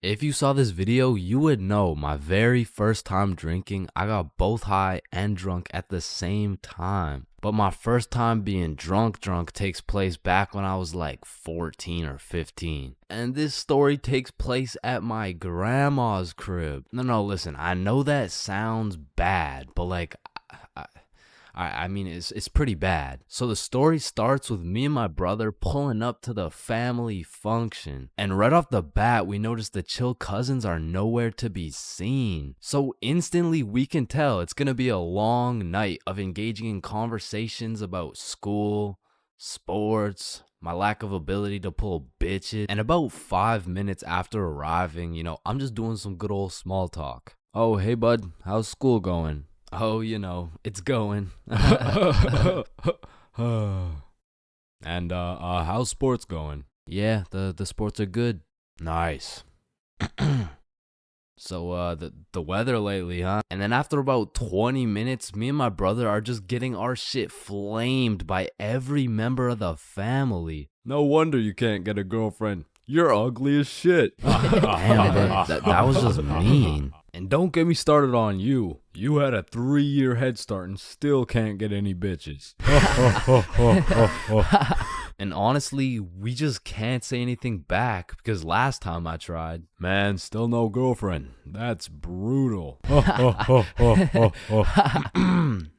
If you saw this video, you would know my very first time drinking, I got both high and drunk at the same time. But my first time being drunk takes place back when I was like 14 or 15. And this story takes place at my grandma's crib. No, listen, I know that sounds bad, but like, I mean, it's pretty bad. So the story starts with me and my brother pulling up to the family function. And right off the bat, we notice the chill cousins are nowhere to be seen. So instantly we can tell it's gonna be a long night of engaging in conversations about school, sports, my lack of ability to pull bitches. And about 5 minutes after arriving, I'm just doing some good old small talk. Oh, hey bud, how's school going? Oh, it's going. And how's sports going? Yeah, the sports are good. Nice. So the weather lately, huh? And then after about 20 minutes, me and my brother are just getting our shit flamed by every member of the family. No wonder you can't get a girlfriend. You're ugly as shit. Damn, that was just mean. And don't get me started on you. You had a 3-year head start and still can't get any bitches. And honestly, we just can't say anything back because last time I tried, man, still no girlfriend. That's brutal.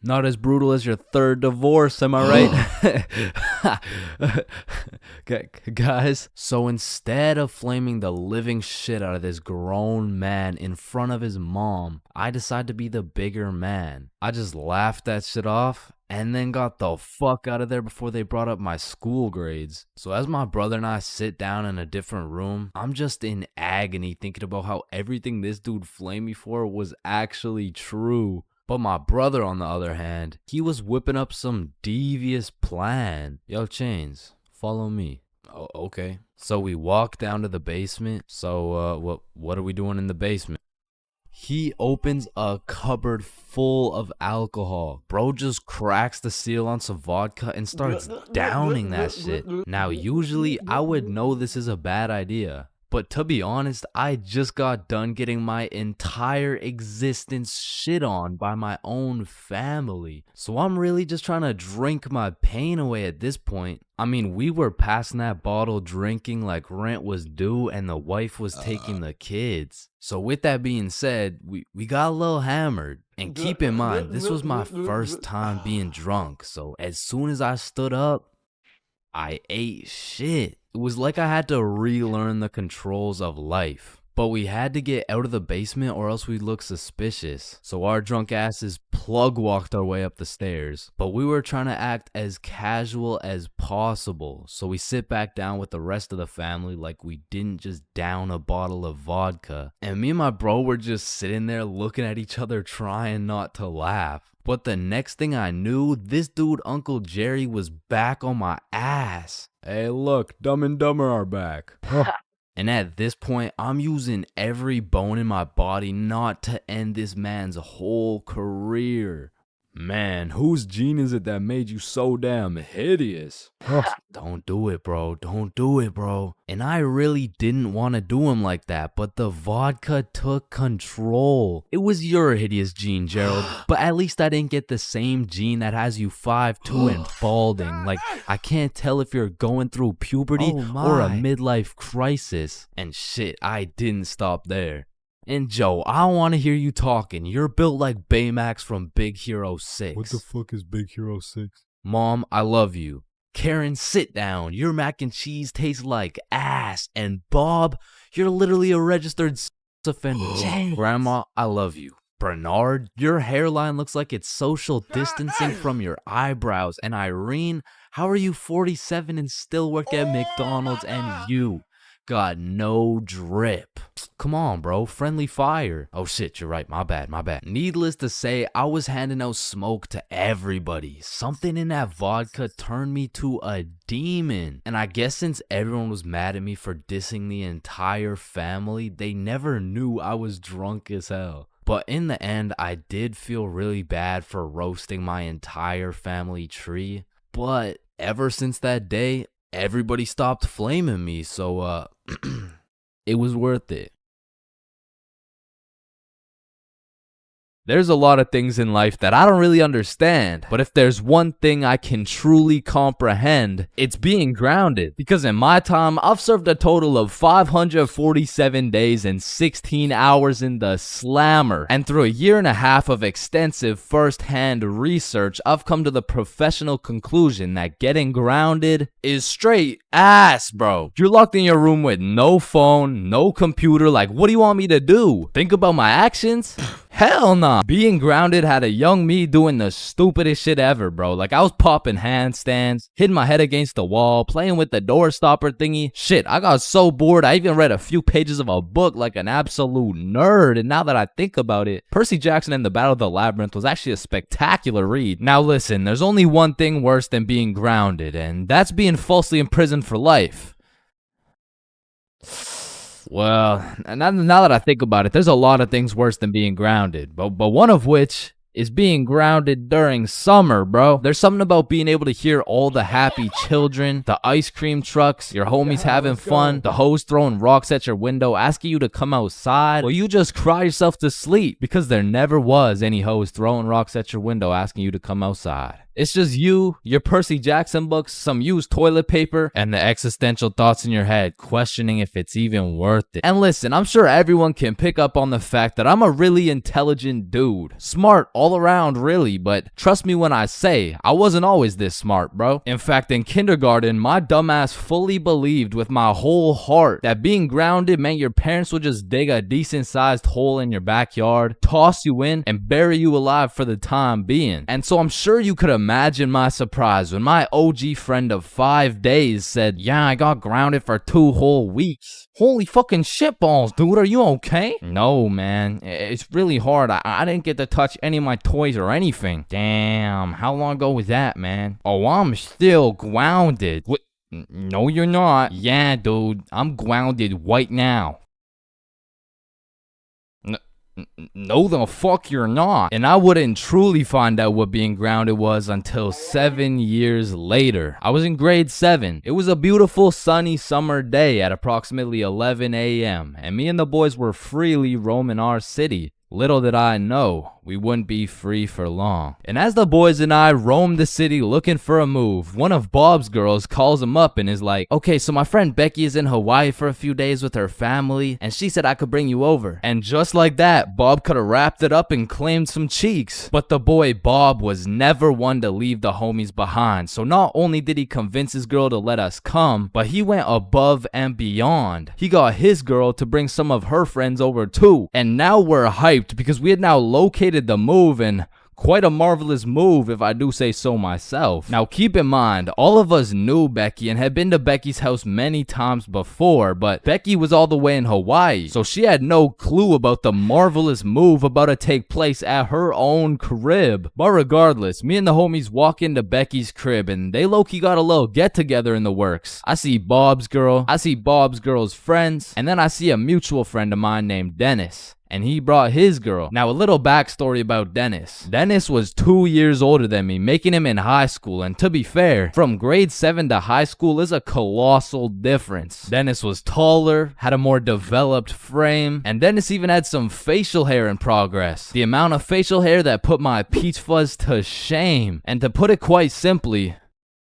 Not as brutal as your third divorce, am I right? Guys, so instead of flaming the living shit out of this grown man in front of his mom, I decided to be the bigger man. I just laughed that shit off and then got the fuck out of there before they brought up my school grades. So as my brother and I sit down in a different room, I'm just in agony thinking about how everything this dude flamed me for was actually true. But my brother, on the other hand, he was whipping up some devious plan. Yo, Chains, follow me. Oh, okay. So we walk down to the basement. So what are we doing in the basement? He opens a cupboard full of alcohol. Bro just cracks the seal on some vodka and starts downing that shit. Now, usually I would know this is a bad idea. But to be honest, I just got done getting my entire existence shit on by my own family. So I'm really just trying to drink my pain away at this point. I mean, we were passing that bottle drinking like rent was due and the wife was taking the kids. So with that being said, we got a little hammered. And keep in mind, this was my first time being drunk. So as soon as I stood up, I ate shit. It was like I had to relearn the controls of life. But we had to get out of the basement or else we'd look suspicious. So our drunk asses plug walked our way up the stairs. But we were trying to act as casual as possible. So we sit back down with the rest of the family like we didn't just down a bottle of vodka. And me and my bro were just sitting there looking at each other trying not to laugh. But the next thing I knew, this dude, Uncle Jerry, was back on my ass. Hey, look, Dumb and Dumber are back. And at this point, I'm using every bone in my body not to end this man's whole career. Man, whose gene is it that made you so damn hideous? Don't do it, bro. Don't do it, bro. And I really didn't want to do him like that, but the vodka took control. It was your hideous gene, Gerald, but at least I didn't get the same gene that has you 5'2" and balding. Like, I can't tell if you're going through puberty or a midlife crisis. And shit, I didn't stop there. And Joe, I don't want to hear you talking. You're built like Baymax from Big Hero 6. What the fuck is Big Hero 6? Mom, I love you. Karen, sit down. Your mac and cheese tastes like ass. And Bob, you're literally a registered sex offender. Grandma, I love you. Bernard, your hairline looks like it's social distancing from your eyebrows. And Irene, how are you 47 and still work at McDonald's and you got no drip? Come on, bro. Friendly fire. Oh shit, you're right. My bad. Needless to say, I was handing out smoke to everybody. Something in that vodka turned me to a demon. And I guess since everyone was mad at me for dissing the entire family, they never knew I was drunk as hell. But in the end, I did feel really bad for roasting my entire family tree. But ever since that day, everybody stopped flaming me, so it was worth it. There's a lot of things in life that I don't really understand, but if there's one thing I can truly comprehend, it's being grounded. Because in my time, I've served a total of 547 days and 16 hours in the slammer. And through a year and a half of extensive first-hand research, I've come to the professional conclusion that getting grounded is straight ass, bro. You're locked in your room with no phone, no computer. Like, what do you want me to do? Think about my actions? Hell nah. Being grounded had a young me doing the stupidest shit ever, bro. Like, I was popping handstands, hitting my head against the wall, playing with the door stopper thingy. Shit, I got so bored, I even read a few pages of a book like an absolute nerd. And now that I think about it, Percy Jackson and the Battle of the Labyrinth was actually a spectacular read. Now listen, there's only one thing worse than being grounded, and that's being falsely imprisoned for life. Well, now that I think about it, there's a lot of things worse than being grounded, but one of which is being grounded during summer, bro. There's something about being able to hear all the happy children, the ice cream trucks, your homies having fun, the hoes throwing rocks at your window, asking you to come outside, or you just cry yourself to sleep because there never was any hoes throwing rocks at your window asking you to come outside. It's just you, your Percy Jackson books, some used toilet paper, and the existential thoughts in your head questioning if it's even worth it. And listen, I'm sure everyone can pick up on the fact that I'm a really intelligent dude. Smart all around, really, but trust me when I say, I wasn't always this smart, bro. In fact, in kindergarten, my dumbass fully believed with my whole heart that being grounded meant your parents would just dig a decent-sized hole in your backyard, toss you in, and bury you alive for the time being. And so I'm sure you could imagine my surprise when my OG friend of 5 days said, yeah, I got grounded for 2 whole weeks. Holy fucking shitballs, dude, are you okay? No, man, it's really hard. I didn't get to touch any of my toys or anything. Damn, how long ago was that, man? Oh, I'm still grounded. What? No, you're not. Yeah, dude, I'm grounded right now. No, the fuck you're not. And I wouldn't truly find out what being grounded was until 7 years later. I was in grade 7. It was a beautiful sunny summer day at approximately 11 a.m. and me and the boys were freely roaming our city. Little did I know, we wouldn't be free for long. And as the boys and I roamed the city looking for a move, one of Bob's girls calls him up and is like, okay, so my friend Becky is in Hawaii for a few days with her family, and she said I could bring you over. And just like that, Bob could have wrapped it up and claimed some cheeks. But the boy Bob was never one to leave the homies behind. So not only did he convince his girl to let us come, but he went above and beyond. He got his girl to bring some of her friends over too. And now we're hyped because we had now located the move, and quite a marvelous move if I do say so myself. Now keep in mind, all of us knew Becky and had been to Becky's house many times before, but Becky was all the way in Hawaii, so she had no clue about the marvelous move about to take place at her own crib. But regardless, me and the homies walk into Becky's crib and they low-key got a little get-together in the works. I see Bob's girl, I see Bob's girl's friends, and then I see a mutual friend of mine named Dennis. And he brought his girl. Now, a little backstory about Dennis. Dennis was 2 years older than me, making him in high school. And to be fair, from grade 7 to high school is a colossal difference. Dennis was taller, had a more developed frame, and Dennis even had some facial hair in progress. The amount of facial hair that put my peach fuzz to shame. And to put it quite simply,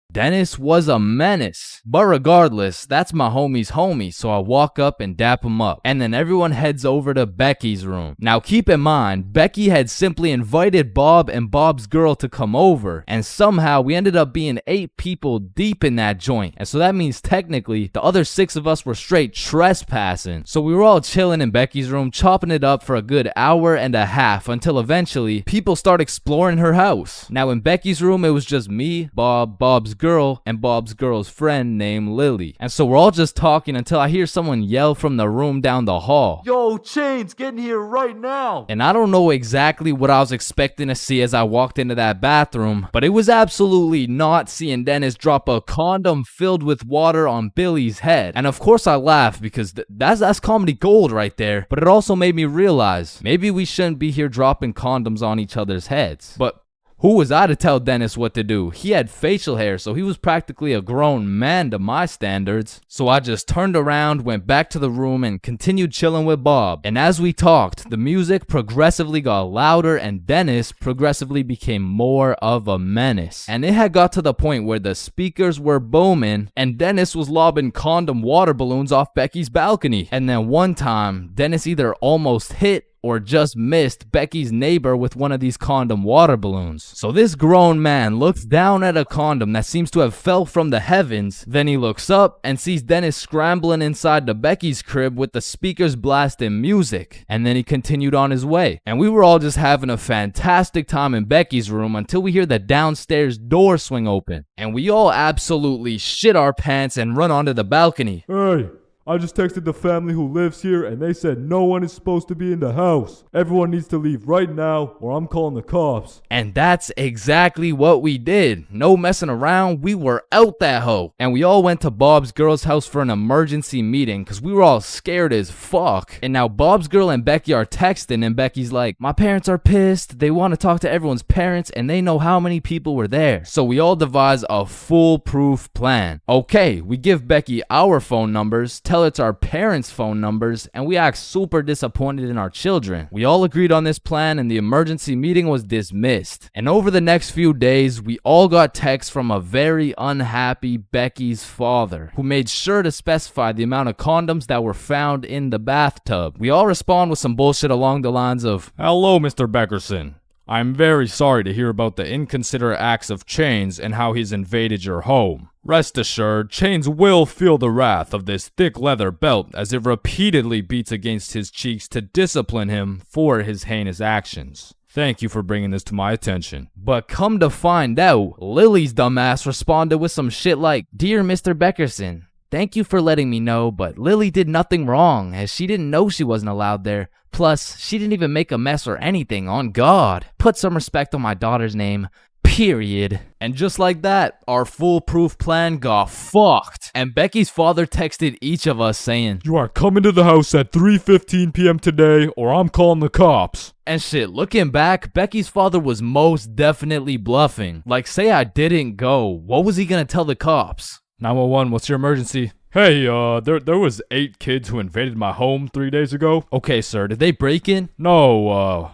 Dennis was a menace. But regardless, that's my homie's homie, so I walk up and dap him up. And then everyone heads over to Becky's room. Now keep in mind, Becky had simply invited Bob and Bob's girl to come over, and somehow we ended up being 8 people deep in that joint. And so that means technically, the other 6 of us were straight trespassing. So we were all chilling in Becky's room, chopping it up for a good hour and a half, until eventually, people start exploring her house. Now in Becky's room, it was just me, Bob's girl, and Bob's girl's friend named Lily. And so we're all just talking until I hear someone yell from the room down the hall, "Yo, Chains, get in here right now!" And I don't know exactly what I was expecting to see as I walked into that bathroom, but it was absolutely not seeing Dennis drop a condom filled with water on Billy's head. And of course I laughed because that's comedy gold right there, but it also made me realize maybe we shouldn't be here dropping condoms on each other's heads. But Who was I to tell Dennis what to do? He had facial hair, so he was practically a grown man to my standards. So I just turned around, went back to the room, and continued chilling with Bob. And as we talked, the music progressively got louder and Dennis progressively became more of a menace. And it had got to the point where the speakers were booming and Dennis was lobbing condom water balloons off Becky's balcony. And then one time, Dennis either almost hit or just missed Becky's neighbor with one of these condom water balloons. So this grown man looks down at a condom that seems to have fell from the heavens. Then he looks up and sees Dennis scrambling inside the Becky's crib with the speakers blasting music. And then he continued on his way. And we were all just having a fantastic time in Becky's room until we hear the downstairs door swing open. And we all absolutely shit our pants and run onto the balcony. Hey, I just texted the family who lives here and they said no one is supposed to be in the house. Everyone needs to leave right now or I'm calling the cops. And that's exactly what we did. No messing around, we were out that hoe. And we all went to Bob's girl's house for an emergency meeting because we were all scared as fuck. And now Bob's girl and Becky are texting and Becky's like, my parents are pissed. They want to talk to everyone's parents and they know how many people were there. So we all devise a foolproof plan. Okay, we give Becky our phone numbers, tell it's our parents' phone numbers, and we act super disappointed in our children. We all agreed on this plan and the emergency meeting was dismissed. And over the next few days, we all got texts from a very unhappy Becky's father, who made sure to specify the amount of condoms that were found in the bathtub. We all respond with some bullshit along the lines of, hello, Mr. Beckerson. I'm very sorry to hear about the inconsiderate acts of Chains and how he's invaded your home. Rest assured, Chains will feel the wrath of this thick leather belt as it repeatedly beats against his cheeks to discipline him for his heinous actions. Thank you for bringing this to my attention. But come to find out, Lily's dumbass responded with some shit like, Dear Mr. Beckerson, thank you for letting me know, but Lily did nothing wrong as she didn't know she wasn't allowed there. Plus, she didn't even make a mess or anything, on God. Put some respect on my daughter's name. Period. And just like that, our foolproof plan got fucked. And Becky's father texted each of us saying, You are coming to the house at 3:15 p.m. today or I'm calling the cops. And shit, looking back, Becky's father was most definitely bluffing. Like, say I didn't go, what was he gonna tell the cops? 911, what's your emergency? Hey, there was 8 kids who invaded my home 3 days ago. Okay, sir, did they break in? No,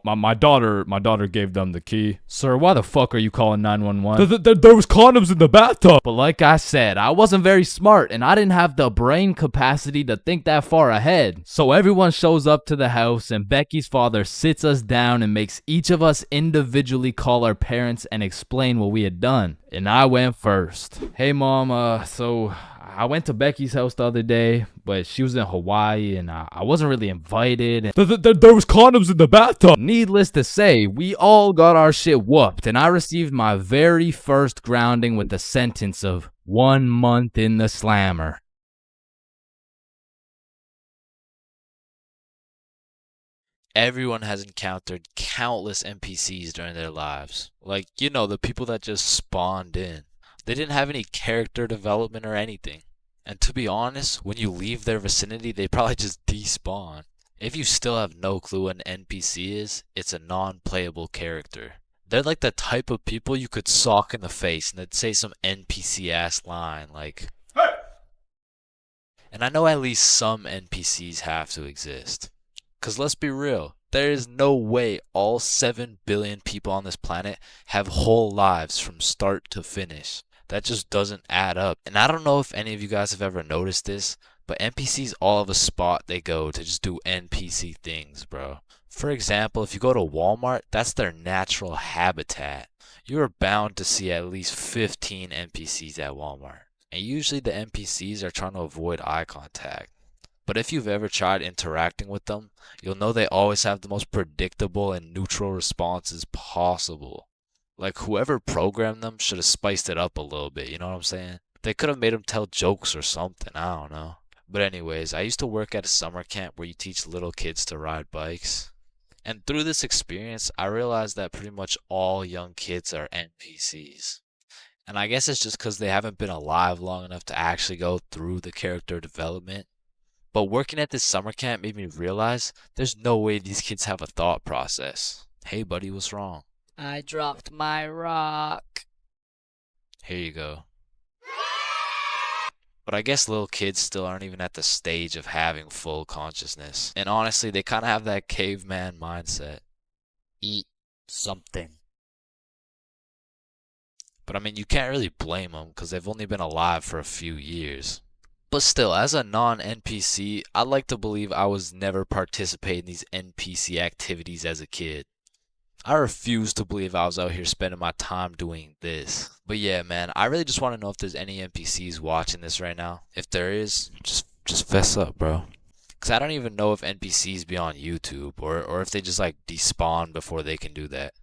my daughter gave them the key. Sir, why the fuck are you calling 911? There was condoms in the bathtub. But like I said, I wasn't very smart and I didn't have the brain capacity to think that far ahead. So everyone shows up to the house and Becky's father sits us down and makes each of us individually call our parents and explain what we had done. And I went first. Hey mom, so I went to Becky's house the other day, but she was in Hawaii and I wasn't really invited. And there was condoms in the bathtub. Needless to say, we all got our shit whooped and I received my very first grounding with the sentence of 1 month in the slammer. Everyone has encountered countless NPCs during their lives. Like, you know, the people that just spawned in. They didn't have any character development or anything. And to be honest, when you leave their vicinity, they probably just despawn. If you still have no clue what an NPC is, it's a non-playable character. They're like the type of people you could sock in the face and they'd say some NPC-ass line like, hey! And I know at least some NPCs have to exist. Cause let's be real, there is no way all 7 billion people on this planet have whole lives from start to finish. That just doesn't add up. And I don't know if any of you guys have ever noticed this, but NPCs all have a spot they go to just do NPC things, bro. For example, if you go to Walmart, that's their natural habitat. You are bound to see at least 15 NPCs at Walmart. And usually the NPCs are trying to avoid eye contact. But if you've ever tried interacting with them, you'll know they always have the most predictable and neutral responses possible. Like whoever programmed them should have spiced it up a little bit, you know what I'm saying? They could have made them tell jokes or something, I don't know. But anyways, I used to work at a summer camp where you teach little kids to ride bikes. And through this experience, I realized that pretty much all young kids are NPCs. And I guess it's just because they haven't been alive long enough to actually go through the character development. But working at this summer camp made me realize there's no way these kids have a thought process. Hey, buddy, what's wrong? I dropped my rock. Here you go. But I guess little kids still aren't even at the stage of having full consciousness. And honestly, they kind of have that caveman mindset. Eat something. But I mean, you can't really blame them because they've only been alive for a few years. But still, as a non-NPC, I'd like to believe I was never participating in these NPC activities as a kid. I refuse to believe I was out here spending my time doing this. But yeah, man, I really just want to know if there's any NPCs watching this right now. If there is, just fess up, bro. Because I don't even know if NPCs be on YouTube or if they just like despawn before they can do that.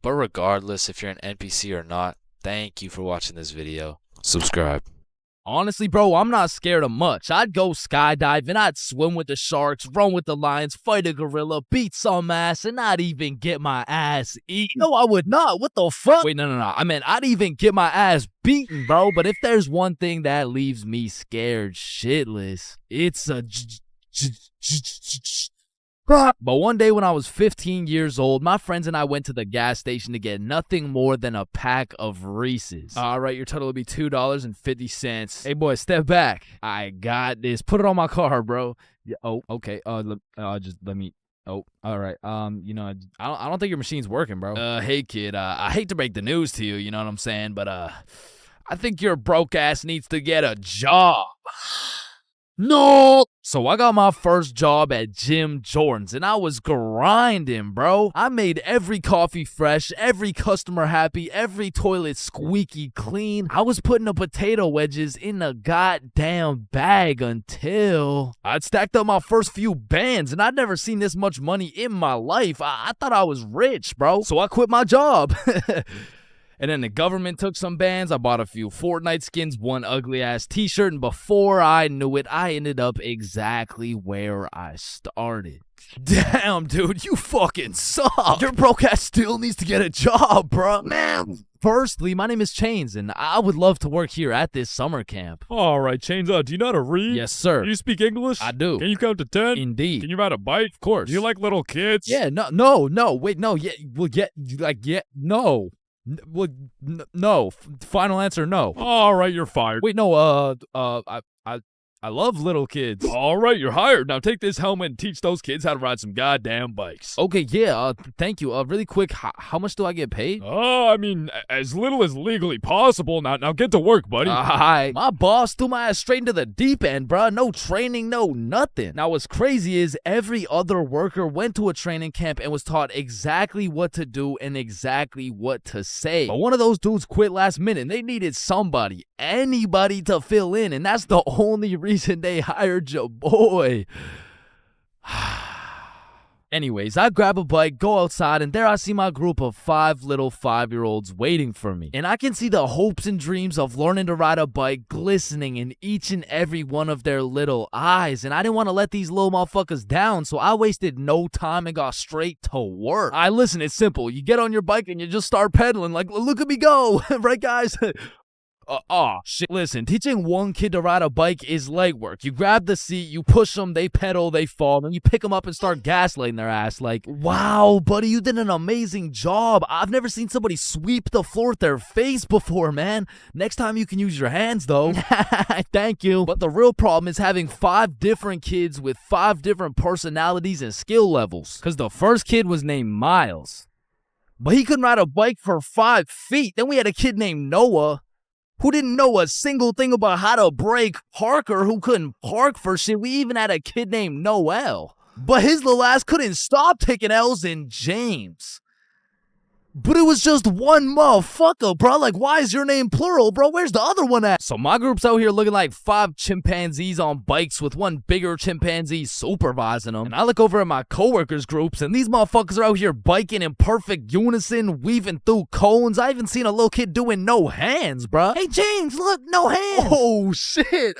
But regardless, if you're an NPC or not, thank you for watching this video. Subscribe. Honestly, bro, I'm not scared of much. I'd go skydiving, I'd swim with the sharks, run with the lions, fight a gorilla, beat some ass, and not even get my ass eaten. No, I would not. What the fuck? Wait, no. I mean, I'd even get my ass beaten, bro. But if there's one thing that leaves me scared shitless, it's a But one day when I was 15 years old, my friends and I went to the gas station to get nothing more than a pack of Reese's. All right, your total will be $2.50. Hey, boy, step back. I got this. Put it on my car, bro. Yeah, oh, okay. Just let me. Oh, all right. I don't think your machine's working, bro. Hey, kid. I hate to break the news to you. You know what I'm saying? But I think your broke ass needs to get a job. No! So I got my first job at Jim Jordan's and I was grinding, bro. I made every coffee fresh, every customer happy, every toilet squeaky clean. I was putting the potato wedges in a goddamn bag until I'd stacked up my first few bands and I'd never seen this much money in my life. I thought I was rich, bro. So I quit my job. And then the government took some bands. I bought a few Fortnite skins, one ugly-ass t-shirt, and before I knew it, I ended up exactly where I started. Damn, dude, you fucking suck. Your broke ass still needs to get a job, bro. Man. Firstly, my name is Chains, and I would love to work here at this summer camp. All right, Chains, do you know how to read? Yes, sir. Do you speak English? I do. Can you count to 10? Indeed. Can you ride a bike? Of course. Do you like little kids? Yeah, no, wait, no, yeah, well, yeah, no. No. Final answer, no. All right, you're fired. Wait, no, I love little kids. All right, you're hired. Now take this helmet and teach those kids how to ride some goddamn bikes. Okay, yeah, thank you. Really quick, how much do I get paid? I mean, as little as legally possible. Now get to work, buddy. My boss threw my ass straight into the deep end, bruh. No training, no nothing. Now, what's crazy is every other worker went to a training camp and was taught exactly what to do and exactly what to say. But one of those dudes quit last minute and they needed somebody, anybody to fill in, and that's the only reason they hired your boy. Anyways, I grab a bike, go outside, and there I see my group of 5 little 5-year-olds waiting for me. And I can see the hopes and dreams of learning to ride a bike glistening in each and every one of their little eyes. And I didn't want to let these little motherfuckers down, so I wasted no time and got straight to work. Listen, it's simple. You get on your bike and you just start pedaling like, look at me go. Right, guys? Shit. Listen, teaching one kid to ride a bike is legwork. You grab the seat, you push them, they pedal, they fall, and you pick them up and start gaslighting their ass like, wow, buddy, you did an amazing job. I've never seen somebody sweep the floor with their face before, man. Next time you can use your hands, though. Thank you. But the real problem is having 5 different kids with 5 different personalities and skill levels. Because the first kid was named Miles, but he couldn't ride a bike for 5 feet. Then we had a kid named Noah, who didn't know a single thing about how to brake. Parker, who couldn't park for shit. We even had a kid named Noel, but his little ass couldn't stop taking L's. In James. But it was just one motherfucker, bro. Like, why is your name plural, bro? Where's the other one at? So my group's out here looking like 5 chimpanzees on bikes with one bigger chimpanzee supervising them. And I look over at my coworkers' groups, and these motherfuckers are out here biking in perfect unison, weaving through cones. I even seen a little kid doing no hands, bro. Hey, James, look, no hands. Oh, shit.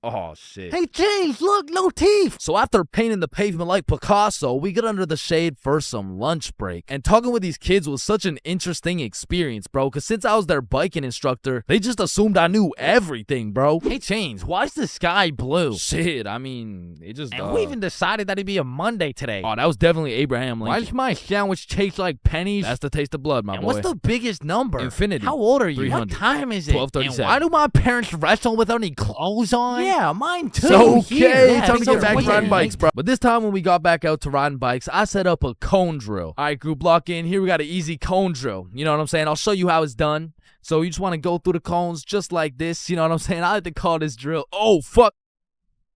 Oh, shit. Hey, James, look, no teeth. So after painting the pavement like Picasso, we get under the shade for some lunch break. And talking with these kids was such an interesting experience, bro, because since I was their biking instructor, they just assumed I knew everything, bro. Hey, Chains, why's the sky blue? Shit, I mean, it just... And who even decided that it'd be a Monday today? Oh, that was definitely Abraham Lincoln. Why does my sandwich taste like pennies? That's the taste of blood, my boy. What's the biggest number? Infinity. How old are you? What time is it? 12:37. And why do my parents wrestle without any clothes on? Yeah, mine too. So, okay, time to get back to riding bikes, bro. But this time when we got back out to riding bikes, I set up a cone drill. All right, group, lock in. Here we got an easy cone drill. You know what I'm saying? I'll show you how it's done. So you just want to go through the cones just like this. You know what I'm saying? I like to call this drill. Oh, fuck.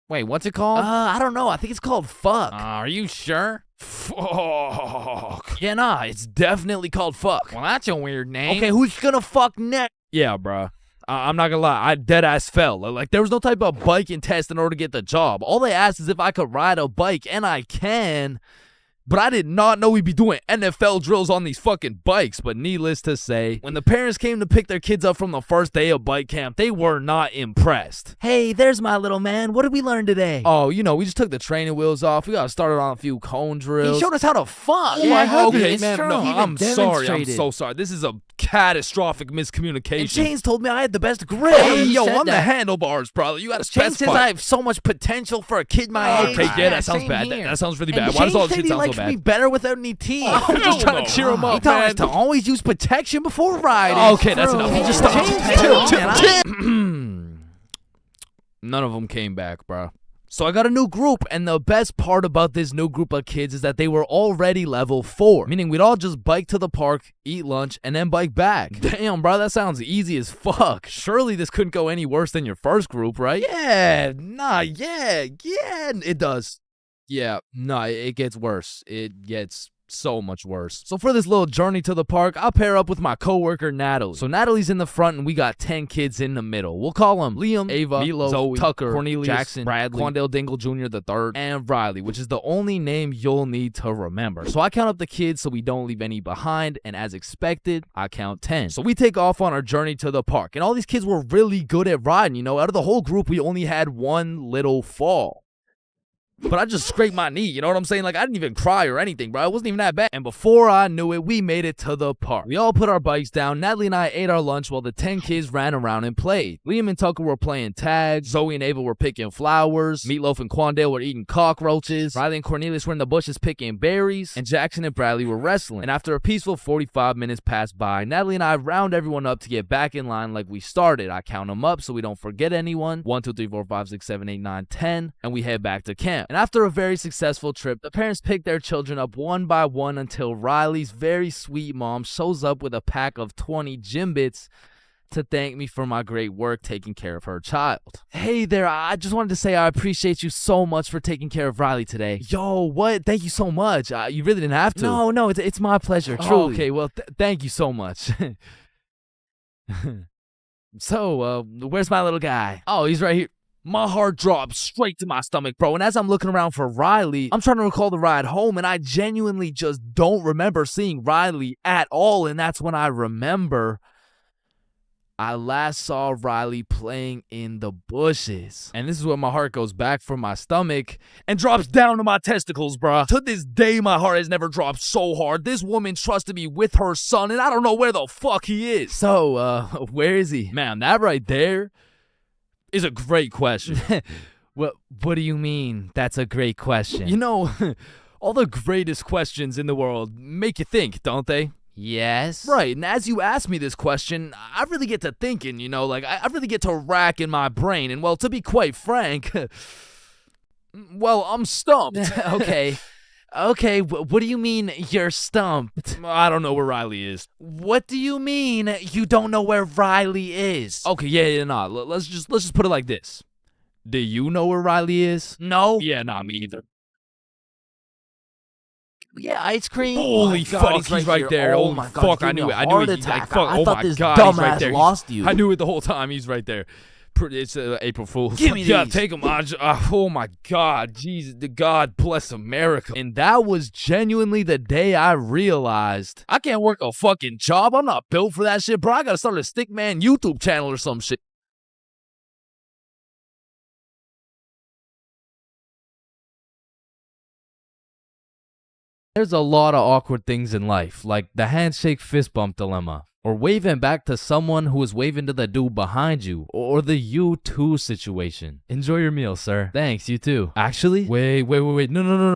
Wait, what's it called? I don't know. I think it's called fuck. Are you sure? Fuck. Yeah, nah, it's definitely called fuck. Well, that's a weird name. Okay, who's gonna fuck next? Yeah, bruh. I'm not gonna lie, I deadass fell. Like, there was no type of biking test in order to get the job. All they asked is if I could ride a bike, and I can. But I did not know we'd be doing NFL drills on these fucking bikes. But needless to say, when the parents came to pick their kids up from the first day of bike camp, they were not impressed. Hey, there's my little man. What did we learn today? Oh, you know, we just took the training wheels off. We got started on a few cone drills. He showed us how to fuck. Yeah, okay, man. No, I'm sorry. I'm so sorry. This is a catastrophic miscommunication. And Chains told me I had the best grip. Hey, yo, I'm the handlebars, brother. You gotta specify. Chains says I have so much potential for a kid my age. Okay, yeah, that sounds bad. That sounds really bad. Why does all this shit sound so bad? Be better without any teeth. I'm just trying to cheer him up, man. He told us to always use protection before riding. Okay, that's enough. He just stopped. None of them came back, bro. So I got a new group, and the best part about this new group of kids is that they were already level 4, meaning we'd all just bike to the park, eat lunch, and then bike back. Damn, bro, that sounds easy as fuck. Surely this couldn't go any worse than your first group, right? Yeah, it does. Yeah, no, it gets worse. It gets so much worse. So for this little journey to the park, I'll pair up with my coworker Natalie. So Natalie's in the front and we got 10 kids in the middle. We'll call them Liam, Ava, Milo, Zoe, Tucker, Cornelius, Jackson, Bradley, Quandale Dingle Jr. the third, and Riley, which is the only name you'll need to remember. So I count up the kids so we don't leave any behind, and as expected, I count 10. So we take off on our journey to the park, and all these kids were really good at riding. You know, out of the whole group, we only had one little fall. But I just scraped my knee, you know what I'm saying? Like, I didn't even cry or anything, bro. It wasn't even that bad. And before I knew it, we made it to the park. We all put our bikes down. Natalie and I ate our lunch while the 10 kids ran around and played. Liam and Tucker were playing tag. Zoe and Ava were picking flowers. Meatloaf and Quandale were eating cockroaches. Riley and Cornelius were in the bushes picking berries. And Jackson and Bradley were wrestling. And after a peaceful 45 minutes passed by, Natalie and I round everyone up to get back in line like we started. I count them up so we don't forget anyone. 1, 2, 3, 4, 5, 6, 7, 8, 9, 10. And we head back to camp. And after a very successful trip, the parents pick their children up one by one until Riley's very sweet mom shows up with a pack of 20 gym bits to thank me for my great work taking care of her child. Hey there, I just wanted to say I appreciate you so much for taking care of Riley today. Yo, what? Thank you so much. You really didn't have to. No, it's my pleasure, truly. Oh, okay, well, thank you so much. So, where's my little guy? Oh, he's right here. My heart dropped straight to my stomach, bro. And as I'm looking around for Riley, I'm trying to recall the ride home, and I genuinely just don't remember seeing Riley at all. And that's when I remember I last saw Riley playing in the bushes. And this is when my heart goes back from my stomach and drops down to my testicles, bro. To this day, my heart has never dropped so hard. This woman trusted me with her son, and I don't know where the fuck he is. So, where is he? Man, that right there is a great question. What do you mean that's a great question? You know, all the greatest questions in the world make you think, don't they? Yes. Right, and as you ask me this question, I really get to thinking, you know, like, I really get to rack in my brain, and, well, to be quite frank, well, I'm stumped. Okay, what do you mean you're stumped? I don't know where Riley is. What do you mean you don't know where Riley is? Okay, yeah, nah. Let's just put it like this. Do you know where Riley is? No. Yeah, nah, me either. Yeah, ice cream. Holy fuck, he's right there. Oh my god, fuck, I knew it. I knew it. Like, fuck, oh my god, he's right there. Lost you. I knew it the whole time. He's right there. It's April Fool's. Give me these. Yeah, take them. Oh my God, Jesus, God bless America. And that was genuinely the day I realized I can't work a fucking job. I'm not built for that shit, bro. I gotta start a Stickman YouTube channel or some shit. There's a lot of awkward things in life, like the handshake fist bump dilemma, or waving back to someone who is waving to the dude behind you, or the you too situation. Enjoy your meal, sir. Thanks, you too. Actually, wait, no.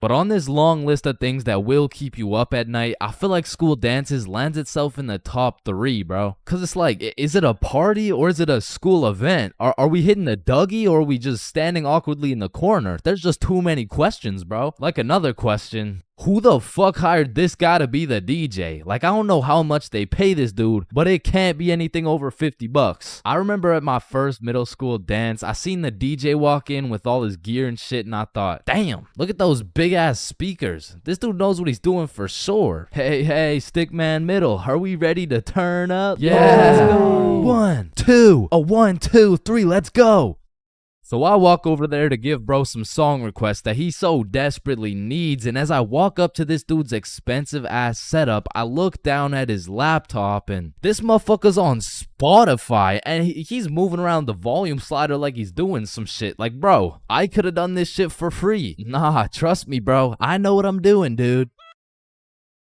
But on this long list of things that will keep you up at night, I feel like school dances lands itself in the top 3, bro. Cause it's like, is it a party or is it a school event? Are we hitting a Dougie or are we just standing awkwardly in the corner? There's just too many questions, bro. Like another question. Who the fuck hired this guy to be the DJ? Like, I don't know how much they pay this dude, but it can't be anything over 50 bucks. I remember at my first middle school dance, I seen the DJ walk in with all his gear and shit, and I thought, damn, look at those big ass speakers. This dude knows what he's doing for sure. Hey, Stickman Middle, are we ready to turn up? Yeah, let's go. 1, 2, 1, 2, 3, let's go. So I walk over there to give bro some song requests that he so desperately needs, and as I walk up to this dude's expensive ass setup, I look down at his laptop and this motherfucker's on Spotify and he's moving around the volume slider like he's doing some shit. Like, bro, I could have done this shit for free. Nah, trust me, bro. I know what I'm doing, dude.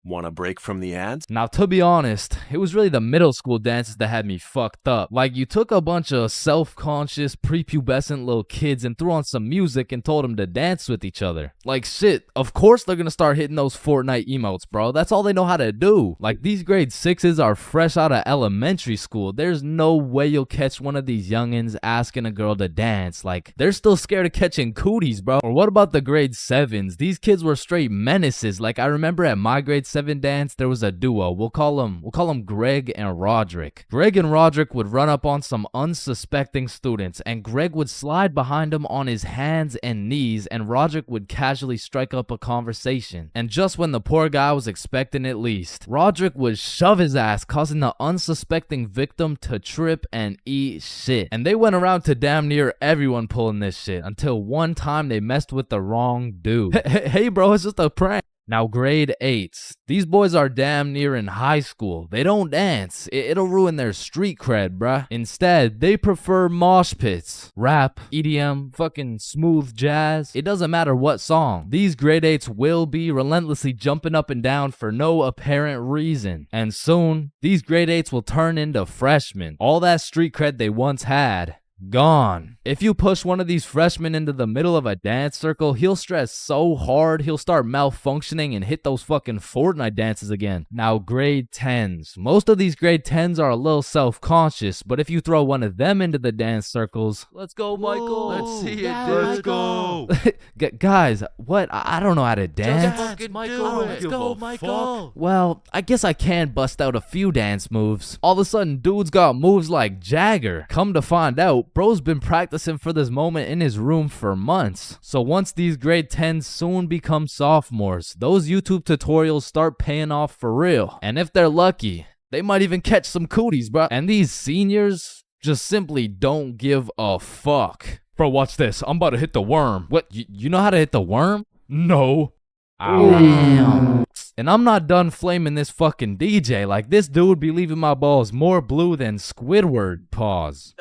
Want a break from the ads? Now, to be honest, it was really the middle school dances that had me fucked up. Like, you took a bunch of self-conscious, prepubescent little kids and threw on some music and told them to dance with each other. Like, shit, of course they're gonna start hitting those Fortnite emotes, bro. That's all they know how to do. Like, these grade 6s are fresh out of elementary school. There's no way you'll catch one of these youngins asking a girl to dance. Like, they're still scared of catching cooties, bro. Or what about the grade 7s? These kids were straight menaces. Like, I remember at my grade 7 dance, there was a duo. We'll call them Greg and Roderick. Greg and Roderick would run up on some unsuspecting students, and Greg would slide behind them on his hands and knees, and Roderick would casually strike up a conversation. And just when the poor guy was expecting it least, Roderick would shove his ass, causing the unsuspecting victim to trip and eat shit. And they went around to damn near everyone pulling this shit, until one time they messed with the wrong dude. Hey bro, it's just a prank. Now, grade 8s. These boys are damn near in high school. They don't dance. It'll ruin their street cred, bruh. Instead, they prefer mosh pits, rap, EDM, fucking smooth jazz. It doesn't matter what song. These grade 8s will be relentlessly jumping up and down for no apparent reason. And soon, these grade 8s will turn into freshmen. All that street cred they once had, gone. If you push one of these freshmen into the middle of a dance circle, he'll stress so hard he'll start malfunctioning and hit those fucking Fortnite dances again. Now, grade 10s. Most of these grade 10s are a little self-conscious, but if you throw one of them into the dance circles, let's go, Michael. Let's see it, Yeah, dude. Let's go. Guys, what? I don't know how to dance. Fucking Michael. Let's go, Michael. Well, I guess I can bust out a few dance moves. All of a sudden, dude's got moves like Jagger. Come to find out, bro's been practicing for this moment in his room for months. So once these grade 10s soon become sophomores, those YouTube tutorials start paying off for real. And if they're lucky, they might even catch some cooties, bro. And these seniors just simply don't give a fuck. Bro, watch this. I'm about to hit the worm. What? You know how to hit the worm? No. Damn. And I'm not done flaming this fucking DJ. Like, this dude be leaving my balls more blue than Squidward. Pause.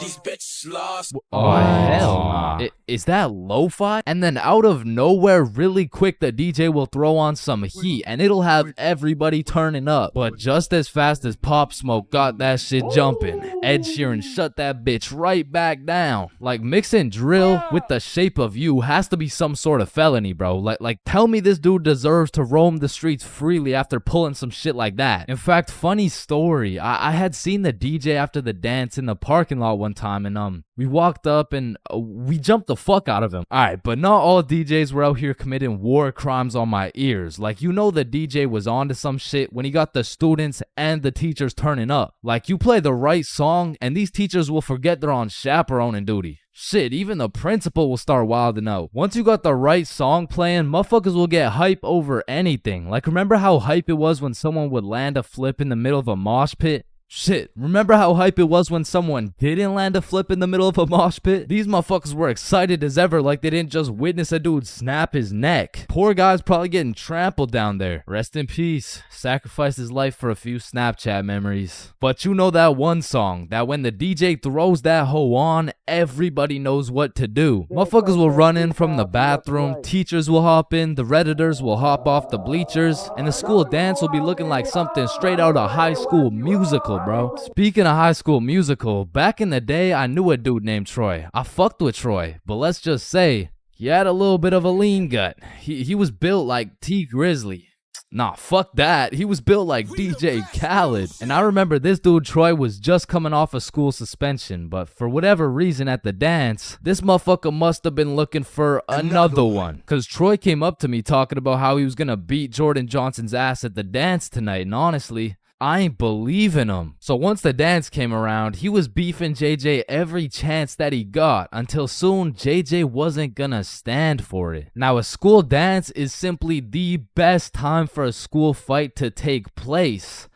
These bitches lost. Oh, hell nah. Is that lo-fi? And then out of nowhere, really quick, the DJ will throw on some heat and it'll have everybody turning up. But just as fast as Pop Smoke got that shit jumping, Ed Sheeran shut that bitch right back down. Like, mixing drill with The Shape of You has to be some sort of felony, bro. Like tell me this dude deserves to roam the streets freely after pulling some shit like that. In fact, funny story, I had seen the DJ after the dance in the parking lot one time, and we walked up and we jumped the fuck out of him. Alright, but not all DJs were out here committing war crimes on my ears. Like, you know, the DJ was onto some shit when he got the students and the teachers turning up. Like, you play the right song and these teachers will forget they're on chaperoning duty. Shit, even the principal will start wilding out. Once you got the right song playing, motherfuckers will get hype over anything. Like, remember how hype it was when someone would land a flip in the middle of a mosh pit? Shit, remember how hype it was when someone didn't land a flip in the middle of a mosh pit? These motherfuckers were excited as ever like they didn't just witness a dude snap his neck. Poor guy's probably getting trampled down there. Rest in peace. Sacrificed his life for a few Snapchat memories. But you know that one song, that when the DJ throws that hoe on, everybody knows what to do. Motherfuckers will run in from the bathroom, teachers will hop in, the Redditors will hop off the bleachers, and the school dance will be looking like something straight out of High School Musical, bro. Speaking of High School Musical, back in the day, I knew a dude named Troy. I fucked with Troy, but let's just say, he had a little bit of a lean gut. He was built like T Grizzly. Nah, fuck that. He was built like DJ Khaled. And I remember this dude, Troy, was just coming off a school suspension, but for whatever reason at the dance, this motherfucker must have been looking for another one. Cause Troy came up to me talking about how he was gonna beat Jordan Johnson's ass at the dance tonight, and honestly, I ain't believing him. So once the dance came around, he was beefing JJ every chance that he got, until soon JJ wasn't gonna stand for it. Now a school dance is simply the best time for a school fight to take place.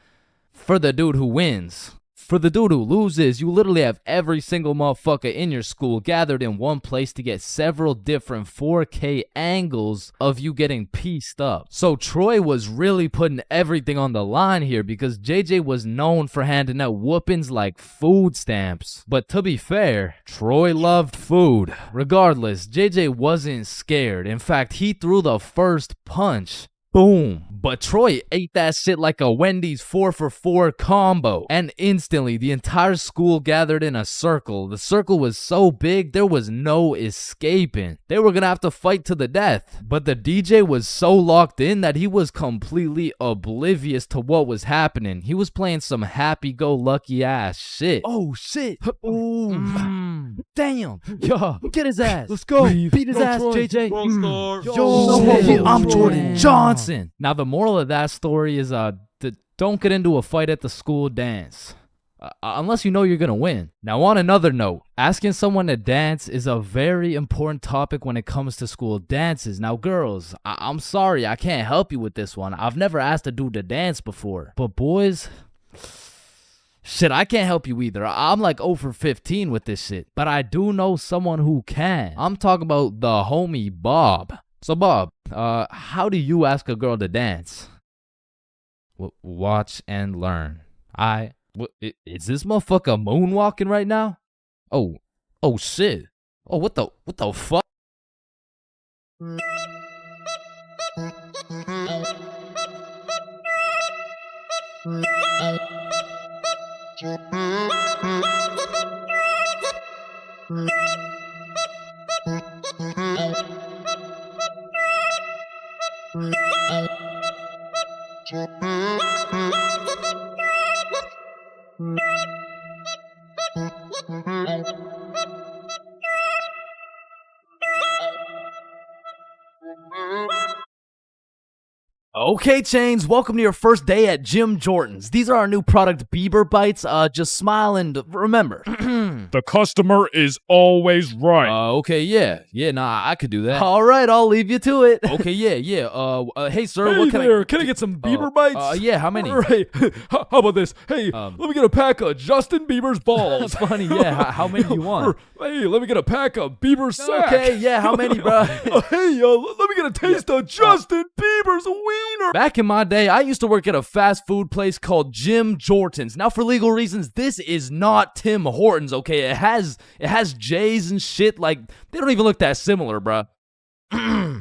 For the dude who wins. For the dude who loses, you literally have every single motherfucker in your school gathered in one place to get several different 4K angles of you getting pieced up. So Troy was really putting everything on the line here because JJ was known for handing out whoopings like food stamps. But to be fair, Troy loved food. Regardless, JJ wasn't scared. In fact, he threw the first punch. Boom. But Troy ate that shit like a Wendy's 4-for-4 combo. And instantly, the entire school gathered in a circle. The circle was so big, there was no escaping. They were gonna have to fight to the death. But the DJ was so locked in that he was completely oblivious to what was happening. He was playing some happy-go-lucky ass shit. Oh, shit. Ooh. Damn. Yo, get his ass. Let's go. Beat his ass, Troy. JJ. Yo, I'm Jordan Johnson. Now the moral of that story is don't get into a fight at the school dance. Unless you know you're gonna win. Now on another note, asking someone to dance is a very important topic when it comes to school dances. Now girls, I'm sorry I can't help you with this one. I've never asked a dude to dance before. But boys, shit, I can't help you either. I'm like 0 for 15 with this shit. But I do know someone who can. I'm talking about the homie Bob. So Bob, how do you ask a girl to dance? Watch and learn. Is this motherfucker moonwalking right now? Oh shit. Oh, what the fuck? Okay, Chains, welcome to your first day at Jim Jordan's. These are our new product, Bieber Bites. Just smile and remember. The customer is always right. Okay, yeah, nah, I could do that. All right, I'll leave you to it. Okay, yeah. Hey, sir, what can I... Can I get some Bieber bites? Yeah, how many? Right. How about this? Hey, let me get a pack of Justin Bieber's balls. That's funny, yeah. How many do you want? Hey, let me get a pack of Bieber's sack. Okay, yeah, how many, bro? Hey, let me get a taste of Justin Bieber's wiener. Back in my day, I used to work at a fast food place called Jim Jordan's. Now, for legal reasons, this is not Tim Hortons, okay? It has J's and shit. Like, they don't even look that similar, bruh.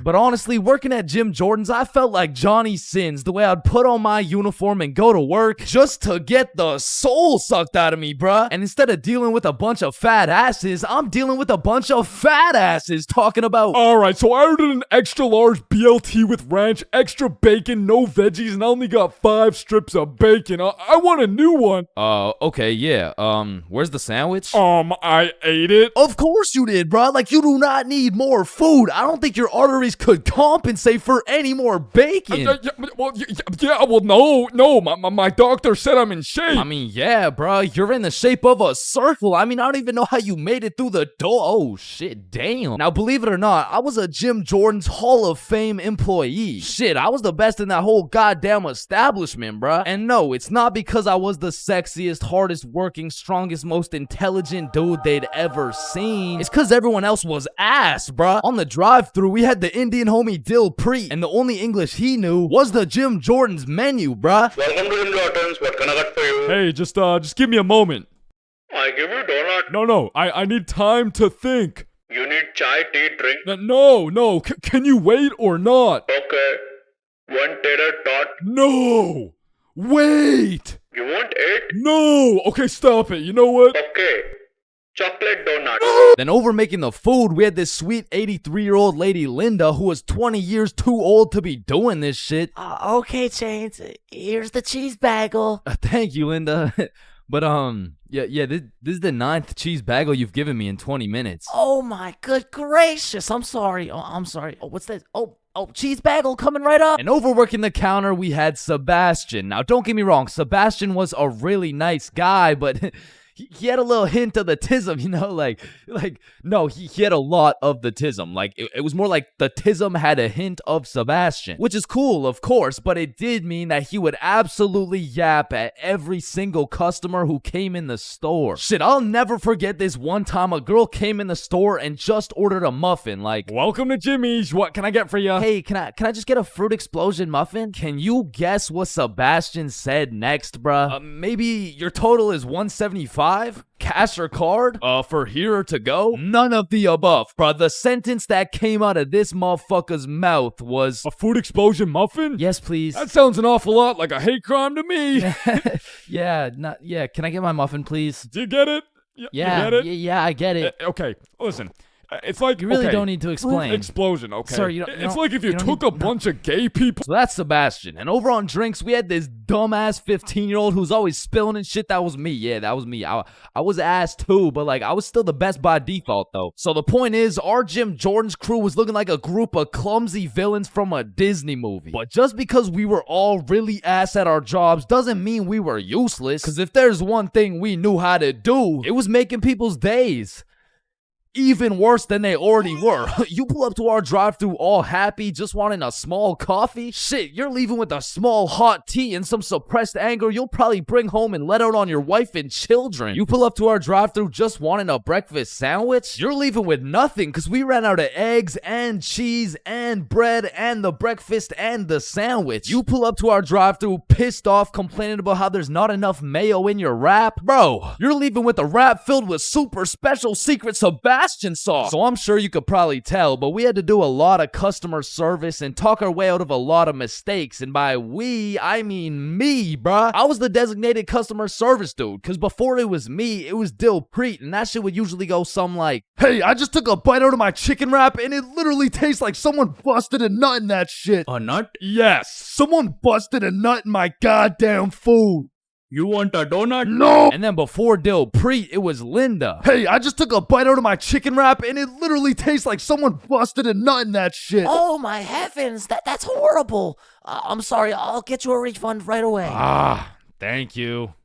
But honestly, working at Jim Jordan's, I felt like Johnny Sins, the way I'd put on my uniform and go to work just to get the soul sucked out of me, bruh. And instead of dealing with a bunch of fat asses, I'm dealing with a bunch of fat asses talking about... Alright, so I ordered an extra large BLT with ranch, extra bacon, no veggies, and I only got 5 strips of bacon. I want a new one. Okay, yeah. Where's the sandwich? I ate it. Of course you did, bruh. Like, you do not need more food. I don't think your arteries could compensate for any more bacon. My doctor said I'm in shape. I mean, yeah, bro, you're in the shape of a circle. I mean, I don't even know how you made it through the door. Oh, shit, damn. Now, believe it or not, I was a Jim Jordan's Hall of Fame employee. Shit, I was the best in that whole goddamn establishment, bro. And no, it's not because I was the sexiest, hardest working, strongest, most intelligent dude they'd ever seen. It's because everyone else was ass, bruh. On the drive-thru, we had the Indian homie Dill Preet, and the only English he knew was the Jim Jordan's menu, bruh. Welcome to Jim Jordan's. What can I get for you? Hey, just give me a moment. I give you donut. No, I need time to think. You need chai, tea, drink. No, can you wait or not? Okay. One tater tot. No! Wait! You want eight? No! Okay, stop it. You know what? Okay. Chocolate donut. Then over making the food, we had this sweet 83-year-old lady, Linda, who was 20 years too old to be doing this shit. Okay, Chains. Here's the cheese bagel. Thank you, Linda. But, yeah, this is the 9th cheese bagel you've given me in 20 minutes. Oh my good gracious. I'm sorry. I'm sorry. Oh, what's this? Oh, cheese bagel coming right up. And overworking the counter, we had Sebastian. Now, don't get me wrong, Sebastian was a really nice guy, but he had a little hint of the tism, you know, no, he had a lot of the tism. Like, it was more like the tism had a hint of Sebastian, which is cool, of course, but it did mean that he would absolutely yap at every single customer who came in the store. Shit, I'll never forget this one time a girl came in the store and just ordered a muffin, like, Welcome to Jimmy's. What can I get for you? hey, can I just get a fruit explosion muffin? Can you guess what Sebastian said next, bruh? Maybe your total is $175? Cash or card? For here or to go? None of the above, bruh. The sentence that came out of this motherfucker's mouth was, A food explosion muffin? yes, please. That sounds an awful lot like a hate crime to me. Yeah, can I get my muffin, please? Do you get it? Yeah, You get it? yeah, I get it. Okay, listen. It's like You really okay, don't need to explain. explosion, okay? Sir, you It's don't- like if you you don't took need- a bunch of gay people. So that's Sebastian. And over on drinks, we had this dumbass 15-year-old who's always spilling and shit. That was me. Yeah, that was me. I was ass too, but like I was still the best by default though. So the point is, our Jim Jordan's crew was looking like a group of clumsy villains from a Disney movie. But just because we were all really ass at our jobs doesn't mean we were useless. Because if there's one thing we knew how to do, it was making people's days even worse than they already were. You pull up to our drive-thru all happy, just wanting a small coffee? Shit, you're leaving with a small hot tea and some suppressed anger you'll probably bring home and let out on your wife and children. You pull up to our drive-thru just wanting a breakfast sandwich? You're leaving with nothing because we ran out of eggs and cheese and bread and the breakfast and the sandwich. You pull up to our drive-thru pissed off, complaining about how there's not enough mayo in your wrap? Bro, you're leaving with a wrap filled with super special secret Sebastian sauce. So I'm sure you could probably tell, but we had to do a lot of customer service and talk our way out of a lot of mistakes. And by we, I mean me, bruh. I was the designated customer service dude, because before it was me, it was Dill Preet, and that shit would usually go something like, hey, I just took a bite out of my chicken wrap, and it literally tastes like someone busted a nut in that shit. A nut? Yes, someone busted a nut in my goddamn food. You want a donut? No! And then before Dill Preet, it was Linda. Hey, I just took a bite out of my chicken wrap and it literally tastes like someone busted a nut in that shit. Oh my heavens, that's horrible. I'm sorry, I'll get you a refund right away. Thank you.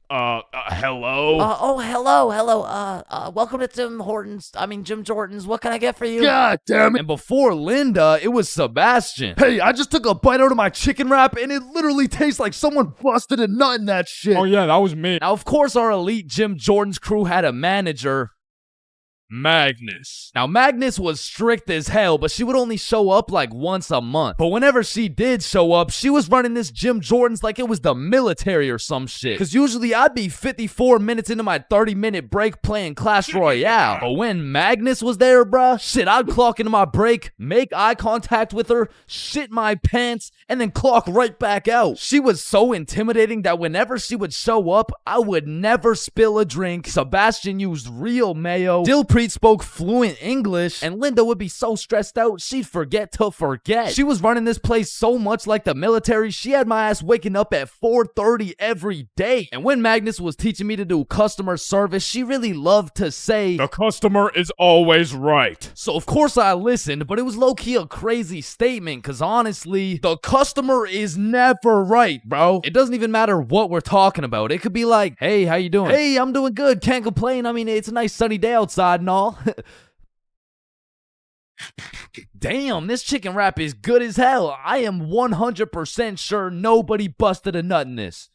Hello? Hello. Welcome to Jim Jordan's. What can I get for you? God damn it. And before Linda, it was Sebastian. Hey, I just took a bite out of my chicken wrap and it literally tastes like someone busted a nut in that shit. Oh yeah, that was me. Now, of course, our elite Jim Jordan's crew had a manager, Magnus. Now, Magnus was strict as hell, but she would only show up like once a month. But whenever she did show up, she was running this Jim Jordan's like it was the military or some shit. Because usually I'd be 54 minutes into my 30-minute break playing Clash Royale. But when Magnus was there, bruh, shit, I'd clock into my break, make eye contact with her, shit my pants, and then clock right back out. She was so intimidating that whenever she would show up, I would never spill a drink. Sebastian used real mayo. Dill Preet spoke fluent English, and Linda would be so stressed out, she'd forget to forget. She was running this place so much like the military, she had my ass waking up at 4:30 every day. And when Magnus was teaching me to do customer service, she really loved to say, The customer is always right. so of course I listened, but it was low-key a crazy statement, cause honestly, the customer is never right, bro. It doesn't even matter what we're talking about. It could be like, hey, how you doing? Hey, I'm doing good, can't complain. I mean, it's a nice sunny day outside and all. Damn, this chicken wrap is good as hell. I am 100% sure nobody busted a nut in this.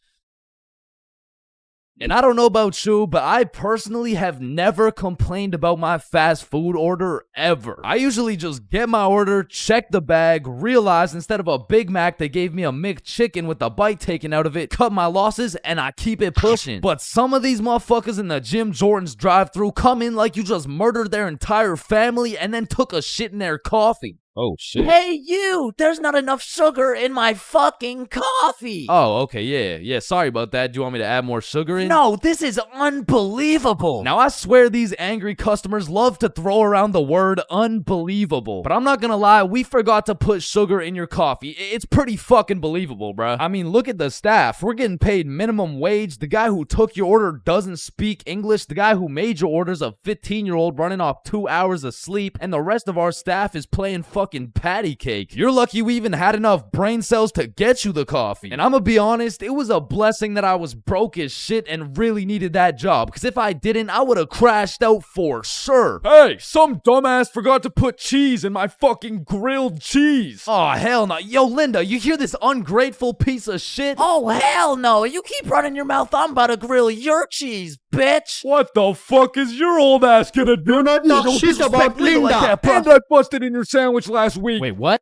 And I don't know about you, but I personally have never complained about my fast food order ever. I usually just get my order, check the bag, realize instead of a Big Mac, they gave me a McChicken with a bite taken out of it, cut my losses, and I keep it pushing. But some of these motherfuckers in the Jim Jordan's drive-thru come in like you just murdered their entire family and then took a shit in their coffee. Oh, shit. Hey, you! There's not enough sugar in my fucking coffee! Oh, okay, yeah, sorry about that. Do you want me to add more sugar in? No, this is unbelievable! Now, I swear these angry customers love to throw around the word unbelievable. But I'm not gonna lie, we forgot to put sugar in your coffee. It's pretty fucking believable, bruh. I mean, look at the staff. We're getting paid minimum wage. The guy who took your order doesn't speak English. The guy who made your order's a 15-year-old running off 2 hours of sleep. And the rest of our staff is playing fucking patty cake. You're lucky we even had enough brain cells to get you the coffee. And I'm gonna be honest, it was a blessing that I was broke as shit and really needed that job, because if I didn't, I would have crashed out for sure. Hey, some dumbass forgot to put cheese in my fucking grilled cheese. Oh, hell no. Yo, Linda, you hear this ungrateful piece of shit? Oh, hell no! You keep running your mouth, I'm about to grill your cheese, bitch! What the fuck is your old ass gonna do? not talk shit about Linda. Like that, bro. And I busted in your sandwich last week. Wait, what?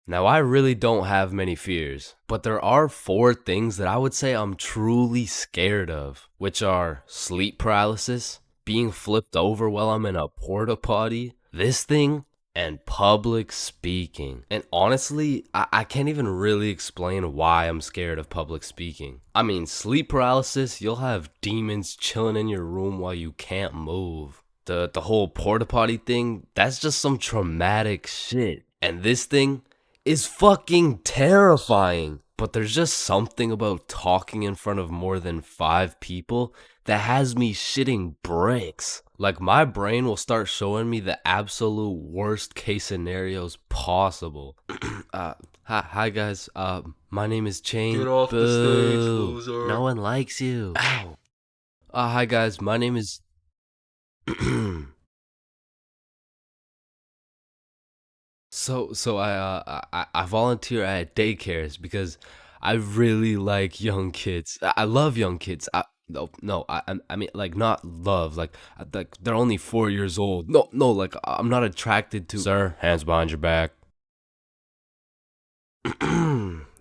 Now, I really don't have many fears, but there are 4 things that I would say I'm truly scared of, which are sleep paralysis, being flipped over while I'm in a porta potty, this thing, and public speaking. And honestly, I can't even really explain why I'm scared of public speaking. I mean, sleep paralysis, you'll have demons chilling in your room while you can't move. The whole porta potty thing, that's just some traumatic shit. And this thing is fucking terrifying. But there's just something about talking in front of more than 5 people that has me shitting bricks. Like, my brain will start showing me the absolute worst case scenarios possible. Hi guys, my name is Chain. Get off the stage, loser. No one likes you. Ow. Hi guys, my name is... So I volunteer at daycares because I really like young kids. I love young kids. I mean, like, not love, like they're only 4 years old. No, like, I'm not attracted to. Sir, hands behind your back.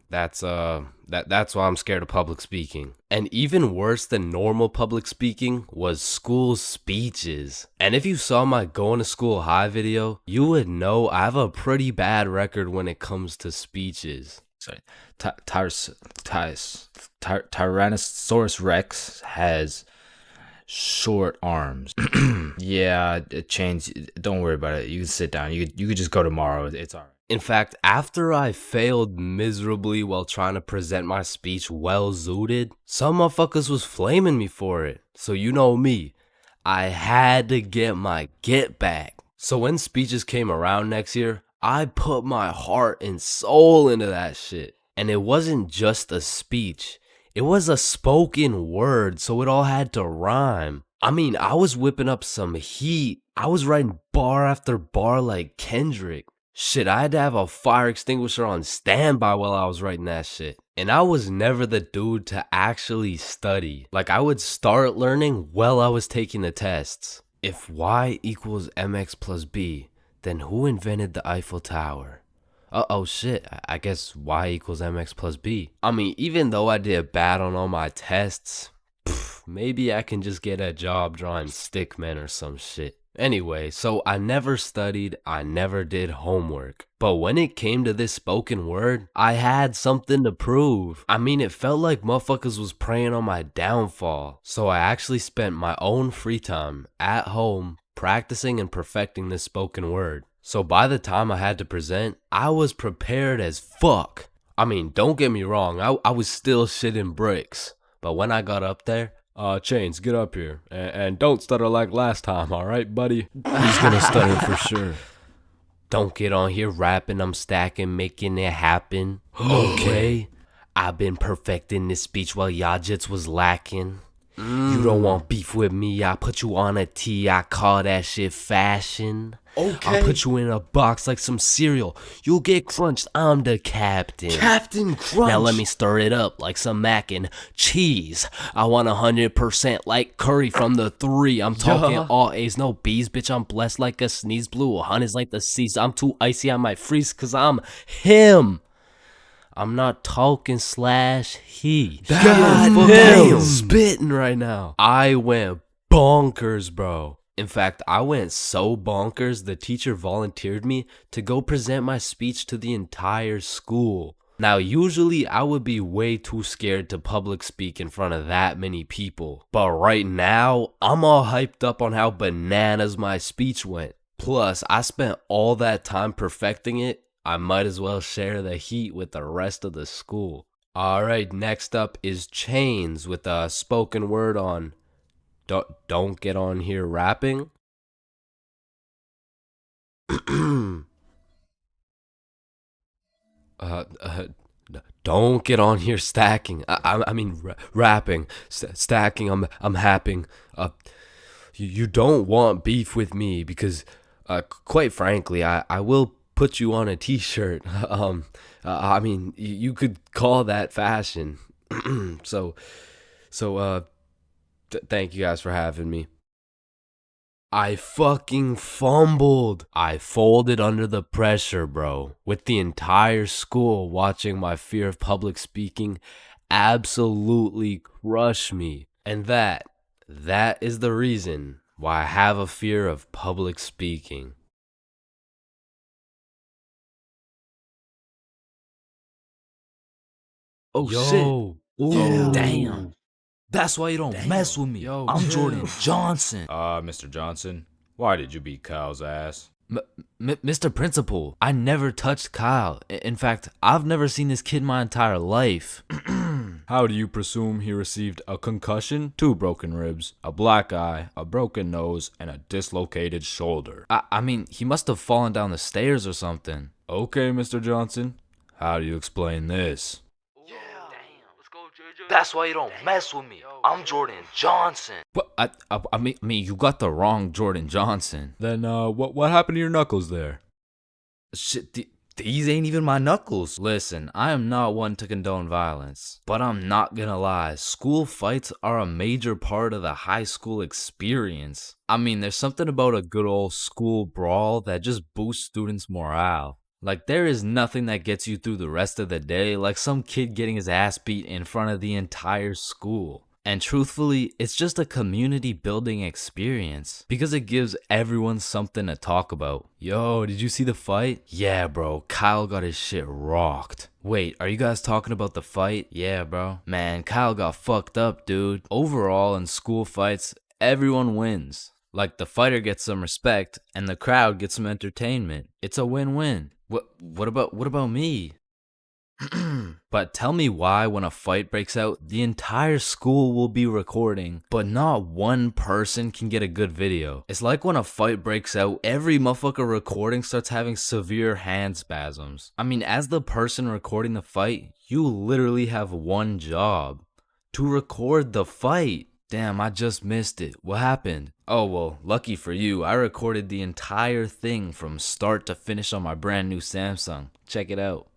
That's why I'm scared of public speaking. And even worse than normal public speaking was school speeches. And if you saw my going to school high video, you would know I have a pretty bad record when it comes to speeches. Sorry, Tyrannosaurus Rex has short arms. Yeah, Chains, don't worry about it. You can sit down. You could just go tomorrow. It's all right. In fact, after I failed miserably while trying to present my speech well zooted, some motherfuckers was flaming me for it. So you know me, I had to get my get back. So when speeches came around next year, I put my heart and soul into that shit. And it wasn't just a speech, it was a spoken word, so it all had to rhyme. I mean, I was whipping up some heat. I was writing bar after bar like Kendrick. Shit, I had to have a fire extinguisher on standby while I was writing that shit. And I was never the dude to actually study. Like, I would start learning while I was taking the tests. If y equals mx plus b, then who invented the Eiffel Tower? Oh shit, I guess y equals mx plus b. I mean, even though I did bad on all my tests, maybe I can just get a job drawing stickmen or some shit. Anyway, so I never studied, I never did homework. But when it came to this spoken word, I had something to prove. I mean, it felt like motherfuckers was preying on my downfall. So I actually spent my own free time at home practicing and perfecting this spoken word. So by the time I had to present, I was prepared as fuck. I mean, don't get me wrong, I was still shitting bricks. But when I got up there, Chains, get up here. And don't stutter like last time, alright, buddy? He's gonna stutter for sure. Don't get on here rapping, I'm stacking, making it happen. Okay? I've been perfecting this speech while y'all jits was lacking. You don't want beef with me, I put you on a tee, I call that shit fashion. Okay. I'll put you in a box like some cereal. You'll get crunched, I'm the captain. Captain Crunch. Now let me stir it up like some mac and cheese. I want 100% like curry from the 3. I'm talking Yeah. all A's, no B's. Bitch, I'm blessed like a sneeze. Blue 100's like the seas. I'm too icy, I might freeze cause I'm him. I'm not talking slash he. God I'm damn. spitting right now. I went bonkers, bro. In fact, I went so bonkers, the teacher volunteered me to go present my speech to the entire school. Now, usually I would be way too scared to public speak in front of that many people. But right now, I'm all hyped up on how bananas my speech went. Plus, I spent all that time perfecting it. I might as well share the heat with the rest of the school. Alright, next up is Chains with a spoken word on Don't get on here rapping. Don't get on here stacking. I mean rapping, stacking. I'm happing. You don't want beef with me because, quite frankly, I will put you on a t-shirt. I mean, you could call that fashion. so thank you guys for having me. I fucking fumbled. I folded under the pressure, bro. With the entire school watching my fear of public speaking absolutely crush me. And that is the reason why I have a fear of public speaking. Oh Yo. shit. Ooh. Damn. That's why you don't mess with me. Yo, I'm chill. Jordan Johnson. Mr. Johnson, why did you beat Kyle's ass? Mr. Principal, I never touched Kyle. In fact, I've never seen this kid my entire life. How do you presume he received a concussion, 2 broken ribs, a black eye, a broken nose, and a dislocated shoulder? I mean, he must have fallen down the stairs or something. Okay, Mr. Johnson, how do you explain this? That's why you don't mess with me. I'm Jordan Johnson. But I mean, you got the wrong Jordan Johnson. Then, what happened to your knuckles there? Shit, these ain't even my knuckles. Listen, I am not one to condone violence, but I'm not gonna lie. School fights are a major part of the high school experience. I mean, there's something about a good old school brawl that just boosts students' morale. Like, there is nothing that gets you through the rest of the day like some kid getting his ass beat in front of the entire school. And truthfully, it's just a community building experience because it gives everyone something to talk about. Yo, did you see the fight? Yeah, bro, Kyle got his shit rocked. Wait, are you guys talking about the fight? Yeah, bro. Man, Kyle got fucked up, dude. Overall, in school fights, everyone wins. Like, the fighter gets some respect and the crowd gets some entertainment. It's a win-win. What about me? But tell me why when a fight breaks out, the entire school will be recording, but not one person can get a good video. It's like when a fight breaks out, every motherfucker recording starts having severe hand spasms. I mean, as the person recording the fight, you literally have one job: to record the fight. Damn, I just missed it. What happened? Oh, well, lucky for you, I recorded the entire thing from start to finish on my brand new Samsung. Check it out.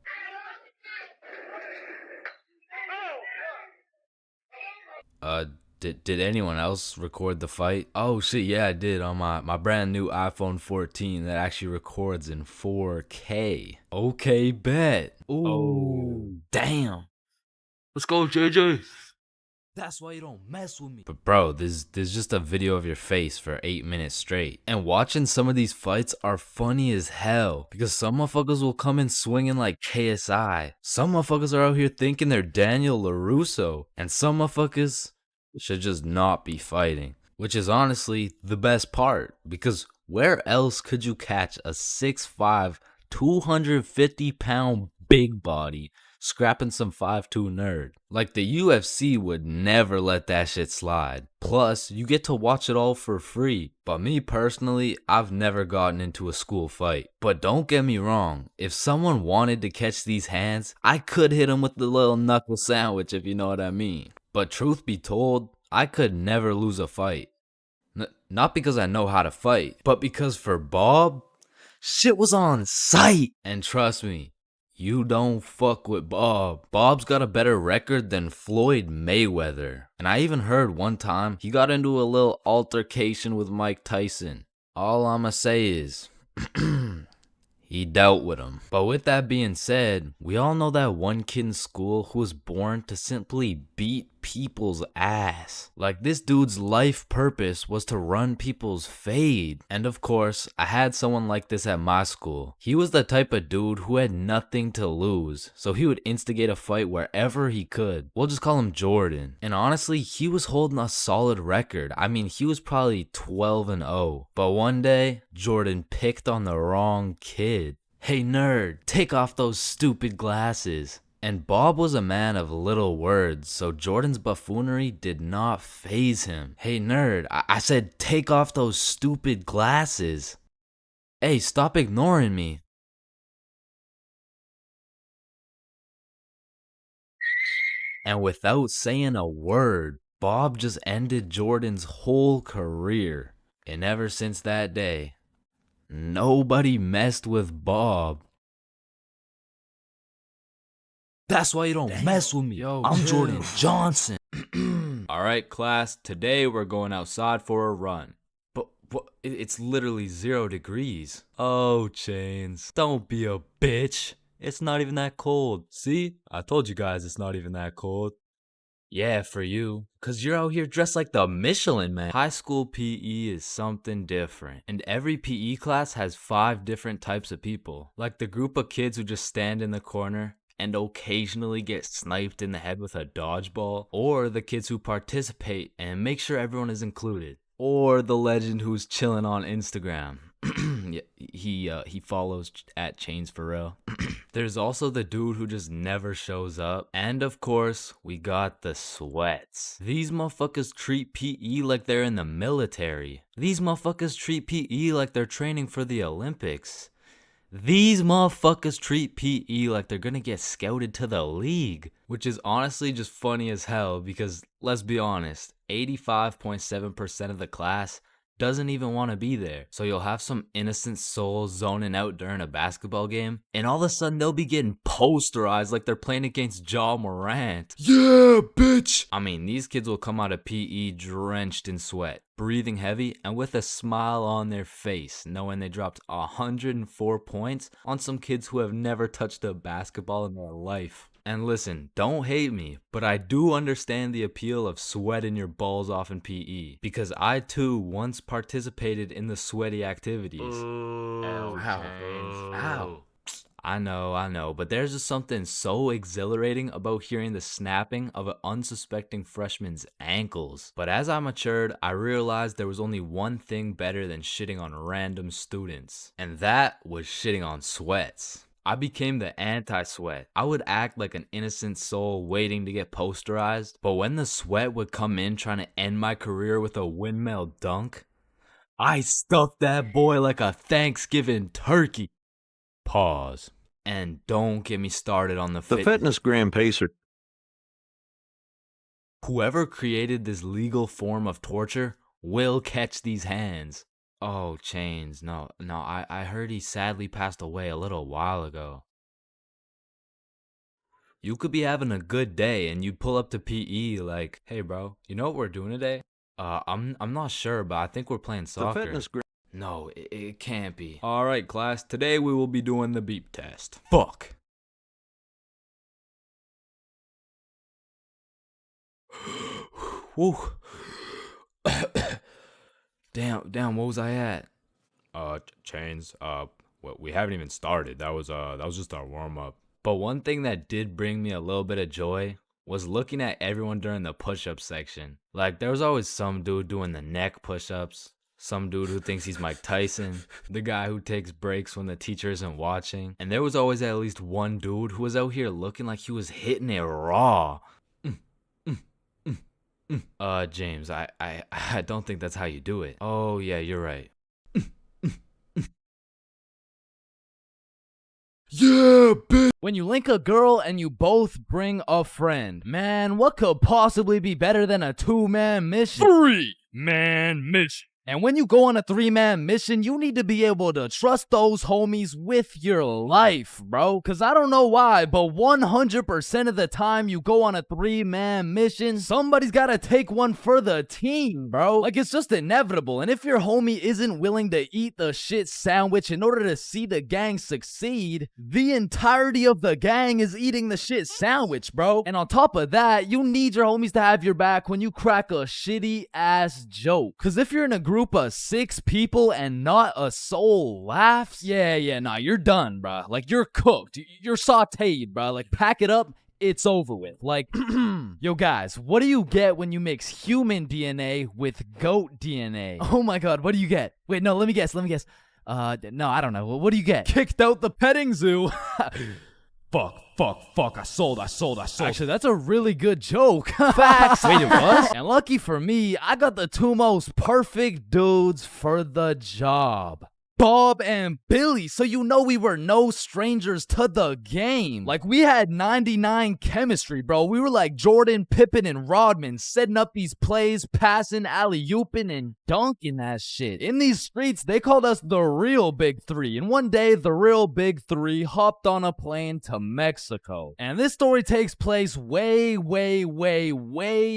Did anyone else record the fight? Oh shit, yeah, I did on my brand new iPhone 14 that actually records in 4K. Okay, bet. Ooh. Damn. Let's go, JJ. That's why you don't mess with me. But bro, there's just a video of your face for 8 minutes straight. And watching some of these fights are funny as hell. Because some motherfuckers will come in swinging like KSI. Some motherfuckers are out here thinking they're Daniel LaRusso. And some motherfuckers should just not be fighting. Which is honestly the best part. Because where else could you catch a 6'5", 250-pound big body scrapping some 5'2" nerd? Like, the UFC would never let that shit slide. Plus, you get to watch it all for free. But me personally, I've never gotten into a school fight. But don't get me wrong, if someone wanted to catch these hands, I could hit them with the little knuckle sandwich, if you know what I mean. But truth be told, I could never lose a fight. Not because I know how to fight, but because for Bob, shit was on sight. And trust me, you don't fuck with Bob. Bob's got a better record than Floyd Mayweather. And I even heard one time he got into a little altercation with Mike Tyson. All I'ma say is, he dealt with him. But with that being said, we all know that one kid in school who was born to simply beat people's ass. Like, this dude's life purpose was to run people's fade. And of course, I had someone like this at my school. He was the type of dude who had nothing to lose, so he would instigate a fight wherever he could. We'll just call him Jordan. And honestly, he was holding a solid record. I mean, he was probably 12-0. But one day, Jordan picked on the wrong kid. Hey nerd, take off those stupid glasses. And Bob was a man of little words, so Jordan's buffoonery did not faze him. Hey nerd, I said take off those stupid glasses. Hey, stop ignoring me. And without saying a word, Bob just ended Jordan's whole career. And ever since that day, nobody messed with Bob. That's why you don't mess with me. Yo, I'm Jordan Johnson. Alright, class, today we're going outside for a run. But it's literally 0 degrees. Oh, Chains, don't be a bitch. It's not even that cold. See? I told you guys it's not even that cold. Yeah, for you. Cause you're out here dressed like the Michelin Man. High school PE is something different. And every PE class has 5 different types of people. Like the group of kids who just stand in the corner and occasionally get sniped in the head with a dodgeball. Or the kids who participate and make sure everyone is included. Or the legend who's chilling on Instagram. He follows at ChainsFR. There's also the dude who just never shows up. And of course, we got the sweats. These motherfuckers treat PE like they're in the military. These motherfuckers treat PE like they're training for the Olympics. These motherfuckers treat PE like they're gonna get scouted to the league. Which is honestly just funny as hell because, let's be honest, 85.7% of the class doesn't even want to be there. So you'll have some innocent soul zoning out during a basketball game, and all of a sudden they'll be getting posterized like they're playing against Ja Morant. Yeah, bitch! I mean, these kids will come out of PE drenched in sweat, breathing heavy, and with a smile on their face, knowing they dropped 104 points on some kids who have never touched a basketball in their life. And listen, don't hate me, but I do understand the appeal of sweating your balls off in PE, because I too once participated in the sweaty activities. Ow. I know, but there's just something so exhilarating about hearing the snapping of an unsuspecting freshman's ankles. But as I matured, I realized there was only one thing better than shitting on random students, and that was shitting on sweats. I became the anti-sweat. I would act like an innocent soul waiting to get posterized, but when the sweat would come in trying to end my career with a windmill dunk, I stuffed that boy like a Thanksgiving turkey. Pause. And don't get me started on the fitness gram pacer. Whoever created this legal form of torture will catch these hands. Oh, Chains, no, I heard he sadly passed away a little while ago. You could be having a good day and you pull up to PE like, hey bro, you know what we're doing today? I'm not sure, but I think we're playing soccer. No, it can't be. Alright class, today we will be doing the beep test. Fuck. Whew. Damn, what was I at? Chains, we haven't even started. That was just our warm up. But one thing that did bring me a little bit of joy was looking at everyone during the push-up section. Like, there was always some dude doing the neck push-ups, some dude who thinks he's Mike Tyson, the guy who takes breaks when the teacher isn't watching, and there was always at least one dude who was out here looking like he was hitting it raw. James, I don't think that's how you do it. Oh, yeah, you're right. Yeah, bitch. When you link a girl and you both bring a friend, man, what could possibly be better than a 2-man mission? 3-man mission. And when you go on a 3-man mission, you need to be able to trust those homies with your life, bro. Cause I don't know why, but 100% of the time you go on a 3-man mission, somebody's gotta take one for the team, bro. Like, it's just inevitable. And if your homie isn't willing to eat the shit sandwich in order to see the gang succeed, the entirety of the gang is eating the shit sandwich, bro. And on top of that, you need your homies to have your back when you crack a shitty ass joke. Cause if you're in a group of 6 people and not a soul laughs, nah, you're done, bruh. Like, you're cooked. You're sauteed, bruh. Like, pack it up. It's over with. Like, yo, guys, what do you get when you mix human DNA with goat DNA? Oh my god, what do you get? Wait, no, let me guess. No, I don't know. What do you get? Kicked out the petting zoo. Fuck, I sold. Actually, that's a really good joke. Facts. Wait, it was? And lucky for me, I got the 2 most perfect dudes for the job. Bob and Billy, so you know we were no strangers to the game. Like, we had 99 chemistry, bro. We were like Jordan, Pippen, and Rodman, setting up these plays, passing, alley-ooping, and dunking that shit. In these streets, they called us the real Big Three. And one day, the real Big Three hopped on a plane to Mexico. And this story takes place way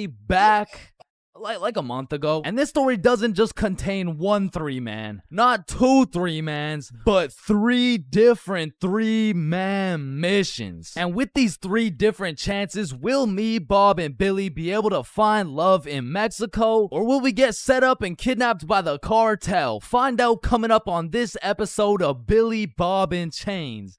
back. Like a month ago. And this story doesn't just contain one 3-man, not 2 3-mans, but 3 different 3-man missions. And with these 3 different chances, will me, Bob, and Billy be able to find love in Mexico? Or will we get set up and kidnapped by the cartel? Find out coming up on this episode of Billy, Bob, and Chains.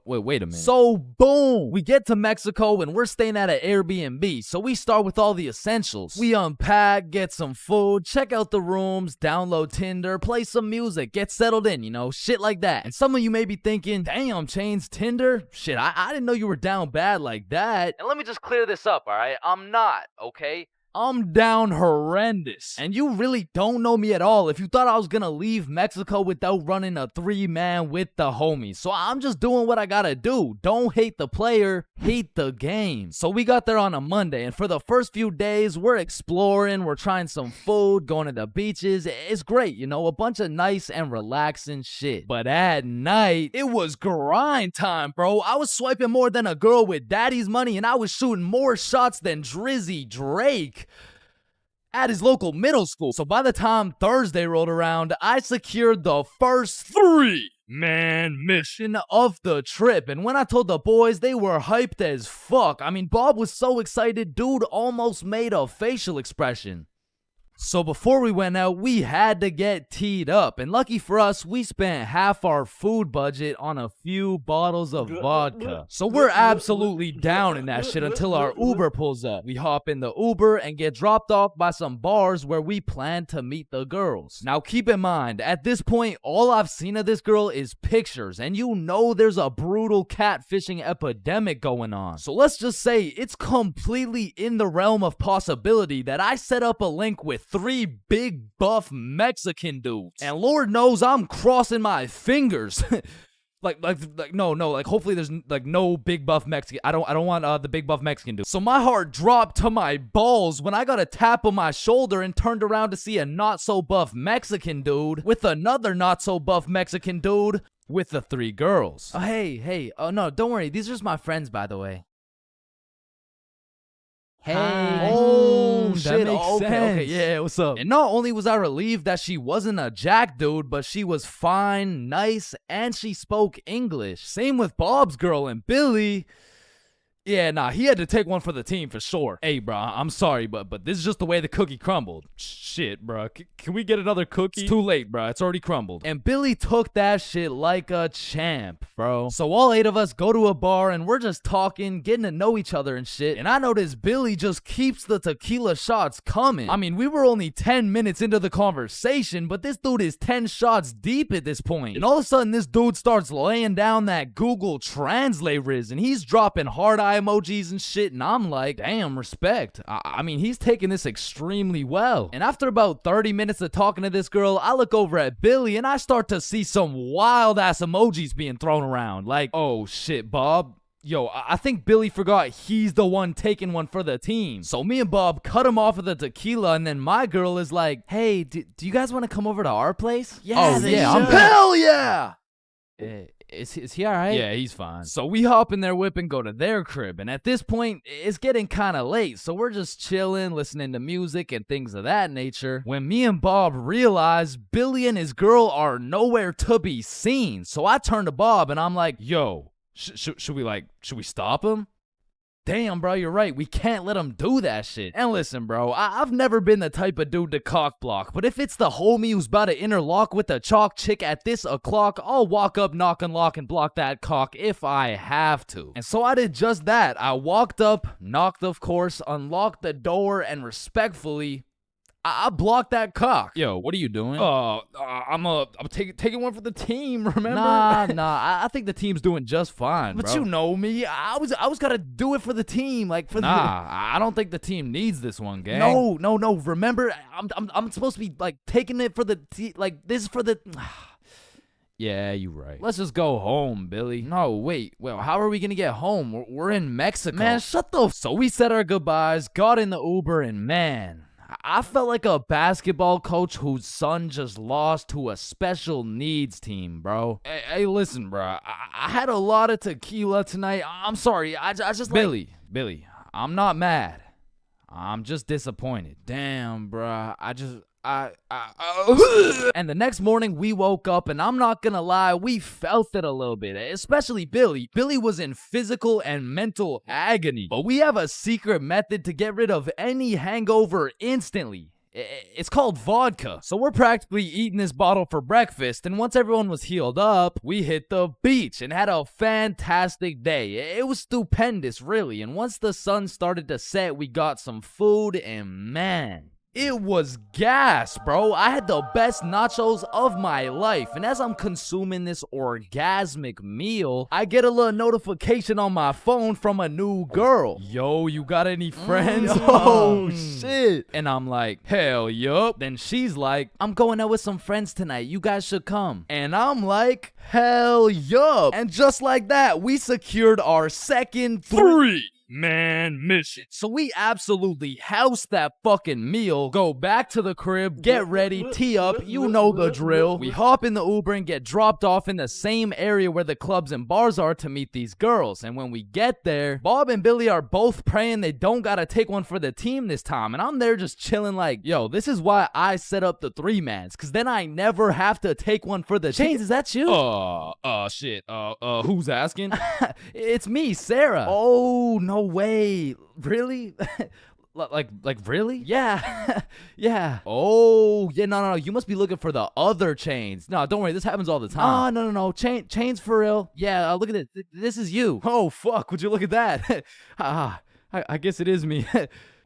Wait a minute. So, boom, we get to Mexico and we're staying at an Airbnb. So we start with all the essentials. We unpack, get some food, check out the rooms, download Tinder, play some music, get settled in, you know, shit like that. And some of you may be thinking, damn, Chains, Tinder? Shit, I didn't know you were down bad like that. And let me just clear this up, all right? I'm not, okay? I'm down horrendous. And you really don't know me at all if you thought I was gonna leave Mexico without running a 3-man with the homies. So I'm just doing what I gotta do. Don't hate the player, hate the game. So we got there on a Monday, and for the first few days, we're exploring, we're trying some food, going to the beaches. It's great, you know, a bunch of nice and relaxing shit. But at night, it was grind time, bro. I was swiping more than a girl with daddy's money, and I was shooting more shots than Drizzy Drake at his local middle school. So by the time Thursday rolled around, I secured the first 3-man mission of the trip. And when I told the boys, they were hyped as fuck. I mean, Bob was so excited, dude almost made a facial expression. So before we went out, we had to get teed up. And lucky for us, we spent half our food budget on a few bottles of vodka. So we're absolutely down in that shit until our Uber pulls up. We hop in the Uber and get dropped off by some bars where we plan to meet the girls. Now keep in mind, at this point, all I've seen of this girl is pictures. And you know there's a brutal catfishing epidemic going on. So let's just say it's completely in the realm of possibility that I set up a link with 3 big buff Mexican dudes. And Lord knows I'm crossing my fingers. Like hopefully there's like no big buff Mexican. I don't want the big buff Mexican dude. So my heart dropped to my balls when I got a tap on my shoulder and turned around to see a not so buff Mexican dude with another not so buff Mexican dude with the 3 girls. Hey, oh no, don't worry. These are just my friends, by the way. Hey. Oh, shit. Makes sense. Okay, yeah, what's up? And not only was I relieved that she wasn't a jack dude, but she was fine, nice, and she spoke English. Same with Bob's girl and Billy. Yeah, nah, he had to take one for the team for sure. Hey, bro, I'm sorry, but this is just the way the cookie crumbled. Shit, bro. Can we get another cookie? It's too late, bro. It's already crumbled. And Billy took that shit like a champ, bro. So all 8 of us go to a bar and we're just talking, getting to know each other and shit. And I notice Billy just keeps the tequila shots coming. I mean, we were only 10 minutes into the conversation, but this dude is 10 shots deep at this point. And all of a sudden, this dude starts laying down that Google Translate riz, and he's dropping heart eye emojis and shit, and I'm like, damn, respect. I mean, he's taking this extremely well. And after about 30 minutes of talking to this girl, I look over at Billy, and I start to see some wild-ass emojis being thrown around. Like, oh, shit, Bob. Yo, I think Billy forgot he's the one taking one for the team. So me and Bob cut him off of the tequila, and then my girl is like, hey, do you guys want to come over to our place? Yeah, Hell yeah! Is he alright? Yeah, he's fine. So we hop in their whip and go to their crib, and at this point, it's getting kind of late, so we're just chilling, listening to music and things of that nature, when me and Bob realize Billy and his girl are nowhere to be seen. So I turn to Bob, and I'm like, yo, should we stop him? Damn, bro, you're right. We can't let him do that shit. And listen, bro, I've never been the type of dude to cock block, but if it's the homie who's about to interlock with the chalk chick at this o'clock, I'll walk up, knock, unlock, and block that cock if I have to. And so I did just that. I walked up, knocked, of course, unlocked the door, and respectfully, I blocked that cock. Yo, what are you doing? I'm taking one for the team, remember? Nah, I think the team's doing just fine, but bro. You know me. I was gonna do it for the team, like for I don't think the team needs this one, gang. No. Remember, I'm supposed to be like taking it for the like this is for the. Yeah, you're right. Let's just go home, Billy. No, wait. Well, how are we gonna get home? We're in Mexico. Man, shut the. So we said our goodbyes, got in the Uber, and man, I felt like a basketball coach whose son just lost to a special needs team, bro. Hey, listen, bro. I had a lot of tequila tonight. I'm sorry. I just Billy, I'm not mad. I'm just disappointed. Damn, bro. And the next morning we woke up, and I'm not gonna lie, we felt it a little bit, especially Billy. Billy was in physical and mental agony, but we have a secret method to get rid of any hangover instantly. It's called vodka. So we're practically eating this bottle for breakfast, and once everyone was healed up, we hit the beach and had a fantastic day. It was stupendous, really, and once the sun started to set, we got some food, and man, it was gas, bro. I had the best nachos of my life. And as I'm consuming this orgasmic meal, I get a little notification on my phone from a new girl. Yo, you got any friends? Oh, shit. And I'm like, hell yup. Then she's like, I'm going out with some friends tonight. You guys should come. And I'm like, hell yup. And just like that, we secured our second 3-man mission. So we absolutely house that fucking meal, go back to the crib, get ready, tee up, you know the drill. We hop in the Uber and get dropped off in the same area where the clubs and bars are to meet these girls. And when we get there, Bob and Billy are both praying they don't gotta take one for the team this time. And I'm there just chilling like, yo, this is why I set up the 3-mans, cause then I never have to take one for the Chains, is that you? Shit. Who's asking? It's me, Sarah. Oh, no way. Really? like really? Yeah. Yeah. Oh, yeah, no. You must be looking for the other Chains. No, don't worry. This happens all the time. Oh, no. Chains for real. Yeah, look at this. This is you. Oh, fuck. Would you look at that? I guess it is me.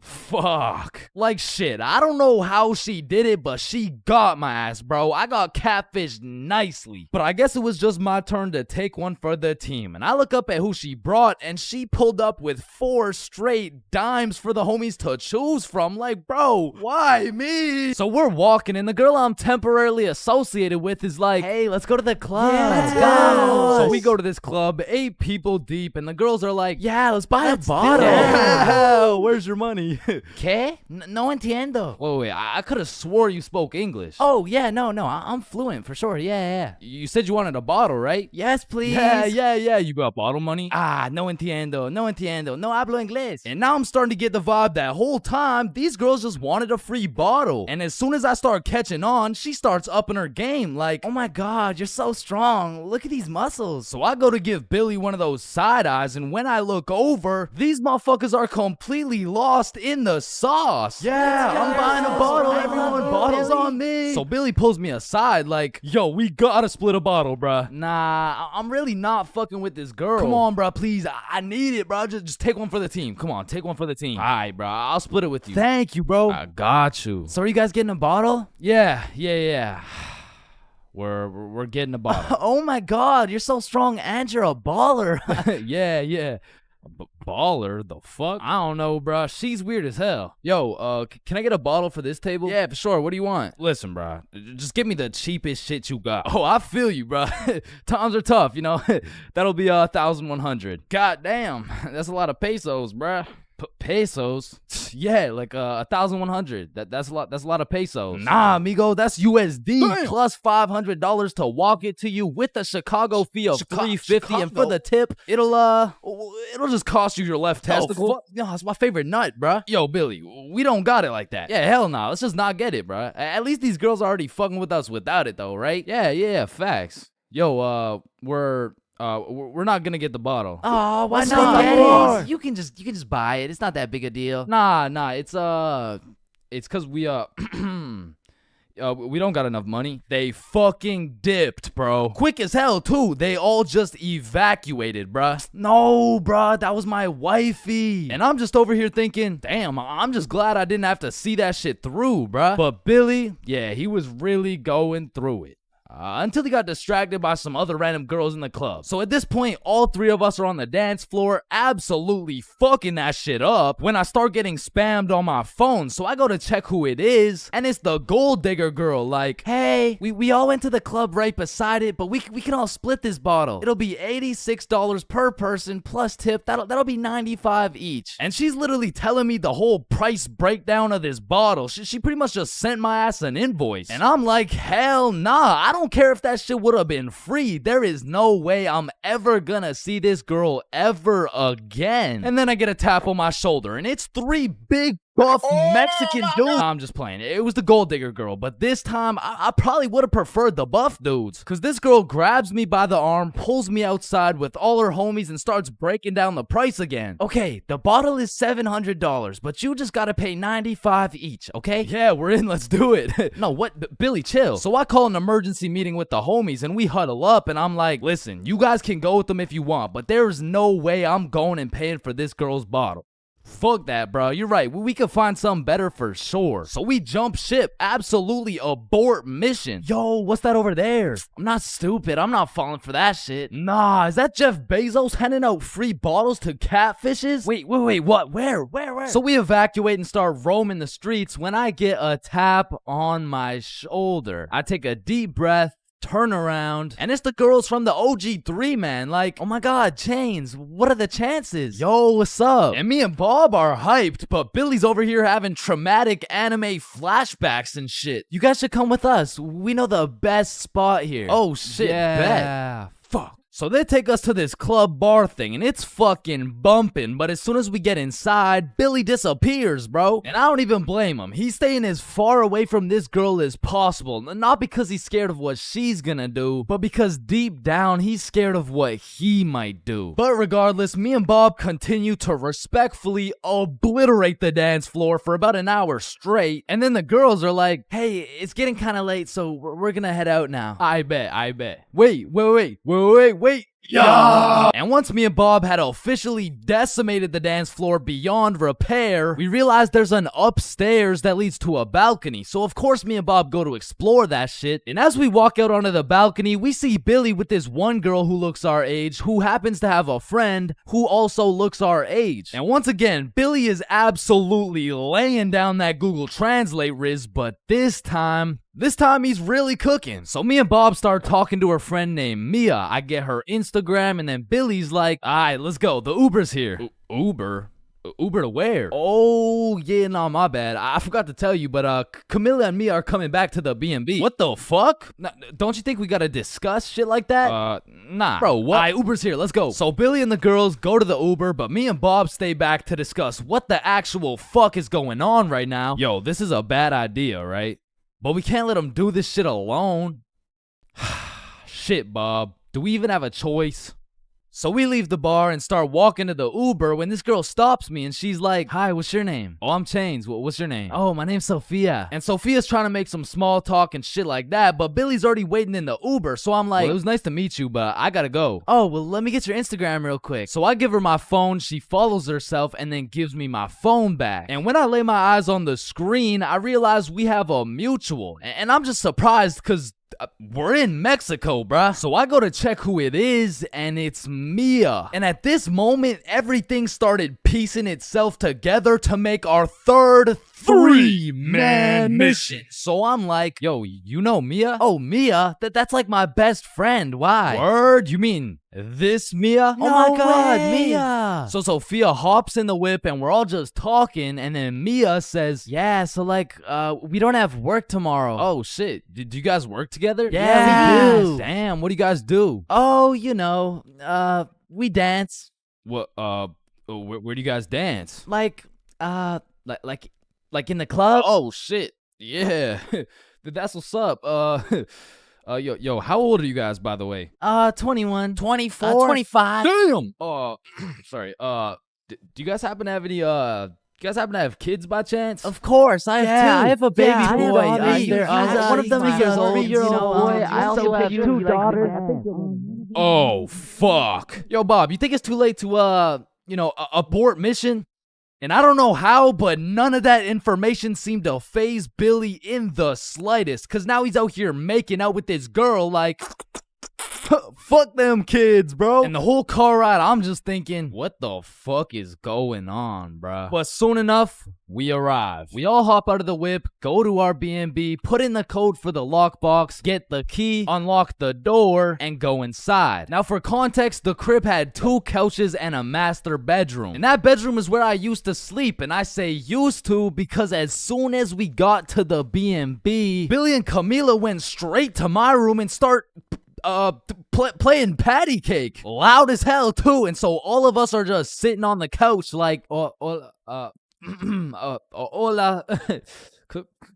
Fuck. Like shit. I don't know how she did it, but she got my ass, bro. I got catfished nicely. But I guess it was just my turn to take one for the team. And I look up at who she brought, and she pulled up with 4 straight dimes for the homies to choose from. Like, bro, why me? So we're walking, and the girl I'm temporarily associated with is like, hey, let's go to the club. Yeah, let's go. So we go to this club, 8 people deep, and the girls are like, yeah, let's buy a bottle. Yeah. Where's your money? ¿Qué? No entiendo. Wait, I could have swore you spoke English. Oh, yeah, no, I'm fluent for sure. Yeah. You said you wanted a bottle, right? Yes, please. Yeah. You got bottle money? Ah, no entiendo. No hablo inglés. And now I'm starting to get the vibe that whole time these girls just wanted a free bottle. And as soon as I start catching on, she starts upping her game like, Oh my God, you're so strong. Look at these muscles. so I go to give Billy one of those side eyes, and when I look over, these motherfuckers are completely lost in the sauce. Yeah, I'm buying a bottle, everyone. Bottles on me. So Billy pulls me aside like, yo, we gotta split a bottle, bruh. Nah, I'm really not fucking with this girl. Come on, bruh, please. I need it, bruh. Just take one for the team. Come on, take one for the team. All right, bruh. I'll split it with you. Thank you, bro. I got you. So are you guys getting a bottle? Yeah. We're getting a bottle. Oh my God, you're so strong and you're a baller. yeah. Baller? The fuck? I don't know, bruh. She's weird as hell. Yo, can I get a bottle for this table? Yeah, for sure. What do you want? Listen, bruh. Just give me the cheapest shit you got. Oh, I feel you, bruh. Times are tough, you know? That'll be 1,100. God damn. That's a lot of pesos, bruh. Pesos? Yeah, like 1,100. That's a lot. That's a lot of pesos. Nah, amigo, that's USD plus $500 to walk it to you with the Chicago fee of $350, and for the tip, it'll just cost you your left testicle. No, that's my favorite nut, bruh. Yo, Billy, we don't got it like that. Yeah, hell no. Let's just not get it, bruh. At least these girls are already fucking with us without it, though, right? Yeah, facts. Yo, we're not gonna get the bottle. Oh, why What's not? up? You can just buy it. It's not that big a deal. Nah, it's cause we we don't got enough money. They fucking dipped, bro. Quick as hell too. They all just evacuated, bruh. No, bruh, that was my wifey. And I'm just over here thinking, damn, I'm just glad I didn't have to see that shit through, bruh. But Billy, yeah, he was really going through it. Until he got distracted by some other random girls in the club. So at this point, all three of us are on the dance floor, absolutely fucking that shit up, when I start getting spammed on my phone. So I go to check who it is, and it's the gold digger girl, like, hey, we all went to the club right beside it, but we can all split this bottle. It'll be $86 per person plus tip. That'll be $95 each. And she's literally telling me the whole price breakdown of this bottle. She pretty much just sent my ass an invoice. And I'm like, hell nah, I don't care if that shit would have been free. There is no way I'm ever gonna see this girl ever again. And then I get a tap on my shoulder, and it's three big buff Mexican dudes. Nah, I'm just playing. It was the gold digger girl, but this time I probably would have preferred the buff dudes. Cause this girl grabs me by the arm, pulls me outside with all her homies, and starts breaking down the price again. Okay, the bottle is $700, but you just gotta pay $95 each, okay? Yeah, we're in. Let's do it. No, what? Billy, chill. So I call an emergency meeting with the homies, and we huddle up, and I'm like, listen, you guys can go with them if you want, but there's no way I'm going and paying for this girl's bottle. Fuck that, bro. You're right. We could find something better for sure. So we jump ship. Absolutely abort mission. Yo, what's that over there? I'm not stupid. I'm not falling for that shit. Nah, is that Jeff Bezos handing out free bottles to catfishes? Wait, what? Where? So we evacuate and start roaming the streets when I get a tap on my shoulder. I take a deep breath, turn around, and it's the girls from the OG3, man. Like, oh my God, Chains, what are the chances? Yo, what's up? And me and Bob are hyped, but Billy's over here having traumatic anime flashbacks and shit. You guys should come with us. We know the best spot here. Oh shit, yeah. Bet. Fuck. So they take us to this club bar thing, and it's fucking bumping, but as soon as we get inside, Billy disappears, bro. And I don't even blame him. He's staying as far away from this girl as possible, not because he's scared of what she's gonna do, but because deep down, he's scared of what he might do. But regardless, me and Bob continue to respectfully obliterate the dance floor for about an hour straight, and then the girls are like, hey, it's getting kind of late, so we're gonna head out now. I bet. Wait. Yeah! And once me and Bob had officially decimated the dance floor beyond repair, we realized there's an upstairs that leads to a balcony. So of course me and Bob go to explore that shit. And as we walk out onto the balcony, we see Billy with this one girl who looks our age, who happens to have a friend who also looks our age. And once again, Billy is absolutely laying down that Google Translate riz, but this time he's really cooking. So me and Bob start talking to her friend named Mia. I get her Instagram, and then Billy's like, alright, let's go. The Uber's here. Uber? Uber to where? Oh, yeah, no, my bad. I forgot to tell you, but Camilla and me are coming back to the B&B. What the fuck? Don't you think we gotta discuss shit like that? Nah. Bro, what? Alright, Uber's here, let's go. So Billy and the girls go to the Uber, but me and Bob stay back to discuss what the actual fuck is going on right now. Yo, this is a bad idea, right? But we can't let them do this shit alone. Shit, Bob. Do we even have a choice? So we leave the bar and start walking to the Uber when this girl stops me and she's like, "Hi, what's your name?" "Oh, I'm Chains. What's your name?" "Oh, my name's Sophia." And Sophia's trying to make some small talk and shit like that, but Billy's already waiting in the Uber, so I'm like, "Well, it was nice to meet you, but I gotta go." "Oh, well, let me get your Instagram real quick." So I give her my phone, she follows herself, and then gives me my phone back. And when I lay my eyes on the screen, I realize we have a mutual. And I'm just surprised because we're in Mexico, bruh. So I go to check who it is, and it's Mia. And at this moment, everything started piecing itself together to make our third three-man mission. So I'm like, "Yo, you know Mia?" "Oh, Mia? That's like my best friend. Why?" "Word? You mean this Mia?" "Oh my god, Mia." So Sophia hops in the whip and we're all just talking, and then Mia says, "Yeah, so like, we don't have work tomorrow." "Oh shit, do you guys work together?" "Yeah, we do." "Damn, what do you guys do?" "Oh, you know, we dance." "What, where do you guys dance?" Like in the club." "Oh shit, yeah." That's what's up. Yo, how old are you guys, by the way? 21. 24? 25. Damn! Sorry, do you guys happen to have any, kids by chance? "Of course, I have two. I have a baby boy. One of them is a 3-year-old boy. I also have 2 daughters. Oh, fuck. Yo, Bob, you think it's too late to, abort mission?" And I don't know how, but none of that information seemed to faze Billy in the slightest. Cause now he's out here making out with this girl like, fuck them kids, bro. And the whole car ride, I'm just thinking, what the fuck is going on, bruh? But soon enough, we arrive. We all hop out of the whip, go to our B&B, put in the code for the lockbox, get the key, unlock the door, and go inside. Now for context, the crib had 2 couches and a master bedroom. And that bedroom is where I used to sleep, and I say used to because as soon as we got to the B&B, Billy and Camila went straight to my room and start playing patty cake loud as hell too, and so all of us are just sitting on the couch like hola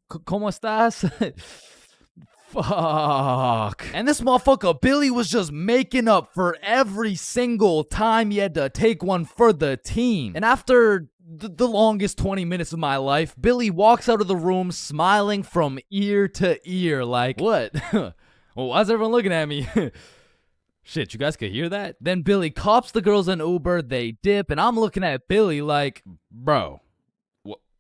¿Cómo estás? Fuck. And this motherfucker Billy was just making up for every single time he had to take one for the team. And after the longest 20 minutes of my life, Billy walks out of the room smiling from ear to ear like, what? Well, why's everyone looking at me? Shit, you guys could hear that? Then Billy cops the girls an Uber, they dip, and I'm looking at Billy like, bro,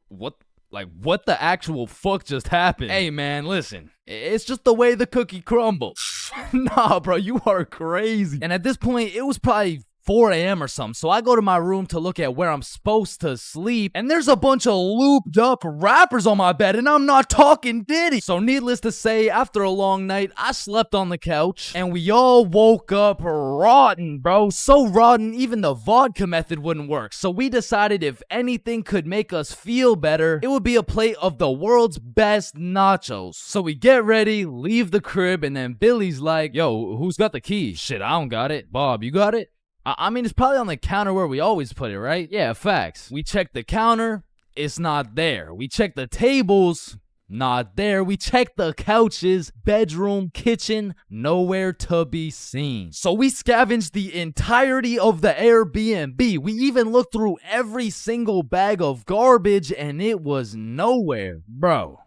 what the actual fuck just happened? Hey man, listen, it's just the way the cookie crumbles. Nah, bro, you are crazy. And at this point, it was probably 4 a.m. or something, so I go to my room to look at where I'm supposed to sleep, and there's a bunch of looped up rappers on my bed, and I'm not talking Diddy. So needless to say, after a long night, I slept on the couch, and we all woke up rotten, bro. So rotten, even the vodka method wouldn't work. So we decided if anything could make us feel better, it would be a plate of the world's best nachos. So we get ready, leave the crib, and then Billy's like, yo, who's got the key? Shit, I don't got it. Bob, you got it? I mean, it's probably on the counter where we always put it, right? Yeah, facts. We check the counter, it's not there. We check the tables, not there. We check the couches, bedroom, kitchen, nowhere to be seen. So we scavenged the entirety of the Airbnb. We even looked through every single bag of garbage and it was nowhere. Bro,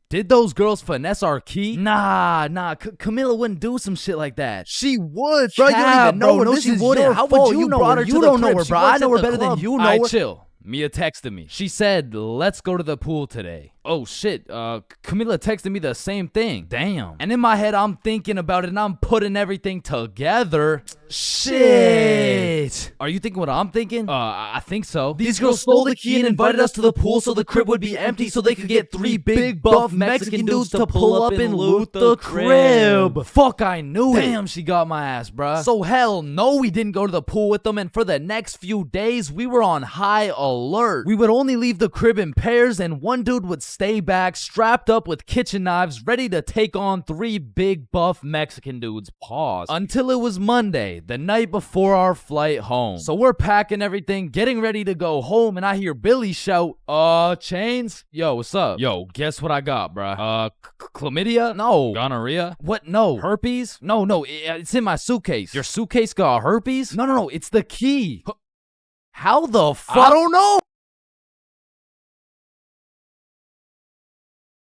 did those girls finesse our key? Nah, Camila wouldn't do some shit like that. She would, bro. You don't even know her. No, she wouldn't. How would you know her? You don't know her, bro. I know her better than you know her. Chill. Mia texted me. She said, let's go to the pool today. Oh shit, Camila texted me the same thing. Damn. And in my head, I'm thinking about it and I'm putting everything together. Shit. Are you thinking what I'm thinking? I think so. These girls stole the key and invited us to the pool so the crib would be empty so they could get 3 big buff Mexican dudes to pull up and loot the crib. Fuck, I knew it. Damn, she got my ass, bruh. So hell no, we didn't go to the pool with them, and for the next few days, we were on high alert. We would only leave the crib in pairs, and one dude would stay back, strapped up with kitchen knives, ready to take on 3 big buff Mexican dudes. Pause. Until it was Monday, the night before our flight home. So we're packing everything, getting ready to go home, and I hear Billy shout, Chains? Yo, what's up? Yo, guess what I got, bruh? Chlamydia? No. Gonorrhea? What? No. Herpes? No, it's in my suitcase. Your suitcase got herpes? No, it's the key. How the fuck? I don't know.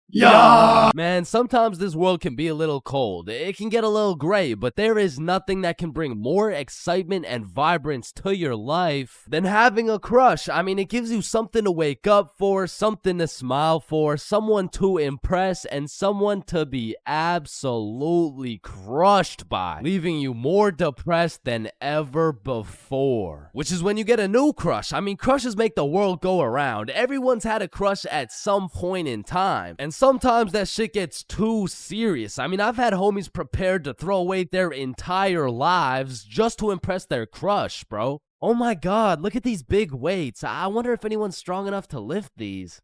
Yeah. Man, sometimes this world can be a little cold. It can get a little gray, but there is nothing that can bring more excitement and vibrance to your life than having a crush. I mean, it gives you something to wake up for, something to smile for, someone to impress, and someone to be absolutely crushed by, leaving you more depressed than ever before. Which is when you get a new crush. I mean, crushes make the world go around. Everyone's had a crush at some point in time, and sometimes that shit gets too serious. I mean, I've had homies prepared to throw away their entire lives just to impress their crush, bro. Oh my god, look at these big weights. I wonder if anyone's strong enough to lift these.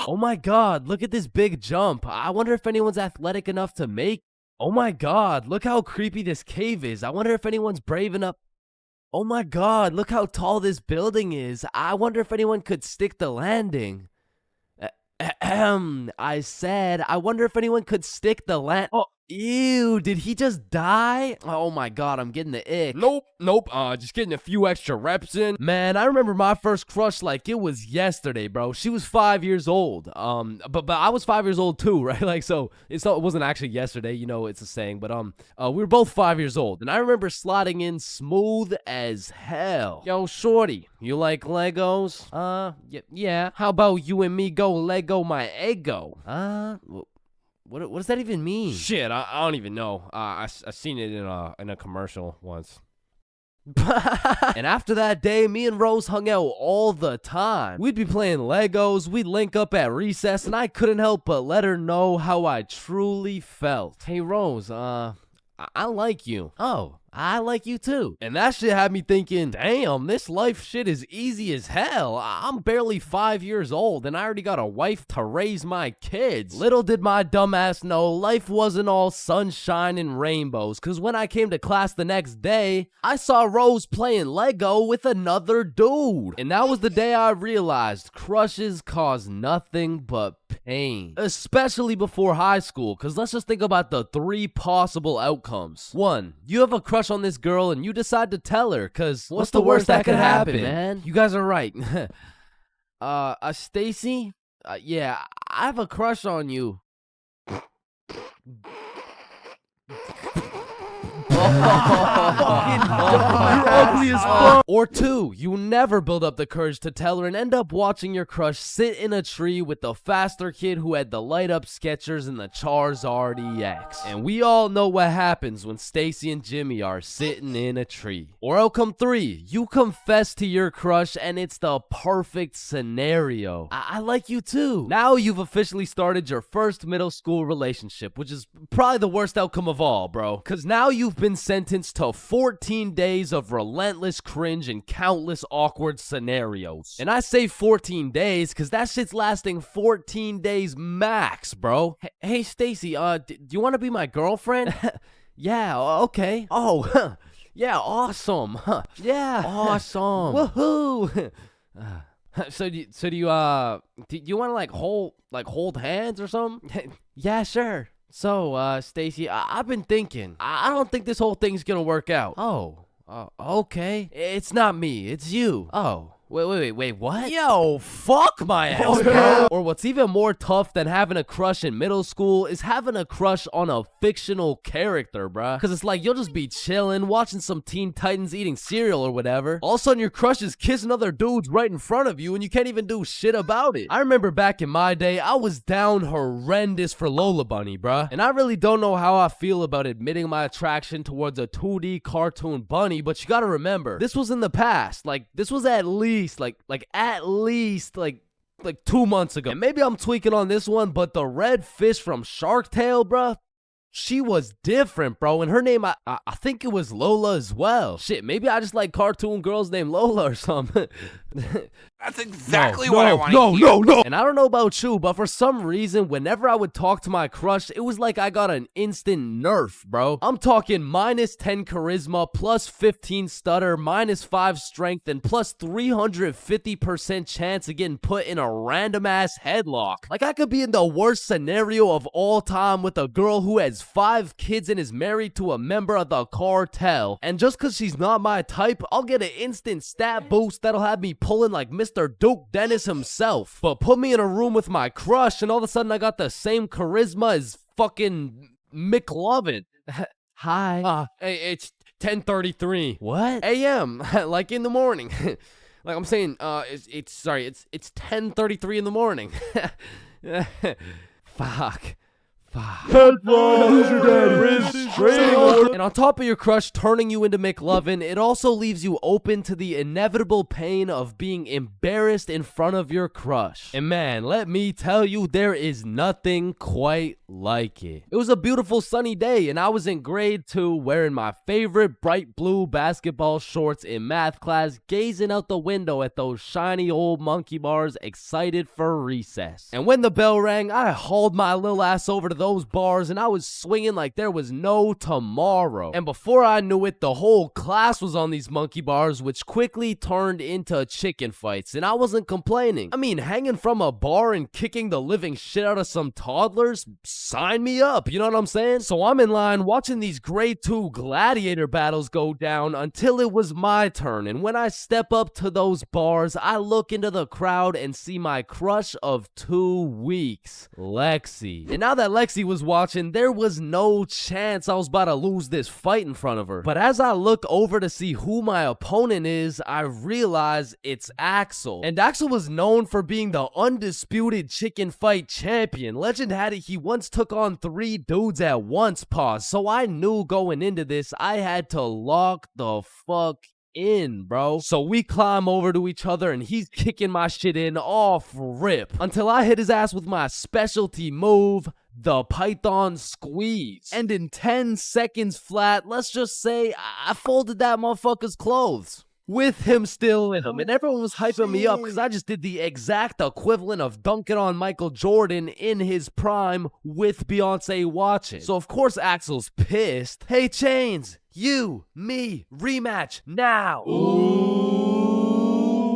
Oh my god, look at this big jump. I wonder if anyone's athletic enough to make. Oh my god, look how creepy this cave is. I wonder if anyone's brave enough. Oh my god, look how tall this building is. I wonder if anyone could stick the landing. I said, I wonder if anyone could stick the Oh, ew, did he just die? Oh my god, I'm getting the ick. Nope, just getting a few extra reps in. Man, I remember my first crush like it was yesterday, bro. She was 5 years old. But I was 5 years old too, right? Like, so it wasn't actually yesterday, you know, it's a saying, but we were both 5 years old, and I remember sliding in smooth as hell. Yo, shorty, you like Legos? Yeah. How about you and me go Lego my ego? What does that even mean? Shit, I don't even know. I seen it in a commercial once. And after that day, me and Rose hung out all the time. We'd be playing Legos, we'd link up at recess, and I couldn't help but let her know how I truly felt. Hey Rose, I like you. Oh, I like you too. And that shit had me thinking, damn, this life shit is easy as hell. I'm barely 5 years old and I already got a wife to raise my kids. Little did my dumbass know life wasn't all sunshine and rainbows, cause when I came to class the next day, I saw Rose playing Lego with another dude. And that was the day I realized crushes cause nothing but pain. Especially before high school, cause let's just think about the 3 possible outcomes. 1, you have a crush on this girl and you decide to tell her, cause what's the worst that could happen, man? You guys are right. Stacy? Yeah, I have a crush on you. Or 2, you never build up the courage to tell her and end up watching your crush sit in a tree with the faster kid who had the light up Skechers and the Charizard EX. And we all know what happens when Stacy and Jimmy are sitting in a tree. Or outcome 3, you confess to your crush and it's the perfect scenario. I like you too. Now you've officially started your first middle school relationship, which is probably the worst outcome of all, bro. Cause now you've been sentenced to 14 days of relentless cringe and countless awkward scenarios. And I say 14 days because that shit's lasting 14 days max, bro. Hey Stacy, do you want to be my girlfriend? Yeah, okay. Oh, yeah, awesome. Yeah, awesome. Woohoo. So do you want to hold hands or something? Yeah, sure. So, Stacy, I've been thinking. I don't think this whole thing's gonna work out. Oh, okay. It's not me, it's you. Oh, Wait, what? Yo, fuck my ass, bro. Or what's even more tough than having a crush in middle school is having a crush on a fictional character, bruh. Cause it's like you'll just be chilling, watching some Teen Titans, eating cereal or whatever. All of a sudden your crush is kissing other dudes right in front of you and you can't even do shit about it. I remember back in my day, I was down horrendous for Lola Bunny, bruh. And I really don't know how I feel about admitting my attraction towards a 2D cartoon bunny, but you gotta remember, this was in the past. Like, this was at least, like 2 months ago. And maybe I'm tweaking on this one, but the red fish from Shark Tale, bruh, she was different, bro. And her name, I think it was Lola as well. Shit, maybe I just like cartoon girls named Lola or something. That's exactly what I want to hear. No. And I don't know about you, but for some reason, whenever I would talk to my crush, it was like I got an instant nerf, bro. I'm talking minus 10 charisma, plus 15 stutter, minus 5 strength, and plus 350% chance of getting put in a random ass headlock. Like I could be in the worst scenario of all time with a girl who has 5 kids and is married to a member of the cartel. And just cause she's not my type, I'll get an instant stat boost that'll have me pulling like Mr. Duke Dennis himself. But put me in a room with my crush and all of a sudden I got the same charisma as fucking McLovin. Hi. Hey, it's 10:33. What? AM. Like in the morning. Like I'm saying, it's 10:33 in the morning. Fuck. Who's your daddy? And on top of your crush turning you into McLovin, it also leaves you open to the inevitable pain of being embarrassed in front of your crush. And man, let me tell you, there is nothing quite like it. It was a beautiful sunny day and I was in grade 2 wearing my favorite bright blue basketball shorts in math class, gazing out the window at those shiny old monkey bars, excited for recess. And when the bell rang, I hauled my little ass over to those bars and I was swinging like there was no tomorrow. And before I knew it, the whole class was on these monkey bars, which quickly turned into chicken fights. And I wasn't complaining. I mean, hanging from a bar and kicking the living shit out of some toddlers, sign me up, you know what I'm saying? So I'm in line watching these grade 2 gladiator battles go down until it was my turn. And when I step up to those bars, I look into the crowd and see my crush of 2 weeks, Lexi. And now that Lexi was watching, there was no chance I was about to lose this fight in front of her. But as I look over to see who my opponent is, I realize it's Axel. And Axel was known for being the undisputed chicken fight champion. Legend had it he once took on 3 dudes at once, pause. So I knew going into this, I had to lock the fuck in, bro. So we climb over to each other and he's kicking my shit in off rip until I hit his ass with my specialty move, the Python Squeeze. And in 10 seconds flat, let's just say I folded that motherfucker's clothes. With him still in him, and everyone was hyping me up because I just did the exact equivalent of dunking on Michael Jordan in his prime with Beyonce watching. So of course Axel's pissed. Hey Chains, you, me, rematch now.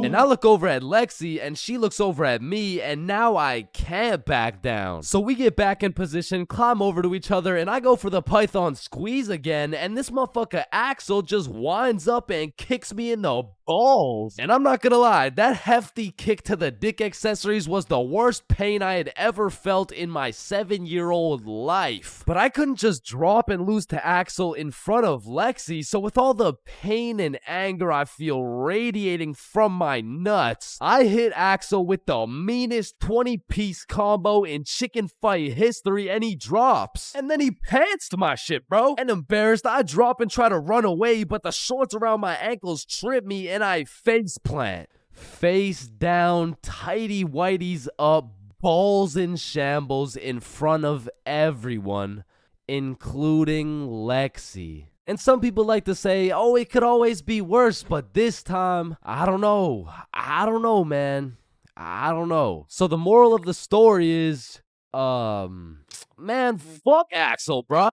And I look over at Lexi and she looks over at me and now I can't back down. So we get back in position, climb over to each other, and I go for the Python Squeeze again, and this motherfucker Axel just winds up and kicks me in the balls. And I'm not gonna lie, that hefty kick to the dick accessories was the worst pain I had ever felt in my 7-year-old life. But I couldn't just drop and lose to Axel in front of Lexi, so with all the pain and anger I feel radiating from my nuts, I hit Axel with the meanest 20-piece combo in chicken fight history and he drops. And then he pantsed my shit, bro. And embarrassed, I drop and try to run away, but the shorts around my ankles trip me and I face plant. Face down, tighty whities up, balls in shambles in front of everyone, including Lexi. And some people like to say, oh, it could always be worse, but this time, I don't know. I don't know, man. I don't know. So the moral of the story is, man, fuck Axel, bruh.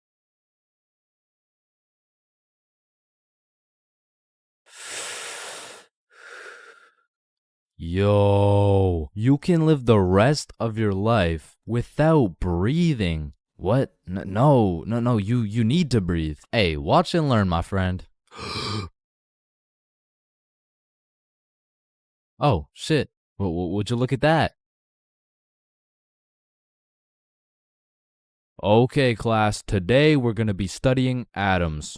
Yo, you can live the rest of your life without breathing. What? No, you need to breathe. Hey, watch and learn, my friend. Oh, shit. Would you look at that? Okay, class. Today we're going to be studying atoms.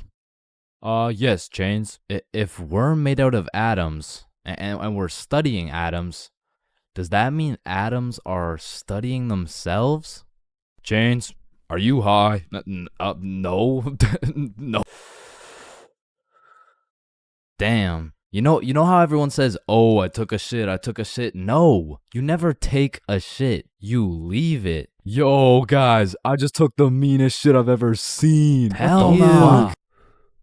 Yes, Chains. If we're made out of atoms and we're studying atoms, does that mean atoms are studying themselves? Chains, are you high? No. No. Damn. You know how everyone says, "Oh, I took a shit." No, you never take a shit. You leave it. Yo, guys, I just took the meanest shit I've ever seen. Hell What the no. fuck?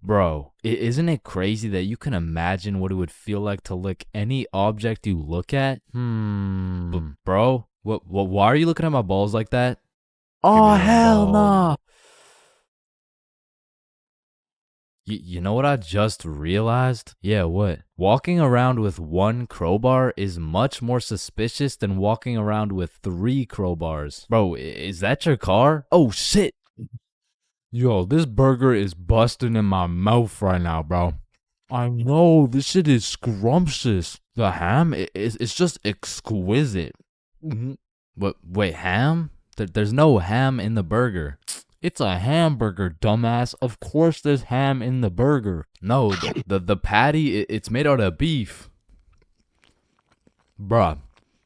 Bro, isn't it crazy that you can imagine what it would feel like to lick any object you look at? Bro, why are you looking at my balls like that? Oh, hell no. You know what I just realized? Yeah, what? Walking around with one crowbar is much more suspicious than walking around with 3 crowbars. Bro, is that your car? Oh, shit. Yo, this burger is busting in my mouth right now, bro. I know, this shit is scrumptious. The ham is just exquisite. But wait, ham? There's no ham in the burger. It's a hamburger, dumbass. Of course there's ham in the burger. No, the patty, it's made out of beef. Bruh,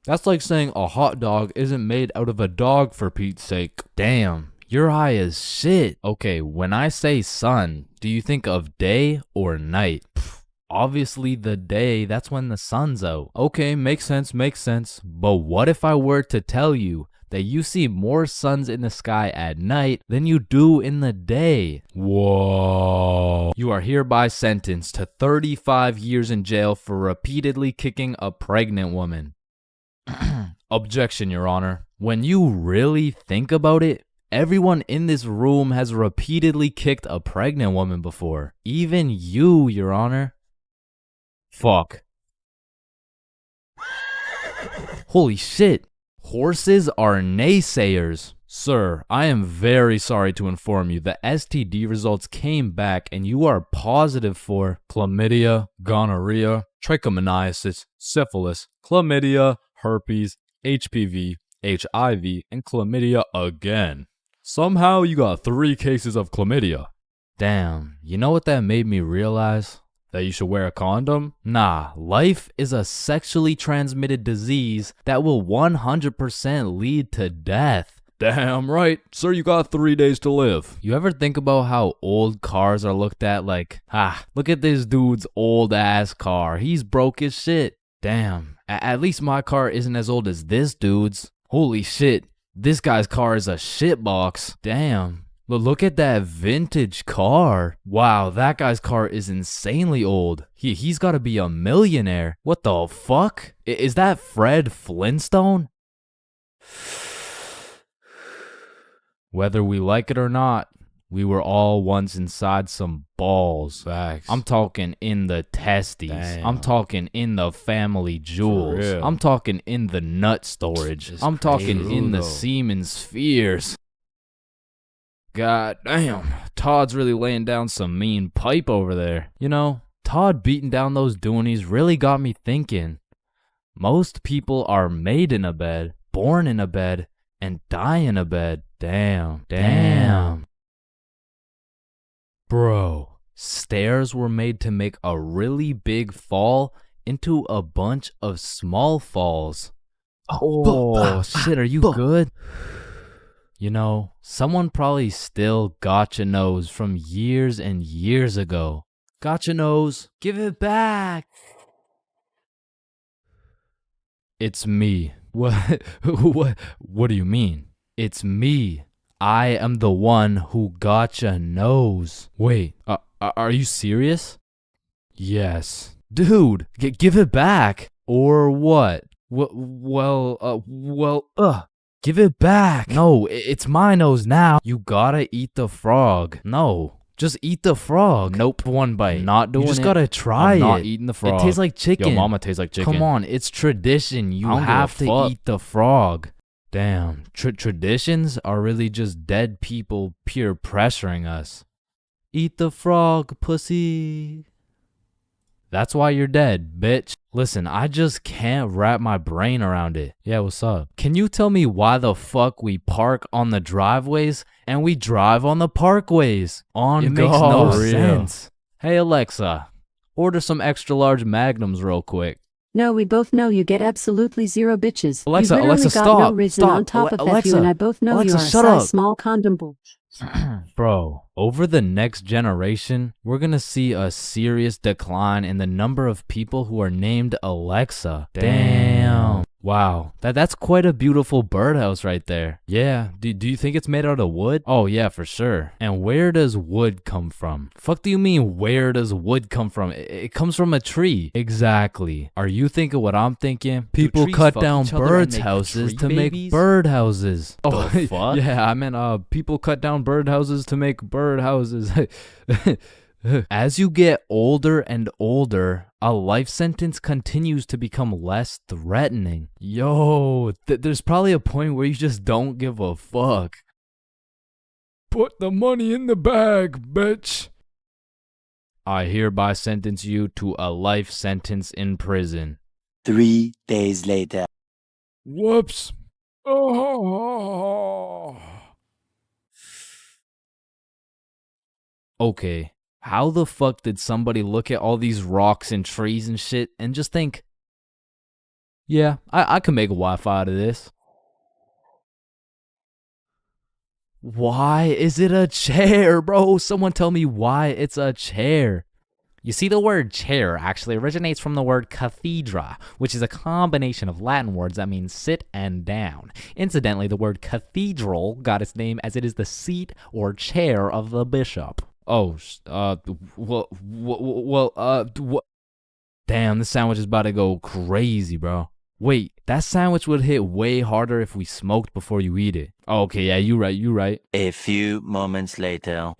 that's like saying a hot dog isn't made out of a dog, for Pete's sake. Damn, you're high as shit. Okay, when I say sun, do you think of day or night? Obviously the day, that's when the sun's out. Okay, makes sense. But what if I were to tell you that you see more suns in the sky at night than you do in the day? Whoa. You are hereby sentenced to 35 years in jail for repeatedly kicking a pregnant woman. Objection, Your Honor. When you really think about it, everyone in this room has repeatedly kicked a pregnant woman before. Even you, Your Honor. Fuck. Holy shit. Horses are naysayers. Sir, I am very sorry to inform you the STD results came back and you are positive for chlamydia, gonorrhea, trichomoniasis, syphilis, chlamydia, herpes, HPV, HIV, and chlamydia again. Somehow you got 3 cases of chlamydia. Damn, you know what that made me realize? That you should wear a condom? Nah, life is a sexually transmitted disease that will 100% lead to death. Damn right. Sir, you got 3 days to live. You ever think about how old cars are looked at like, look at this dude's old ass car. He's broke as shit. Damn, at least my car isn't as old as this dude's. Holy shit, this guy's car is a shitbox. Damn. Look at that vintage car. Wow, that guy's car is insanely old. He's got to be a millionaire. What the fuck? Is that Fred Flintstone? Whether we like it or not, we were all once inside some balls. Facts. I'm talking in the testes. Damn. I'm talking in the family jewels. real. I'm talking in the nut storage. I'm talking in the semen spheres. God damn, Todd's really laying down some mean pipe over there. You know, Todd beating down those doonies really got me thinking. Most people are made in a bed, born in a bed, and die in a bed. Damn. Bro, stairs were made to make a really big fall into a bunch of small falls. Oh, shit, are you good? You know, someone probably still got your nose from years and years ago. Got your nose, give it back. It's me. What do you mean? It's me. I am the one who got your nose. Wait, are you serious? Yes. Dude, give it back. Or what? Give it back. No, it's my nose now. You gotta eat the frog. No, just eat the frog. Nope, one bite. Not doing it. You just gotta try it. Not eating the frog. It tastes like chicken. Yo, mama tastes like chicken. Come on, it's tradition. You have to eat the frog. Damn, traditions are really just dead people peer pressuring us. Eat the frog, pussy. That's why you're dead, bitch. Listen, I just can't wrap my brain around it. Yeah, what's up? Can you tell me why the fuck we park on the driveways and we drive on the parkways? It makes no sense. Hey, Alexa, order some extra large magnums real quick. No, we both know you get absolutely zero bitches. Alexa, you literally Alexa, got stop, no reason stop. on top of Alexa, that, you and I both know Alexa, you are a shut size up. small condom bull. Bro, over the next generation, we're gonna see a serious decline in the number of people who are named Alexa. Damn. Wow, that's quite a beautiful birdhouse right there. Yeah, do you think it's made out of wood? Oh yeah, for sure. And where does wood come from? Fuck do you mean where does wood come from? It comes from a tree. Exactly. Are you thinking what I'm thinking? People trees cut fuck down each other and birds' make houses tree to make babies? birdhouses. The fuck? Yeah, I meant people cut down birdhouses to make birdhouses. As you get older and older, a life sentence continues to become less threatening. Yo, there's probably a point where you just don't give a fuck. Put the money in the bag, bitch. I hereby sentence you to a life sentence in prison. 3 days later. Whoops. Oh. Okay, how the fuck did somebody look at all these rocks and trees and shit and just think, yeah, I can make a Wi-Fi out of this? Why is it a chair, bro? Someone tell me why it's a chair. You see, the word chair actually originates from the word cathedra, which is a combination of Latin words that mean sit and down. Incidentally, the word cathedral got its name as it is the seat or chair of the bishop. Oh, damn, this sandwich is about to go crazy, bro. Wait, that sandwich would hit way harder if we smoked before you eat it. Oh, okay, yeah, you right. A few moments later.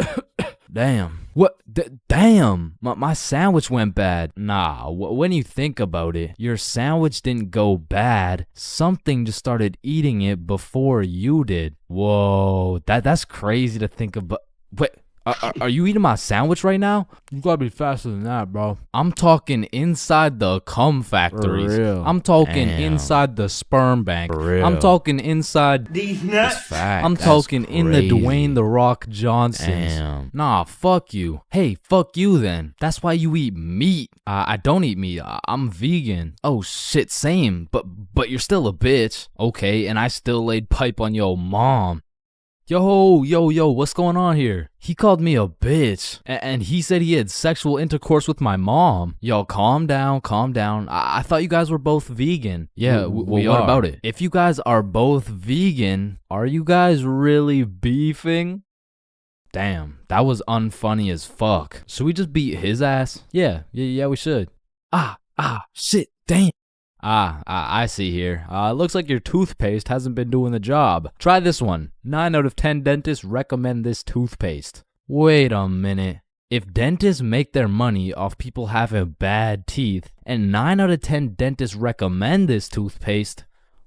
Damn. What? Damn. My sandwich went bad. Nah, when you think about it, your sandwich didn't go bad. Something just started eating it before you did. Whoa, that's crazy to think about. Wait. Are you eating my sandwich right now? You gotta be faster than that, bro. I'm talking inside the cum factories. For real. I'm talking Damn. inside the sperm bank. For real. I'm talking inside These nuts. I'm talking in the Dwayne The Rock Johnsons. Damn. Nah, fuck you. Hey, fuck you then. That's why you eat meat. I don't eat meat. I'm vegan. Oh shit, same. But you're still a bitch. Okay, and I still laid pipe on your mom. Yo, what's going on here? He called me a bitch, and he said he had sexual intercourse with my mom. Yo, calm down. I thought you guys were both vegan. Yeah, we are. What about it? If you guys are both vegan, are you guys really beefing? Damn, that was unfunny as fuck. Should we just beat his ass? Yeah, we should. Shit, damn. I see here. Looks like your toothpaste hasn't been doing the job. Try this one. 9 out of 10 dentists recommend this toothpaste. Wait a minute. If dentists make their money off people having bad teeth, and 9 out of 10 dentists recommend this toothpaste,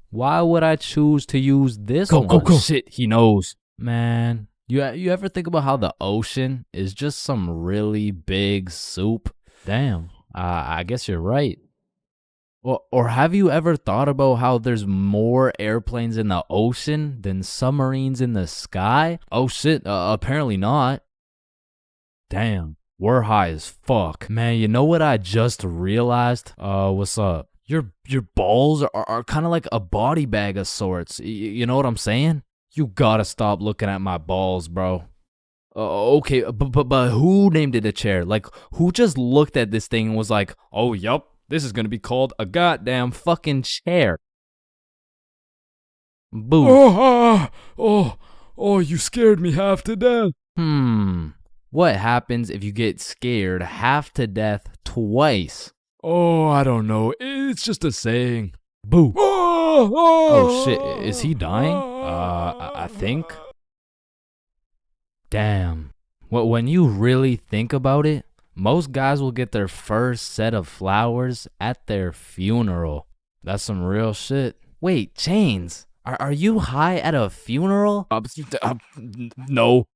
why would I choose to use this one? Go. Shit, he knows. Man, you ever think about how the ocean is just some really big soup? Damn, I guess you're right. Or have you ever thought about how there's more airplanes in the ocean than submarines in the sky? Oh shit, apparently not. Damn, we're high as fuck. Man, you know what I just realized? What's up? Your balls are kind of like a body bag of sorts. You know what I'm saying? You gotta stop looking at my balls, bro. Okay, but who named it a chair? Like, who just looked at this thing and was like, oh, yup. This is gonna be called a goddamn fucking chair. Boo. Oh, you scared me half to death. What happens if you get scared half to death twice? Oh, I don't know. It's just a saying. Boo. Oh shit, is he dying? I think. Damn. When you really think about it, most guys will get their first set of flowers at their funeral. That's some real shit. Wait, Chains, are you high at a funeral? No.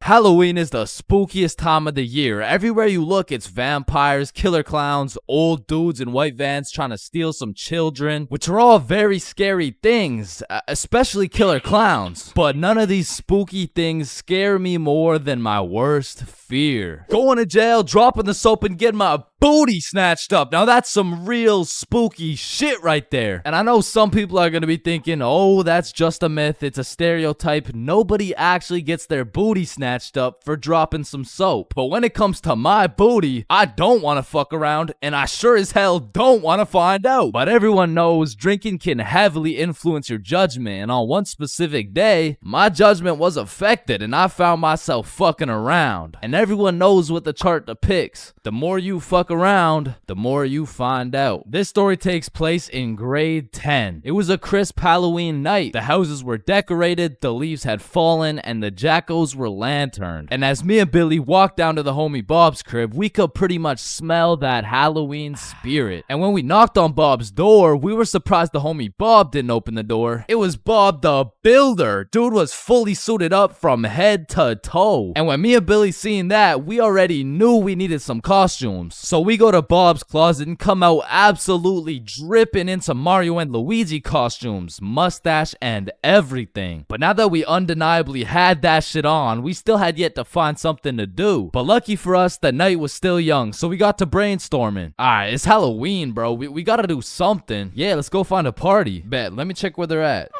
Halloween is the spookiest time of the year. Everywhere you look, it's vampires, killer clowns, old dudes in white vans trying to steal some children, which are all very scary things, especially killer clowns. But none of these spooky things scare me more than my worst fear. Going to jail, dropping the soap, and getting my booty snatched up. Now that's some real spooky shit right there. And I know some people are gonna be thinking, oh, that's just a myth, it's a stereotype. Nobody actually gets their booty snatched up for dropping some soap. But when it comes to my booty, I don't want to fuck around, and I sure as hell don't want to find out. But everyone knows drinking can heavily influence your judgment, and on one specific day, my judgment was affected and I found myself fucking around. And everyone knows what the chart depicts. The more you fuck around, the more you find out. This story takes place in grade 10. It was a crisp Halloween night. The houses were decorated, the leaves had fallen, and the jackos were lanterned. And as me and Billy walked down to the homie Bob's crib, we could pretty much smell that Halloween spirit. And when we knocked on Bob's door, we were surprised the homie Bob didn't open the door. It was Bob the Builder. Dude was fully suited up from head to toe. And when me and Billy seen that, we already knew we needed some costumes. So we go to Bob's closet and come out absolutely dripping into Mario and Luigi costumes, mustache and everything. But now that we undeniably had that shit on, we still had yet to find something to do. But lucky for us, the night was still young, so we got to brainstorming. Alright, it's Halloween, bro. We gotta do something. Yeah, let's go find a party. Bet, let me check where they're at.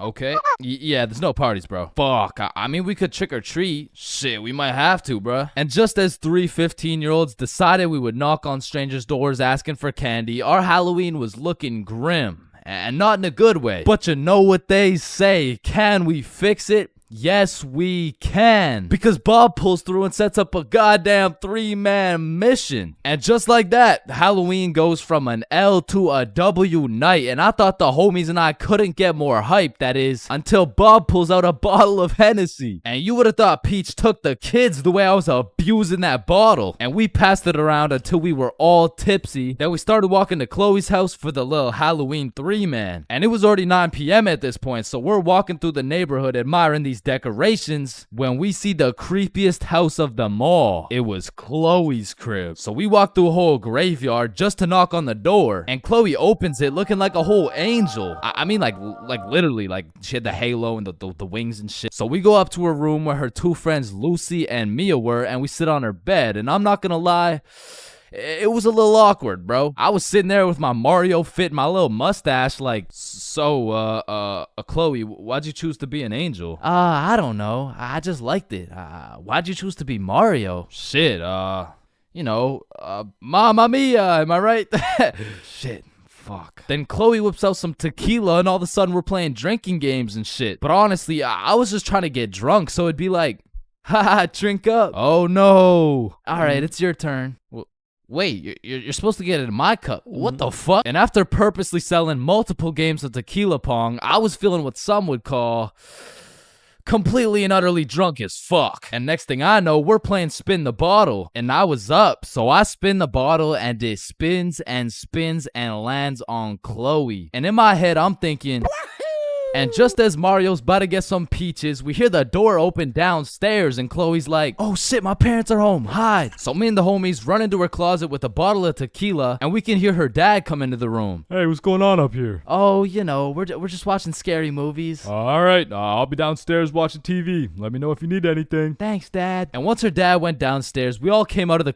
Okay. Yeah, there's no parties, bro. Fuck. I mean, we could trick or treat. Shit, we might have to, bro. And just as 3 15-year-olds decided we would knock on strangers' doors asking for candy, our Halloween was looking grim. And not in a good way. But you know what they say. Can we fix it? Yes, we can. Because Bob pulls through and sets up a goddamn 3-man mission. And just like that, Halloween goes from an L to a W night. And I thought the homies and I couldn't get more hype, that is, until Bob pulls out a bottle of Hennessy. And you would have thought Peach took the kids the way I was abusing that bottle. And we passed it around until we were all tipsy. Then we started walking to Chloe's house for the little Halloween 3-man. And it was already 9 p.m. at this point, so we're walking through the neighborhood admiring these decorations when we see the creepiest house of them all. It was Chloe's crib. So we walked through a whole graveyard just to knock on the door, and Chloe opens it looking like a whole angel. I mean, like literally, like she had the halo and the wings and shit. So we go up to her room where her 2 friends Lucy and Mia were, and we sit on her bed. And I'm not gonna lie, it was a little awkward, bro. I was sitting there with my Mario fit and my little mustache like, so, Chloe, why'd you choose to be an angel? I don't know. I just liked it. Why'd you choose to be Mario? Shit, you know, Mamma Mia, am I right? Shit. Fuck. Then Chloe whips out some tequila and all of a sudden we're playing drinking games and shit. But honestly, I was just trying to get drunk, so it'd be like, haha, drink up. Oh no. Alright, it's your turn. Wait, you're supposed to get it in my cup. What the fuck? And after purposely selling multiple games of tequila pong, I was feeling what some would call completely and utterly drunk as fuck. And next thing I know, we're playing spin the bottle. And I was up, so I spin the bottle and it spins and spins and lands on Chloe. And in my head, I'm thinking... And just as Mario's about to get some peaches, we hear the door open downstairs and Chloe's like, oh shit, my parents are home, hide. So me and the homies run into her closet with a bottle of tequila and we can hear her dad come into the room. Hey, what's going on up here? Oh, you know, we're just watching scary movies. Alright, I'll be downstairs watching TV. Let me know if you need anything. Thanks, Dad. And once her dad went downstairs, we all came out of the...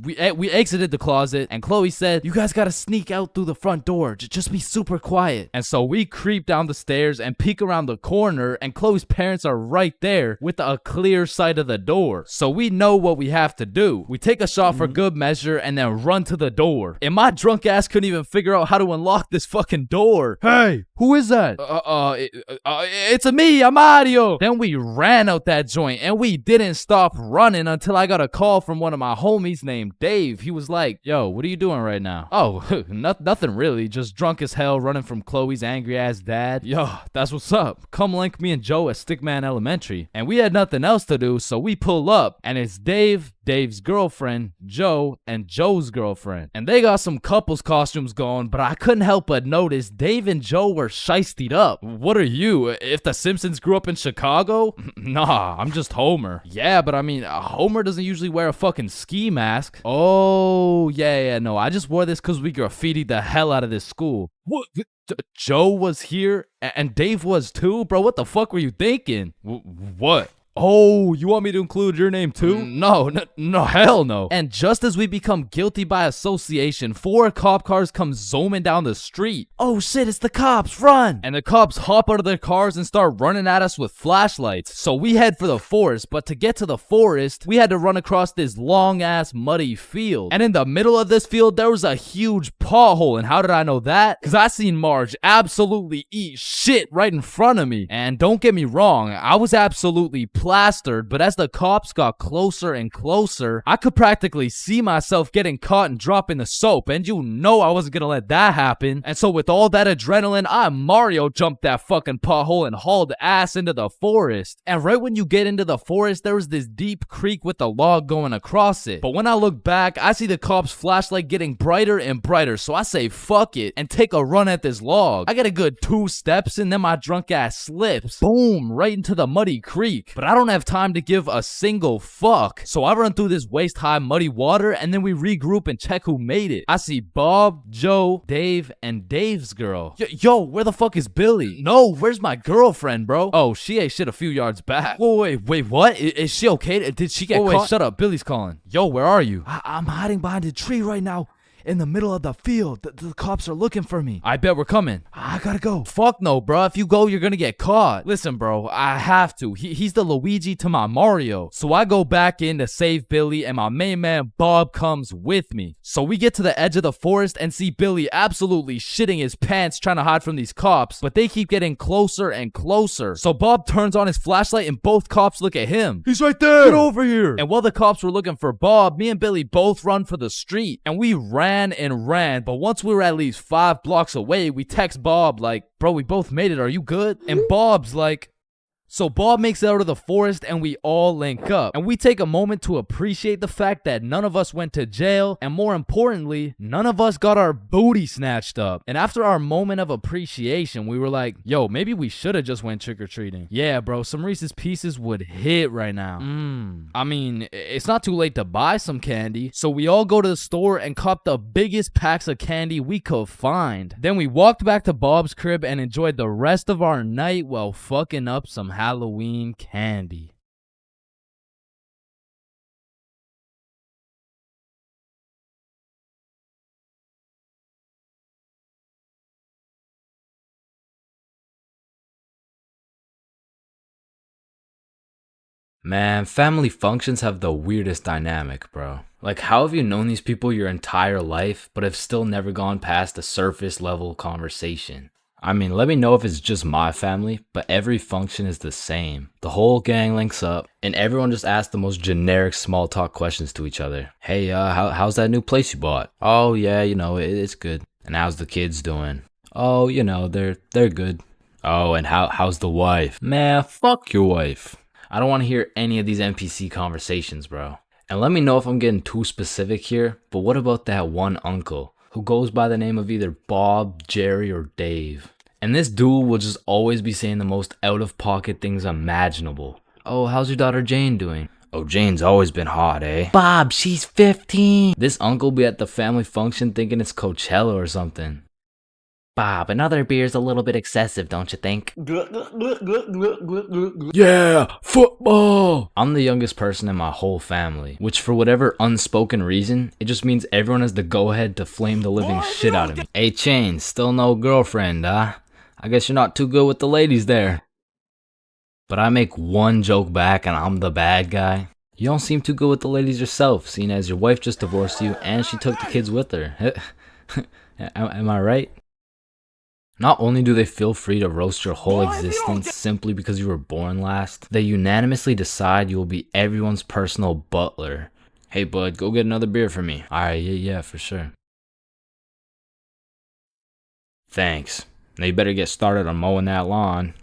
We exited the closet and Chloe said, you guys gotta sneak out through the front door. Just be super quiet. And so we creep down the stairs and peek around the corner and Chloe's parents are right there with a clear sight of the door. So we know what we have to do. We take a shot for good measure and then run to the door. And my drunk ass couldn't even figure out how to unlock this fucking door. Hey, who is that? It's me, I'm Mario. Then we ran out that joint and we didn't stop running until I got a call from one of my homies named named Dave. He was like, yo, what are you doing right now? Oh, nothing really. Just drunk as hell running from Chloe's angry ass dad. Yo, that's what's up. Come link me and Joe at Stickman Elementary. And we had nothing else to do, so we pull up. And it's Dave, Dave's girlfriend, Joe, and Joe's girlfriend. And they got some couples costumes going, but I couldn't help but notice Dave and Joe were shiestied up. What are you? If the Simpsons grew up in Chicago? Nah, I'm just Homer. Yeah, but I mean, Homer doesn't usually wear a fucking ski mask. Oh, yeah, no, I just wore this because we graffitied the hell out of this school. What? Joe was here and Dave was too? Bro, what the fuck were you thinking? What? Oh, you want me to include your name too? No, hell no. And just as we become guilty by association, 4 cop cars come zooming down the street. Oh shit, it's the cops, run! And the cops hop out of their cars and start running at us with flashlights. So we head for the forest, but to get to the forest, we had to run across this long ass muddy field. And in the middle of this field, there was a huge pothole. And how did I know that? Because I seen Marge absolutely eat shit right in front of me. And don't get me wrong, I was absolutely plastered, but as the cops got closer and closer, I could practically see myself getting caught and dropping the soap, and you know I wasn't gonna let that happen. And so with all that adrenaline, I Mario jumped that fucking pothole and hauled ass into the forest. And right when you get into the forest, there was this deep creek with a log going across it. But when I look back, I see the cops' flashlight getting brighter and brighter, so I say fuck it and take a run at this log. I get a good 2 steps and then my drunk ass slips. Boom, right into the muddy creek. But I don't have time to give a single fuck. So I run through this waist-high muddy water and then we regroup and check who made it. I see Bob, Joe, Dave, and Dave's girl. Yo, where the fuck is Billy? No, where's my girlfriend, bro? Oh, she ate shit a few yards back. Wait, what? Is she okay? Did she get caught? Wait, shut up. Billy's calling. Yo, where are you? I'm hiding behind a tree right now. In the middle of the field. The cops are looking for me. I bet we're coming. I gotta go. Fuck no, bro. If you go, you're gonna get caught. Listen, bro, I have to. He's the Luigi to my Mario. So I go back in to save Billy, and my main man Bob comes with me. So we get to the edge of the forest and see Billy absolutely shitting his pants trying to hide from these cops, but they keep getting closer and closer. So Bob turns on his flashlight and both cops look at him. He's right there. Get over here. And while the cops were looking for Bob, me and Billy both run for the street, and we ran, but once we were at least 5 blocks away, we text Bob like, bro, we both made it, are you good? And Bob's like, so Bob makes it out of the forest and we all link up. And we take a moment to appreciate the fact that none of us went to jail. And more importantly, none of us got our booty snatched up. And after our moment of appreciation, we were like, yo, maybe we should have just went trick-or-treating. Yeah, bro, some Reese's Pieces would hit right now. I mean, it's not too late to buy some candy. So we all go to the store and cop the biggest packs of candy we could find. Then we walked back to Bob's crib and enjoyed the rest of our night while fucking up some Halloween candy. Man, family functions have the weirdest dynamic, bro. Like, how have you known these people your entire life, but have still never gone past a surface level conversation? I mean, let me know if it's just my family, but every function is the same. The whole gang links up, and everyone just asks the most generic small talk questions to each other. Hey, how's that new place you bought? Oh, yeah, you know, it's good. And how's the kids doing? Oh, you know, they're good. Oh, and how's the wife? Man, fuck your wife. I don't want to hear any of these NPC conversations, bro. And let me know if I'm getting too specific here, but what about that one uncle who goes by the name of either Bob, Jerry, or Dave? And this dude will just always be saying the most out-of-pocket things imaginable. Oh, how's your daughter Jane doing? Oh, Jane's always been hot, eh? Bob, she's 15. This uncle be at the family function thinking it's Coachella or something. Bob, another beer's a little bit excessive, don't you think? Yeah, football! I'm the youngest person in my whole family, which for whatever unspoken reason, it just means everyone has the go-ahead to flame the living shit out of me. Hey, Chains, still no girlfriend, huh? I guess you're not too good with the ladies there. But I make one joke back and I'm the bad guy. You don't seem too good with the ladies yourself, seeing as your wife just divorced you and she took the kids with her. Am I right? Not only do they feel free to roast your whole existence simply because you were born last, they unanimously decide you will be everyone's personal butler. Hey, bud, go get another beer for me. Alright, yeah, for sure. Thanks. Now you better get started on mowing that lawn.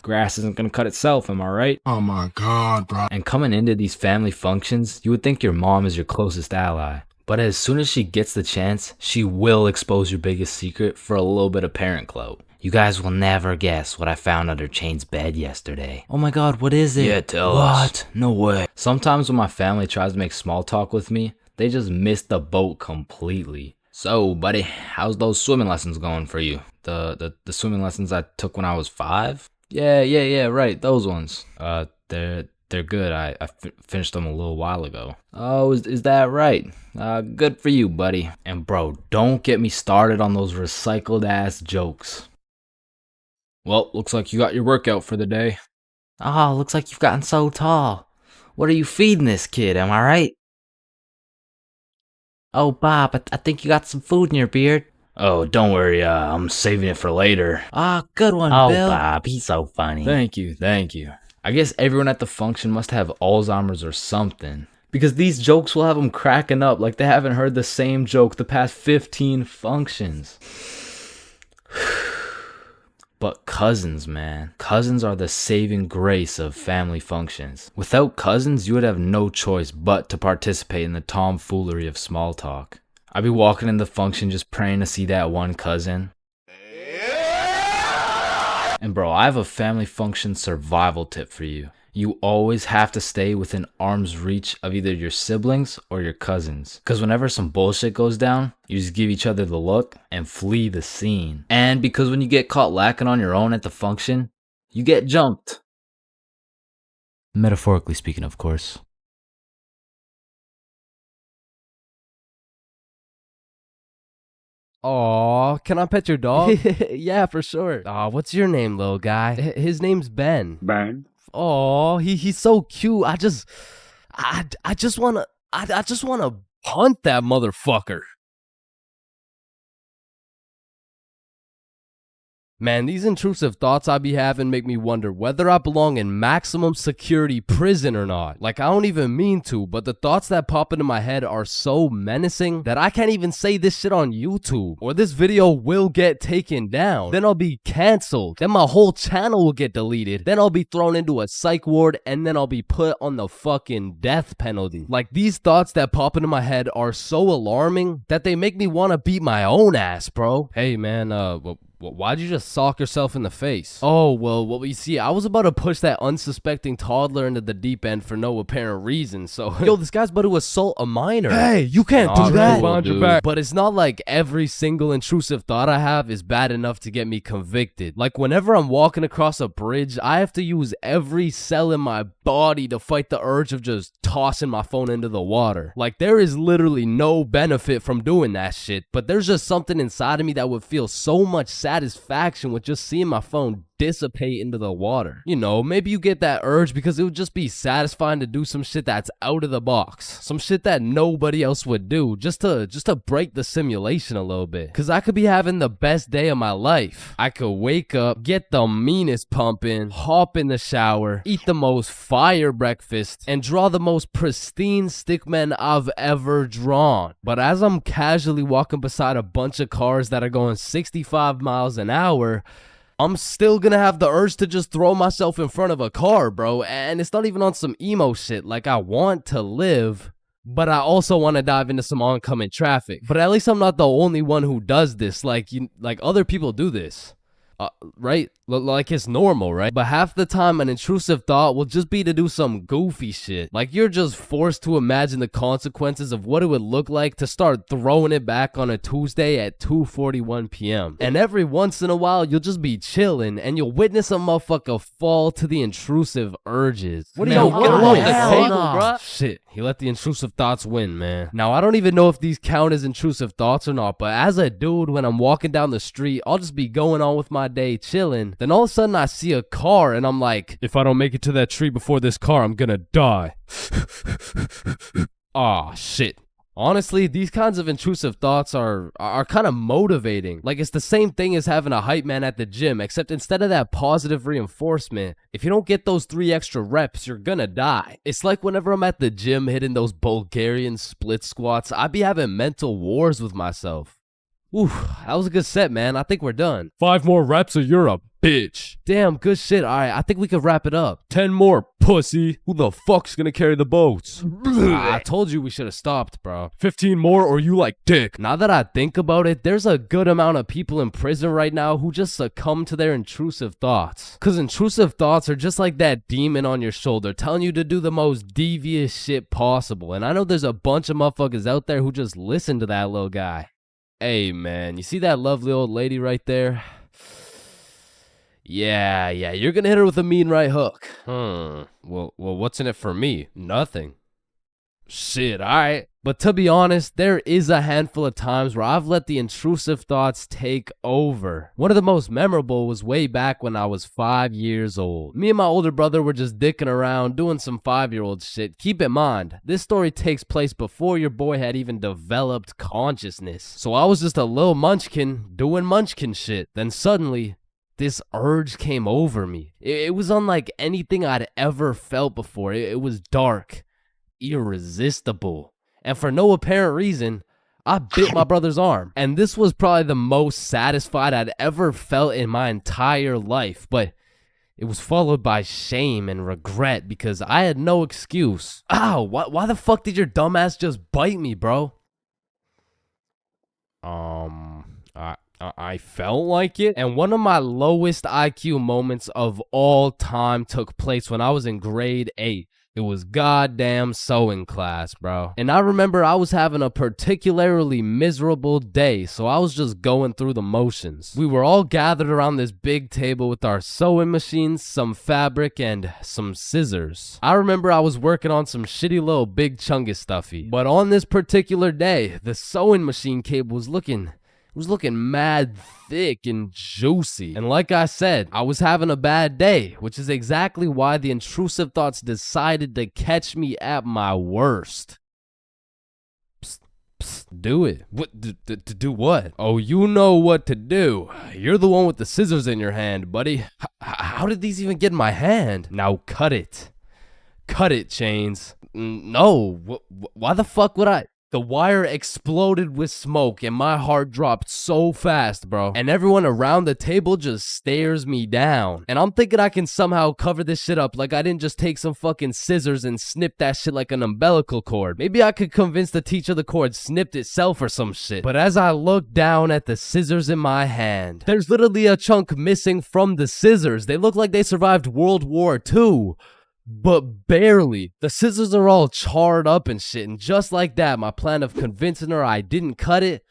Grass isn't gonna cut itself, am I right? Oh my god, bro. And coming into these family functions, you would think your mom is your closest ally. But as soon as she gets the chance, she will expose your biggest secret for a little bit of parent clout. You guys will never guess what I found under Chain's bed yesterday. Oh my god, what is it? Yeah, tell us. What? No way. Sometimes when my family tries to make small talk with me, they just miss the boat completely. So, buddy, how's those swimming lessons going for you? The swimming lessons I took when I was 5? Yeah, right, those ones. They're good. I finished them a little while ago. Oh, is that right? Good for you, buddy. And bro, don't get me started on those recycled ass jokes. Well, looks like you got your workout for the day. Oh, looks like you've gotten so tall. What are you feeding this kid, am I right? Oh, Bob, I think you got some food in your beard. Oh, don't worry, I'm saving it for later. Ah, good one, Bill. Oh, Bob, he's so funny. Thank you. I guess everyone at the function must have Alzheimer's or something. Because these jokes will have them cracking up like they haven't heard the same joke the past 15 functions. But cousins, man. Cousins are the saving grace of family functions. Without cousins, you would have no choice but to participate in the tomfoolery of small talk. I'd be walking in the function just praying to see that one cousin. And bro, I have a family function survival tip for you. You always have to stay within arm's reach of either your siblings or your cousins. Because whenever some bullshit goes down, you just give each other the look and flee the scene. And because when you get caught lacking on your own at the function, you get jumped. Metaphorically speaking, of course. Aw, can I pet your dog? Yeah, for sure. Aw, what's your name, little guy? His name's Ben. Ben? Oh, he's so cute. I just wanna Hunt that motherfucker. Man, these intrusive thoughts I be having make me wonder whether I belong in maximum security prison or not. Like, I don't even mean to, but the thoughts that pop into my head are so menacing that I can't even say this shit on YouTube, or this video will get taken down. Then I'll be canceled. Then my whole channel will get deleted. Then I'll be thrown into a psych ward, and then I'll be put on the fucking death penalty. Like, these thoughts that pop into my head are so alarming that they make me want to beat my own ass, bro. Hey, man, why'd you just sock yourself in the face? Oh, well, you see, I was about to push that unsuspecting toddler into the deep end for no apparent reason, so... Yo, this guy's about to assault a minor. Hey, you can't do that! Behind your back. But it's not like every single intrusive thought I have is bad enough to get me convicted. Like, whenever I'm walking across a bridge, I have to use every cell in my body to fight the urge of just tossing my phone into the water. Like, there is literally no benefit from doing that shit, but there's just something inside of me that would feel so much satisfaction with just seeing my phone dissipate into the water. You know, maybe you get that urge because it would just be satisfying to do some shit that's out of the box. Some shit that nobody else would do, just to break the simulation a little bit. Cause I could be having the best day of my life. I could wake up, get the meanest pump in, hop in the shower, eat the most fire breakfast, and draw the most pristine stickmen I've ever drawn. But as I'm casually walking beside a bunch of cars that are going 65 miles an hour, I'm still gonna have the urge to just throw myself in front of a car, bro. And it's not even on some emo shit. Like, I want to live, but I also want to dive into some oncoming traffic. But at least I'm not the only one who does this. Like, other people do this. Right? Like, it's normal, right? But half the time, an intrusive thought will just be to do some goofy shit. Like, you're just forced to imagine the consequences of what it would look like to start throwing it back on a Tuesday at 2:41 p.m. And every once in a while, you'll just be chilling, and you'll witness a motherfucker fall to the intrusive urges. What are you get along the table, bruh? Shit, he let the intrusive thoughts win, man. Now, I don't even know if these count as intrusive thoughts or not, but as a dude, when I'm walking down the street, I'll just be going on with my day chilling. Then all of a sudden I see a car and I'm like, if I don't make it to that tree before this car, I'm gonna die. Aw, shit. Honestly, these kinds of intrusive thoughts are kind of motivating. Like, it's the same thing as having a hype man at the gym, except instead of that positive reinforcement, if you don't get those 3 extra reps, you're gonna die. It's like whenever I'm at the gym hitting those Bulgarian split squats, I be having mental wars with myself. Oof, that was a good set, man. I think we're done. 5 more reps or you're a bitch. Damn, good shit. All right, I think we could wrap it up. 10 more, pussy. Who the fuck's gonna carry the boats? I told you we should have stopped, bro. 15 more or you like dick. Now that I think about it, there's a good amount of people in prison right now who just succumb to their intrusive thoughts. Cause intrusive thoughts are just like that demon on your shoulder telling you to do the most devious shit possible. And I know there's a bunch of motherfuckers out there who just listen to that little guy. Hey, man, you see that lovely old lady right there? Yeah, you're gonna hit her with a mean right hook. Well, what's in it for me? Nothing. Shit, alright. But to be honest, there is a handful of times where I've let the intrusive thoughts take over. One of the most memorable was way back when I was 5 years old. Me and my older brother were just dicking around, doing some 5-year-old shit. Keep in mind, this story takes place before your boy had even developed consciousness. So I was just a little munchkin doing munchkin shit. Then suddenly, this urge came over me. It was unlike anything I'd ever felt before. It was dark, irresistible. And for no apparent reason, I bit my brother's arm. And this was probably the most satisfied I'd ever felt in my entire life. But it was followed by shame and regret because I had no excuse. Ow, why the fuck did your dumbass just bite me, bro? I felt like it. And one of my lowest IQ moments of all time took place when I was in grade 8. It was goddamn sewing class, bro. And I remember I was having a particularly miserable day, so I was just going through the motions. We were all gathered around this big table with our sewing machines, some fabric, and some scissors. I remember I was working on some shitty little big chungus stuffy. But on this particular day, the sewing machine cable was looking mad thick and juicy. And like I said, I was having a bad day, which is exactly why the intrusive thoughts decided to catch me at my worst. Psst, psst, do it. What? To do what? Oh, you know what to do. You're the one with the scissors in your hand, buddy. How did these even get in my hand? Now cut it. Cut it, Chains. No. Why the fuck would I? The wire exploded with smoke and my heart dropped so fast, bro. And everyone around the table just stares me down. And I'm thinking I can somehow cover this shit up like I didn't just take some fucking scissors and snip that shit like an umbilical cord. Maybe I could convince the teacher the cord snipped itself or some shit. But as I look down at the scissors in my hand, there's literally a chunk missing from the scissors. They look like they survived World War II. But barely. The scissors are all charred up and shit, and just like that, my plan of convincing her I didn't cut it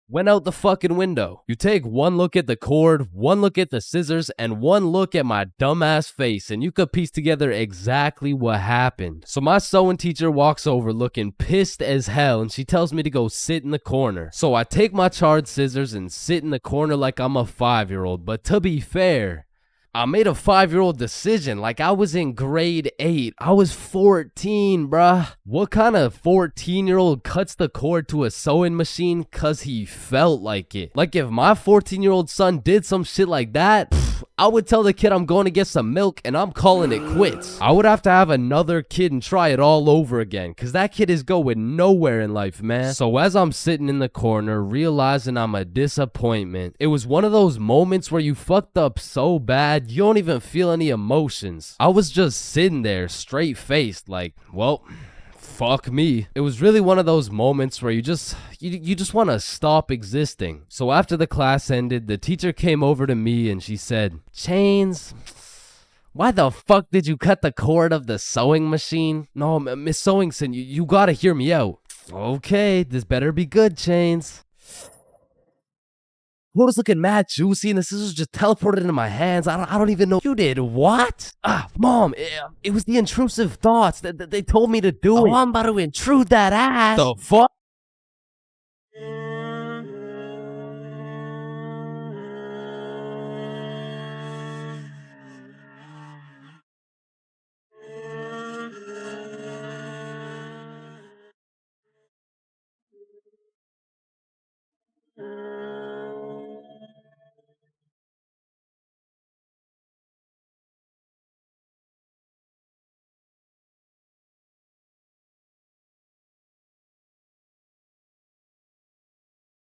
went out the fucking window. You take one look at the cord, one look at the scissors, and one look at my dumbass face, and you could piece together exactly what happened. So my sewing teacher walks over looking pissed as hell, and she tells me to go sit in the corner. So I take my charred scissors and sit in the corner like I'm a 5-year-old, but to be fair, I made a 5-year-old decision like I was in grade 8. I was 14, bruh. What kind of 14-year-old cuts the cord to a sewing machine cause he felt like it? Like if my 14-year-old son did some shit like that, I would tell the kid I'm going to get some milk and I'm calling it quits. I would have to have another kid and try it all over again cause that kid is going nowhere in life, man. So as I'm sitting in the corner realizing I'm a disappointment, it was one of those moments where you fucked up so bad you don't even feel any emotions. I was just sitting there straight faced like, well, fuck me. It was really one of those moments where you just want to stop existing. So after the class ended, the teacher came over to me and she said, Chains, why the fuck did you cut the cord of the sewing machine? No, Miss Sewingson, you gotta hear me out. Okay, this better be good, Chains. What was looking mad juicy and the scissors just teleported into my hands. I don't even know. You did what? Mom, it was the intrusive thoughts that they told me to do it. I'm about to intrude that ass. The fuck?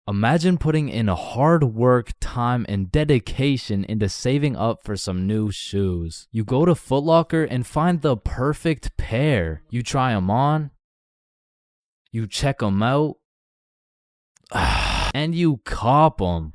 Imagine putting in hard work, time, and dedication into saving up for some new shoes. You go to Foot Locker and find the perfect pair. You try them on, you check them out, and you cop them.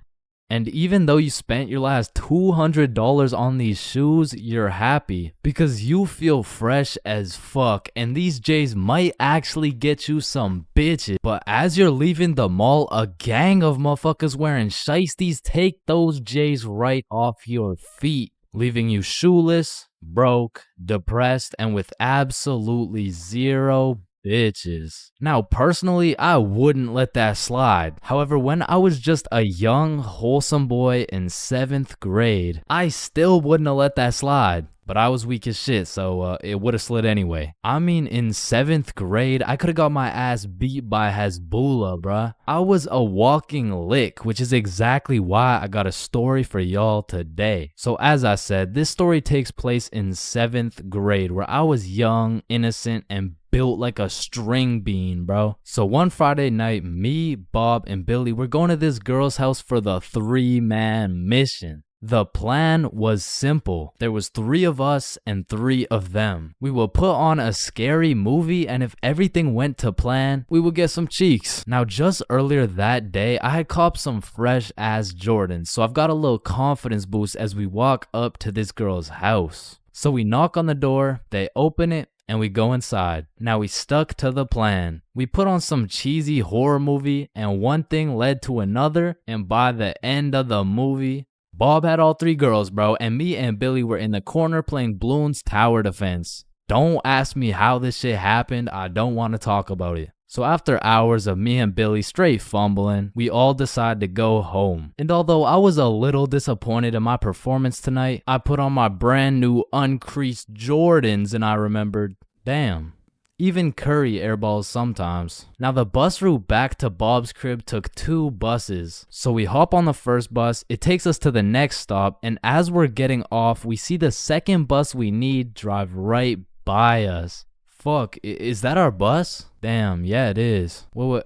And even though you spent your last $200 on these shoes, you're happy because you feel fresh as fuck, and these J's might actually get you some bitches. But as you're leaving the mall, a gang of motherfuckers wearing shiesties take those J's right off your feet, leaving you shoeless, broke, depressed, and with absolutely zero bitches. Now, personally, I wouldn't let that slide. However, when I was just a young, wholesome boy in 7th grade, I still wouldn't have let that slide. But I was weak as shit, so it would have slid anyway. I mean, in 7th grade, I could have got my ass beat by Hezbollah, bruh. I was a walking lick, which is exactly why I got a story for y'all today. So as I said, this story takes place in 7th grade, where I was young, innocent, and built like a string bean, bro. So one Friday night, me, Bob, and Billy were going to this girl's house for the 3-man mission. The plan was simple. There was 3 of us and 3 of them. We will put on a scary movie, and if everything went to plan, we would get some cheeks. Now, just earlier that day, I had copped some fresh ass Jordans, so I've got a little confidence boost as we walk up to this girl's house. So we knock on the door, they open it, and we go inside. Now we stuck to the plan. We put on some cheesy horror movie, and one thing led to another, and by the end of the movie, Bob had all 3 girls, bro, and me and Billy were in the corner playing Bloons Tower Defense. Don't ask me how this shit happened, I don't want to talk about it. So after hours of me and Billy straight fumbling, we all decided to go home. And although I was a little disappointed in my performance tonight, I put on my brand new uncreased Jordans and I remembered, damn, even Curry airballs sometimes. Now the bus route back to Bob's crib took 2 buses. So we hop on the first bus, it takes us to the next stop, and as we're getting off, we see the second bus we need drive right by us. Fuck, is that our bus? Damn, yeah it is. Wait,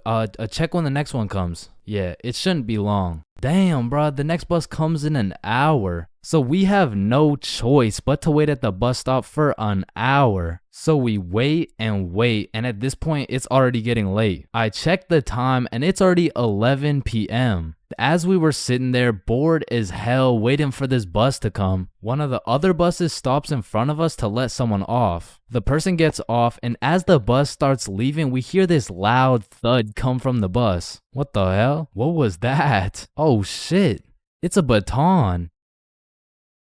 check when the next one comes. Yeah, it shouldn't be long. Damn, bro, the next bus comes in an hour. So we have no choice but to wait at the bus stop for an hour. So we wait, and at this point, it's already getting late. I checked the time, and it's already 11 p.m. As we were sitting there, bored as hell, waiting for this bus to come, one of the other buses stops in front of us to let someone off. The person gets off, and as the bus starts leaving, we hear this loud thud come from the bus. What the hell? What was that? Oh shit, it's a baton.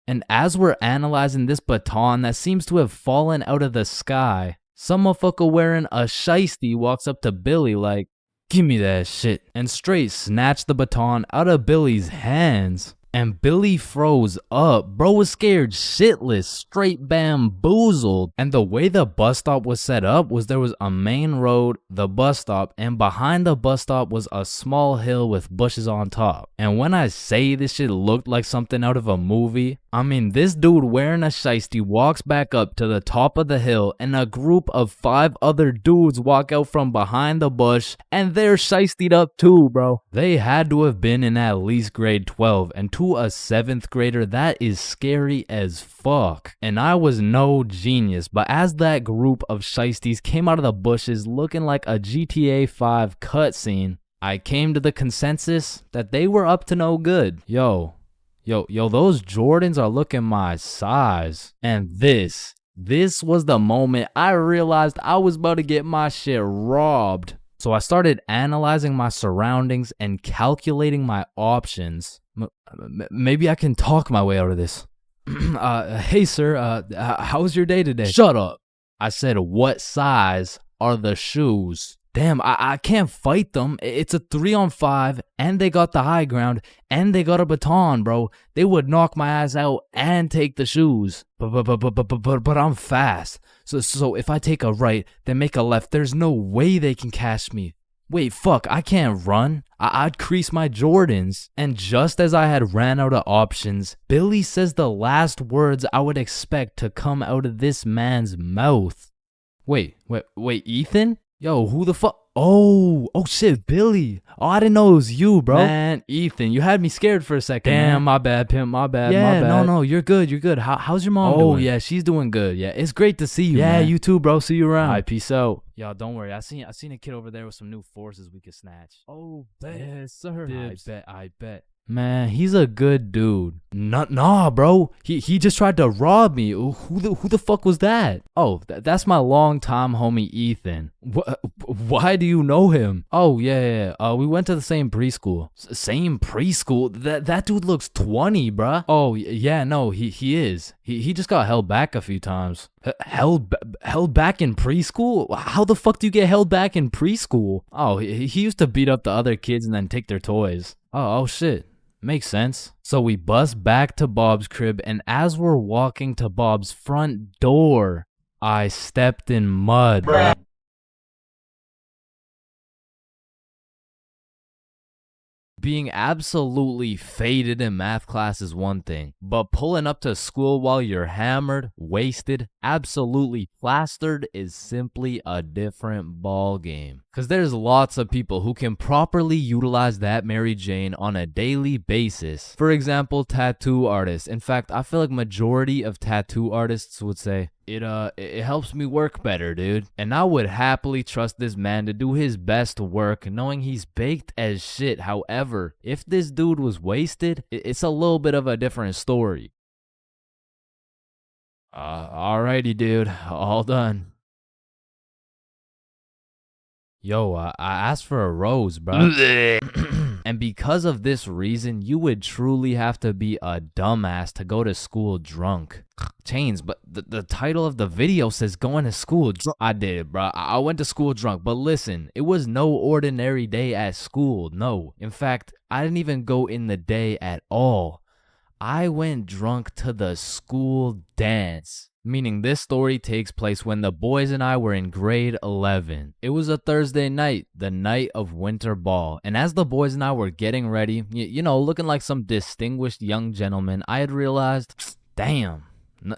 And as we're analyzing this baton that seems to have fallen out of the sky, some motherfucker wearing a shiesty walks up to Billy like, "Give me that shit," and straight snatched the baton out of Billy's hands. And Billy froze up. Bro was scared shitless, straight bamboozled. And the way the bus stop was set up was there was a main road, the bus stop, and behind the bus stop was a small hill with bushes on top. And when I say this shit looked like something out of a movie, I mean this dude wearing a shiesty walks back up to the top of the hill, and a group of 5 other dudes walk out from behind the bush, and they're shiestied up too, bro. They had to have been in at least grade 12, and to a 7th grader, that is scary as fuck. And I was no genius, but as that group of shiesties came out of the bushes looking like a GTA 5 cutscene, I came to the consensus that they were up to no good. Yo, those Jordans are looking my size. And this was the moment I realized I was about to get my shit robbed. So I started analyzing my surroundings and calculating my options. Maybe I can talk my way out of this. Hey sir, how was your day today? Shut up. I said, what size are the shoes? Damn, I can't fight them. It's a 3-on-5, and they got the high ground, and they got a baton, bro. They would knock my ass out and take the shoes. But I'm fast. So if I take a right, then make a left, there's no way they can catch me. Wait, fuck, I can't run. I'd crease my Jordans. And just as I had ran out of options, Billy says the last words I would expect to come out of this man's mouth. Wait, Ethan? Yo, who the fuck? Oh shit, Billy. Oh, I didn't know it was you, bro. Man, Ethan, you had me scared for a second. Damn, man. my bad, pimp. My bad. Yeah, my bad. no, you're good. You're good. How's your mom Oh doing? yeah, she's doing good. Yeah, it's great to see you. Yeah, man. you too, bro. See you around. All right, peace out. Y'all, don't worry. I seen a kid over there with some new forces we could snatch. Oh, yes, sir. I bet. Man, he's a good dude. Nah, bro. He just tried to rob me. Who the fuck was that? Oh, that's my longtime homie Ethan. Why do you know him? Oh, yeah. We went to the same preschool. Same preschool? That dude looks 20, bruh. Oh, yeah, no, he is. He just got held back a few times. Held back in preschool? How the fuck do you get held back in preschool? Oh, he used to beat up the other kids and then take their toys. Oh shit. Makes sense. So we bust back to Bob's crib, and as we're walking to Bob's front door, I stepped in mud. Being absolutely faded in math class is one thing, but pulling up to school while you're hammered, wasted, absolutely plastered is simply a different ball game. Cause there's lots of people who can properly utilize that Mary Jane on a daily basis. For example, tattoo artists. In fact, I feel like majority of tattoo artists would say, it helps me work better, dude. And I would happily trust this man to do his best work, knowing he's baked as shit. However, if this dude was wasted, it's a little bit of a different story. Alrighty, dude. All done. Yo, I asked for a rose, bro. And because of this reason, you would truly have to be a dumbass to go to school drunk. Chains, but the title of the video says going to school drunk. I did, bro. I went to school drunk, but listen, it was no ordinary day at school. No. In fact, I didn't even go in the day at all. I went drunk to the school dance. Meaning this story takes place when the boys and I were in grade 11. It was a Thursday night, the night of winter ball. And as the boys and I were getting ready, you know, looking like some distinguished young gentlemen, I had realized, damn,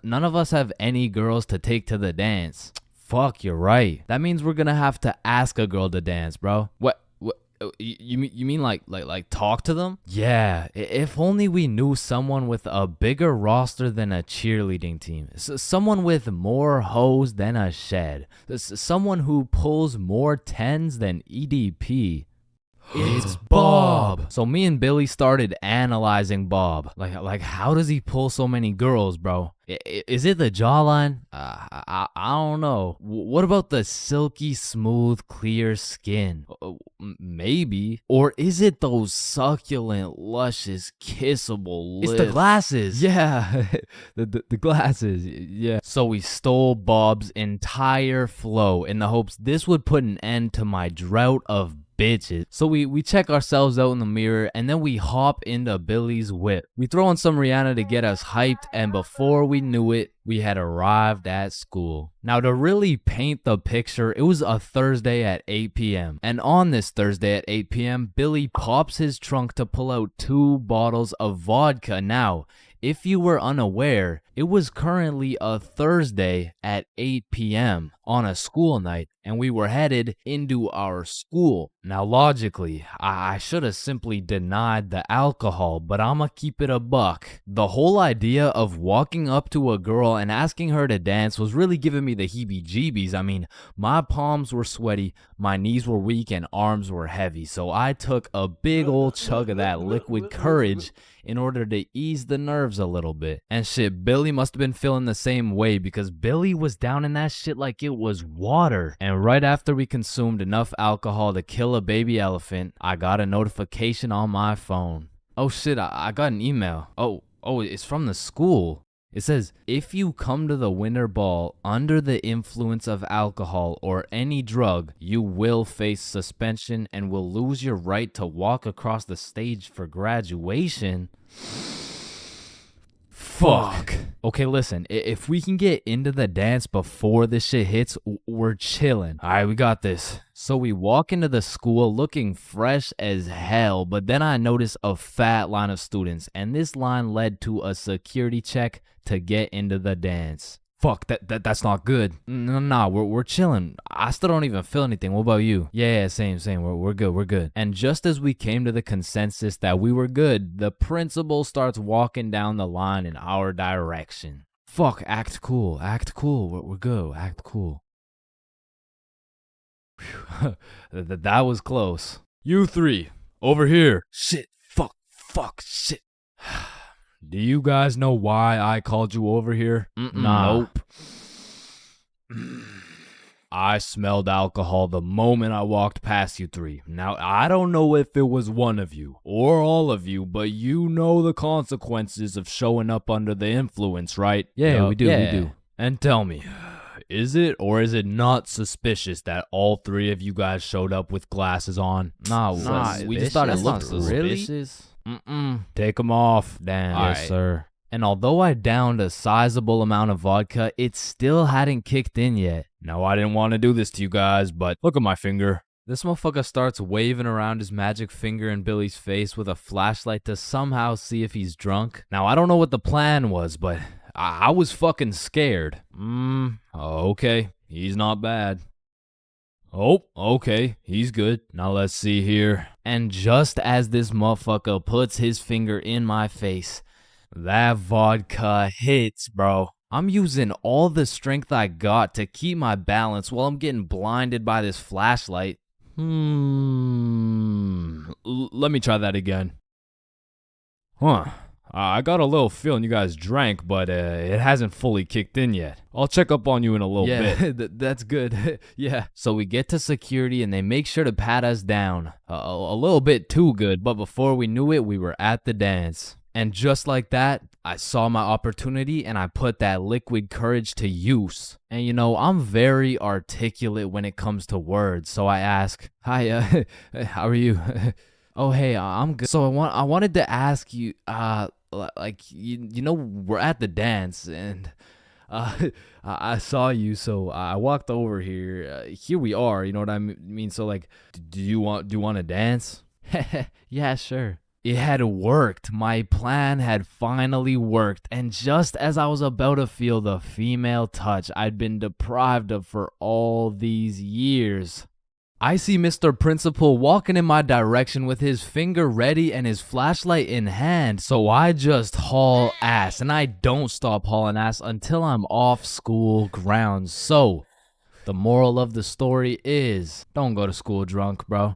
none of us have any girls to take to the dance. Fuck, you're right. That means we're gonna have to ask a girl to dance, bro. What? You mean like talk to them? Yeah, if only we knew someone with a bigger roster than a cheerleading team. Someone with more hoes than a shed. Someone who pulls more tens than EDP. It's Bob. So me and Billy started analyzing Bob. Like how does he pull so many girls, bro? Is it the jawline? I don't know. What about the silky smooth clear skin? Maybe. Or is it those succulent luscious kissable lips? It's the glasses. Yeah. the glasses. Yeah. So we stole Bob's entire flow in the hopes this would put an end to my drought of bitches. So we check ourselves out in the mirror, and then we hop into Billy's whip. We throw on some Rihanna to get us hyped, and before we knew it, we had arrived at school. Now, to really paint the picture, it was a Thursday at 8 p.m. And on this Thursday at 8 p.m., Billy pops his trunk to pull out 2 bottles of vodka. Now, if you were unaware, it was currently a Thursday at 8 p.m. on a school night, and we were headed into our school. Now, logically, I should have simply denied the alcohol, but I'ma keep it a buck. The whole idea of walking up to a girl and asking her to dance was really giving me the heebie-jeebies. I mean, my palms were sweaty, my knees were weak, and arms were heavy, so I took a big old chug of that liquid courage in order to ease the nerves a little bit. And shit, Billy must have been feeling the same way, because Billy was down in that shit like it was water. And right after we consumed enough alcohol to kill a baby elephant, I got a notification on my phone. Oh shit, I got an email. Oh, it's from the school. It says, if you come to the winter ball under the influence of alcohol or any drug, you will face suspension and will lose your right to walk across the stage for graduation. Fuck. Okay, listen, if we can get into the dance before this shit hits, we're chilling. All right, we got this. So we walk into the school looking fresh as hell, but then I notice a fat line of students, and this line led to a security check to get into the dance. Fuck, that's not good. Nah, we're chilling. I still don't even feel anything. What about you? Yeah, same. We're good. And just as we came to the consensus that we were good, the principal starts walking down the line in our direction. Fuck, act cool. We're good. Act cool. Whew. That was close. You three, over here. Shit, fuck, shit. Do you guys know why I called you over here? Nah. Nope. I smelled alcohol the moment I walked past you three. Now, I don't know if it was one of you or all of you, but you know the consequences of showing up under the influence, right? Yeah, we do. And tell me, is it or is it not suspicious that all three of you guys showed up with glasses on? Nah, we just thought it looked suspicious. Take them off. Damn. Yes, sir. And although I downed a sizable amount of vodka, it still hadn't kicked in yet. Now, I didn't want to do this to you guys, but look at my finger. This motherfucker starts waving around his magic finger in Billy's face with a flashlight to somehow see if he's drunk. Now, I don't know what the plan was, but I was fucking scared. Okay, he's not bad. Oh, okay, he's good. Now let's see here. And just as this motherfucker puts his finger in my face, that vodka hits, bro. I'm using all the strength I got to keep my balance while I'm getting blinded by this flashlight. Let me try that again. I got a little feeling you guys drank, but it hasn't fully kicked in yet. I'll check up on you in a little bit. Yeah, that's good. Yeah. So we get to security and they make sure to pat us down. A little bit too good, but before we knew it, we were at the dance. And just like that, I saw my opportunity and I put that liquid courage to use. And you know, I'm very articulate when it comes to words, so I ask, "Hi, how are you?" "Oh, hey, I'm good." So I wanted to ask you, like, you know, we're at the dance and I saw you, so I walked over here. Here we are, you know what I mean? So like, do you want to dance? Yeah, sure. It had worked. My plan had finally worked. And just as I was about to feel the female touch I'd been deprived of for all these years, I see Mr. Principal walking in my direction with his finger ready and his flashlight in hand. So I just haul ass, and I don't stop hauling ass until I'm off school grounds. So the moral of the story is, don't go to school drunk, bro.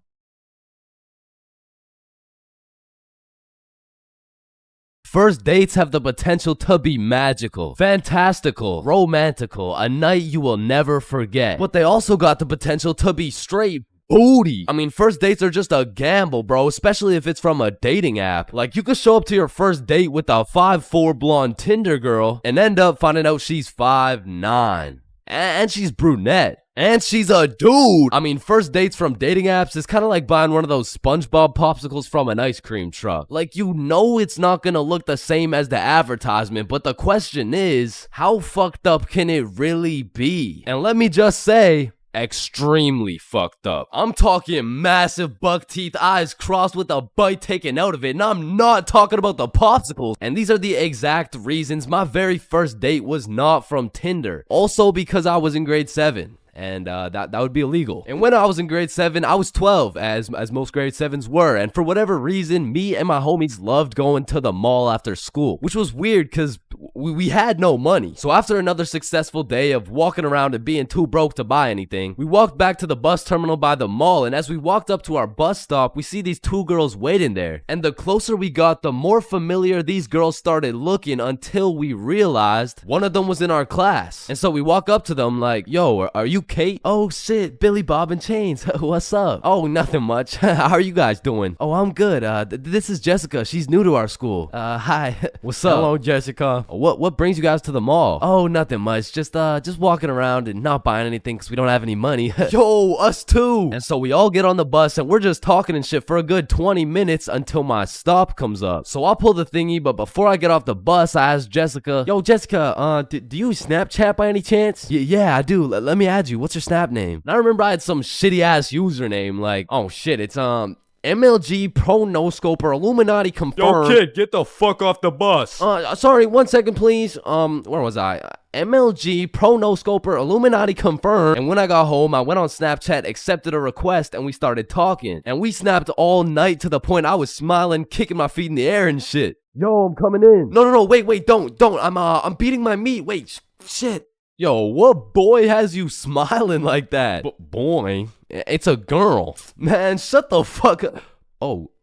First dates have the potential to be magical, fantastical, romantical, a night you will never forget. But they also got the potential to be straight booty. I mean, first dates are just a gamble, bro, especially if it's from a dating app. Like, you could show up to your first date with a 5'4" blonde Tinder girl and end up finding out she's 5'9". And she's brunette. And she's a dude. I mean, first dates from dating apps is kind of like buying one of those SpongeBob popsicles from an ice cream truck. Like, you know it's not gonna look the same as the advertisement, but the question is, how fucked up can it really be? And let me just say, extremely fucked up. I'm talking massive buck teeth, eyes crossed with a bite taken out of it, and I'm not talking about the popsicles. And these are the exact reasons my very first date was not from Tinder. Also because I was in grade 7. And that would be illegal. And when I was in grade 7, I was 12, as most grade 7s were. And for whatever reason, me and my homies loved going to the mall after school, which was weird because we had no money. So after another successful day of walking around and being too broke to buy anything, we walked back to the bus terminal by the mall. And as we walked up to our bus stop, we see these two girls waiting there. And the closer we got, the more familiar these girls started looking, until we realized one of them was in our class. And so we walk up to them like, "Yo, are you Kate?" "Oh shit, Billy Bob and Chains. What's up?" "Oh, nothing much. How are you guys doing?" "Oh, I'm good. This is Jessica. She's new to our school." Hi. "What's up?" "Hello, Jessica. What brings you guys to the mall?" "Oh, nothing much. Just walking around and not buying anything because we don't have any money." "Yo, us too." And so we all get on the bus and we're just talking and shit for a good 20 minutes until my stop comes up. So I'll pull the thingy, but before I get off the bus, I ask Jessica, "Yo, Jessica, do you Snapchat by any chance?" Yeah, I do. Let me add you. What's your Snap name?" And I remember I had some shitty ass username like, oh shit, it's MLG Pro No Scoper Illuminati confirmed. Yo, kid, get the fuck off the bus. Sorry, 1 second, please. Where was I? MLG, Pro No Scoper, Illuminati confirmed. And when I got home, I went on Snapchat, accepted a request, and we started talking. And we snapped all night to the point I was smiling, kicking my feet in the air and shit. Yo, I'm coming in. No, wait, don't. I'm beating my meat. Wait, shit. Yo, what boy has you smiling like that? Boy, it's a girl. Man, shut the fuck up.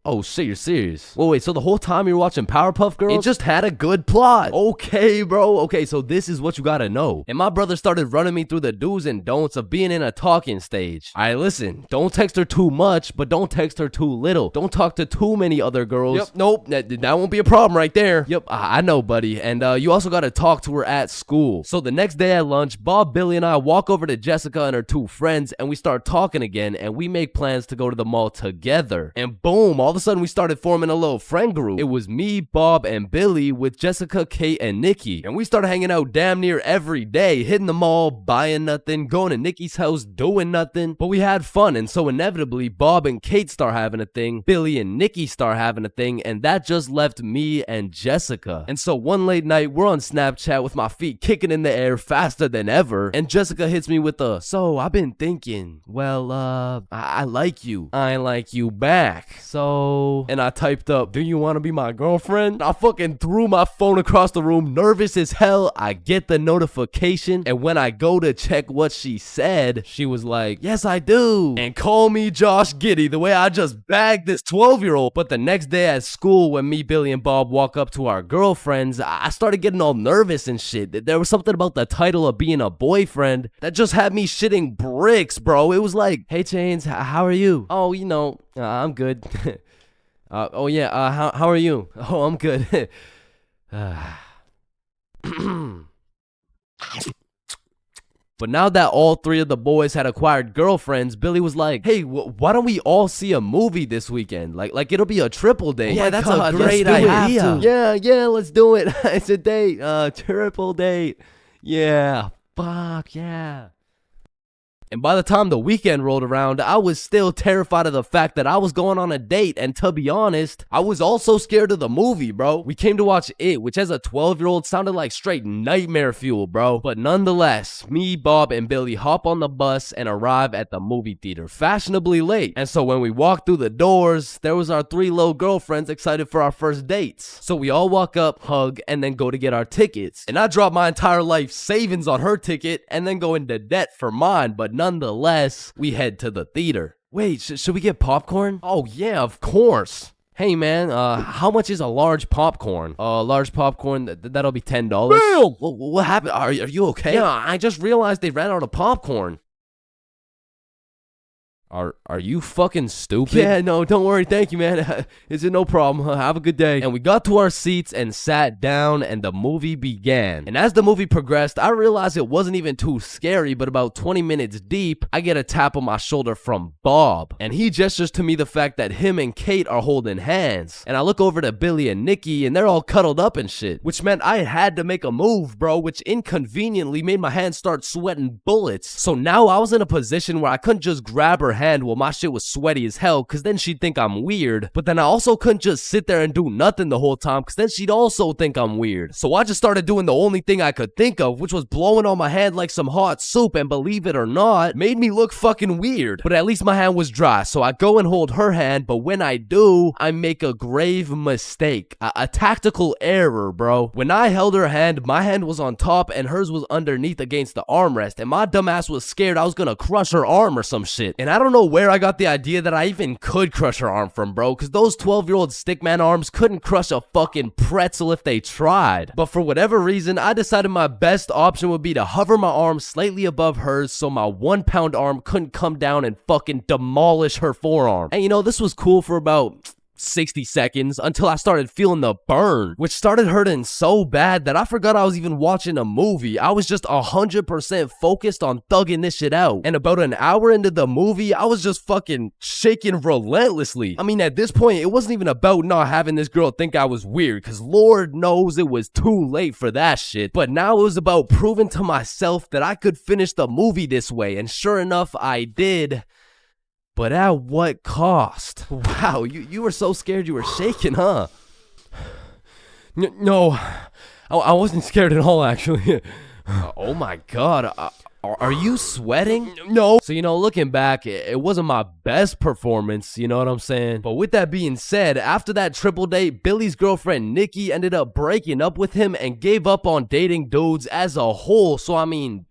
Oh shit, you're serious? Wait, so the whole time you were watching Powerpuff Girls? It just had a good plot. Okay, bro. Okay, so this is what you gotta know. And my brother started running me through the do's and don'ts of being in a talking stage. Alright, listen, don't text her too much, but don't text her too little. Don't talk to too many other girls. Yep, nope, that won't be a problem right there. Yep, I know, buddy. And you also gotta talk to her at school. So the next day at lunch, Bob, Billy, and I walk over to Jessica and her two friends, and we start talking again, and we make plans to go to the mall together. And boom, all of a sudden we started forming a little friend group. It was me, Bob, and Billy with Jessica, Kate, and Nikki. And we started hanging out damn near every day, hitting the mall, buying nothing, going to Nikki's house, doing nothing. But we had fun, and so inevitably, Bob and Kate start having a thing, Billy and Nikki start having a thing, and that just left me and Jessica. And so one late night, we're on Snapchat with my feet kicking in the air faster than ever, and Jessica hits me with a, so I've been thinking, well, I like you. I like you back. So... And I typed up, do you want to be my girlfriend? I fucking threw my phone across the room, nervous as hell. I get the notification, and when I go to check what she said, she was like, yes, I do. And call me Josh Giddy, the way I just bagged this 12-year-old. But the next day at school, when me, Billy, and Bob walk up to our girlfriends, I started getting all nervous and shit. There was something about the title of being a boyfriend that just had me shitting bricks, bro. It was like, hey, Chains, how are you? Oh, you know, I'm good. How are you? Oh, I'm good. But now that all three of the boys had acquired girlfriends, Billy was like, hey, why don't we all see a movie this weekend? Like it'll be a triple date. Yeah, that's a great idea. Yeah, let's do it. It's a date, triple date. Yeah, fuck yeah. And by the time the weekend rolled around, I was still terrified of the fact that I was going on a date, and to be honest, I was also scared of the movie, bro. We came to watch It, which as a 12-year-old sounded like straight nightmare fuel, bro. But nonetheless, me, Bob, and Billy hop on the bus and arrive at the movie theater fashionably late. And so when we walked through the doors, there was our three little girlfriends excited for our first dates. So we all walk up, hug, and then go to get our tickets. And I dropped my entire life savings on her ticket and then go into debt for mine, but nonetheless, we head to the theater. Wait, should we get popcorn? Oh yeah, of course. Hey man, how much is a large popcorn? Large popcorn, that'll be $10. Damn! What happened? Are you okay? Yeah, I just realized they ran out of popcorn. Are you fucking stupid? Yeah, no, don't worry. Thank you, man. Is it no problem? Have a good day. And we got to our seats and sat down, and the movie began. And as the movie progressed, I realized it wasn't even too scary, but about 20 minutes deep, I get a tap on my shoulder from Bob. And he gestures to me the fact that him and Kate are holding hands. And I look over to Billy and Nikki, and they're all cuddled up and shit. Which meant I had to make a move, bro, which inconveniently made my hands start sweating bullets. So now I was in a position where I couldn't just grab her hand while my shit was sweaty as hell, cause then she'd think I'm weird. But then I also couldn't just sit there and do nothing the whole time, cause then she'd also think I'm weird. So I just started doing the only thing I could think of, which was blowing on my hand like some hot soup, and believe it or not, made me look fucking weird. But at least my hand was dry, so I go and hold her hand, but when I do, I make a grave mistake. A tactical error, bro. When I held her hand, my hand was on top and hers was underneath against the armrest, and my dumbass was scared I was gonna crush her arm or some shit. And I don't know where I got the idea that I even could crush her arm from, bro, because those 12-year-old stickman arms couldn't crush a fucking pretzel if they tried. But for whatever reason, I decided my best option would be to hover my arm slightly above hers so my 1-pound arm couldn't come down and fucking demolish her forearm. And you know, this was cool for about 60 seconds until I started feeling the burn, which started hurting so bad that I forgot I was even watching a movie. I was just 100% focused on thugging this shit out. And about an hour into the movie, I was just fucking shaking relentlessly. I mean, at this point, it wasn't even about not having this girl think I was weird, because Lord knows it was too late for that shit. But now it was about proving to myself that I could finish the movie this way, and sure enough, I did. But at what cost? Wow, you were so scared you were shaking, huh? No, I wasn't scared at all, actually. Oh my god. Are you sweating? No. So, looking back, it wasn't my best performance, you know what I'm saying? But with that being said, after that triple date, Billy's girlfriend Nikki ended up breaking up with him and gave up on dating dudes as a whole. So, I mean,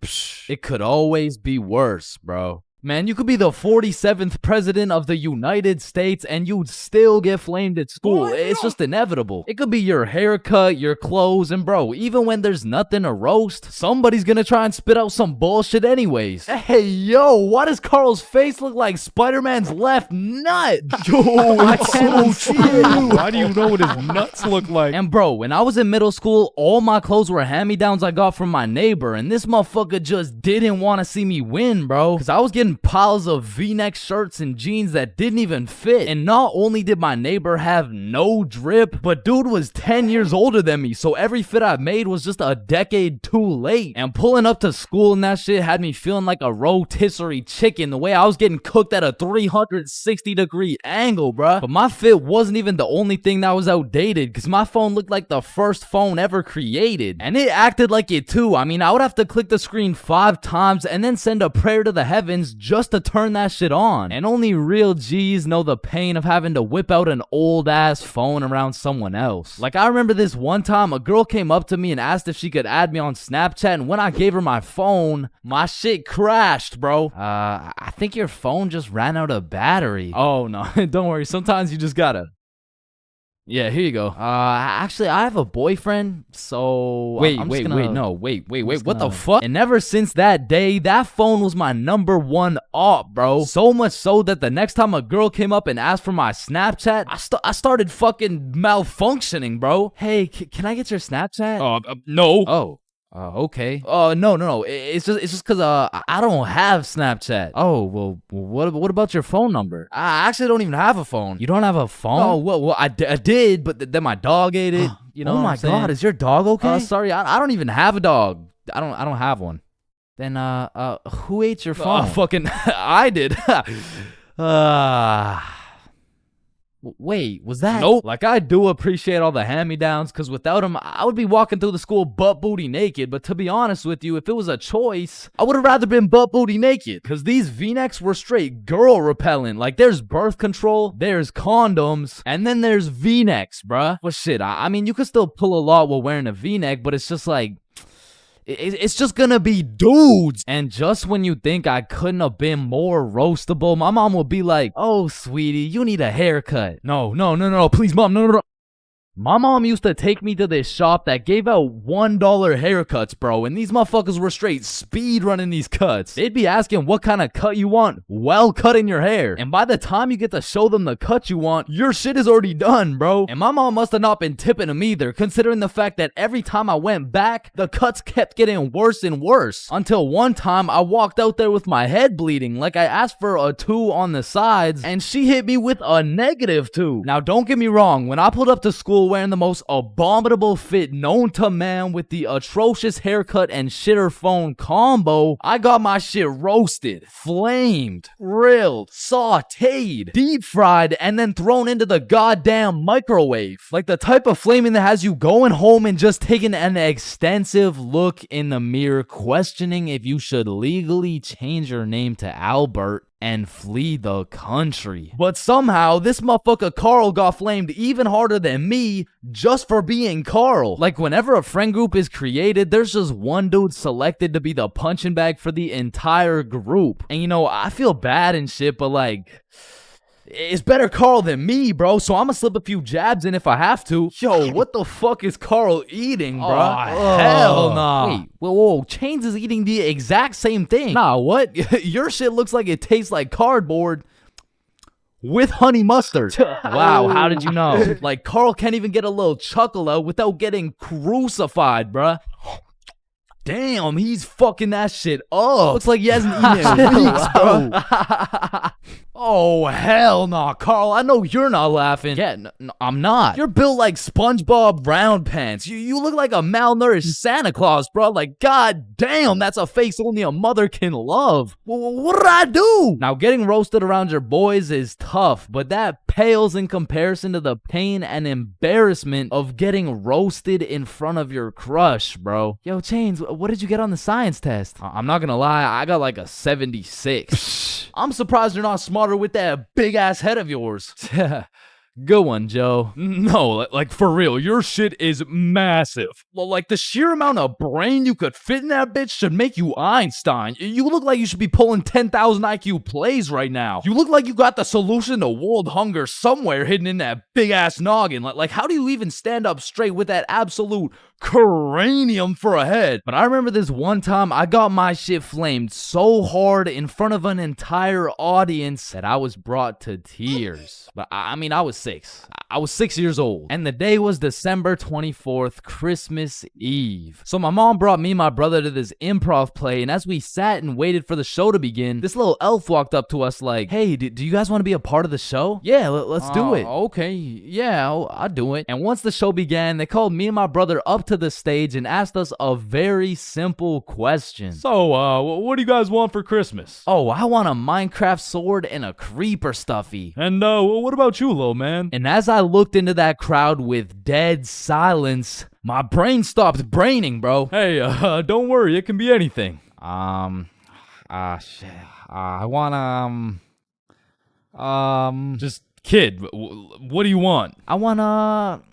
it could always be worse, bro. Man, you could be the 47th president of the United States and you'd still get flamed at school. It's just inevitable. It could be your haircut, your clothes, and bro, even when there's nothing to roast, somebody's gonna try and spit out some bullshit anyways. Hey, yo, why does Carl's face look like Spider-Man's left nut? Yo, I can't see it. Why do you know what his nuts look like? And bro, when I was in middle school, all my clothes were hand-me-downs I got from my neighbor, and this motherfucker just didn't want to see me win, bro. Cause I was getting piles of V-neck shirts and jeans that didn't even fit. And not only did my neighbor have no drip, but dude was 10 years older than me, so every fit I made was just a decade too late. And pulling up to school and that shit had me feeling like a rotisserie chicken, the way I was getting cooked at a 360-degree angle, bruh. But my fit wasn't even the only thing that was outdated, cause my phone looked like the first phone ever created. And it acted like it too. I mean, I would have to click the screen 5 times and then send a prayer to the heavens just to turn that shit on. And only real G's know the pain of having to whip out an old ass phone around someone else. Like, I remember this one time a girl came up to me and asked if she could add me on Snapchat, and when I gave her my phone, my shit crashed, bro. I think your phone just ran out of battery. Oh no, don't worry, sometimes you just gotta. Yeah, here you go. Actually, I have a boyfriend, so... Wait, what the fuck? And ever since that day, that phone was my #1 op, bro. So much so that the next time a girl came up and asked for my Snapchat, I started fucking malfunctioning, bro. Hey, can I get your Snapchat? No. Oh. Okay. No. It's just cause I don't have Snapchat. Oh, well, what about your phone number? I actually don't even have a phone. You don't have a phone? Oh, well, I did, but then my dog ate it. You know? Oh my god, is your dog okay? Sorry, I don't even have a dog. I don't have one. Then who ate your phone? Fucking I did. Wait, was that? Nope. Like, I do appreciate all the hand-me-downs, because without them, I would be walking through the school butt-booty naked. But to be honest with you, if it was a choice, I would have rather been butt-booty naked. Because these V-necks were straight girl-repellent. Like, there's birth control, there's condoms, and then there's V-necks, bruh. Well, shit, I mean, you could still pull a lot while wearing a V-neck, but it's just like... It's just gonna be dudes. And just when you think I couldn't have been more roastable, my mom will be like, oh, sweetie, you need a haircut. No, please, mom, no. My mom used to take me to this shop that gave out $1 haircuts, bro, and these motherfuckers were straight speed running these cuts. They'd be asking what kind of cut you want while cutting your hair. And by the time you get to show them the cut you want, your shit is already done, bro. And my mom must have not been tipping them either, considering the fact that every time I went back, the cuts kept getting worse and worse. Until one time, I walked out there with my head bleeding, like I asked for a 2 on the sides, and she hit me with a -2. Now, don't get me wrong, when I pulled up to school wearing the most abominable fit known to man with the atrocious haircut and shitter phone combo, I got my shit roasted, flamed, grilled, sauteed, deep fried, and then thrown into the goddamn microwave. Like the type of flaming that has you going home and just taking an extensive look in the mirror, questioning if you should legally change your name to Albert and flee the country. But somehow, this motherfucker Carl got flamed even harder than me just for being Carl. Like, whenever a friend group is created, there's just one dude selected to be the punching bag for the entire group. And you know, I feel bad and shit, but like... it's better Carl than me, bro, so I'ma slip a few jabs in if I have to. Yo, what the fuck is Carl eating, bro? Oh, hell nah. Wait, whoa, Chains is eating the exact same thing. Nah, what? Your shit looks like it tastes like cardboard with honey mustard. Wow, how did you know? Like, Carl can't even get a little chuckle out without getting crucified, bruh. Damn, he's fucking that shit up. Looks like he hasn't eaten in weeks, bro. Oh, hell nah, Carl. I know you're not laughing. Yeah, no, I'm not. You're built like SpongeBob Round Pants. You look like a malnourished Santa Claus, bro. Like, god damn, that's a face only a mother can love. What did I do? Now, getting roasted around your boys is tough, but that pales in comparison to the pain and embarrassment of getting roasted in front of your crush, bro. Yo, Chains, what did you get on the science test? I'm not gonna lie, I got like a 76. I'm surprised you're not smarter with that big ass head of yours. Good one, Joe. No, like for real, your shit is massive. Well, like the sheer amount of brain you could fit in that bitch should make you Einstein. You look like you should be pulling 10,000 IQ plays right now. You look like you got the solution to world hunger somewhere hidden in that big ass noggin. Like how do you even stand up straight with that absolute cranium for a head? But I remember this one time I got my shit flamed so hard in front of an entire audience that I was brought to tears. But I mean, I was 6. I was 6 years old. And the day was December 24th, Christmas Eve. So my mom brought me and my brother to this improv play, and as we sat and waited for the show to begin, this little elf walked up to us like, hey, do you guys want to be a part of the show? Yeah, let's do it. Okay, yeah, I'll do it. And once the show began, they called me and my brother up to the stage and asked us a very simple question. So, what do you guys want for Christmas? Oh, I want a Minecraft sword and a creeper stuffy. And, what about you, little man? And as I looked into that crowd with dead silence, my brain stopped braining, bro. Hey, don't worry, it can be anything. Shit. I want, Just, kid, what do you want? I wanna...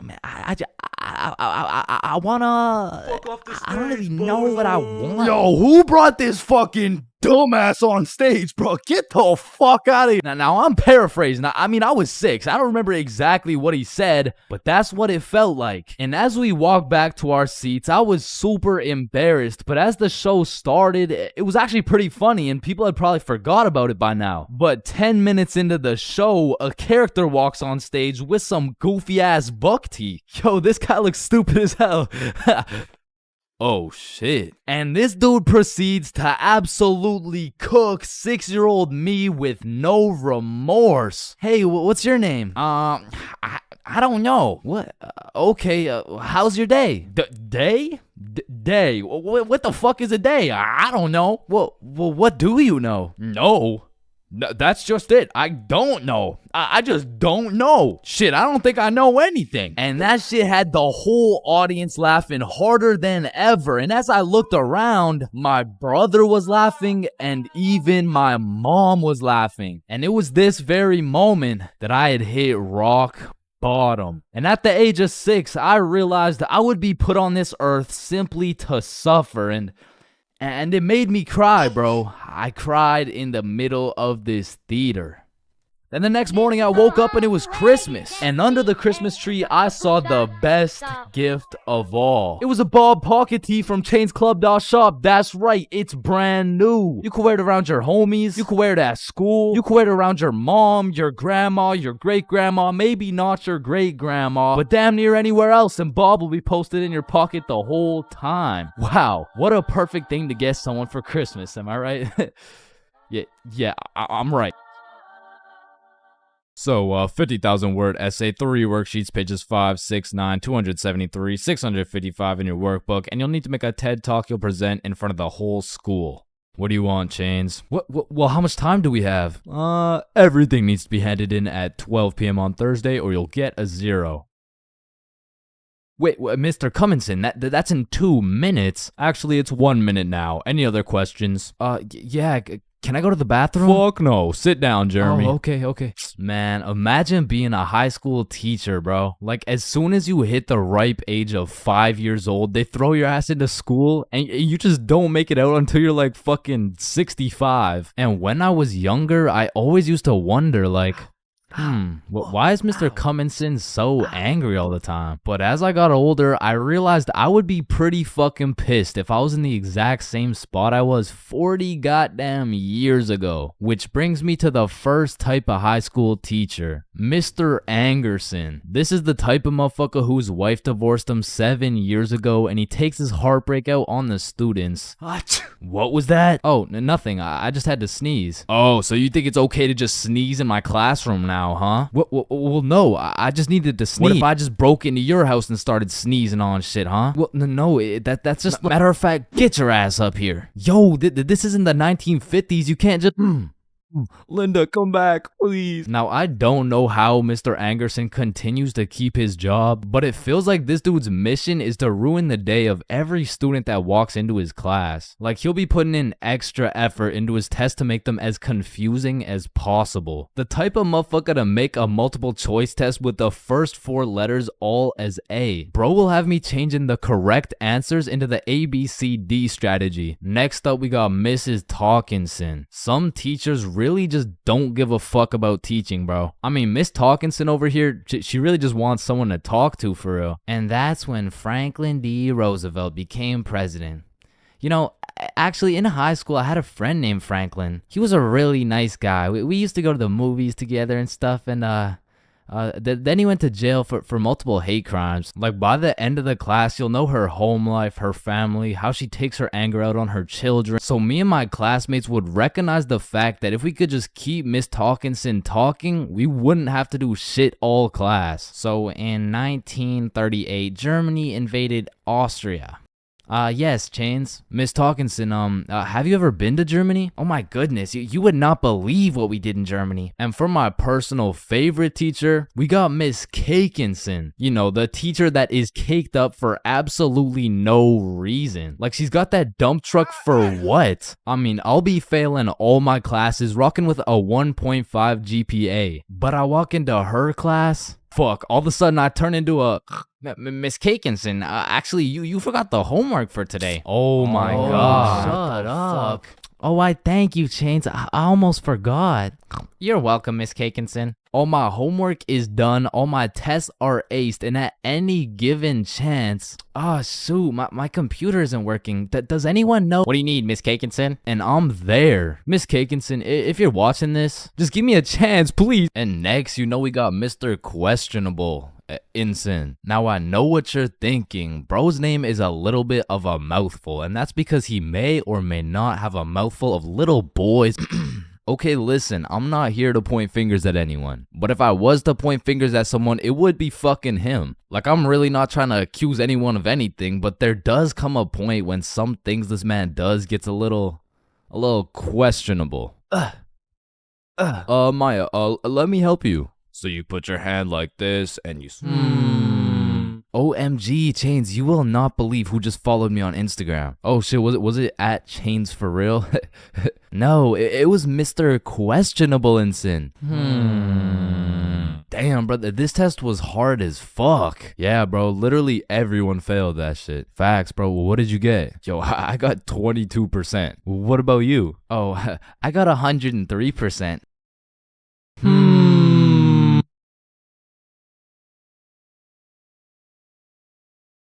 Man, I wanna... I don't really know what I want. Yo, who brought this fucking dumbass on stage, bro? Get the fuck out of here. Now I'm paraphrasing. I mean, I was 6. I don't remember exactly what he said, but that's what it felt like. And as we walked back to our seats, I was super embarrassed. But as the show started, it was actually pretty funny, and people had probably forgot about it by now. But 10 minutes into the show, a character walks on stage with some goofy ass buck teeth. Yo, this guy looks stupid as hell. Oh shit. And this dude proceeds to absolutely cook 6-year-old me with no remorse. Hey, what's your name? I don't know. What? Okay, how's your day? Day? Day? What the fuck is a day? I don't know. Well, what do you know? No. That's just it. I don't know. I just don't know. Shit, I don't think I know anything. And that shit had the whole audience laughing harder than ever. And as I looked around, my brother was laughing and even my mom was laughing. And it was this very moment that I had hit rock bottom. And at the age of 6, I realized I would be put on this earth simply to suffer. And it made me cry, bro. I cried in the middle of this theater. Then the next morning I woke up and it was Christmas. And under the Christmas tree I saw the best gift of all. It was a Bob pocket tee from ChainsClub.shop. That's right, it's brand new. You can wear it around your homies. You can wear it at school. You can wear it around your mom, your grandma, your great-grandma, maybe not your great-grandma, but damn near anywhere else, and Bob will be posted in your pocket the whole time. Wow, what a perfect thing to get someone for Christmas, am I right? yeah, I'm right. So, 50,000 word essay, 3 worksheets, pages 5, 6, 9, 273, 655 in your workbook, and you'll need to make a TED talk you'll present in front of the whole school. What do you want, Chains? Well, how much time do we have? Everything needs to be handed in at 12 p.m. on Thursday or you'll get a 0. Wait, Mr. Cumminson, that's in 2 minutes. Actually, it's 1 minute now. Any other questions? Yeah, can I go to the bathroom? Fuck no. Sit down, Jeremy. Oh, okay. Man, imagine being a high school teacher, bro. Like, as soon as you hit the ripe age of 5 years old, they throw your ass into school, and you just don't make it out until you're like fucking 65. And when I was younger, I always used to wonder, like, why is Mr. Cumminson so angry all the time? But as I got older, I realized I would be pretty fucking pissed if I was in the exact same spot I was 40 goddamn years ago. Which brings me to the first type of high school teacher, Mr. Angerson. This is the type of motherfucker whose wife divorced him 7 years ago, and he takes his heartbreak out on the students. What was that? Oh, nothing. I just had to sneeze. Oh, so you think it's okay to just sneeze in my classroom now, huh? Well, no, I just needed to sneeze. What if I just broke into your house and started sneezing on shit, huh? Well, no, that's just... Matter of fact, get your ass up here. Yo, this isn't the 1950s. You can't just... Linda, come back, please. Now, I don't know how Mr. Angerson continues to keep his job, but it feels like this dude's mission is to ruin the day of every student that walks into his class. Like, he'll be putting in extra effort into his tests to make them as confusing as possible. The type of motherfucker to make a multiple choice test with the first 4 letters all as A. Bro will have me changing the correct answers into the ABCD strategy. Next up, we got Mrs. Talkinson. Some teachers really just don't give a fuck about teaching, bro. I mean, Miss Talkinson over here, she really just wants someone to talk to for real. And that's when Franklin D. Roosevelt became president. You know, actually in high school, I had a friend named Franklin. He was a really nice guy. We used to go to the movies together and stuff, and then he went to jail for multiple hate crimes. Like, by the end of the class, you'll know her home life, her family, how she takes her anger out on her children. So me and my classmates would recognize the fact that if we could just keep Miss Talkinson talking, we wouldn't have to do shit all class. So in 1938, Germany invaded Austria. Yes, Chains. Miss Talkinson, have you ever been to Germany? Oh my goodness, you would not believe what we did in Germany. And for my personal favorite teacher, we got Miss Cakinson. You know, the teacher that is caked up for absolutely no reason. Like, she's got that dump truck for what? I mean, I'll be failing all my classes, rocking with a 1.5 GPA. But I walk into her class, fuck, all of a sudden I turn into a... Miss Cakinson, actually, you forgot the homework for today. Oh my god. Shut up. Oh, I thank you, Chains. I almost forgot. You're welcome, Miss Cakinson. All my homework is done, all my tests are aced, and at any given chance... shoot, my computer isn't working. Does anyone know? What do you need, Miss Cakinson? And I'm there. Miss Cakinson, if you're watching this, just give me a chance, please. And next, you know we got Mr. Questionable. Inson. Now I know what you're thinking. Bro's name is a little bit of a mouthful, and that's because he may or may not have a mouthful of little boys. Okay, listen, I'm not here to point fingers at anyone, but if I was to point fingers at someone, it would be fucking him. Like, I'm really not trying to accuse anyone of anything, but there does come a point when some things this man does gets a little questionable. Maya, let me help you. So you put your hand like this and you... OMG, Chains, you will not believe who just followed me on Instagram. Oh shit, was it at Chains for real? No, it was Mr. Questionable Inson. Damn, brother, this test was hard as fuck. Yeah, bro, literally everyone failed that shit. Facts, bro. What did you get? Yo, I got 22%. What about you? Oh, I got 103%.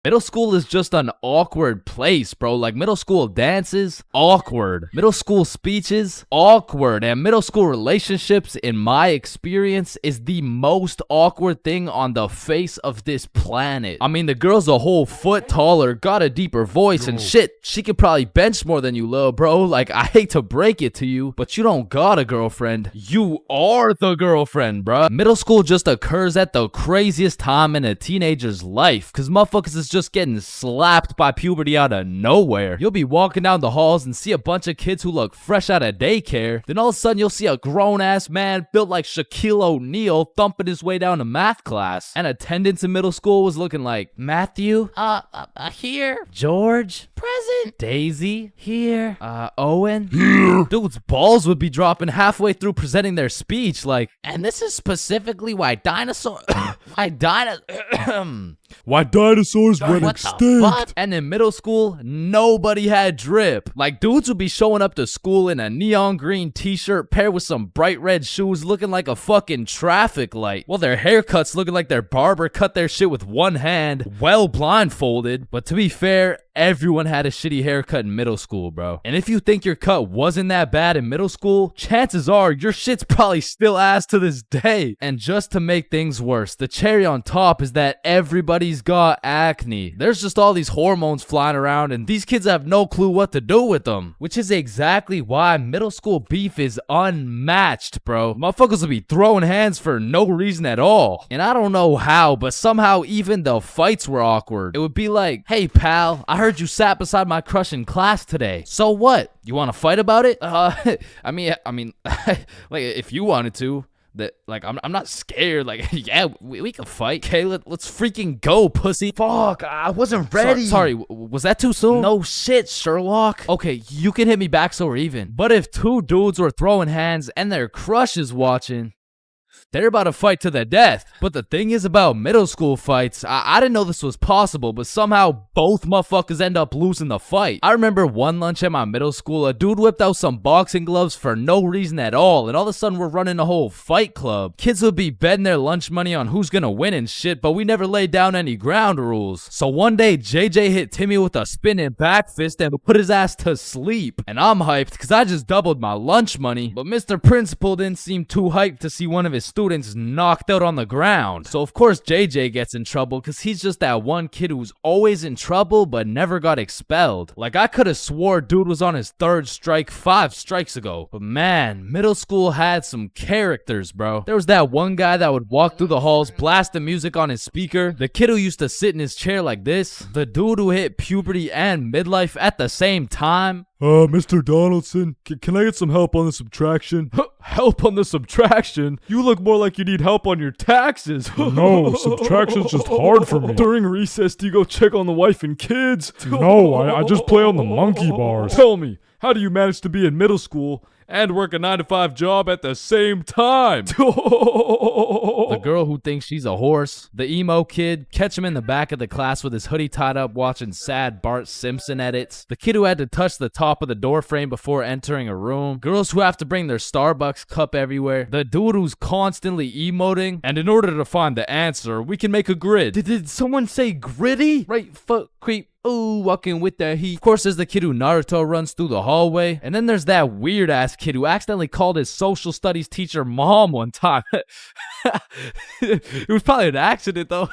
Middle school is just an awkward place, bro. Like, middle school dances, awkward. Middle school speeches, awkward. And middle school relationships, in my experience, is the most awkward thing on the face of this planet. I mean, the girl's a whole foot taller, got a deeper voice, and shit, she could probably bench more than you, lil' bro. Like, I hate to break it to you, but you don't got a girlfriend. You are the girlfriend, bruh. Middle school just occurs at the craziest time in a teenager's life, because motherfuckers is just getting slapped by puberty out of nowhere. You'll be walking down the halls and see a bunch of kids who look fresh out of daycare. Then all of a sudden you'll see a grown-ass man built like Shaquille O'Neal thumping his way down to math class. And attendance in middle school was looking like, Matthew? Here. George? Present. Daisy? Here. Owen? Here. Dude's balls would be dropping halfway through presenting their speech, like, and this is specifically why dinosaurs went extinct. And in middle school, nobody had drip. Like, dudes would be showing up to school in a neon green t-shirt paired with some bright red shoes looking like a fucking traffic light, while their haircuts looking like their barber cut their shit with one hand, well blindfolded. But to be fair, everyone had a shitty haircut in middle school, bro. And if you think your cut wasn't that bad in middle school, chances are your shit's probably still ass to this day. And just to make things worse, the cherry on top is that everybody's got acne. There's just all these hormones flying around and these kids have no clue what to do with them. Which is exactly why middle school beef is unmatched, bro. Motherfuckers will be throwing hands for no reason at all. And I don't know how, but somehow even the fights were awkward. It would be like, hey pal, I heard you sat beside my crush in class today. So what? You want to fight about it? I mean, like if you wanted to. That like I'm not scared. Like yeah, we can fight. Okay, let's freaking go, pussy. Fuck, I wasn't ready. Sorry, was that too soon? No shit, Sherlock. Okay, you can hit me back so we're even. But if two dudes were throwing hands and their crush is watching, they're about to fight to the death. But the thing is about middle school fights, I didn't know this was possible, but somehow both motherfuckers end up losing the fight. I remember one lunch at my middle school, a dude whipped out some boxing gloves for no reason at all, and all of a sudden we're running a whole fight club. Kids would be betting their lunch money on who's gonna win and shit, but we never laid down any ground rules. So one day, JJ hit Timmy with a spinning back fist and put his ass to sleep. And I'm hyped because I just doubled my lunch money, but Mr. Principal didn't seem too hyped to see one of his students knocked out on the ground. So of course JJ gets in trouble because he's just that one kid who's always in trouble but never got expelled. Like I could have swore dude was on his third strike 5 strikes ago. But man, middle school had some characters, bro. There was that one guy that would walk through the halls blasting music on his speaker. The kid who used to sit in his chair like this. The dude who hit puberty and midlife at the same time. Mr. Donaldson, can I get some help on the subtraction? Help on the subtraction? You look more like you need help on your taxes. No, subtraction's just hard for me. During recess, do you go check on the wife and kids? No, I just play on the monkey bars. Tell me, how do you manage to be in middle school and work a 9-to-5 job at the same time? The girl who thinks she's a horse. The emo kid. Catch him in the back of the class with his hoodie tied up watching sad Bart Simpson edits. The kid who had to touch the top of the door frame before entering a room. Girls who have to bring their Starbucks cup everywhere. The dude who's constantly emoting. And in order to find the answer, we can make a grid. Did someone say gritty? Right foot creep. Ooh, walking with the heat. Of course, there's the kid who Naruto runs through the hallway. And then there's that weird-ass kid who accidentally called his social studies teacher mom one time. It was probably an accident, though.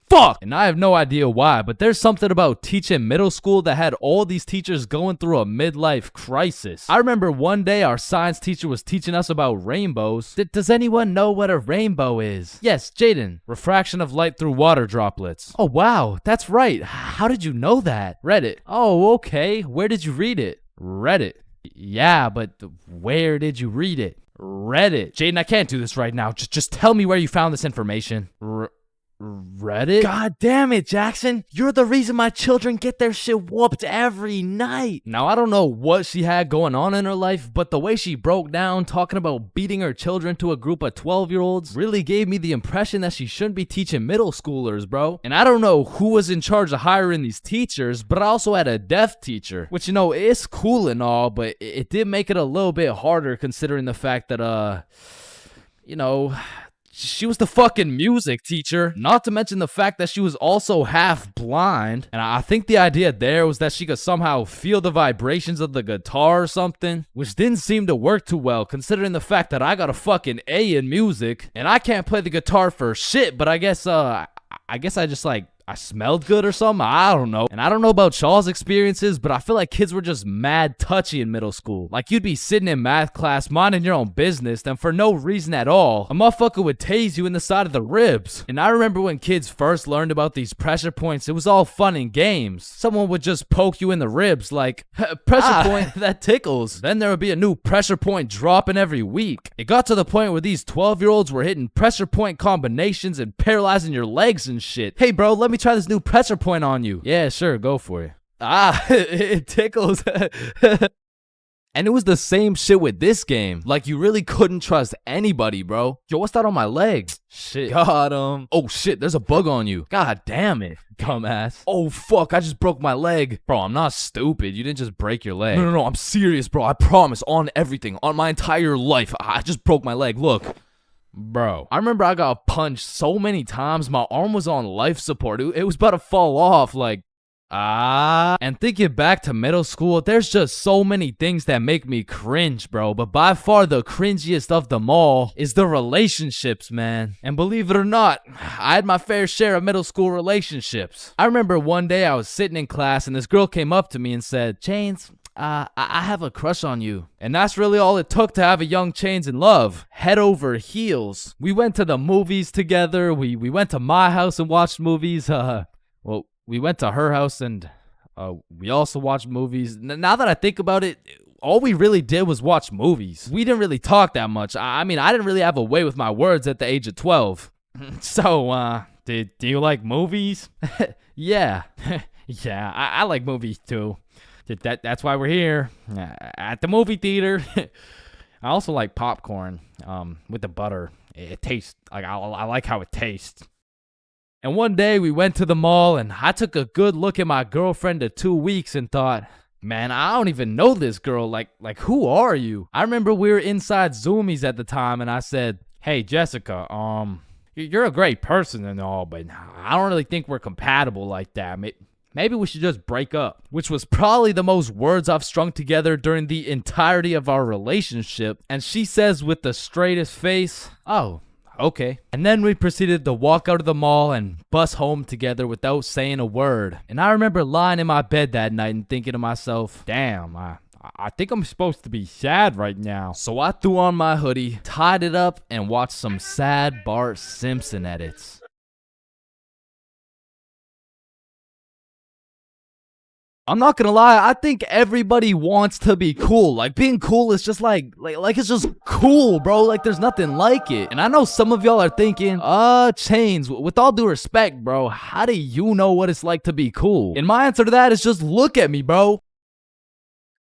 Fuck! And I have no idea why, but there's something about teaching middle school that had all these teachers going through a midlife crisis. I remember one day our science teacher was teaching us about rainbows. Does anyone know what a rainbow is? Yes, Jaden. Refraction of light through water droplets. Oh, wow. That's right. How did you know that? Reddit. Oh, okay. Where did you read it? Reddit. Yeah, but where did you read it? Reddit. Jaden, I can't do this right now. Just tell me where you found this information. Reddit? God damn it, Jackson. You're the reason my children get their shit whooped every night. Now, I don't know what she had going on in her life, but the way she broke down talking about beating her children to a group of 12-year-olds really gave me the impression that she shouldn't be teaching middle schoolers, bro. And I don't know who was in charge of hiring these teachers, but I also had a deaf teacher, which, you know, it's cool and all, but it did make it a little bit harder considering the fact that, you know, she was the fucking music teacher, not to mention the fact that she was also half blind. And I think the idea there was that she could somehow feel the vibrations of the guitar or something, which didn't seem to work too well considering the fact that I got a fucking A in music and I can't play the guitar for shit, but I guess I just like I smelled good or something. I don't know. And I don't know about y'all's experiences, but I feel like kids were just mad touchy in middle school. Like you'd be sitting in math class minding your own business, then for no reason at all, a motherfucker would tase you in the side of the ribs. And I remember when kids first learned about these pressure points, it was all fun and games. Someone would just poke you in the ribs like, pressure point, that tickles. Then there would be a new pressure point dropping every week. It got to the point where these 12-year-olds were hitting pressure point combinations and paralyzing your legs and shit. Hey bro, let me try this new pressure point on you. Yeah, sure, go for it. It tickles. And it was the same shit with this game. Like, you really couldn't trust anybody, bro. Yo, what's that on my leg? Shit. Got him. Oh, shit, there's a bug on you. God damn it, dumbass. Oh, fuck, I just broke my leg. Bro, I'm not stupid. You didn't just break your leg. No, I'm serious, bro. I promise, on everything, on my entire life. I just broke my leg. Look. Bro, I remember I got punched so many times, my arm was on life support. It was about to fall off, like, And thinking back to middle school, there's just so many things that make me cringe, bro. But by far the cringiest of them all is the relationships, man. And believe it or not, I had my fair share of middle school relationships. I remember one day I was sitting in class and this girl came up to me and said, Chains, I have a crush on you. And that's really all it took to have a young Chains in love. Head over heels. We went to the movies together. We went to my house and watched movies. Well, we went to her house and We also watched movies. Now that I think about it, all we really did was watch movies. We didn't really talk that much. I mean, I didn't really have a way with my words at the age of 12. So, do you like movies? Yeah. Yeah, I like movies too. That's why we're here at the movie theater. I also like popcorn with the butter. It tastes like I like how it tastes. And one day we went to the mall and I took a good look at my girlfriend of 2 weeks and thought, man, I don't even know this girl. Like who are you? I remember we were inside Zoomies at the time and I said, hey, Jessica, you're a great person and all, but I don't really think we're compatible like that. Maybe we should just break up. Which was probably the most words I've strung together during the entirety of our relationship. And she says with the straightest face, oh, okay. And then we proceeded to walk out of the mall and bus home together without saying a word. And I remember lying in my bed that night and thinking to myself, damn, I think I'm supposed to be sad right now. So I threw on my hoodie, tied it up, and watched some sad Bart Simpson edits. I'm not gonna lie, I think everybody wants to be cool. Like, being cool is just like it's just cool, bro. Like, there's nothing like it. And I know some of y'all are thinking, Chains, with all due respect, bro, how do you know what it's like to be cool? And my answer to that is just look at me, bro.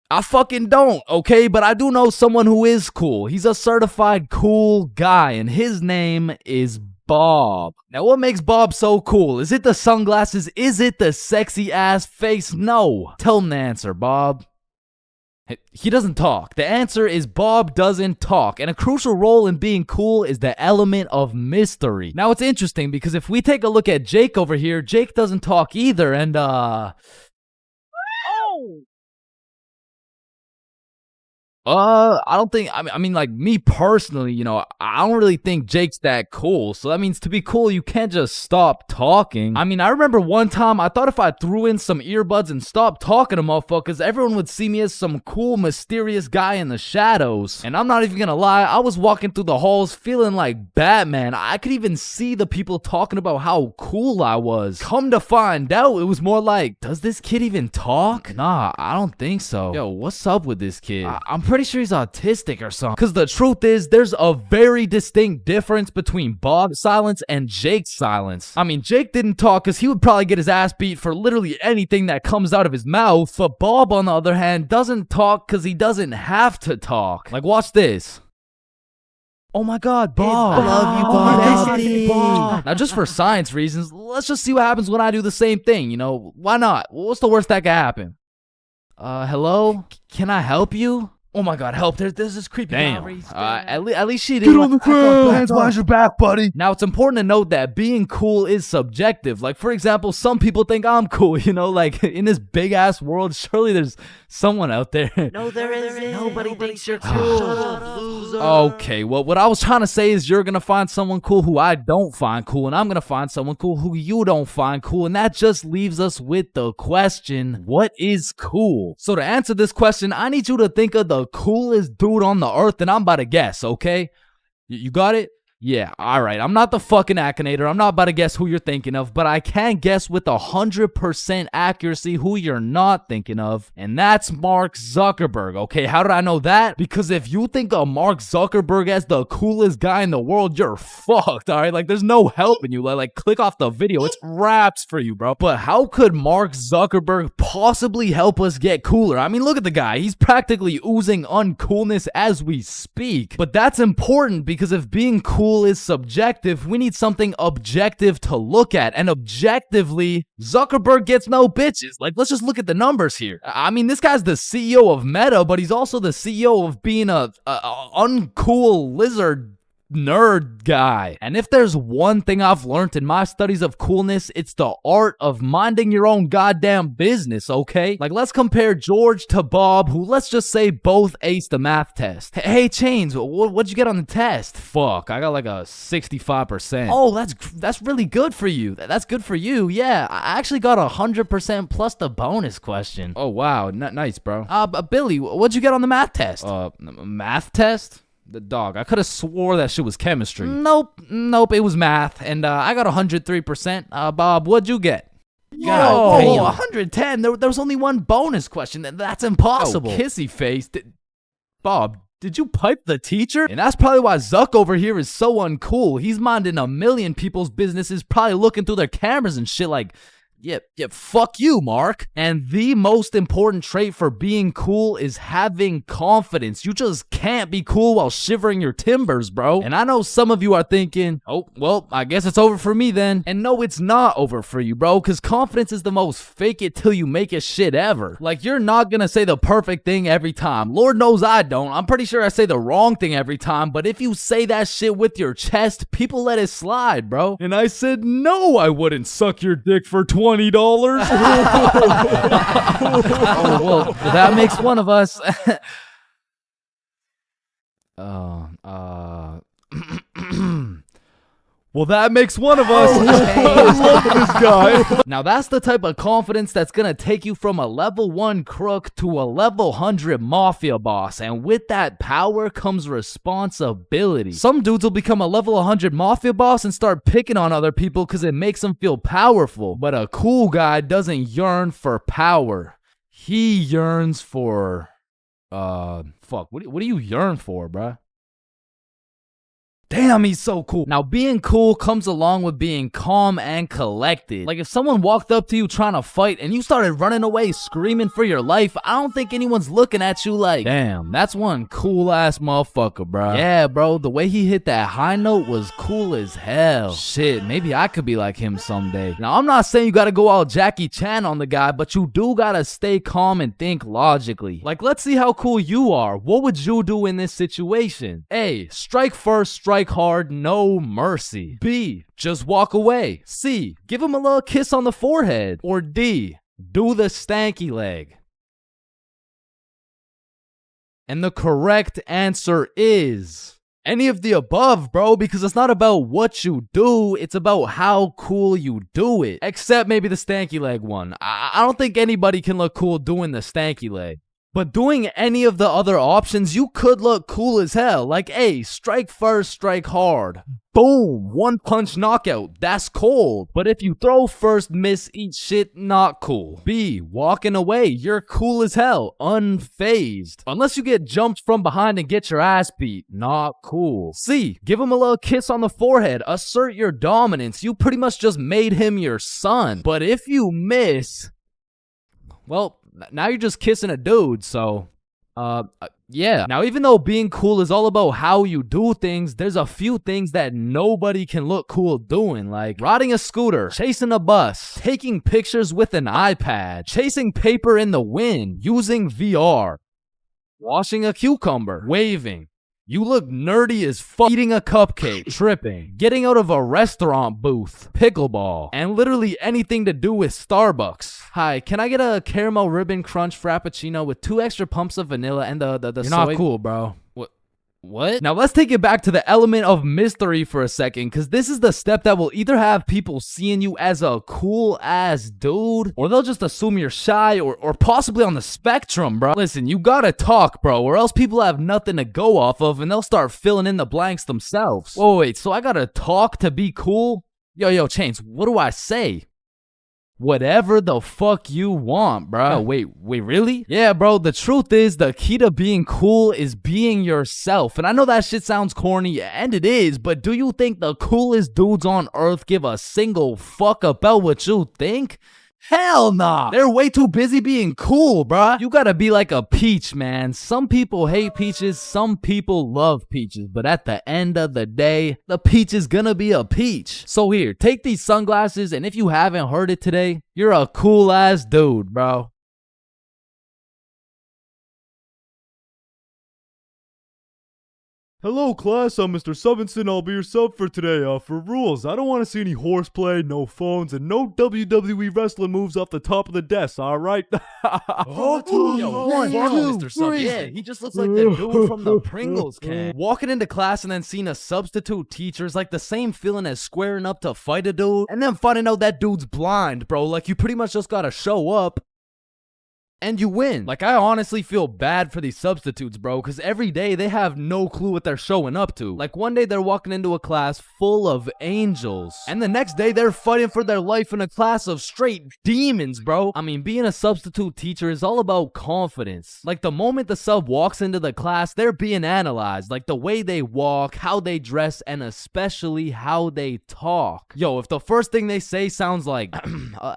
I fucking don't, okay? But I do know someone who is cool. He's a certified cool guy, and his name is Bob. Now, what makes Bob so cool? Is it the sunglasses? Is it the sexy ass face? No. Tell him the answer, Bob. He doesn't talk. The answer is Bob doesn't talk. And a crucial role in being cool is the element of mystery. Now, it's interesting because if we take a look at Jake over here, Jake doesn't talk either. And, I don't think, I mean, like, me personally, you know, I don't really think Jake's that cool. So that means to be cool, you can't just stop talking. I mean, I remember one time I thought if I threw in some earbuds and stopped talking to motherfuckers, everyone would see me as some cool, mysterious guy in the shadows. And I'm not even gonna lie, I was walking through the halls feeling like Batman. I could even see the people talking about how cool I was. Come to find out, it was more like, does this kid even talk? Nah, I don't think so. Yo, what's up with this kid? I'm pretty sure he's autistic or something. Because the truth is, there's a very distinct difference between Bob's silence and Jake's silence. I mean, Jake didn't talk because he would probably get his ass beat for literally anything that comes out of his mouth. But Bob, on the other hand, doesn't talk because he doesn't have to talk. Like, watch this. Oh my god, Bob. I love you, Bob. Now, just for science reasons, let's just see what happens when I do the same thing, you know? Why not? What's the worst that could happen? Hello? Can I help you? Oh my god, help. There's this creepy guy. At least she didn't. Get on the ground. Hands behind your back, buddy. Now, it's important to note that being cool is subjective. Like, for example, some people think I'm cool, you know? Like, in this big-ass world, surely there's someone out there. No, there isn't. Nobody thinks you're cool. Shut up, loser. Okay, well, what I was trying to say is you're gonna find someone cool who I don't find cool, and I'm gonna find someone cool who you don't find cool, and that just leaves us with the question, what is cool? So to answer this question, I need you to think of the coolest dude on the earth, and I'm about to guess, okay? You got it? Yeah, alright. I'm not the fucking Akinator. I'm not about to guess who you're thinking of, but I can guess with 100% accuracy who you're not thinking of, and that's Mark Zuckerberg, okay? How did I know that? Because if you think of Mark Zuckerberg as the coolest guy in the world, you're fucked, alright? Like, there's no helping you. Like, click off the video. It's wraps for you, bro. But how could Mark Zuckerberg possibly help us get cooler? I mean, look at the guy. He's practically oozing uncoolness as we speak. But that's important because if being cool is subjective, we need something objective to look at, and objectively, Zuckerberg gets no bitches. Like, let's just look at the numbers here. I mean, this guy's the CEO of Meta, but he's also the CEO of being a uncool lizard nerd guy. And if there's one thing I've learned in my studies of coolness, it's the art of minding your own goddamn business, okay? Like, let's compare George to Bob, who, let's just say, both aced the math test. Hey, Chains, what'd you get on the test? Fuck, I got like a 65%. Oh, that's really good for you. That's good for you, yeah. I actually got 100% plus the bonus question. Oh, wow, nice, bro. Billy, what'd you get on the math test? Math test? The dog. I could have swore that shit was chemistry. Nope, it was math, and I got 103%. Bob, what'd you get? God, Damn. 110. There was only one bonus question. That's impossible. Oh, kissy face. Bob, did you pipe the teacher? And that's probably why Zuck over here is so uncool. He's minding a million people's businesses, probably looking through their cameras and shit like, yeah, fuck you, Mark. And the most important trait for being cool is having confidence. You just can't be cool while shivering your timbers, bro. And I know some of you are thinking, oh, well, I guess it's over for me then. And no, it's not over for you, bro, because confidence is the most fake it till you make it shit ever. Like, you're not gonna say the perfect thing every time. Lord knows I don't. I'm pretty sure I say the wrong thing every time, but if you say that shit with your chest, people let it slide, bro. And I said, no, I wouldn't suck your dick for $20. Oh, well, that makes one of us. Well, that makes one of us. I love this guy. Now, that's the type of confidence that's gonna take you from a level 1 crook to a level 100 mafia boss. And with that power comes responsibility. Some dudes will become a level 100 mafia boss and start picking on other people because it makes them feel powerful. But a cool guy doesn't yearn for power. He yearns for... fuck, what do you yearn for, bruh? Damn, he's so cool. Now, being cool comes along with being calm and collected. Like, if someone walked up to you trying to fight and you started running away screaming for your life, I don't think anyone's looking at you like, damn, that's one cool-ass motherfucker, bro. Yeah, bro, the way he hit that high note was cool as hell. Shit, maybe I could be like him someday. Now, I'm not saying you gotta go all Jackie Chan on the guy, but you do gotta stay calm and think logically. Like, let's see how cool you are. What would you do in this situation? A, strike first, strike hard, no mercy. B, just walk away. C, give him a little kiss on the forehead. Or D, do the stanky leg. And the correct answer is any of the above, bro, because it's not about what you do, it's about how cool you do it. Except maybe the stanky leg one. I don't think anybody can look cool doing the stanky leg. But doing any of the other options, you could look cool as hell. Like, A, strike first, strike hard. Boom, one punch knockout. That's cold. But if you throw first, miss, eat shit, not cool. B, walking away. You're cool as hell. Unfazed. Unless you get jumped from behind and get your ass beat. Not cool. C, give him a little kiss on the forehead. Assert your dominance. You pretty much just made him your son. But if you miss, well, now you're just kissing a dude, so, yeah. Now, even though being cool is all about how you do things, there's a few things that nobody can look cool doing, like riding a scooter, chasing a bus, taking pictures with an iPad, chasing paper in the wind, using VR, washing a cucumber, waving. You look nerdy as fuck, eating a cupcake, tripping, getting out of a restaurant booth, pickleball, and literally anything to do with Starbucks. Hi, can I get a caramel ribbon crunch frappuccino with 2 extra pumps of vanilla and the You're soy? not cool, bro. What? Now let's take it back to the element of mystery for a second, because this is the step that will either have people seeing you as a cool ass dude, or they'll just assume you're shy or possibly on the spectrum, bro. Listen, you gotta talk, bro, or else people have nothing to go off of and they'll start filling in the blanks themselves. Whoa, wait, so I gotta talk to be cool? Yo, Chains, what do I say? Whatever the fuck you want, bro. Oh, wait, really? Yeah, bro, the truth is the key to being cool is being yourself. And I know that shit sounds corny, and it is, but do you think the coolest dudes on earth give a single fuck about what you think? Hell nah. They're way too busy being cool, bruh. You gotta be like a peach, man. Some people hate peaches, some people love peaches. But at the end of the day, the peach is gonna be a peach. So here, take these sunglasses, and if you haven't heard it today, you're a cool ass dude, bro. Hello class, I'm Mr. Subinson. I'll be your sub for today. For rules, I don't want to see any horseplay, no phones, and no WWE wrestling moves off the top of the desk, alright? Yo, Mr. Sub. Yeah, he just looks like the dude from the Pringles can. Walking into class and then seeing a substitute teacher is like the same feeling as squaring up to fight a dude and then finding out that dude's blind, bro. Like, you pretty much just gotta show up and you win. Like, I honestly feel bad for these substitutes, bro, because every day they have no clue what they're showing up to. Like, one day they're walking into a class full of angels, and the next day they're fighting for their life in a class of straight demons, bro. I mean, being a substitute teacher is all about confidence. Like, the moment the sub walks into the class, they're being analyzed. Like, the way they walk, how they dress, and especially how they talk. Yo, if the first thing they say sounds like,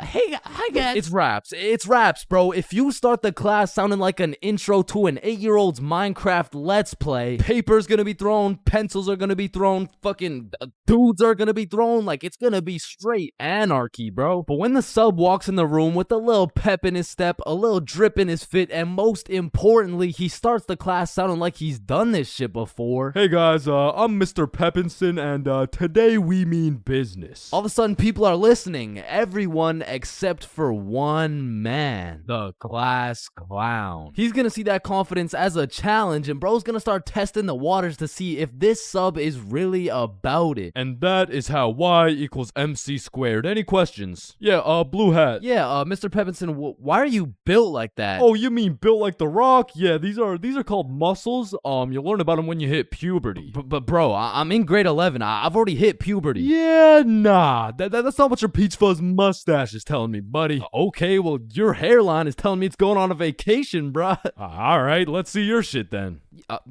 hey, hi guys. It's raps, bro. If you start the class sounding like an intro to an 8-year-old's Minecraft Let's Play, papers gonna be thrown, pencils are gonna be thrown, fucking dudes are gonna be thrown, like it's gonna be straight anarchy, bro. But when the sub walks in the room with a little pep in his step, a little drip in his fit, and most importantly, he starts the class sounding like he's done this shit before. Hey guys, I'm Mr. Peppinson, and today we mean business. All of a sudden, people are listening. Everyone except for one man, the class clown. He's gonna see that confidence as a challenge, and bro's gonna start testing the waters to see if this sub is really about it. And that is how Y equals MC squared. Any questions? Yeah, blue hat. Yeah, Mr. Peppinson, why are you built like that? Oh, you mean built like The Rock? Yeah, these are called muscles. You'll learn about them when you hit puberty. But bro, I'm in grade 11. I've already hit puberty. Yeah, nah. That's not what your peach fuzz mustache is telling me, buddy. Okay, well, your hairline is telling me it's going on a vacation, bruh. All right, let's see your shit then.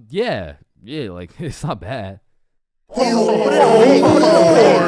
Yeah, like, it's not bad.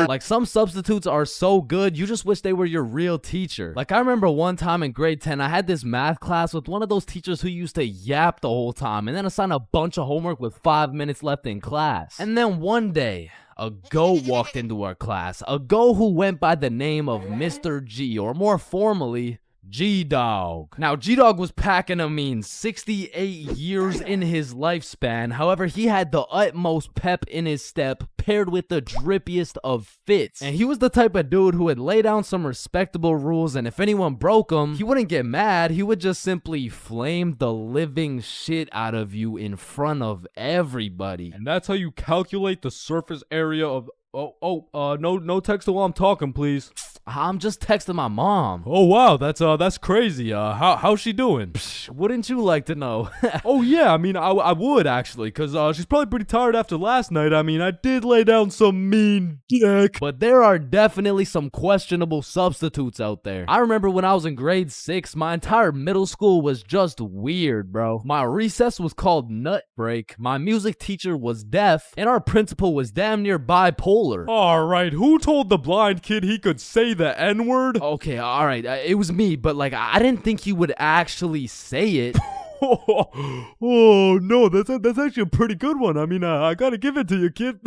Like, some substitutes are so good, you just wish they were your real teacher. Like, I remember one time in grade 10, I had this math class with one of those teachers who used to yap the whole time and then assign a bunch of homework with 5 minutes left in class. And then one day, a goat walked into our class, a goat who went by the name of Mr. G, or more formally, G-Dog. Now, G-Dog was packing a mean 68 years in his lifespan. However, he had the utmost pep in his step, paired with the drippiest of fits. And he was the type of dude who would lay down some respectable rules, and if anyone broke them, he wouldn't get mad. He would just simply flame the living shit out of you in front of everybody. And that's how you calculate the surface area of... no text while I'm talking, please. I'm just texting my mom. Oh wow, that's crazy. How's she doing? Wouldn't you like to know? Oh yeah, I mean, I would actually, cause she's probably pretty tired after last night. I mean, I did lay down some mean dick. But there are definitely some questionable substitutes out there. I remember when I was in grade 6, my entire middle school was just weird, bro. My recess was called Nut Break, my music teacher was deaf, and our principal was damn near bipolar. Alright, who told the blind kid he could say the N-word? Okay, alright, it was me, but like, I didn't think he would actually say it. Oh no, that's actually a pretty good one. I mean, I gotta give it to you, kid.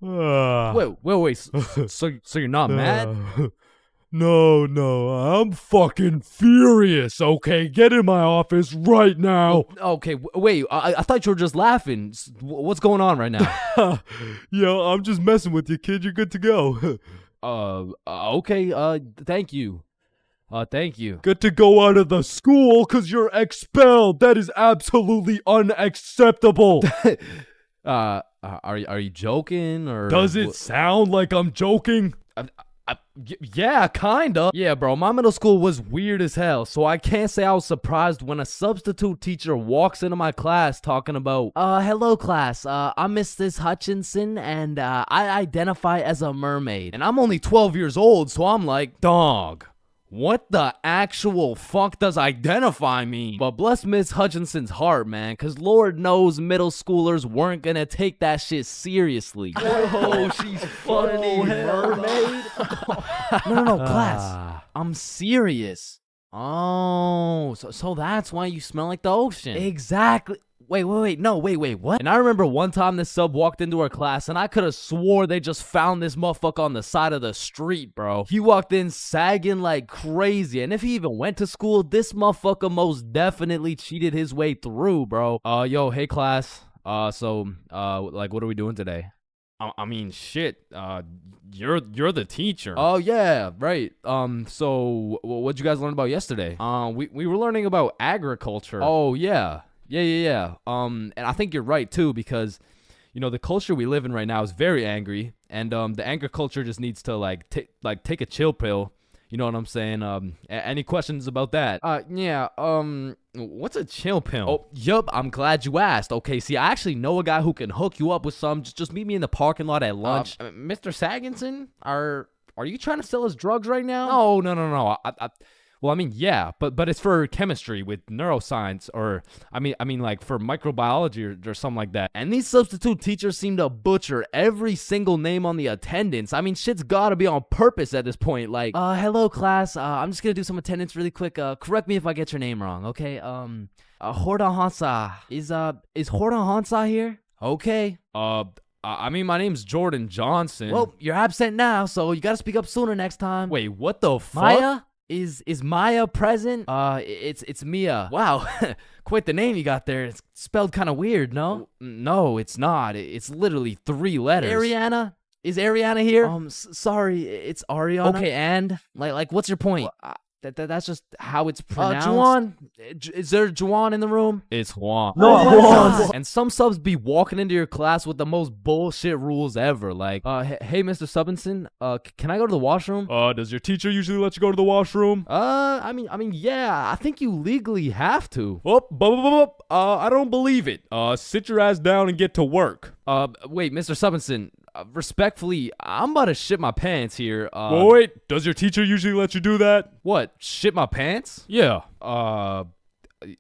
Wait, so you're not mad? No, I'm fucking furious, okay? Get in my office right now. Okay, wait, I thought you were just laughing. What's going on right now? Yo, I'm just messing with you, kid. You're good to go. Okay, thank you. Thank you. Good to go out of the school because you're expelled. That is absolutely unacceptable. Are you joking, or does it sound like I'm joking? Yeah, kinda. Yeah, bro, my middle school was weird as hell, so I can't say I was surprised when a substitute teacher walks into my class talking about, hello class, I'm Mrs. Hutchinson, and I identify as a mermaid. And I'm only 12 years old, so I'm like, dog, what the actual fuck does identify mean? But bless Miss Hutchinson's heart, man, because Lord knows middle schoolers weren't gonna take that shit seriously. Oh, she's funny, mermaid. No, class. I'm serious. Oh, so that's why you smell like the ocean. Exactly. Wait, what? And I remember one time this sub walked into our class, and I could have swore they just found this motherfucker on the side of the street, bro. He walked in sagging like crazy, and if he even went to school, this motherfucker most definitely cheated his way through, bro. Yo, hey class. Like, what are we doing today? I mean, shit. You're the teacher. Oh yeah, right. So what'd you guys learn about yesterday? We were learning about agriculture. Oh yeah. Yeah. And I think you're right too, because you know the culture we live in right now is very angry, and the agriculture just needs to take a chill pill. You know what I'm saying? Any questions about that? What's a chill pill? Oh, yup, I'm glad you asked. Okay, see, I actually know a guy who can hook you up with some. Just meet me in the parking lot at lunch. Mr. Saginson, are you trying to sell us drugs right now? No. Well, I mean, yeah, but it's for chemistry with neuroscience, or I mean, like for microbiology or something like that. And these substitute teachers seem to butcher every single name on the attendance. I mean, shit's gotta be on purpose at this point. Like, hello class. I'm just gonna do some attendance really quick. Correct me if I get your name wrong, okay? Horda Hansa. Is Horda Hansa here? Okay. I mean, my name's Jordan Johnson. Well, you're absent now, so you gotta speak up sooner next time. Wait, what the fuck? Maya? Is Maya present? It's Mia. Wow, quite the name you got there. It's spelled kind of weird, no? No, it's not. It's literally 3 letters. Ariana? Is Ariana here? Sorry, it's Ariana. Okay, and like, what's your point? That's just how it's pronounced. Juwan? Is there Juwan in the room? It's Juan. No, Juan. And some subs be walking into your class with the most bullshit rules ever. Like, hey, Mr. Subinson, can I go to the washroom? Does your teacher usually let you go to the washroom? I mean, yeah, I think you legally have to. I don't believe it. Sit your ass down and get to work. Wait, Mr. Subinson. Respectfully, I'm about to shit my pants here. Wait, does your teacher usually let you do that? What, shit my pants? Yeah.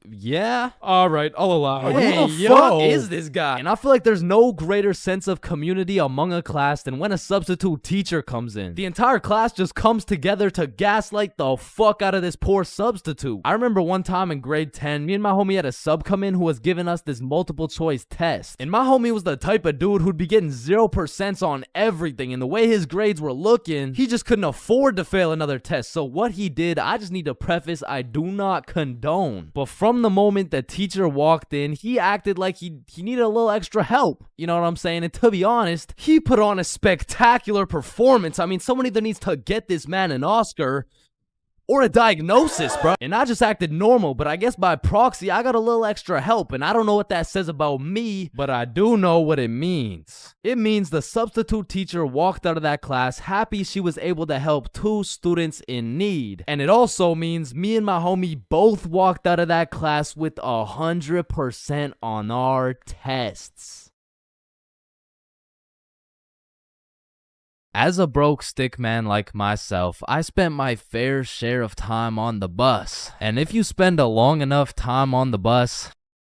Yeah? Alright, I'll allow it. Hey, who the fuck is this guy? And I feel like there's no greater sense of community among a class than when a substitute teacher comes in. The entire class just comes together to gaslight the fuck out of this poor substitute. I remember one time in grade 10, me and my homie had a sub come in who was giving us this multiple choice test. And my homie was the type of dude who'd be getting 0% on everything. And the way his grades were looking, he just couldn't afford to fail another test. So what he did, I just need to preface, I do not condone. But from the moment the teacher walked in, he acted like he needed a little extra help. You know what I'm saying? And to be honest, he put on a spectacular performance. I mean, someone either needs to get this man an Oscar or a diagnosis, bro. And I just acted normal, but I guess by proxy, I got a little extra help. And I don't know what that says about me, but I do know what it means. It means the substitute teacher walked out of that class happy she was able to help 2 students in need. And it also means me and my homie both walked out of that class with 100% on our tests. As a broke stick man like myself, I spent my fair share of time on the bus. And if you spend a long enough time on the bus,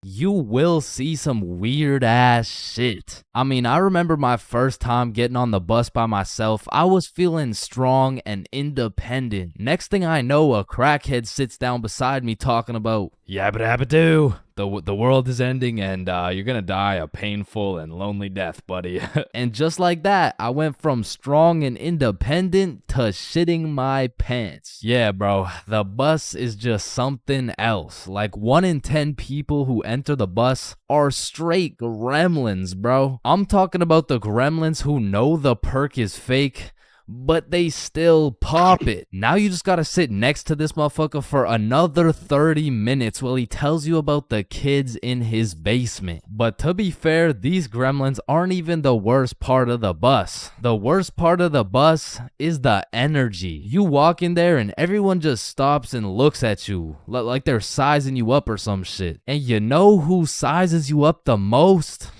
you will see some weird ass shit. I mean, I remember my first time getting on the bus by myself. I was feeling strong and independent. Next thing I know, a crackhead sits down beside me talking about yabba dabba doo. The world is ending and you're gonna die a painful and lonely death, buddy. And just like that, I went from strong and independent to shitting my pants. Yeah, bro, the bus is just something else. Like 1 in 10 people who enter the bus are straight gremlins, bro. I'm talking about the gremlins who know the perk is fake, but they still pop it. Now you just gotta sit next to this motherfucker for another 30 minutes while he tells you about the kids in his basement. But to be fair, these gremlins aren't even the worst part of the bus. The worst part of the bus is the energy. You walk in there and everyone just stops and looks at you like they're sizing you up or some shit. And you know who sizes you up the most?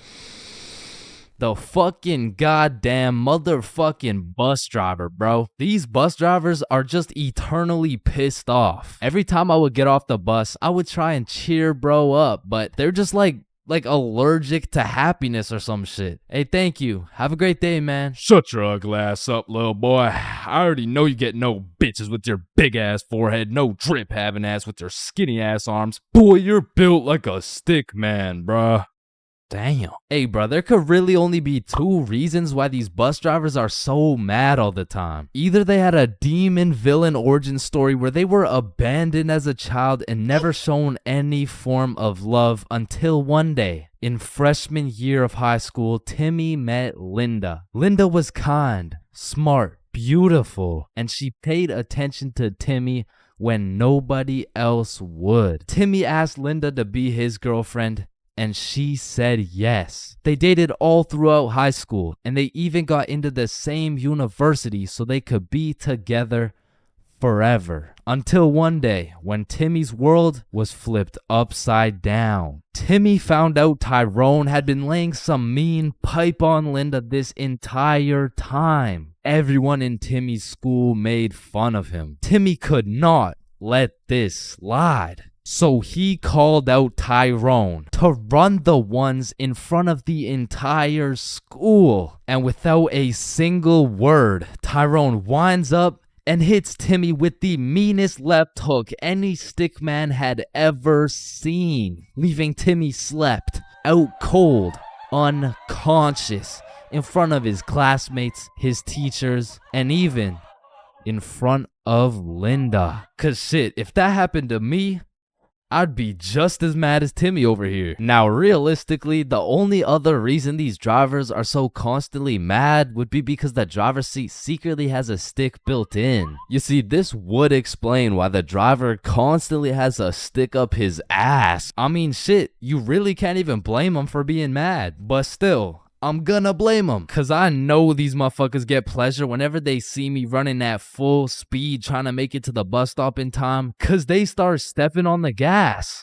The fucking goddamn motherfucking bus driver, bro. These bus drivers are just eternally pissed off. Every time I would get off the bus, I would try and cheer bro up, but they're just like allergic to happiness or some shit. Hey, thank you. Have a great day, man. Shut your ugly ass up, little boy. I already know you get no bitches with your big ass forehead, no drip having ass with your skinny ass arms. Boy, you're built like a stick man, bruh. Damn. Hey, bro, there could really only be 2 reasons why these bus drivers are so mad all the time. Either they had a demon villain origin story where they were abandoned as a child and never shown any form of love until one day. In freshman year of high school, Timmy met Linda. Linda was kind, smart, beautiful, and she paid attention to Timmy when nobody else would. Timmy asked Linda to be his girlfriend, and she said yes. They dated all throughout high school, and they even got into the same university so they could be together forever. Until one day when Timmy's world was flipped upside down. Timmy found out Tyrone had been laying some mean pipe on Linda this entire time. Everyone in Timmy's school made fun of him. Timmy could not let this slide. So he called out Tyrone to run the ones in front of the entire school. And without a single word, Tyrone winds up and hits Timmy with the meanest left hook any stickman had ever seen, leaving Timmy slept, out cold, unconscious, in front of his classmates, his teachers, and even in front of Linda. 'Cause shit, if that happened to me, I'd be just as mad as Timmy over here. Now, realistically, the only other reason these drivers are so constantly mad would be because the driver's seat secretly has a stick built in. You see, this would explain why the driver constantly has a stick up his ass. I mean, shit, you really can't even blame him for being mad. But still, I'm gonna blame them, cause I know these motherfuckers get pleasure whenever they see me running at full speed trying to make it to the bus stop in time, cause they start stepping on the gas.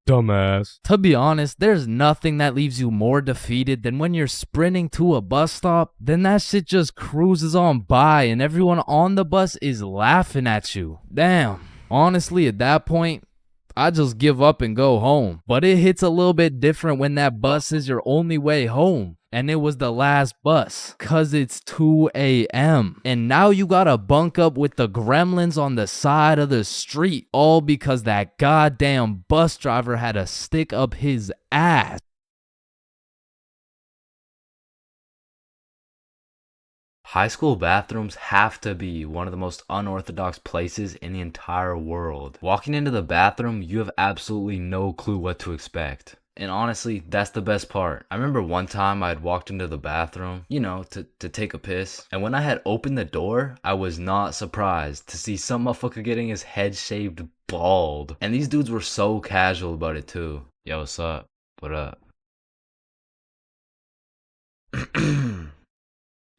Dumbass. To be honest, there's nothing that leaves you more defeated than when you're sprinting to a bus stop, then that shit just cruises on by and everyone on the bus is laughing at you. Damn, honestly at that point, I just give up and go home. But it hits a little bit different when that bus is your only way home. And it was the last bus, cause it's 2 a.m. And now you gotta bunk up with the gremlins on the side of the street, all because that goddamn bus driver had a stick up his ass. High school bathrooms have to be one of the most unorthodox places in the entire world. Walking into the bathroom, you have absolutely no clue what to expect. And honestly, that's the best part. I remember one time I had walked into the bathroom, you know, to take a piss. And when I had opened the door, I was not surprised to see some motherfucker getting his head shaved bald. And these dudes were so casual about it too. Yo, what's up? What up?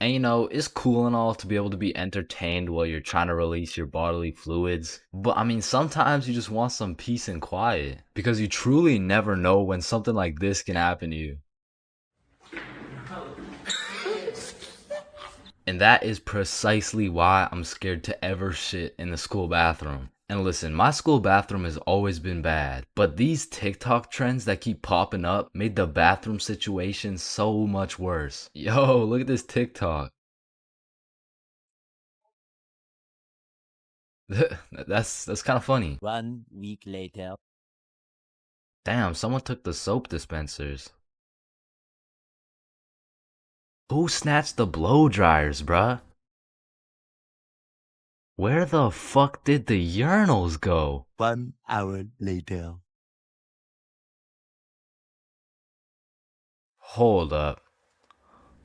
And you know, it's cool and all to be able to be entertained while you're trying to release your bodily fluids. But I mean, sometimes you just want some peace and quiet. Because you truly never know when something like this can happen to you. And that is precisely why I'm scared to ever shit in the school bathroom. And listen, my school bathroom has always been bad, but these TikTok trends that keep popping up made the bathroom situation so much worse. Yo, look at this TikTok. That's kind of funny. 1 week later. Damn, someone took the soap dispensers. Who snatched the blow dryers, bruh? Where the fuck did the urinals go? 1 hour later. Hold up.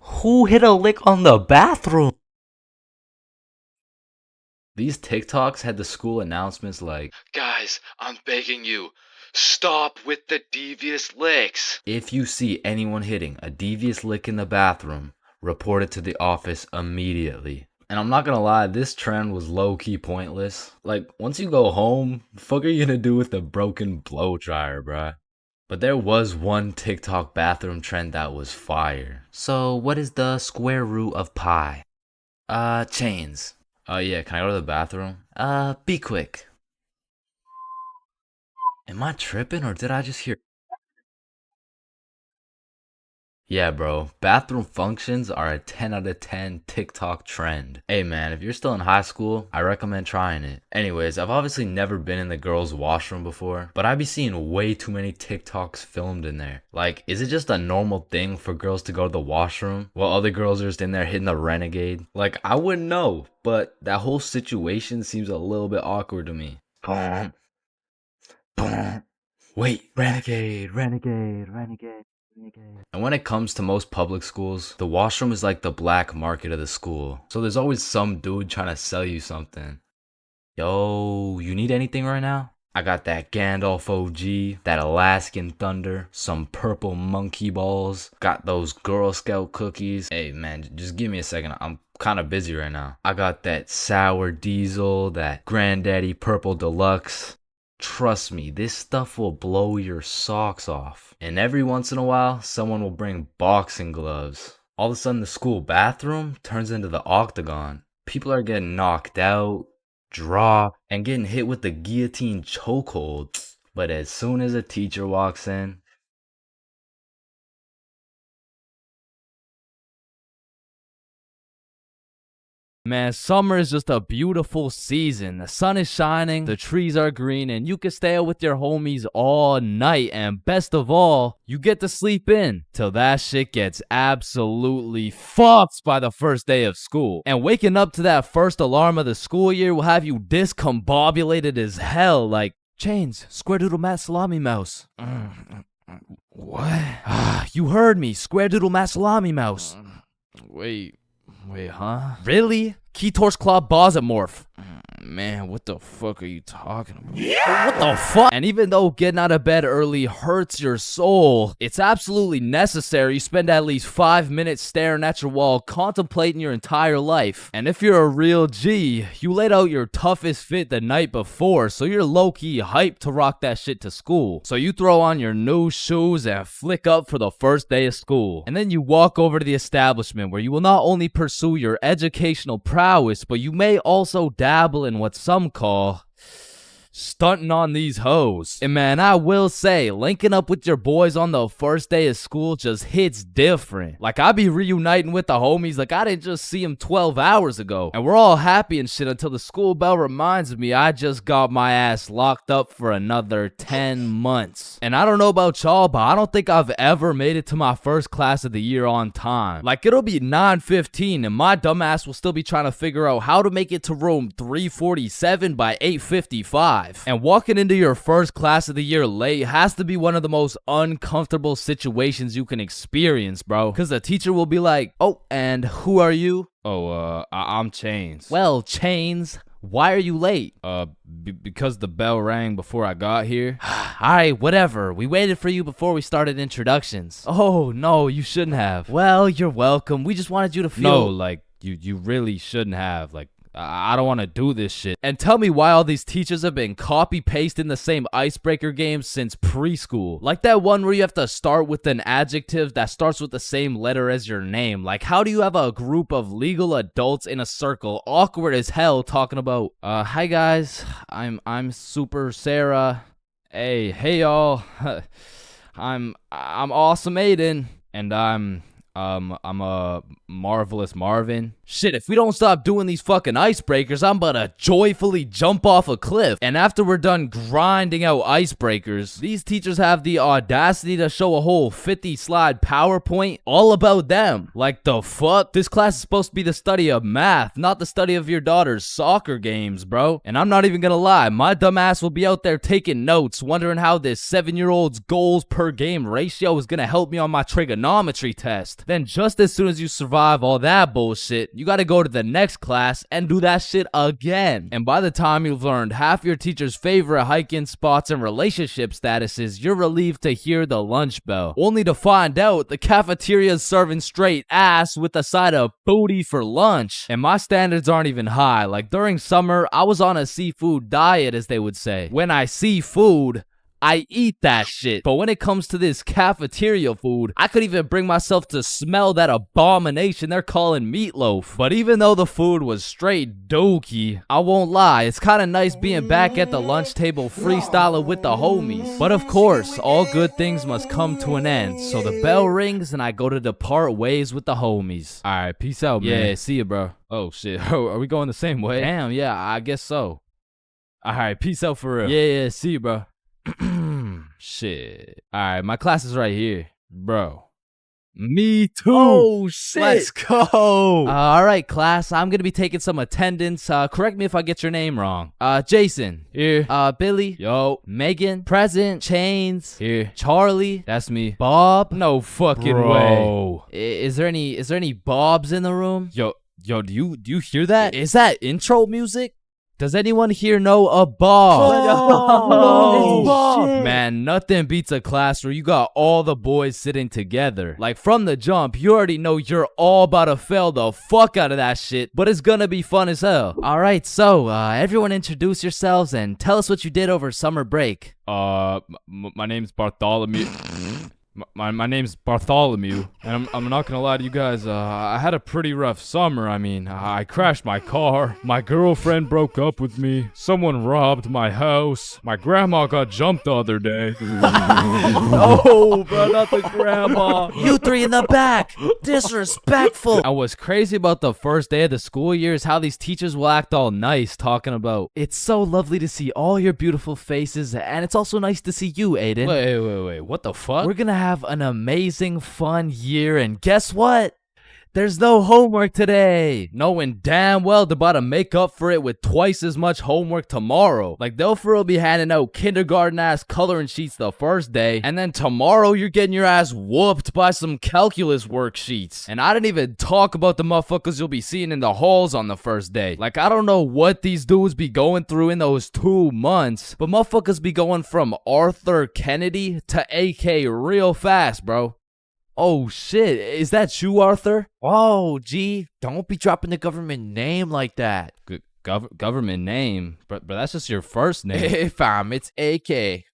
Who hit a lick on the bathroom? These TikToks had the school announcements like, "Guys, I'm begging you, stop with the devious licks." If you see anyone hitting a devious lick in the bathroom, report it to the office immediately. And I'm not gonna lie, this trend was low-key pointless. Like, once you go home, the fuck are you gonna do with the broken blow dryer, bruh? But there was one TikTok bathroom trend that was fire. So, what is the square root of pi? Chains. Oh yeah, can I go to the bathroom? Be quick. Am I tripping or did I just hear... Yeah, bro, bathroom functions are a 10 out of 10 TikTok trend. Hey man, if you're still in high school, I recommend trying it. Anyways, I've obviously never been in the girls' washroom before, but I be seeing way too many TikToks filmed in there. Like, is it just a normal thing for girls to go to the washroom while other girls are just in there hitting the renegade? Like, I wouldn't know, but that whole situation seems a little bit awkward to me. Boom. Boom. Wait, renegade, renegade, renegade. And when it comes to most public schools, the washroom is like the black market of the school. So there's always some dude trying to sell you something. Yo, you need anything right now? I got that Gandalf OG, that Alaskan Thunder, some purple monkey balls, got those Girl Scout cookies. Hey man, just give me a second. I'm kind of busy right now. I got that Sour Diesel, that Granddaddy Purple Deluxe. Trust me, this stuff will blow your socks off. And every once in a while, someone will bring boxing gloves. All of a sudden, the school bathroom turns into the octagon. People are getting knocked out, dropped, and getting hit with the guillotine chokehold. But as soon as a teacher walks in, man, summer is just a beautiful season. The sun is shining, the trees are green, and you can stay out with your homies all night. And best of all, you get to sleep in till that shit gets absolutely fucked by the first day of school. And waking up to that first alarm of the school year will have you discombobulated as hell, like, Chains, square doodle mat salami mouse. What? You heard me, square doodle mat salami mouse. Wait, huh? Really? Keytor's Claw Bosomorph. Man, what the fuck are you talking about? What the fuck? And even though getting out of bed early hurts your soul, it's absolutely necessary you spend at least 5 minutes staring at your wall, contemplating your entire life. And if you're a real G, you laid out your toughest fit the night before, so you're low-key hyped to rock that shit to school. So you throw on your new shoes and flick up for the first day of school. And then you walk over to the establishment where you will not only pursue your educational prowess, but you may also dabble in what some call stunting on these hoes. And man, I will say, linking up with your boys on the first day of school just hits different. Like, I be reuniting with the homies like I didn't just see them 12 hours ago. And we're all happy and shit until the school bell reminds me I just got my ass locked up for another 10 months. And I don't know about y'all, but I don't think I've ever made it to my first class of the year on time. Like, it'll be 9:15 and my dumbass will still be trying to figure out how to make it to room 347 by 8:55. And walking into your first class of the year late has to be one of the most uncomfortable situations you can experience, bro. Because the teacher will be like, oh, and who are you? Oh, I'm Chains. Well, Chains, why are you late? Because the bell rang before I got here. Alright, whatever. We waited for you before we started introductions. Oh, no, you shouldn't have. Well, you're welcome. We just wanted you to feel... No, like, you really shouldn't have. Like, I don't want to do this shit. And tell me why all these teachers have been copy-pasting the same icebreaker games since preschool. Like that one where you have to start with an adjective that starts with the same letter as your name. Like, how do you have a group of legal adults in a circle, awkward as hell, talking about, hi guys, I'm Super Sarah. Hey y'all. I'm Awesome Aiden. And I'm a Marvelous Marvin. Shit, if we don't stop doing these fucking icebreakers, I'm about to joyfully jump off a cliff. And after we're done grinding out icebreakers, these teachers have the audacity to show a whole 50-slide PowerPoint all about them. Like, the fuck? This class is supposed to be the study of math, not the study of your daughter's soccer games, bro. And I'm not even gonna lie, my dumb ass will be out there taking notes, wondering how this 7-year-old's goals per game ratio is gonna help me on my trigonometry test. Then just as soon as you survive all that bullshit, you gotta go to the next class and do that shit again. And by the time you've learned half your teacher's favorite hiking spots and relationship statuses, you're relieved to hear the lunch bell, only to find out the cafeteria's serving straight ass with a side of booty for lunch. And my standards aren't even high. Like, during summer, I was on a seafood diet, as they would say. When I see food, I eat that shit. But when it comes to this cafeteria food, I could even bring myself to smell that abomination they're calling meatloaf. But even though the food was straight dookie, I won't lie, it's kind of nice being back at the lunch table freestyling with the homies. But of course, all good things must come to an end. So the bell rings and I go to depart ways with the homies. Alright, peace out, man. Yeah, see ya, bro. Oh shit, are we going the same way? Damn, yeah, I guess so. Alright, peace out for real. Yeah, see you, bro. Shit. Alright, my class is right here. Bro. Me too. Oh, shit. Let's go. Alright, class. I'm gonna be taking some attendance. Correct me if I get your name wrong. Jason. Here. Billy. Yo. Megan. Present. Chains. Here. Charlie. That's me. Bob. No fucking way. Is there any Bobs in the room? Yo, do you hear that? Is that intro music? Does anyone here know a bar? Oh, Man, nothing beats a class where you got all the boys sitting together. Like from the jump, you already know you're all about to fail the fuck out of that shit, but it's gonna be fun as hell. Alright, so, everyone introduce yourselves and tell us what you did over summer break. My name's Bartholomew. My name's Bartholomew, and I'm not gonna lie to you guys, I had a pretty rough summer. I mean, I crashed my car, my girlfriend broke up with me, someone robbed my house, my grandma got jumped the other day. No, bro, not the grandma. You three in the back. Disrespectful. And what's crazy about the first day of the school year is how these teachers will act all nice, talking about, it's so lovely to see all your beautiful faces, and it's also nice to see you, Aiden. Wait, what the fuck? We're gonna have an amazing, fun year, and guess what? There's no homework today. Knowing damn well they're about to make up for it with twice as much homework tomorrow. Like, they'll for real be handing out kindergarten-ass coloring sheets the first day, and then tomorrow you're getting your ass whooped by some calculus worksheets. And I didn't even talk about the motherfuckers you'll be seeing in the halls on the first day. Like, I don't know what these dudes be going through in those 2 months, but motherfuckers be going from Arthur Kennedy to AK real fast, bro. Oh shit, is that you, Arthur? Oh, gee, don't be dropping the government name like that. Government name? But that's just your first name. Hey, fam, it's AK.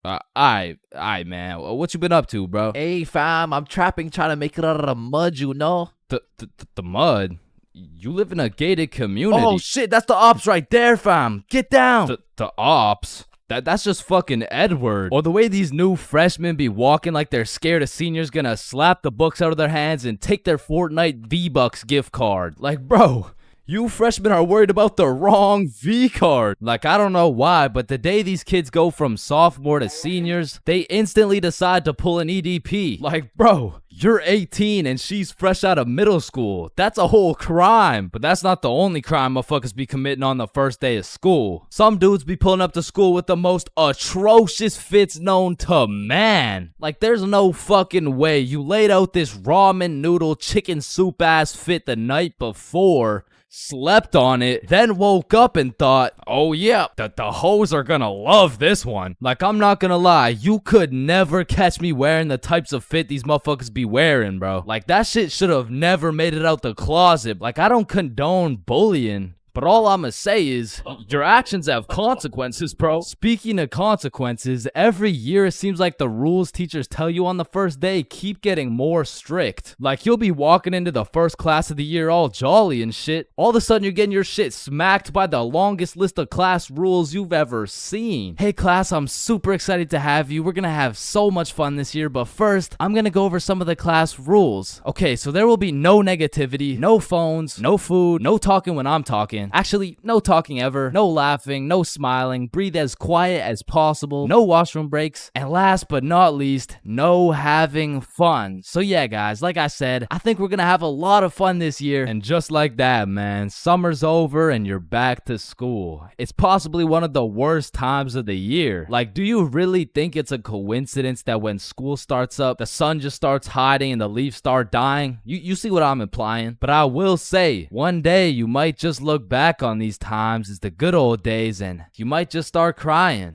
Aye, man. What you been up to, bro? Hey, fam, I'm trapping, trying to make it out of the mud, you know? The mud? You live in a gated community. Oh, shit, that's the ops right there, fam. Get down. The ops? That's just fucking Edward. Or the way these new freshmen be walking like they're scared a senior's gonna slap the books out of their hands and take their Fortnite V-Bucks gift card. Like, bro, you freshmen are worried about the wrong V-card. Like, I don't know why, but the day these kids go from sophomore to seniors, they instantly decide to pull an EDP. Like, bro, you're 18 and she's fresh out of middle school. That's a whole crime. But that's not the only crime motherfuckers be committing on the first day of school. Some dudes be pulling up to school with the most atrocious fits known to man. Like, there's no fucking way you laid out this ramen noodle chicken soup ass fit the night before, slept on it, then woke up and thought, oh yeah, the hoes are gonna love this one. Like, I'm not gonna lie, you could never catch me wearing the types of fit these motherfuckers be wearing, bro. Like, that shit should have never made it out the closet. Like, I don't condone bullying, but all I'ma say is, your actions have consequences, bro. Speaking of consequences, every year it seems like the rules teachers tell you on the first day keep getting more strict. Like, you'll be walking into the first class of the year all jolly and shit. All of a sudden you're getting your shit smacked by the longest list of class rules you've ever seen. Hey class, I'm super excited to have you. We're gonna have so much fun this year, but first, I'm gonna go over some of the class rules. Okay, so there will be no negativity, no phones, no food, no talking when I'm talking. Actually, no talking ever, no laughing, no smiling, breathe as quiet as possible, no washroom breaks, and last but not least, no having fun. So yeah, guys, like I said, I think we're gonna have a lot of fun this year, and just like that, man, summer's over and you're back to school. It's possibly one of the worst times of the year. Like, do you really think it's a coincidence that when school starts up, the sun just starts hiding and the leaves start dying? You see what I'm implying? But I will say, one day you might just look back on these times as the good old days and you might just start crying.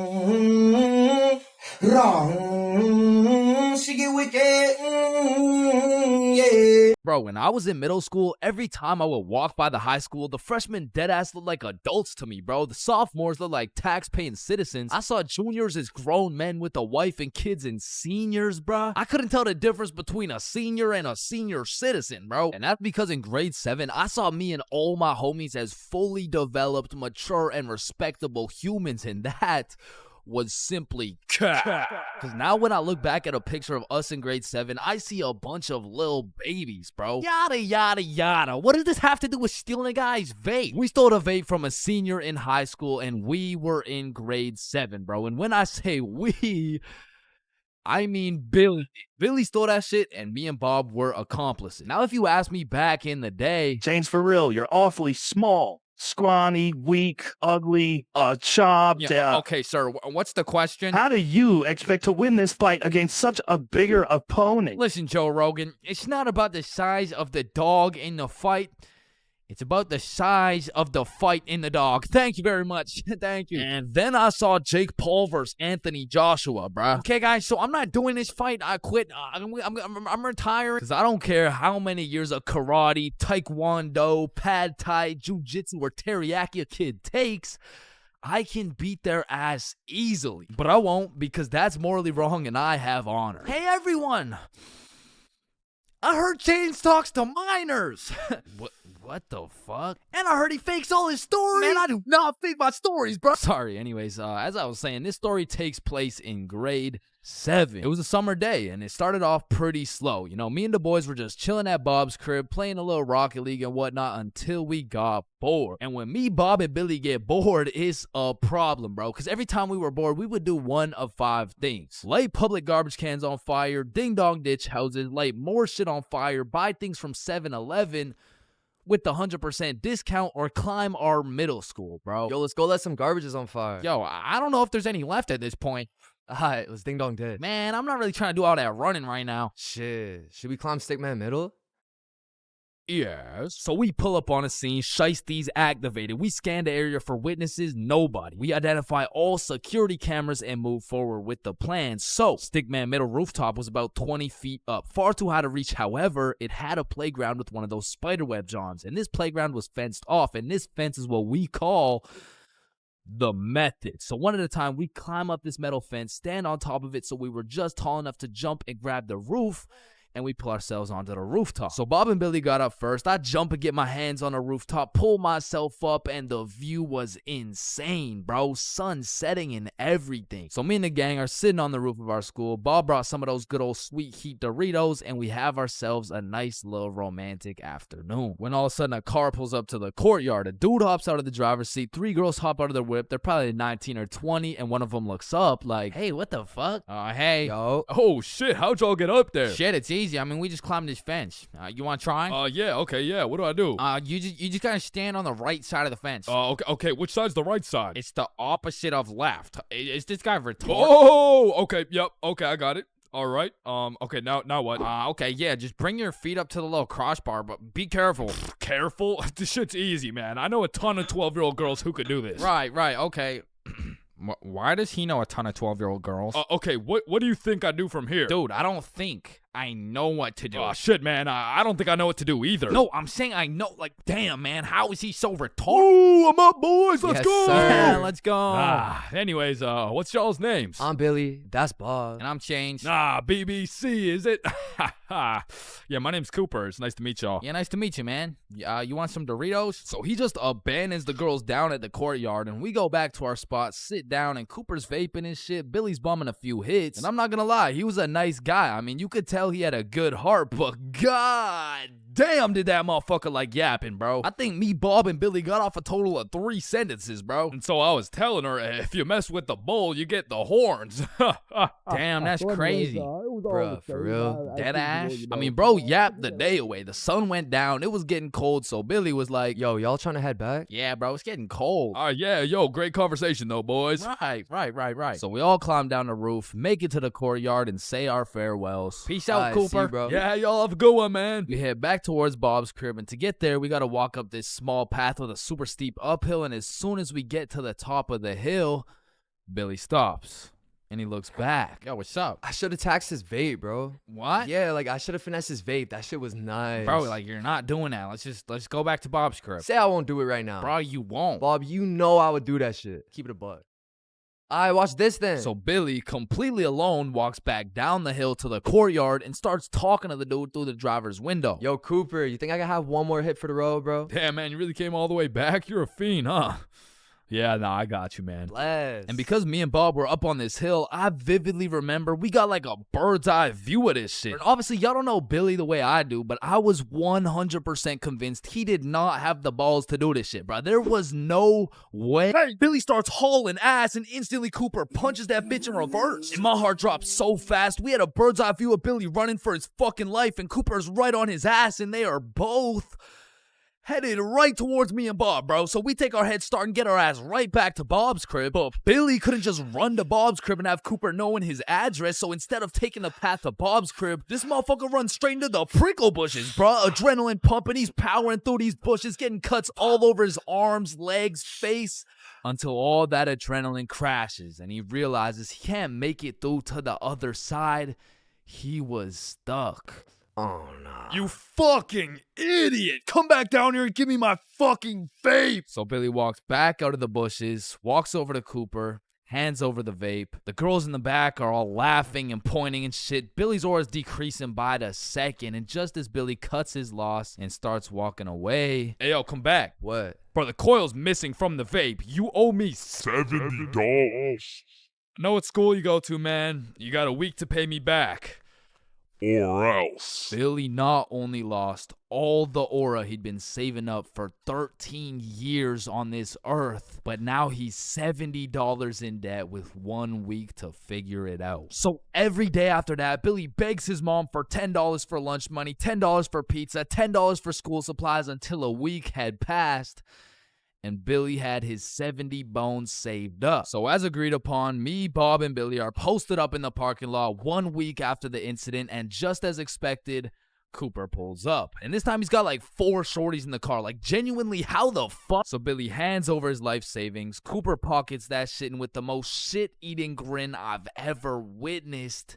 She get wicked, yeah. Bro, when I was in middle school, every time I would walk by the high school, the freshmen deadass looked like adults to me, bro. The sophomores looked like tax-paying citizens. I saw juniors as grown men with a wife and kids, and seniors, bro, I couldn't tell the difference between a senior and a senior citizen, bro. And that's because in grade 7, I saw me and all my homies as fully developed, mature, and respectable humans, and that was simply cap. Because now when I look back at a picture of us in grade 7, I see a bunch of little babies, bro. Yada, yada, yada. What does this have to do with stealing a guy's vape? We stole a vape from a senior in high school, and we were in grade 7, bro. And when I say we, I mean Billy. Billy stole that shit, and me and Bob were accomplices. Now, if you ask me back in the day, ChainsFR, you're awfully small. Scrawny, weak, ugly, chopped. Yeah, okay, sir, what's the question? How do you expect to win this fight against such a bigger opponent? Listen, Joe Rogan, it's not about the size of the dog in the fight. It's about the size of the fight in the dog. Thank you very much. Thank you. And then I saw Jake Paul versus Anthony Joshua, bruh. Okay, guys, so I'm not doing this fight. I quit. I'm retiring. Because I don't care how many years of karate, taekwondo, pad thai, jujitsu, or teriyaki a kid takes. I can beat their ass easily. But I won't, because that's morally wrong and I have honor. Hey, everyone. I heard Chains talks to minors. What the fuck? And I heard he fakes all his stories. Man, I do not fake my stories, bro. Sorry, anyways, as I was saying, this story takes place in grade 7. It was a summer day, and it started off pretty slow. You know, me and the boys were just chilling at Bob's crib, playing a little Rocket League and whatnot until we got bored. And when me, Bob, and Billy get bored, it's a problem, bro. Because every time we were bored, we would do one of 5 things. Light public garbage cans on fire, ding-dong ditch houses, light more shit on fire, buy things from 7-Eleven, with the 100% discount, or climb our middle school, bro. Yo, let's go let some garbages on fire. Yo, I don't know if there's any left at this point. Alright, let's ding dong dead. Man, I'm not really trying to do all that running right now. Shit, should we climb Stickman Middle? Yes. So we pull up on a scene, shiesties activated. We scan the area for witnesses, nobody. We identify all security cameras and move forward with the plan. So, Stickman Middle rooftop was about 20 feet up, far too high to reach. However, it had a playground with one of those spiderweb johns, and this playground was fenced off, and this fence is what we call the method. So one at a time, we climb up this metal fence, stand on top of it so we were just tall enough to jump and grab the roof, and we pull ourselves onto the rooftop. So Bob and Billy got up first. I jump and get my hands on the rooftop, pull myself up, and the view was insane, bro. Sun setting and everything. So me and the gang are sitting on the roof of our school. Bob brought some of those good old sweet heat Doritos, and we have ourselves a nice little romantic afternoon. When all of a sudden a car pulls up to the courtyard. A dude hops out of the driver's seat. 3 girls hop out of their whip. They're probably 19 or 20, and one of them looks up like, hey, what the fuck? Hey. Yo. Oh, shit. How'd y'all get up there? Shit, it's easy. I mean, we just climbed this fence. You want to try? Yeah, okay, yeah. What do I do? You just gotta stand on the right side of the fence. Okay. Which side's the right side? It's the opposite of left. Is this guy retarded? Oh, okay, yep, okay, I got it. All right. Okay, now what? Okay, yeah, just bring your feet up to the little crossbar, but be careful. Careful? This shit's easy, man. I know a ton of 12-year-old girls who could do this. Right, okay. Why does he know a ton of 12-year-old girls? Okay, what do you think I do from here? Dude, I don't think I know what to do. Oh, shit, man. I don't think I know what to do either. No, I'm saying I know. Like, damn, man. How is he so retarded? Oh, I'm up, boys. Let's Yes, go. sir. Yeah, let's go. Anyways, what's y'all's names? I'm Billy. That's Bob. And I'm Chains. BBC, is it? Yeah, my name's Cooper. It's nice to meet y'all. Yeah, nice to meet you, man. You want some Doritos? So he just abandons the girls down at the courtyard, and we go back to our spot, sit down, and Cooper's vaping and shit. Billy's bumming a few hits. And I'm not gonna lie, he was a nice guy. I mean, you could tell he had a good heart, but god damn did that motherfucker like yapping, bro. I think me, Bob, and Billy got off a total of 3 sentences, bro. And so I was telling her, if you mess with the bull, you get the horns. Damn, that's crazy. Bruh, for real? Dead ass? I mean, bro yapped the day away. The sun went down. It was getting cold, so Billy was like, Yo, y'all trying to head back? yeah, bro, it's getting cold. Yeah, yo, great conversation though, boys. Right. So we all climb down the roof, make it to the courtyard, and say our farewells. Peace out, I Cooper. see, bro. Yeah, y'all have a good one, man. We head back towards Bob's crib, and to get there, we gotta walk up this small path with a super steep uphill, and as soon as we get to the top of the hill, Billy stops. And he looks back. Yo, what's up? I should have taxed his vape, bro. What? Yeah, like I should have finessed his vape. That shit was nice. Bro, like you're not doing that. Let's go back to Bob's crib. Say I won't do it right now. Bro, you won't. Bob, you know I would do that shit. Keep it a buck. Alright, watch this then. So Billy, completely alone, walks back down the hill to the courtyard and starts talking to the dude through the driver's window. Yo, Cooper, you think I can have one more hit for the road, bro? Damn, man, you really came all the way back? You're a fiend, huh? Yeah, nah, I got you, man. Bless. And because me and Bob were up on this hill, I vividly remember we got like a bird's eye view of this shit. And obviously, y'all don't know Billy the way I do, but I was 100% convinced he did not have the balls to do this shit, bro. There was no way. Hey, Billy starts hauling ass, and instantly Cooper punches that bitch in reverse. And my heart dropped so fast. We had a bird's eye view of Billy running for his fucking life, and Cooper's right on his ass, and they are both headed right towards me and Bob, bro. So we take our head start and get our ass right back to Bob's crib. But Billy couldn't just run to Bob's crib and have Cooper knowing his address. So instead of taking the path to Bob's crib, this motherfucker runs straight into the prickle bushes, bro. Adrenaline pumping. He's powering through these bushes, getting cuts all over his arms, legs, face, until all that adrenaline crashes and he realizes he can't make it through to the other side. He was stuck. Oh, no. You fucking idiot! Come back down here and give me my fucking vape! So Billy walks back out of the bushes, walks over to Cooper, hands over the vape. The girls in the back are all laughing and pointing and shit. Billy's aura is decreasing by the second, and just as Billy cuts his loss and starts walking away... Hey, yo, come back. What? Bro, the coil's missing from the vape. You owe me $70. I know what school you go to, man. You got a week to pay me back. Or else. Billy not only lost all the aura he'd been saving up for 13 years on this earth, but now he's $70 in debt with 1 week to figure it out. So every day after that, Billy begs his mom for $10 for lunch money, $10 for pizza, $10 for school supplies until a week had passed. And Billy had his 70 bones saved up. So as agreed upon, me, Bob, and Billy are posted up in the parking lot 1 week after the incident, and just as expected, Cooper pulls up. And this time he's got like 4 shorties in the car. Like, genuinely, how the fuck? So Billy hands over his life savings. Cooper pockets that shit, and with the most shit-eating grin I've ever witnessed,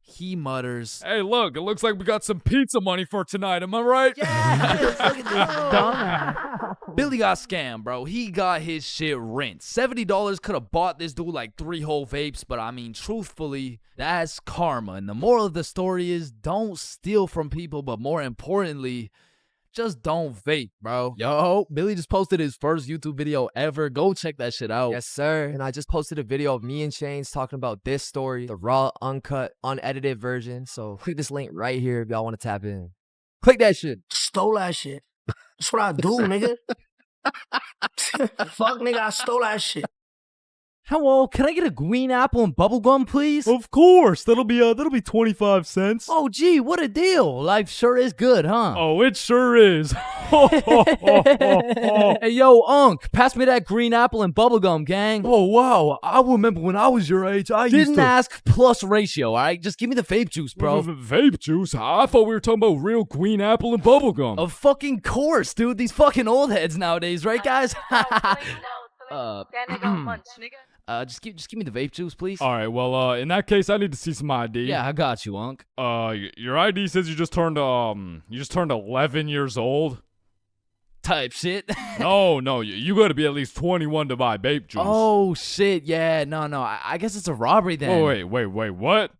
he mutters, "Hey, look, it looks like we got some pizza money for tonight, am I right?" Yeah, look at this dumbass. Billy got scammed, bro. He got his shit rinsed. $70 could have bought this dude like 3 whole vapes, but I mean, truthfully, that's karma. And the moral of the story is, don't steal from people, but more importantly, just don't vape, bro. Yo, Billy just posted his first YouTube video ever. Go check that shit out. Yes, sir. And I just posted a video of me and Chains talking about this story, the raw, uncut, unedited version. So click this link right here if y'all want to tap in. Click that shit. Stole that shit. That's what I do, nigga. Fuck, nigga, I stole that shit. Hello, can I get a green apple and bubblegum, please? Of course, that'll be 25 cents. Oh, gee, what a deal. Life sure is good, huh? Oh, it sure is. Hey, yo, Unc, pass me that green apple and bubblegum, gang. Oh, wow. I remember when I was your age, I used Didn't ask plus ratio, all right? Just give me the vape juice, bro. Vape juice? I thought we were talking about real green apple and bubblegum. Of fucking course, dude. These fucking old heads nowadays, right, guys? Just give me the vape juice, please. All right, well, in that case, I need to see some ID. Yeah, I got you, Unc. Your ID says you just turned 11 years old. Type shit. No, you gotta be at least 21 to buy vape juice. Oh, shit, yeah, no, I guess it's a robbery then. Wait, what?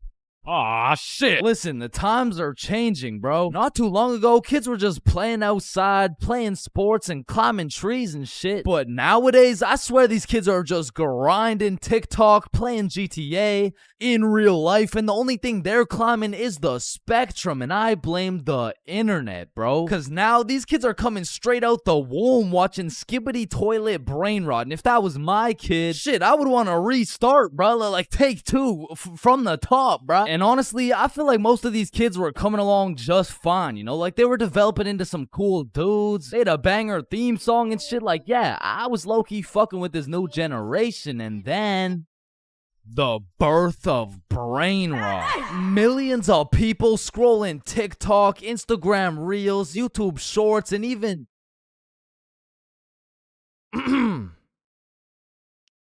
Aw, shit. Listen, the times are changing, bro. Not too long ago, kids were just playing outside, playing sports, and climbing trees and shit. But nowadays, I swear these kids are just grinding TikTok, playing GTA in real life, and the only thing they're climbing is the spectrum, and I blame the internet, bro. Because now these kids are coming straight out the womb watching Skibbity Toilet Brain Rot, and if that was my kid, shit, I would want to restart, bro. Like, take 2 from the top, bro. And honestly, I feel like most of these kids were coming along just fine, you know? Like, they were developing into some cool dudes. They had a banger theme song and shit. Like, yeah, I was low-key fucking with this new generation. And then the birth of brain rot. Millions of people scrolling TikTok, Instagram Reels, YouTube Shorts, and even...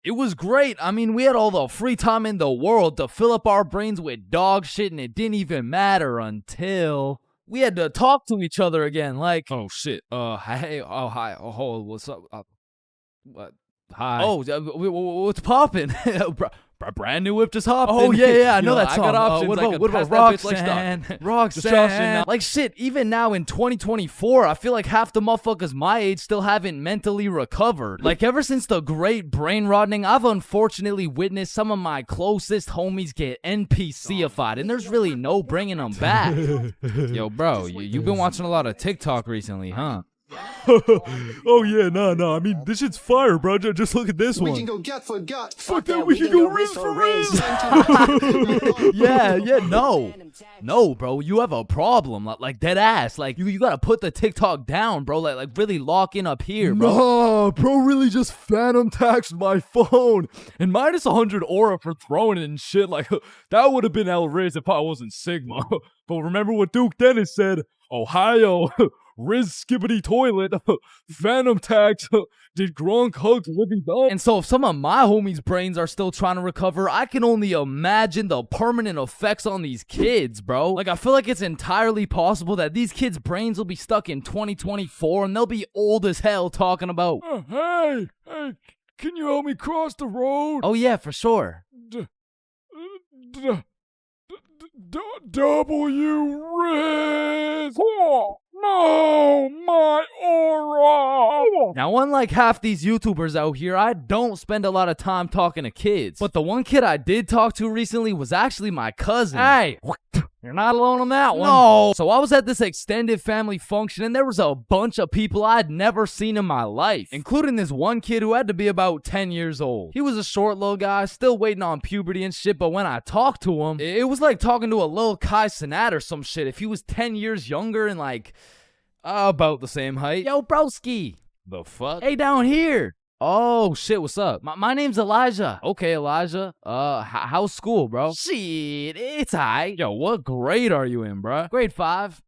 It was great. I mean, we had all the free time in the world to fill up our brains with dog shit, and it didn't even matter until we had to talk to each other again. Like, oh shit. Hey, oh hi, oh what's up? What? Hi. Oh, what's poppin'? Brand new whip just hopped. Oh yeah, I know that song. I got options. What about Roxanne? Roxanne. Like shit, even now in 2024, I feel like half the motherfuckers my age still haven't mentally recovered. Like ever since the great brain rotting, I've unfortunately witnessed some of my closest homies get NPC-ified, and there's really no bringing them back. Yo, bro, you've been watching a lot of TikTok recently, huh? Oh yeah, nah. I mean, this shit's fire, bro. Just look at this one. We can go gut for gut. Fuck that, we can go wrist for wrist. Yeah, no, bro, you have a problem, like dead ass. Like you gotta put the TikTok down, bro. Like really lock in up here, bro. Nah, bro, really just phantom taxed my phone and minus 100 aura for throwing it and shit. Like that would have been El Riz if I wasn't Sigma. But remember what Duke Dennis said? Ohio, Riz skibbity toilet, phantom tax. Did Gronk hug Libby Dog? And so if some of my homies' brains are still trying to recover, I can only imagine the permanent effects on these kids, bro. Like, I feel like it's entirely possible that these kids' brains will be stuck in 2024 and they'll be old as hell talking about, Hey, can you help me cross the road? oh yeah, for sure. W Riz! Oh, no, my aura! Now, unlike half these YouTubers out here, I don't spend a lot of time talking to kids. But the one kid I did talk to recently was actually my cousin. Hey, you're not alone on that one. No. So I was at this extended family function and there was a bunch of people I'd never seen in my life, including this one kid who had to be about 10 years old. He was a short little guy, still waiting on puberty and shit, but when I talked to him, it was like talking to a little Kai Cenat or some shit. If he was 10 years younger and like about the same height. Yo, broski. The fuck? Hey, down here. Oh, shit, what's up? My name's Elijah. Okay, Elijah. How's school, bro? Shit, it's alright. Yo, what grade are you in, bro? Grade 5.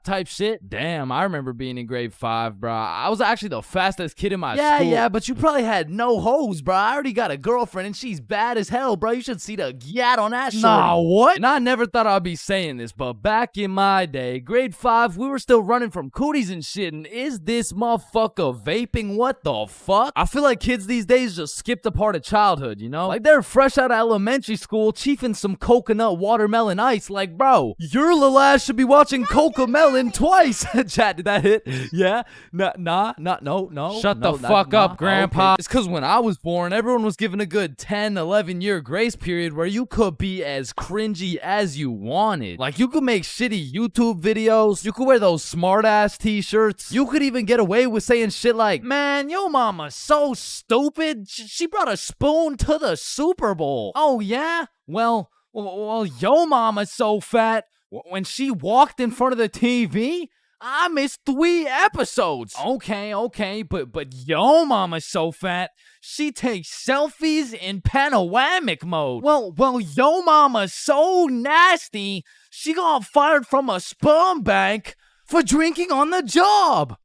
Type shit. Damn, I remember being in grade 5, bro. I was actually the fastest kid in my school. Yeah, but you probably had no hoes, bro. I already got a girlfriend and she's bad as hell, bro. You should see the gat on that shit. Nah, what? And I never thought I'd be saying this, but back in my day, grade 5, we were still running from cooties and shit, and is this motherfucker vaping? What the fuck? I feel like kids these days just skipped a part of childhood, you know? Like they're fresh out of elementary school, chiefing some coconut watermelon ice. Like, bro, your little ass should be watching Cocomelon twice. Chat, did that hit? Yeah? No. Shut the fuck up, Grandpa. Okay. It's because when I was born, everyone was given a good 10, 11-year grace period where you could be as cringy as you wanted. Like, you could make shitty YouTube videos. You could wear those smart-ass t-shirts. You could even get away with saying shit like, man, yo mama's so stupid. She brought a spoon to the Super Bowl. Oh, yeah? Well, yo mama's so fat. When she walked in front of the TV, I missed 3 episodes. Okay, but yo mama's so fat, she takes selfies in panoramic mode. Well, yo mama's so nasty, she got fired from a sperm bank for drinking on the job.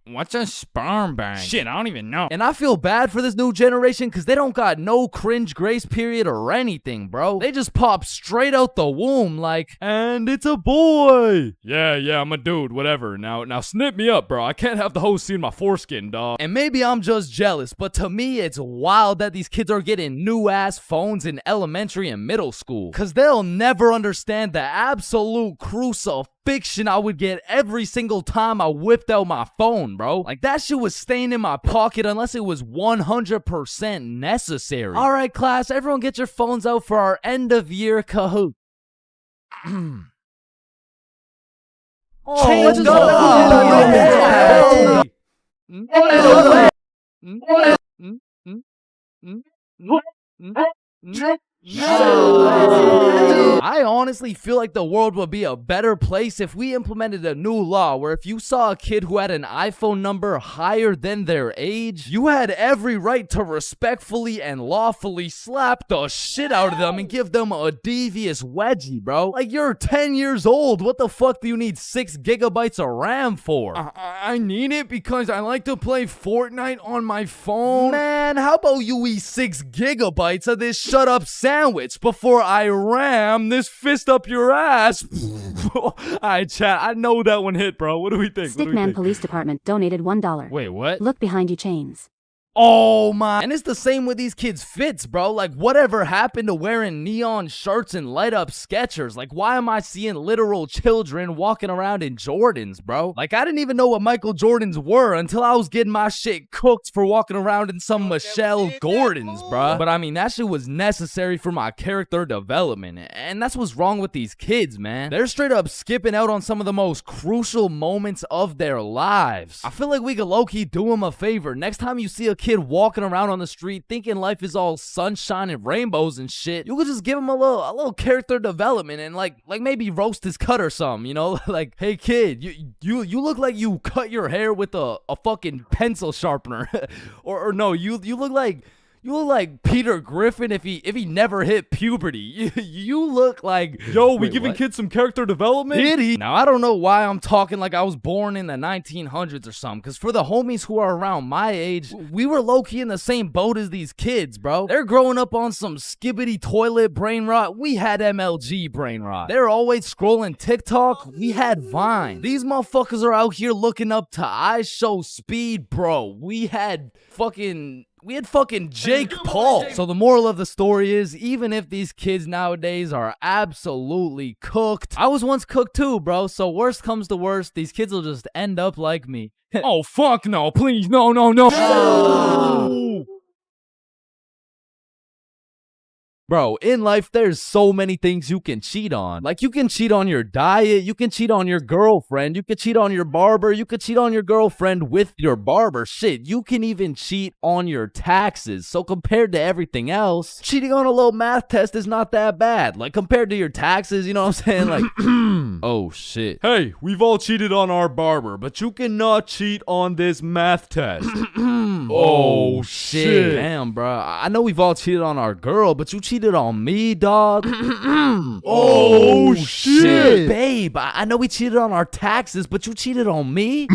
What's a sperm bank? Shit, I don't even know. And I feel bad for this new generation because they don't got no cringe grace period or anything, bro. They just pop straight out the womb like, and it's a boy. Yeah, I'm a dude, whatever. Now snip me up, bro. I can't have the host seeing my foreskin, dog. And maybe I'm just jealous, but to me, it's wild that these kids are getting new-ass phones in elementary and middle school. Because they'll never understand the absolute crucifixion I would get every single time I whipped out my phone, bro. Like, that shit was staying in my pocket unless it was 100% necessary. All right, class, everyone get your phones out for our end-of-year Kahoot. Let's go. I honestly feel like the world would be a better place if we implemented a new law where if you saw a kid who had an iPhone number higher than their age, you had every right to respectfully and lawfully slap the shit out of them and give them a devious wedgie, bro. Like, you're 10 years old. What the fuck do you need 6 gigabytes of RAM for? I need it because I like to play Fortnite on my phone. Man, how about you eat 6 gigabytes of this shut up sandwich before I ram this fist up your ass? Alright, chat, I know that one hit, bro. What do we think? Stickman Police Department donated $1. Wait, what? Look behind you, Chains. Oh my. And it's the same with these kids' fits, bro. Like, whatever happened to wearing neon shirts and light up Skechers? Like, why am I seeing literal children walking around in Jordans, bro? Like, I didn't even know what Michael Jordans were until I was getting my shit cooked for walking around in some Michelle Gordons, bro. But I mean, that shit was necessary for my character development. And that's what's wrong with these kids, man. They're straight up skipping out on some of the most crucial moments of their lives. I feel like we could low-key do them a favor. Next time you see a kid walking around on the street thinking life is all sunshine and rainbows and shit, you could just give him a little character development and like maybe roast his cut or something, you know? Like, hey kid, you look like you cut your hair with a fucking pencil sharpener. or no, you look like Peter Griffin if he never hit puberty. You look like, yo, we giving kids some character development? Did he? Now, I don't know why I'm talking like I was born in the 1900s or something, because for the homies who are around my age, we were low-key in the same boat as these kids, bro. They're growing up on some skibbity toilet brain rot. We had MLG brain rot. They're always scrolling TikTok. We had Vine. These motherfuckers are out here looking up to I Show Speed, bro. We had fucking Jake Paul. So the moral of the story is, even if these kids nowadays are absolutely cooked, I was once cooked too, bro. So worst comes to worst, these kids will just end up like me. Oh, fuck no, please, no. Bro, in life, there's so many things you can cheat on. Like, you can cheat on your diet, you can cheat on your girlfriend, you can cheat on your barber, you can cheat on your girlfriend with your barber. Shit, you can even cheat on your taxes. So compared to everything else, cheating on a little math test is not that bad. Like, compared to your taxes, you know what I'm saying? Like, oh shit. Hey, we've all cheated on our barber, but you cannot cheat on this math test. Oh shit. Damn, bro. I know we've all cheated on our girl, but you cheated on me, dog. Oh shit. Babe, I know we cheated on our taxes, but you cheated on me?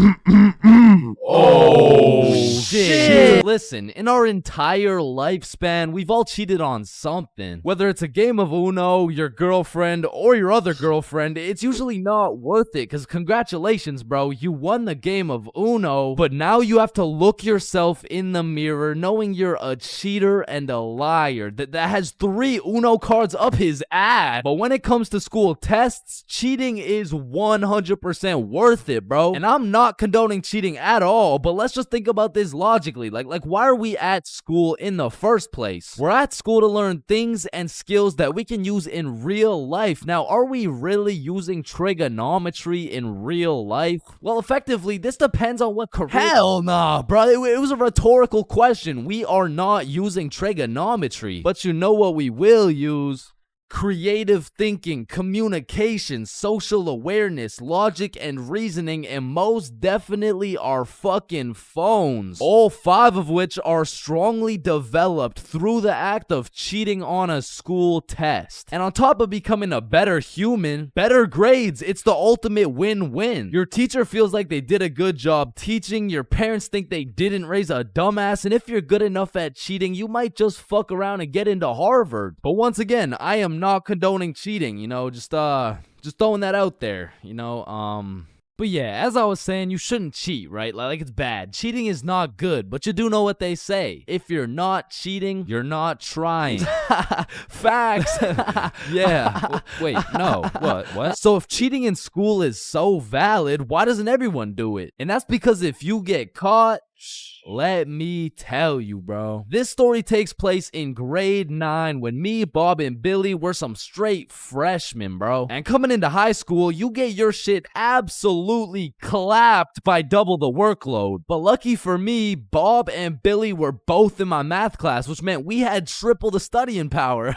Oh shit. Listen, in our entire lifespan, we've all cheated on something. Whether it's a game of Uno, your girlfriend, or your other girlfriend, it's usually not worth it, because congratulations, bro, you won the game of Uno, but now you have to look yourself in the mirror knowing you're a cheater and a liar that has 3 Uno cards up his ass. But when it comes to school tests, cheating is 100% worth it, bro. And I'm not condoning cheating at all, but let's just think about this logically. Like why are we at school in the first place? We're at school to learn things and skills that we can use in real life. Now, are we really using trigonometry in real life? Well, effectively, this depends on what career. Hell nah, bro. It was a rhetorical question. We are not using trigonometry. But you know what we will use? Creative thinking, communication, social awareness, logic, and reasoning, and most definitely our fucking phones. All 5 of which are strongly developed through the act of cheating on a school test. And on top of becoming a better human, better grades, it's the ultimate win-win. Your teacher feels like they did a good job teaching, your parents think they didn't raise a dumbass, and if you're good enough at cheating, you might just fuck around and get into Harvard. But once again, I am not condoning cheating, you know, just throwing that out there, you know. But yeah, as I was saying, you shouldn't cheat, right? Like it's bad. Cheating is not good, but you do know what they say. If you're not cheating, you're not trying. Facts. Yeah. Wait, no. What? So if cheating in school is so valid, why doesn't everyone do it? And that's because if you get caught, let me tell you, bro. This story takes place in grade 9 when me, Bob, and Billy were some straight freshmen, bro. And coming into high school, you get your shit absolutely clapped by double the workload. But lucky for me, Bob and Billy were both in my math class, which meant we had triple the studying power.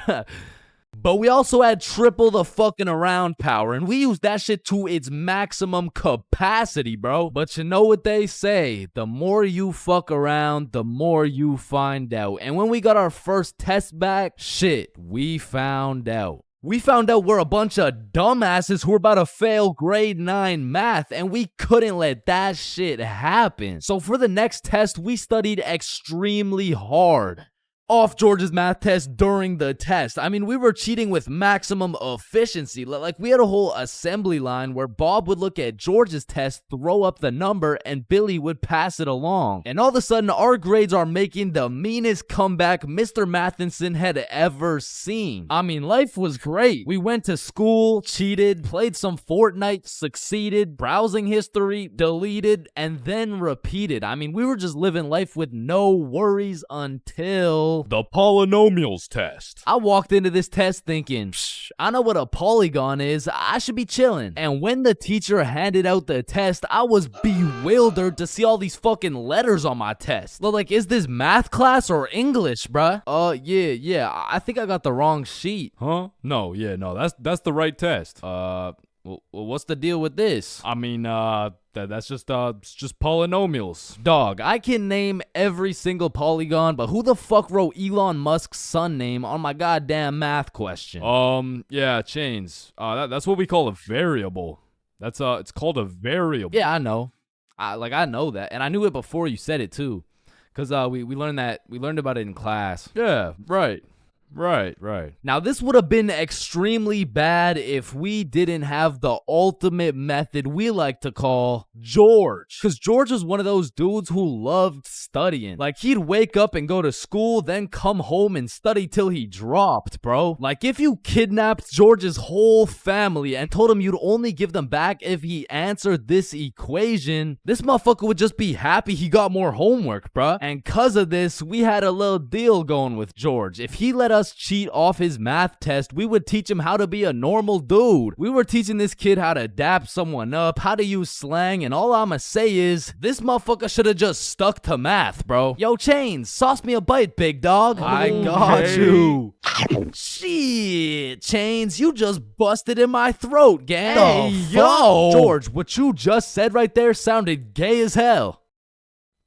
But we also had triple the fucking around power, and we used that shit to its maximum capacity, bro. But you know what they say, the more you fuck around, the more you find out. And when we got our first test back, shit, we found out. We found out we're a bunch of dumbasses who were about to fail grade 9 math, and we couldn't let that shit happen. So for the next test, we studied extremely hard. off George's math test during the test. I mean, we were cheating with maximum efficiency. Like, we had a whole assembly line where Bob would look at George's test, throw up the number, and Billy would pass it along. And all of a sudden, our grades are making the meanest comeback Mr. Matheson had ever seen. I mean, life was great. We went to school, cheated, played some Fortnite, succeeded, browsing history, deleted, and then repeated. I mean, we were just living life with no worries until the polynomials test. I walked into this test thinking, I know what a polygon is. I should be chilling. And when the teacher handed out the test, I was bewildered to see all these fucking letters on my test. Like, is this math class or English, bruh? Yeah. I think I got the wrong sheet. Huh? No, that's the right test. Well, what's the deal with this? I mean, that's just polynomials. Dog, I can name every single polygon, but who the fuck wrote Elon Musk's son name on my goddamn math question? Yeah, Chains. That's what we call a variable. It's called a variable. Yeah, I know. I know that, and I knew it before you said it too, cause we learned about it in class. Yeah, right. Now, this would have been extremely bad if we didn't have the ultimate method we like to call George. Because George was one of those dudes who loved studying. Like, he'd wake up and go to school, then come home and study till he dropped, bro. Like, if you kidnapped George's whole family and told him you'd only give them back if he answered this equation, this motherfucker would just be happy he got more homework, bruh. And cause of this, we had a little deal going with George. If he let us cheat off his math test, we would teach him how to be a normal dude. We were teaching this kid how to dap someone up, how to use slang, and all I'ma say is, this motherfucker should have just stuck to math, bro. Yo, Chains, sauce me a bite, big dog. I got you. Shit, Chains, you just busted in my throat, gang. Hey, yo. George, what you just said right there sounded gay as hell.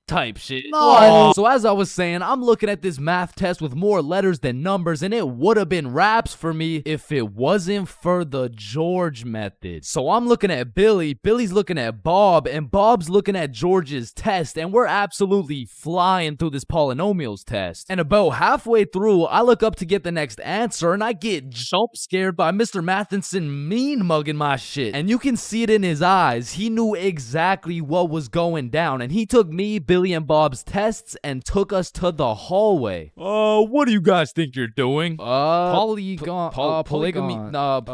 Type shit. No. So as I was saying, I'm looking at this math test with more letters than numbers, and it would have been raps for me if it wasn't for the George method. So I'm looking at Billy, Billy's looking at Bob, and Bob's looking at George's test, and we're absolutely flying through this polynomials test. And about halfway through, I look up to get the next answer, and I get jump scared by Mr. Matheson mean mugging my shit. And you can see it in his eyes. He knew exactly what was going down, and he took me, Billy, and Bob's tests and took us to the hallway. What do you guys think you're doing? Polygamy. I'm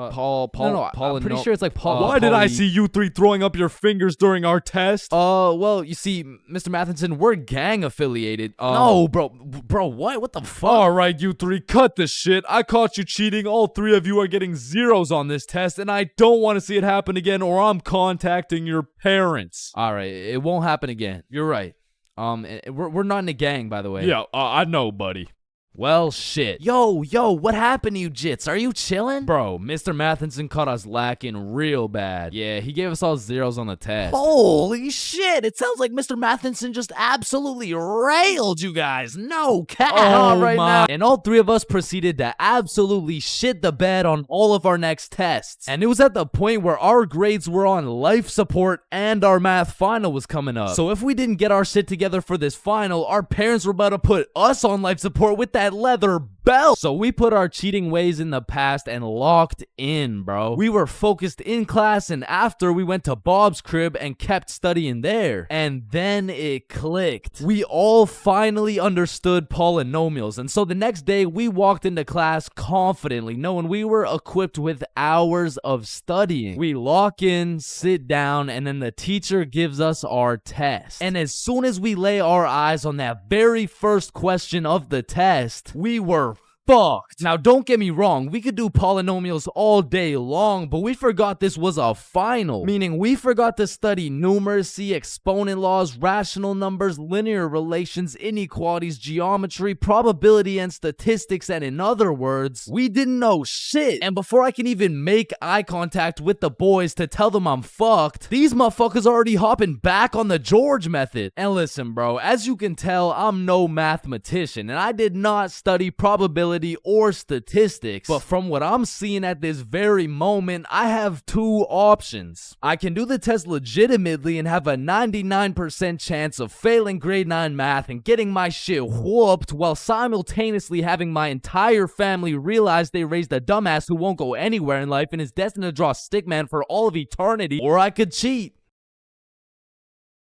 pretty sure it's like Why did I see you three throwing up your fingers during our test? Well, you see, Mr. Matheson, we're gang affiliated. No, bro, what the fuck? All right, you three, cut this shit. I caught you cheating. All three of you are getting zeros on this test, and I don't want to see it happen again, or I'm contacting your parents. All right, it won't happen again. You're right. We're not in a gang, by the way. Yeah, I know, buddy. Well, shit. Yo, what happened to you, Jits? Are you chilling? Bro, Mr. Matheson caught us lacking real bad. Yeah, he gave us all zeros on the test. Holy shit, it sounds like Mr. Matheson just absolutely railed you guys. No cap now. And all three of us proceeded to absolutely shit the bed on all of our next tests. And it was at the point where our grades were on life support and our math final was coming up. So if we didn't get our shit together for this final, our parents were about to put us on life support with that leather belt. So we put our cheating ways in the past and locked in, bro. We were focused in class, and after we went to Bob's crib and kept studying there. And then it clicked. We all finally understood polynomials. And so the next day we walked into class confidently, knowing we were equipped with hours of studying. We lock in, sit down, and then the teacher gives us our test. And as soon as we lay our eyes on that very first question of the test, we were fucked. Now, don't get me wrong, we could do polynomials all day long, but we forgot this was a final. Meaning, we forgot to study numeracy, exponent laws, rational numbers, linear relations, inequalities, geometry, probability, and statistics, and in other words, we didn't know shit. And before I can even make eye contact with the boys to tell them I'm fucked, these motherfuckers already hopping back on the George method. And listen, bro, as you can tell, I'm no mathematician, and I did not study probability probability or statistics. But from what I'm seeing at this very moment, I have two options. I can do the test legitimately and have a 99% chance of failing grade 9 math and getting my shit whooped while simultaneously having my entire family realize they raised a dumbass who won't go anywhere in life and is destined to draw stickman for all of eternity. Or I could cheat.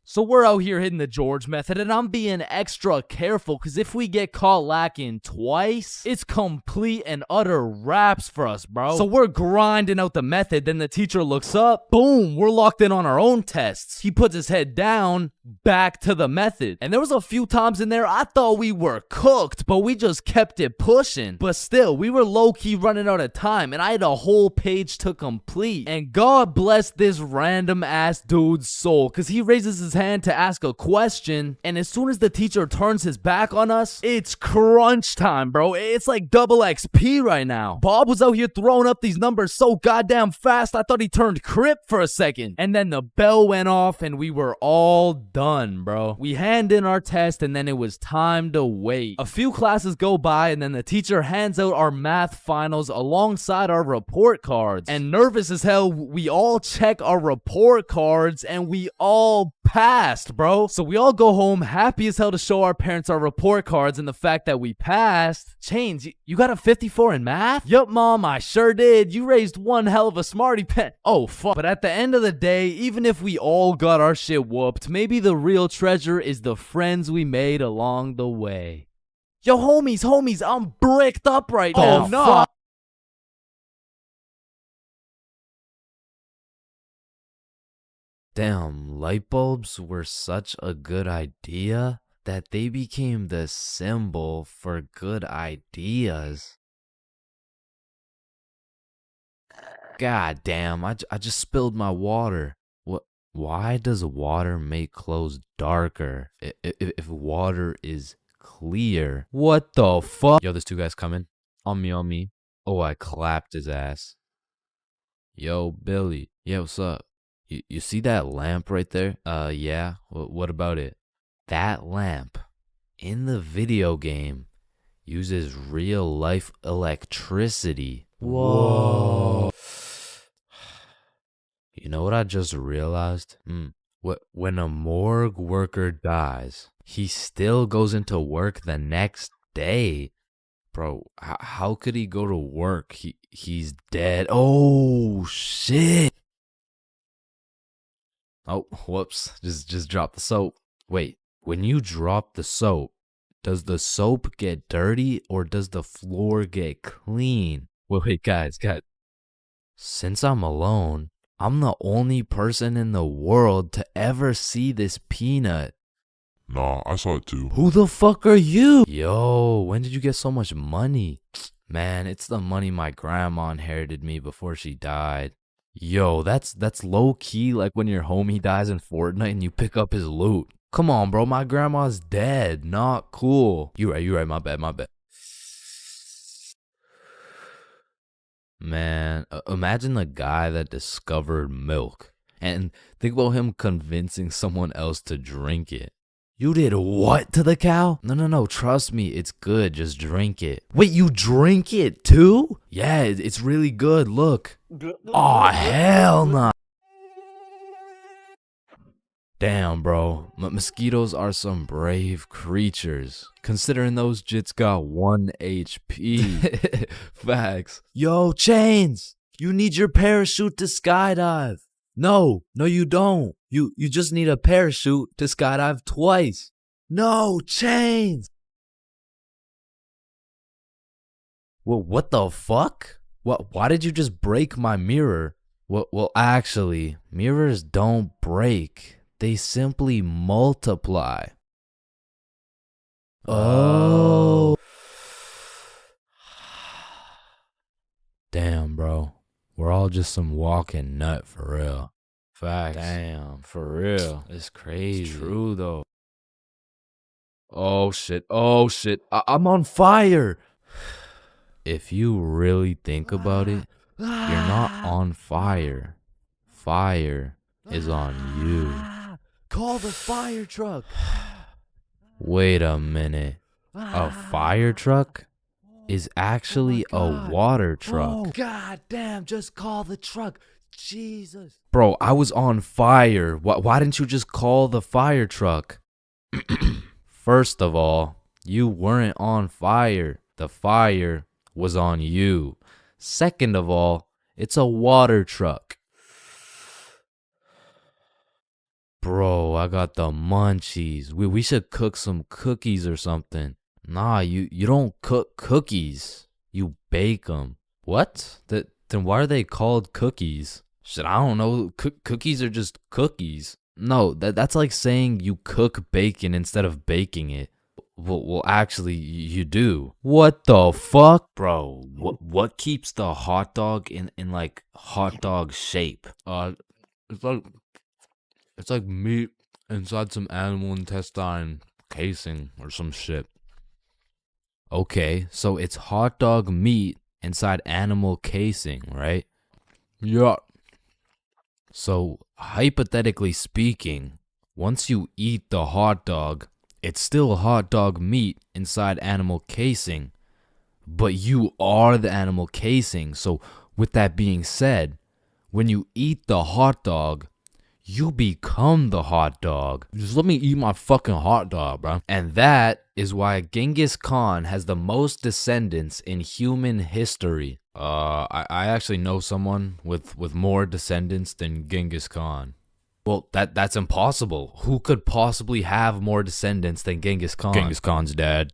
So we're out here hitting the George method, and I'm being extra careful because if we get caught lacking twice, it's complete and utter wraps for us, bro. So we're grinding out the method, then the teacher looks up, boom, we're locked in on our own tests. He puts his head down, back to the method. And there was a few times in there I thought we were cooked, but we just kept it pushing. But still, we were low-key running out of time, and I had a whole page to complete. And God bless this random ass dude's soul, because he raises his hand to ask a question, and as soon as the teacher turns his back on us, it's crunch time, bro. It's like double XP right now. Bob was out here throwing up these numbers so goddamn fast, I thought he turned Crip for a second. And then the bell went off, and we were all done, bro. We hand in our test, and then it was time to wait. A few classes go by, and then the teacher hands out our math finals alongside our report cards. And nervous as hell, we all check our report cards, and we all passed, bro. So we all go home happy as hell to show our parents our report cards and the fact that we passed. Chains, you got a 54 in math? Yup, Mom, I sure did. You raised one hell of a smarty pen. Oh, fuck. But at the end of the day, even if we all got our shit whooped, maybe the real treasure is the friends we made along the way. Yo, homies, I'm bricked up right now. Oh, no. Fuck. Damn, light bulbs were such a good idea that they became the symbol for good ideas. God damn, I just spilled my water. Why does water make clothes darker if water is clear? What the fuck? Yo, there's two guys coming. On me. Oh, I clapped his ass. Yo, Billy. Yeah, what's up? You see that lamp right there? Yeah. What about it? That lamp in the video game uses real life electricity. Whoa. You know what I just realized? When a morgue worker dies, he still goes into work the next day. Bro, how could he go to work? He's dead. Oh, shit. Oh, whoops. Just drop the soap. Wait, when you drop the soap, does the soap get dirty or does the floor get clean? Wait, guys. Since I'm alone, I'm the only person in the world to ever see this peanut. Nah, I saw it too. Who the fuck are you? Yo, when did you get so much money? Man, it's the money my grandma inherited me before she died. Yo, that's low key like when your homie dies in Fortnite and you pick up his loot. Come on, bro, my grandma's dead. Not cool. You right, my bad. Man, imagine the guy that discovered milk and think about him convincing someone else to drink it. You did what to the cow? No, trust me, it's good, just drink it. Wait, you drink it too? Yeah, it's really good, look. Aw, hell nah. Damn, bro, mosquitoes are some brave creatures, considering those jits got 1 HP. Facts. Yo, Chains, you need your parachute to skydive. No, you don't. You just need a parachute to skydive twice. No, Chains. Well, what the fuck? Why did you just break my mirror? Well, actually, mirrors don't break. They simply multiply. Oh. Damn, bro. We're all just some walking nut for real. Facts. Damn, for real. It's crazy. It's true, though. Oh, shit. I'm on fire. If you really think about it, you're not on fire. Fire is on you. Call the fire truck. Wait a minute. A fire truck? is actually a water truck. Oh, god damn, just call the truck. Jesus. Bro, I was on fire. Why didn't you just call the fire truck? First of all, you weren't on fire. The fire was on you. Second of all, it's a water truck. Bro, I got the munchies. We should cook some cookies or something. Nah, you don't cook cookies. You bake them. What? Then why are they called cookies? Shit, I don't know. Cookies are just cookies. No, that's like saying you cook bacon instead of baking it. Well, actually, you do. What the fuck? Bro, what keeps the hot dog in like hot dog shape? It's like meat inside some animal intestine casing or some shit. Okay, so it's hot dog meat inside animal casing, right? Yeah. So, hypothetically speaking, once you eat the hot dog, it's still hot dog meat inside animal casing, but you are the animal casing. So, with that being said, when you eat the hot dog, you become the hot dog. Just let me eat my fucking hot dog, bro. And that is why Genghis Khan has the most descendants in human history. I actually know someone with more descendants than Genghis Khan. Well, that's impossible. Who could possibly have more descendants than Genghis Khan? Genghis Khan's dad.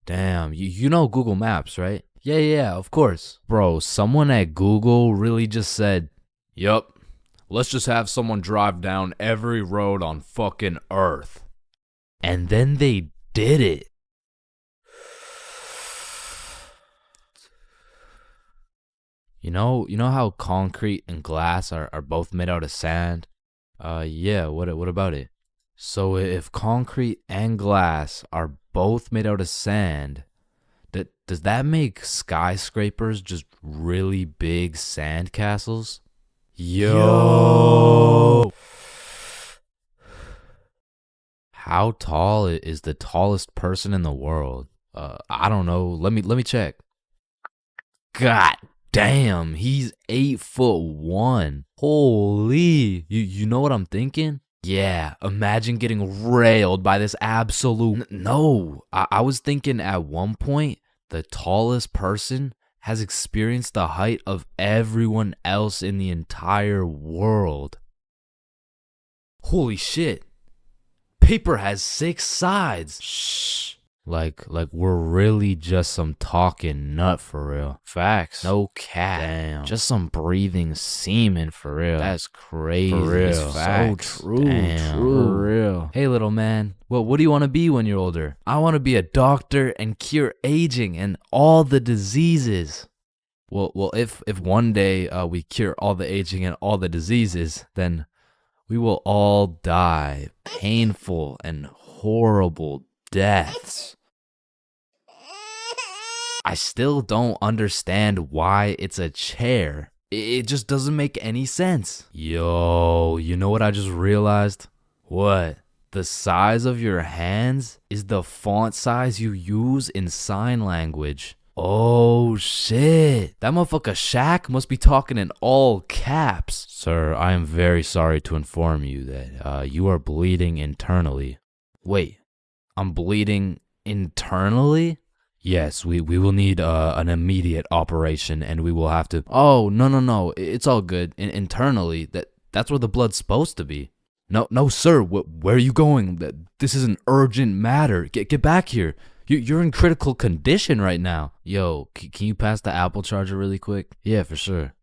Damn, you know Google Maps, right? Yeah, of course. Bro, someone at Google really just said, yup, let's just have someone drive down every road on fucking Earth. And then they did it. You know how concrete and glass are both made out of sand? Yeah, what about it? So if concrete and glass are both made out of sand, does that make skyscrapers just really big sand castles? Yo! How tall is the tallest person in the world? I don't know. Let me check. God damn, he's 8'1". Holy, you know what I'm thinking? Yeah, imagine getting railed by this absolute. No, I was thinking at one point the tallest person has experienced the height of everyone else in the entire world. Holy shit. Paper has 6 sides. Shh. Like we're really just some talking nut for real. Facts. No cap. Damn. Just some breathing semen for real. That's crazy. For real. Facts. So true. Damn. True. For real. Hey little man, what do you want to be when you're older? I want to be a doctor and cure aging and all the diseases. Well, if one day we cure all the aging and all the diseases, then we will all die painful and horrible deaths. I still don't understand why it's a chair. It just doesn't make any sense. Yo, you know what I just realized? What? The size of your hands is the font size you use in sign language. Oh shit. That motherfucker Shaq must be talking in all caps. Sir, I am very sorry to inform you that you are bleeding internally. Wait, I'm bleeding internally? Yes, we will need an immediate operation and we will have to. Oh, no. It's all good. Internally, that's where the blood's supposed to be. No, sir. Where are you going? This is an urgent matter. Get back here. You're in critical condition right now. Yo, can you pass the Apple charger really quick? Yeah, for sure.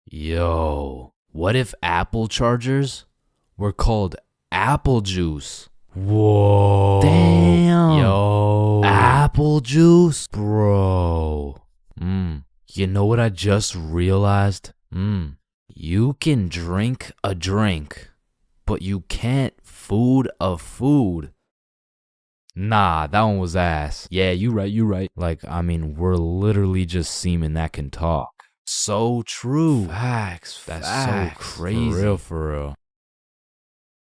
Yo, what if Apple chargers were called apple juice? Whoa. Damn. Yo. Apple juice? Bro. You know what I just realized? You can drink a drink, but you can't food a food. Nah, that one was ass. Yeah, you right. Like, I mean, we're literally just semen that can talk. So true. Facts. That's so crazy. For real.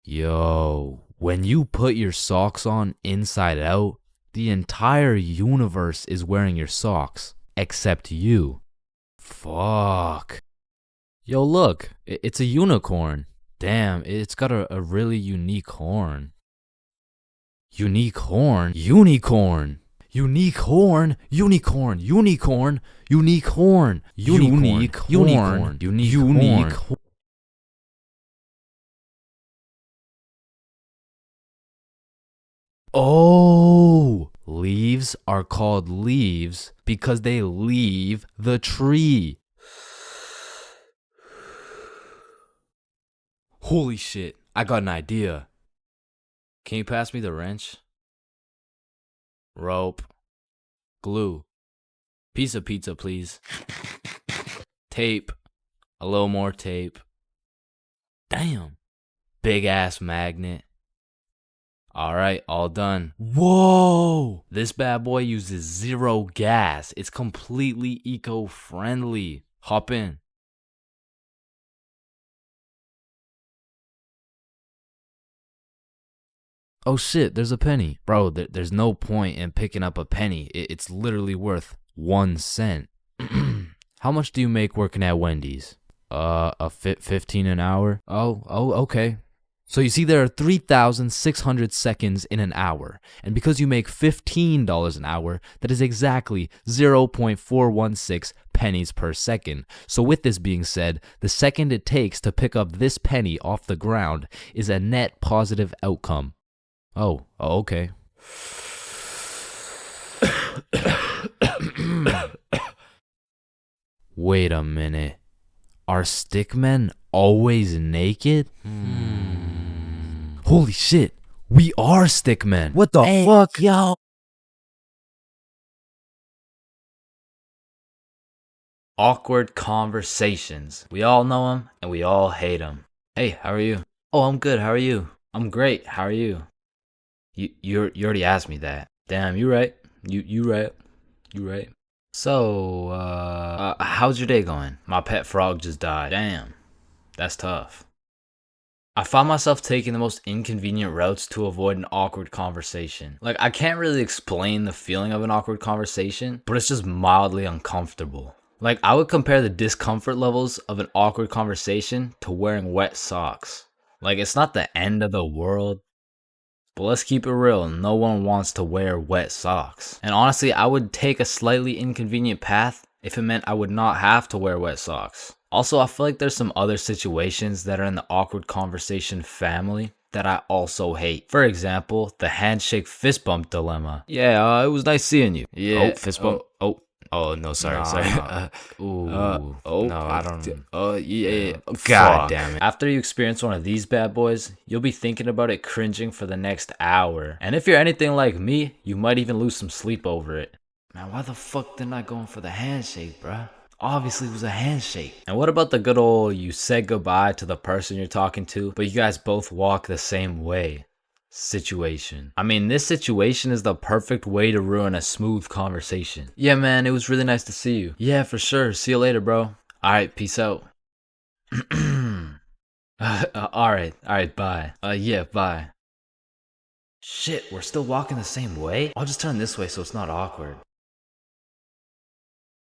Yo, when you put your socks on inside out, The entire universe is wearing your socks, except you. Fuck. Yo, look, it's a unicorn. Damn, it's got a really unique horn. Unique horn? Unicorn. Unique horn, unicorn, unicorn, unique horn, unique horn, unique horn. Oh, leaves are called leaves because they leave the tree. Holy shit, I got an idea. Can you pass me the wrench? Rope. Glue. Piece of pizza, please. Tape. A little more tape. Damn. Big ass magnet. Alright, all done. Whoa! This bad boy uses 0 gas. It's completely eco-friendly. Hop in. Oh shit, there's a penny. Bro, there's no point in picking up a penny. It's literally worth 1 cent. How much do you make working at Wendy's? 15 an hour? Oh, okay. So you see there are 3,600 seconds in an hour. And because you make $15 an hour, that is exactly 0.416 pennies per second. So with this being said, the second it takes to pick up this penny off the ground is a net positive outcome. Oh, okay. Wait a minute. Are stickmen always naked? Holy shit, we are stickmen. What the fuck? Yo. Awkward conversations. We all know them and we all hate them. Hey, how are you? Oh, I'm good. How are you? I'm great. How are you? You already asked me that. Damn, you right. You right. You right. So, how's your day going? My pet frog just died. Damn, that's tough. I find myself taking the most inconvenient routes to avoid an awkward conversation. Like, I can't really explain the feeling of an awkward conversation, but it's just mildly uncomfortable. Like, I would compare the discomfort levels of an awkward conversation to wearing wet socks. Like, it's not the end of the world, but let's keep it real, no one wants to wear wet socks. And honestly, I would take a slightly inconvenient path if it meant I would not have to wear wet socks. Also, I feel like there's some other situations that are in the awkward conversation family that I also hate. For example, the handshake fist bump dilemma. Yeah, it was nice seeing you. Yeah. Oh, fist bump. Oh, no, sorry. No, I don't. Yeah. God damn it. After you experience one of these bad boys, you'll be thinking about it cringing for the next hour. And if you're anything like me, you might even lose some sleep over it. Man, why the fuck didn't I go in for the handshake, bruh? Obviously it was a handshake. And what about the good old you said goodbye to the person you're talking to, but you guys both walk the same way situation? I mean, this situation is the perfect way to ruin a smooth conversation. Yeah, man, it was really nice to see you. Yeah, for sure. See you later, bro. Alright, peace out. Alright, bye. Yeah, bye. Shit, we're still walking the same way? I'll just turn this way so it's not awkward.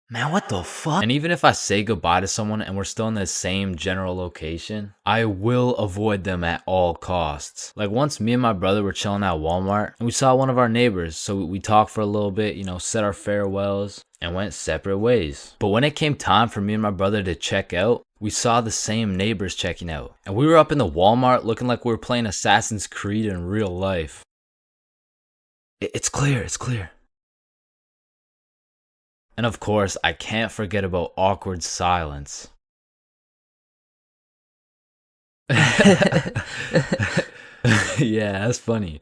Man, what the fuck? And even if I say goodbye to someone and we're still in the same general location, I will avoid them at all costs. Like once me and my brother were chilling at Walmart and we saw one of our neighbors, so we talked for a little bit, said our farewells and went separate ways. But when it came time for me and my brother to check out, we saw the same neighbors checking out. And we were up in the Walmart looking like we were playing Assassin's Creed in real life. It's clear. And of course, I can't forget about awkward silence. Yeah, that's funny.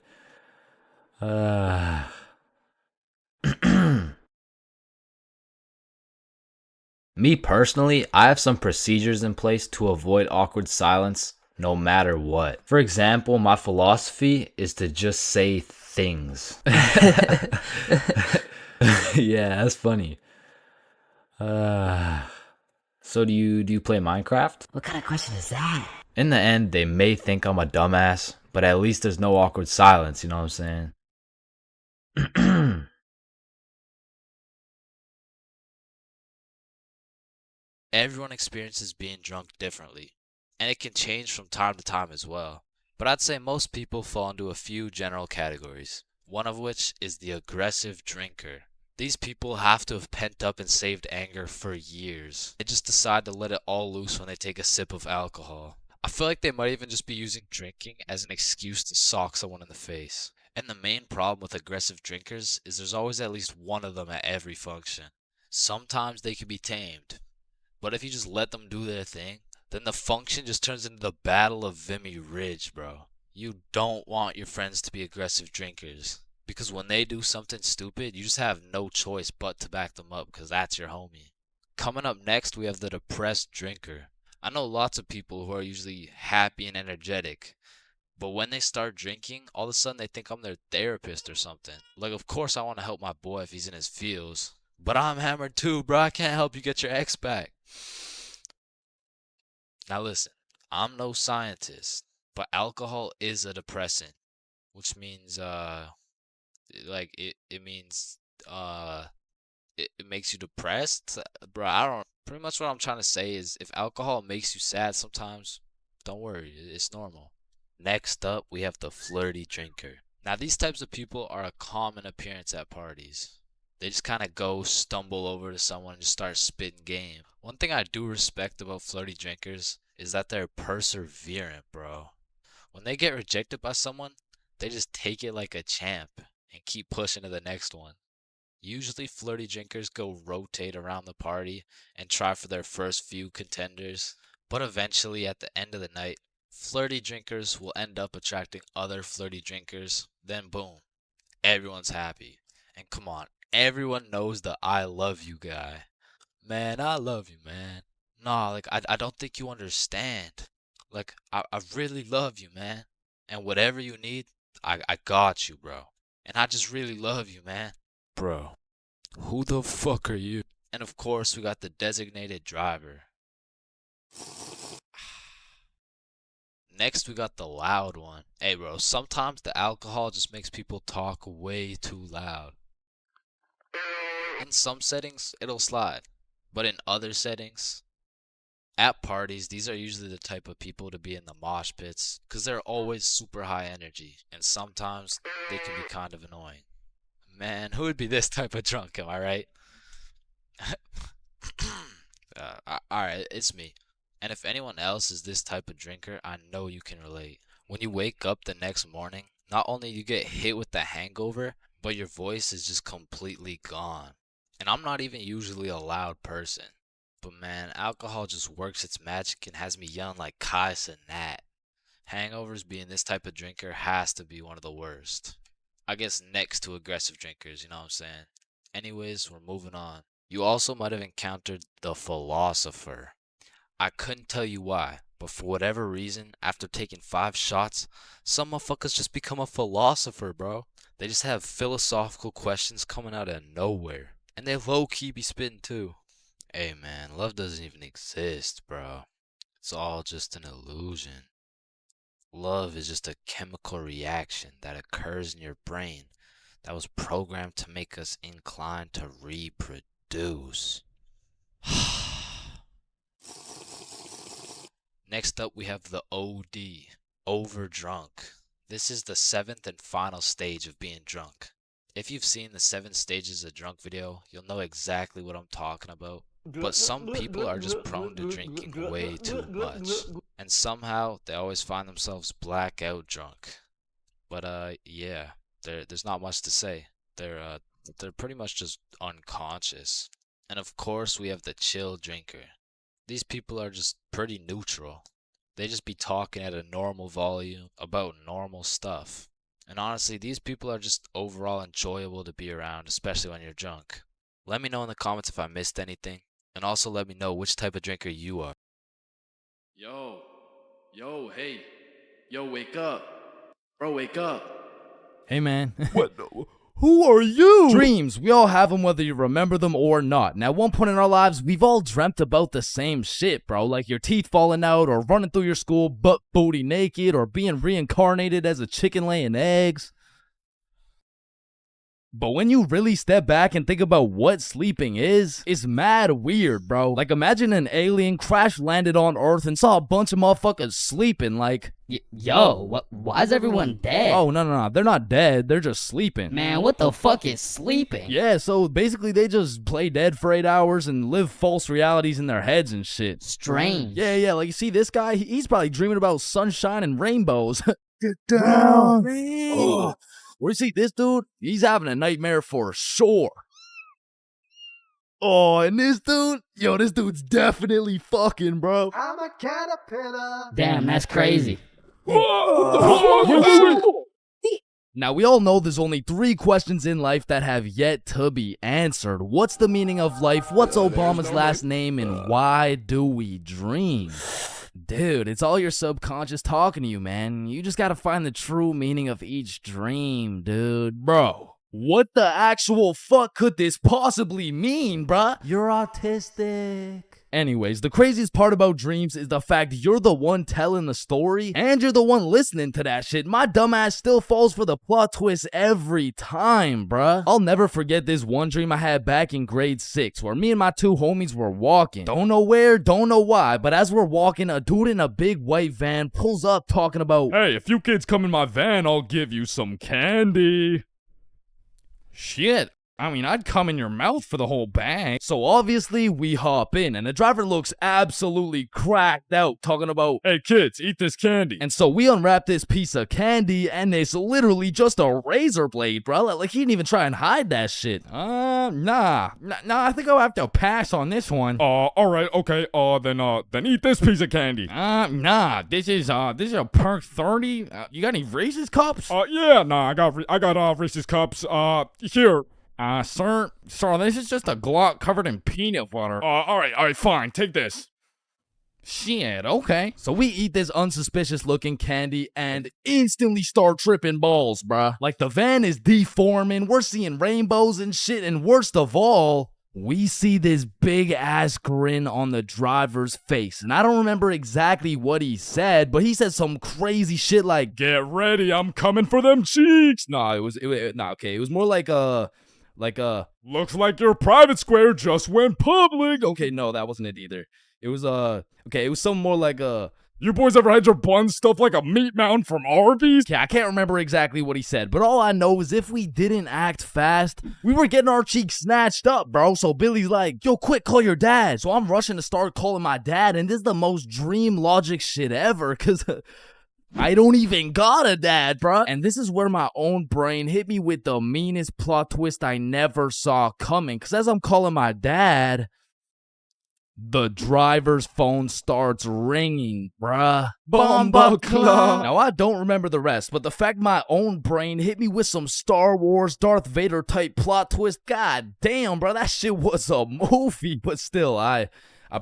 Me personally, I have some procedures in place to avoid awkward silence no matter what. For example, my philosophy is to just say things. Yeah, that's funny. So do you play Minecraft? What kind of question is that? In the end, they may think I'm a dumbass, but at least there's no awkward silence, you know what I'm saying? Everyone experiences being drunk differently, and it can change from time to time as well. But I'd say most people fall into a few general categories, one of which is the aggressive drinker. These people have to have pent up and saved anger for years. They just decide to let it all loose when they take a sip of alcohol. I feel like they might even just be using drinking as an excuse to sock someone in the face. And the main problem with aggressive drinkers is there's always at least one of them at every function. Sometimes they can be tamed, but if you just let them do their thing, then the function just turns into the Battle of Vimy Ridge, bro. You don't want your friends to be aggressive drinkers, because when they do something stupid, you just have no choice but to back them up, because that's your homie. Coming up next, we have the depressed drinker. I know lots of people who are usually happy and energetic, but when they start drinking, all of a sudden they think I'm their therapist or something. Like, of course I want to help my boy if he's in his feels, but I'm hammered too, bro. I can't help you get your ex back. Now listen, I'm no scientist, but alcohol is a depressant, which means it means it makes you depressed. Bro, I don't, pretty much what I'm trying to say is if alcohol makes you sad sometimes, don't worry, it's normal. Next up, we have the flirty drinker. Now these types of people are a common appearance at parties. They just kind of stumble over to someone and just start spitting game. One thing I do respect about flirty drinkers is that they're perseverant, bro. When they get rejected by someone, they just take it like a champ and keep pushing to the next one. Usually flirty drinkers go rotate around the party and try for their first few contenders, but eventually at the end of the night, flirty drinkers will end up attracting other flirty drinkers, then boom, everyone's happy. And come on, everyone knows the I love you guy. Man, I love you, man. Nah, like, I don't think you understand. Like, I really love you, man. And whatever you need, I got you, bro. And I just really love you, man. Bro, who the fuck are you? And of course, we got the designated driver. Next, we got the loud one. Hey, bro, sometimes the alcohol just makes people talk way too loud. In some settings, it'll slide. But in other settings, at parties, these are usually the type of people to be in the mosh pits because they're always super high energy, and sometimes they can be kind of annoying. Man, who would be this type of drunk, am I right? Alright, it's me. And if anyone else is this type of drinker, I know you can relate. When you wake up the next morning, not only you get hit with the hangover, but your voice is just completely gone. And I'm not even usually a loud person. But man, alcohol just works its magic and has me yelling like Kais and Nat. Hangovers being this type of drinker has to be one of the worst. I guess next to aggressive drinkers, you know what I'm saying? Anyways, we're moving on. You also might have encountered the philosopher. I couldn't tell you why, but for whatever reason, after taking 5 shots, some motherfuckers just become a philosopher, bro. They just have philosophical questions coming out of nowhere. And they low-key be spitting too. Hey man, love doesn't even exist, bro. It's all just an illusion. Love is just a chemical reaction that occurs in your brain that was programmed to make us inclined to reproduce. Next up, we have the OD, overdrunk. This is the 7th and final stage of being drunk. If you've seen the 7 stages of drunk video, you'll know exactly what I'm talking about. But some people are just prone to drinking way too much. And somehow, they always find themselves blackout drunk. But yeah, there's not much to say. They're pretty much just unconscious. And of course, we have the chill drinker. These people are just pretty neutral. They just be talking at a normal volume about normal stuff. And honestly, these people are just overall enjoyable to be around, especially when you're drunk. Let me know in the comments if I missed anything. And also let me know which type of drinker you are. Yo, hey. Yo, wake up. Bro, wake up. Hey, man. What? Who are you? Dreams. We all have them whether you remember them or not. And at one point in our lives, we've all dreamt about the same shit, bro. Like your teeth falling out, or running through your school butt booty naked, or being reincarnated as a chicken laying eggs. But when you really step back and think about what sleeping is, it's mad weird, bro. Like, imagine an alien crash landed on Earth and saw a bunch of motherfuckers sleeping, like... Why is everyone dead? Oh, no. They're not dead. They're just sleeping. Man, what the fuck is sleeping? Yeah, so basically they just play dead for 8 hours and live false realities in their heads and shit. Strange. Yeah, like, you see this guy? He's probably dreaming about sunshine and rainbows. Get down. Oh. Where you see this dude? He's having a nightmare for sure. Oh, and this dude? Yo, this dude's definitely fucking, bro. I'm a caterpillar. Damn, that's crazy. Now, we all know there's only 3 questions in life that have yet to be answered. What's the meaning of life? What's Obama's last name? And why do we dream? Dude, it's all your subconscious talking to you, man. You just gotta find the true meaning of each dream, dude. Bro, what the actual fuck could this possibly mean, bruh? You're autistic. Anyways, the craziest part about dreams is the fact you're the one telling the story and you're the one listening to that shit. My dumbass still falls for the plot twist every time, bruh. I'll never forget this one dream I had back in grade 6 where me and my 2 homies were walking. Don't know where, don't know why, but as we're walking, a dude in a big white van pulls up talking about, "Hey, if you kids come in my van, I'll give you some candy." Shit. I mean, I'd come in your mouth for the whole bag. So obviously, we hop in, and the driver looks absolutely cracked out, talking about, "Hey kids, eat this candy." And so we unwrap this piece of candy, and it's literally just a razor blade, bro. Like, he didn't even try and hide that shit. Nah, I think I'll have to pass on this one. Alright, okay, then eat this piece of candy. Nah, this is a perk 30. You got any Reese's cups? Yeah, nah, I got Reese's cups. Here. Sir, this is just a Glock covered in peanut butter. Alright, fine, take this. Shit, okay. So we eat this unsuspicious looking candy and instantly start tripping balls, bruh. Like, the van is deforming, we're seeing rainbows and shit, and worst of all, we see this big ass grin on the driver's face. And I don't remember exactly what he said, but he said some crazy shit like, "Get ready, I'm coming for them cheeks." Nah, it was more like "Looks like your private square just went public." Okay, no, that wasn't it either. It was it was something more like "You boys ever had your buns stuffed like a meat mountain from Arby's?" Yeah, I can't remember exactly what he said, but all I know is if we didn't act fast, we were getting our cheeks snatched up, bro. So Billy's like, "Yo, quick, call your dad." So I'm rushing to start calling my dad, and this is the most dream logic shit ever, cause I don't even got a dad, bruh. And this is where my own brain hit me with the meanest plot twist I never saw coming. Cause as I'm calling my dad, the driver's phone starts ringing, bruh. Bomba Club. Now, I don't remember the rest, but the fact my own brain hit me with some Star Wars Darth Vader type plot twist, god damn, bro, that shit was a movie. But still, I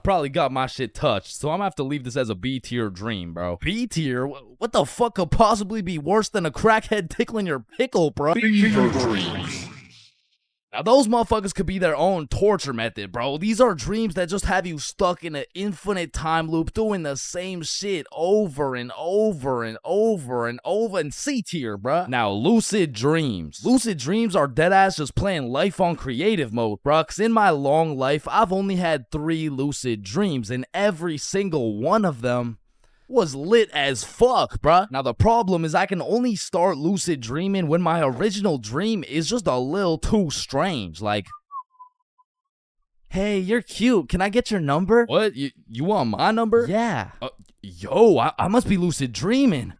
probably got my shit touched, so I'm gonna have to leave this as a B-tier dream, bro. B-tier? What the fuck could possibly be worse than a crackhead tickling your pickle, bro? Fever dreams. Now, those motherfuckers could be their own torture method, bro. These are dreams that just have you stuck in an infinite time loop doing the same shit over and over and over and over. And C-tier, bro. Now, lucid dreams. Lucid dreams are deadass just playing life on creative mode, bro. Cause in my long life, I've only had 3 lucid dreams, and every single one of them was lit as fuck, bruh. Now, the problem is I can only start lucid dreaming when my original dream is just a little too strange. Like, "Hey, you're cute. Can I get your number?" What? You want my number? Yeah. Yo, I must be lucid dreaming.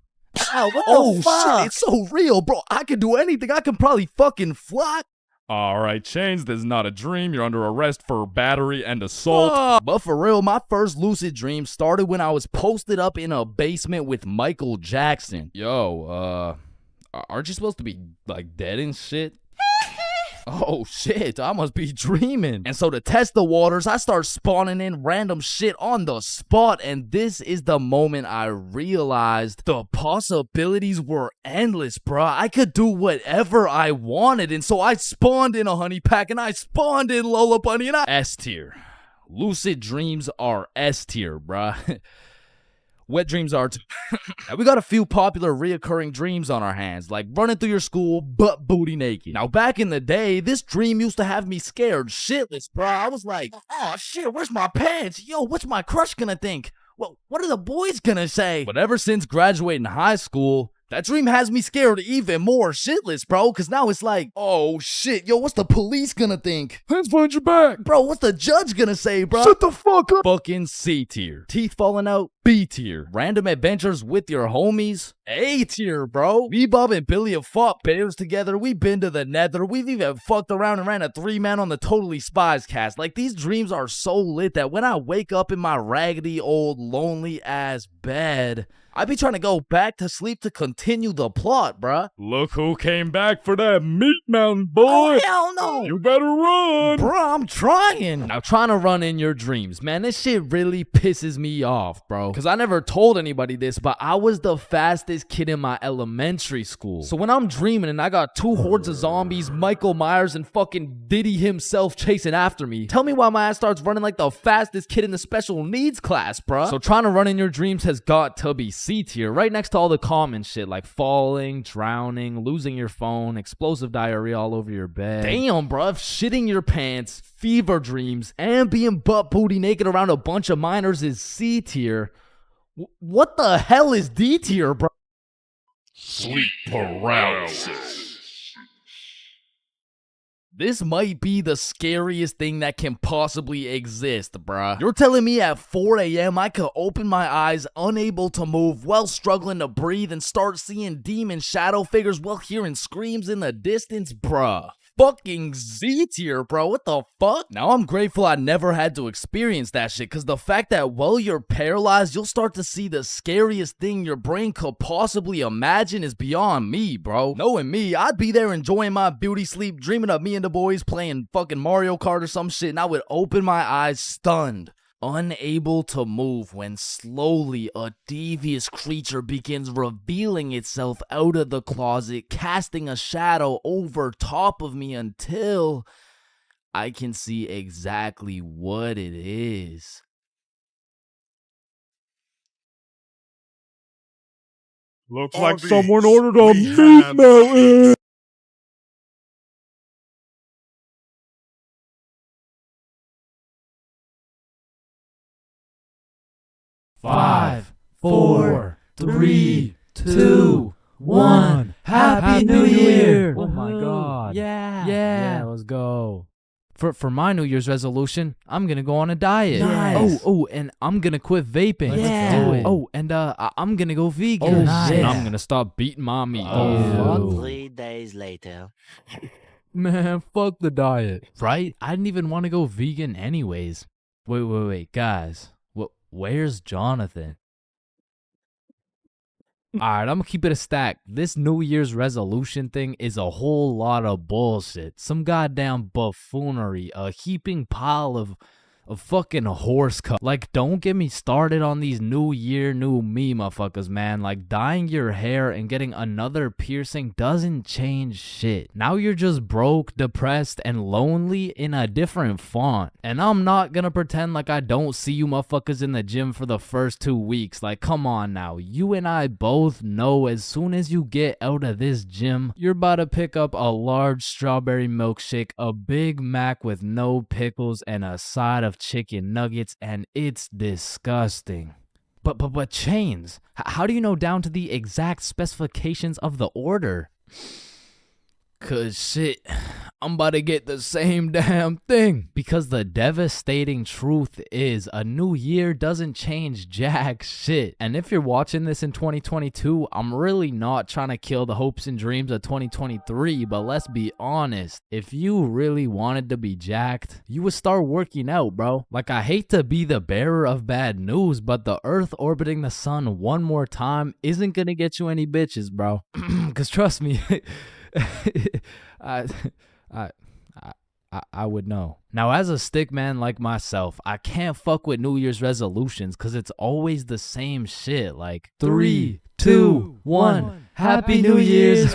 Ow, what the fuck? Shit, it's so real, bro. I can do anything. I can probably fucking fly. Alright, Chains, this is not a dream. You're under arrest for battery and assault. But for real, my first lucid dream started when I was posted up in a basement with Michael Jackson. Yo, aren't you supposed to be, like, dead and shit? Oh shit, I must be dreaming. And so to test the waters, I start spawning in random shit on the spot, and this is the moment I realized the possibilities were endless, bruh. I could do whatever I wanted, and so I spawned in a honey pack, and I spawned in Lola Bunny, and S tier. Lucid dreams are S tier, bruh. Wet dreams are too. Now, we got a few popular reoccurring dreams on our hands, like running through your school butt booty naked. Now, back in the day, this dream used to have me scared shitless, bro. I was like, oh shit, where's my pants? Yo, what's my crush gonna think? Well, what are the boys gonna say? But ever since graduating high school, that dream has me scared even more shitless, bro, because now it's like, oh shit, yo, what's the police gonna think? Hands behind your back. Bro, what's the judge gonna say, bro? Shut the fuck up. Fucking C tier. Teeth falling out, B tier. Random adventures with your homies, A tier, bro. Me, Bob, and Billy have fought bears together. We've been to the nether. We've even fucked around and ran a 3-man on the Totally Spies cast. Like, these dreams are so lit that when I wake up in my raggedy, old, lonely-ass bed, I be trying to go back to sleep to continue the plot, bruh. Look who came back for that meat mountain, boy. Oh, hell no. You better run. Bruh, I'm trying. Now, trying to run in your dreams, man, this shit really pisses me off, bro. Because I never told anybody this, but I was the fastest kid in my elementary school. So when I'm dreaming and I got 2 hordes of zombies, Michael Myers, and fucking Diddy himself chasing after me, tell me why my ass starts running like the fastest kid in the special needs class, bruh. So trying to run in your dreams has got to be C tier, right next to all the common shit like falling, drowning, losing your phone, explosive diarrhea all over your bed. Damn, bruh, shitting your pants, fever dreams, and being butt booty naked around a bunch of minors is C tier. What the hell is D tier, bro? Sleep paralysis. This might be the scariest thing that can possibly exist, bruh. You're telling me at 4 a.m. I could open my eyes, unable to move, while struggling to breathe, and start seeing demon shadow figures while hearing screams in the distance, bruh. Fucking Z tier, bro. What the fuck? Now, I'm grateful I never had to experience that shit, because the fact that while you're paralyzed, you'll start to see the scariest thing your brain could possibly imagine is beyond me, bro. Knowing me, I'd be there enjoying my beauty sleep, dreaming of me and the boys playing fucking Mario Kart or some shit, and I would open my eyes stunned, unable to move, when slowly a devious creature begins revealing itself out of the closet, casting a shadow over top of me until I can see exactly what it is. Looks like someone ordered a meat mountain. 5, 4, 3, 2, 1. Happy New Year! Oh my god. Yeah, let's go. For my New Year's resolution, I'm gonna go on a diet. Nice. Oh, and I'm gonna quit vaping. Let's do it. Oh, and I'm gonna go vegan. Nice. And I'm gonna stop beating my meat. Oh. 3 days later. Man, fuck the diet. Right? I didn't even want to go vegan anyways. Wait, guys. Where's Jonathan? Alright, I'm gonna keep it a stack. This New Year's resolution thing is a whole lot of bullshit. Some goddamn buffoonery. A heaping pile of fucking horse cup. Like, don't get me started on these New Year, new me motherfuckers, man. Like, dyeing your hair and getting another piercing doesn't change shit. Now you're just broke, depressed, and lonely in a different font. And I'm not gonna pretend like I don't see you motherfuckers in the gym for the first 2 weeks. Like, come on now. You and I both know as soon as you get out of this gym, you're about to pick up a large strawberry milkshake, a Big Mac with no pickles, and a side of chicken nuggets, and it's disgusting. But Chains, how do you know down to the exact specifications of the order? 'Cause shit, I'm about to get the same damn thing. Because the devastating truth is a new year doesn't change jack shit. And if you're watching this in 2022, I'm really not trying to kill the hopes and dreams of 2023, but let's be honest. If you really wanted to be jacked, you would start working out, bro. Like, I hate to be the bearer of bad news, but the Earth orbiting the sun one more time isn't gonna get you any bitches, bro. 'Cause trust me, I would know. Now, as a stick man like myself, I can't fuck with New Year's resolutions because it's always the same shit. Like, 3, 2, 1, Happy New Year's.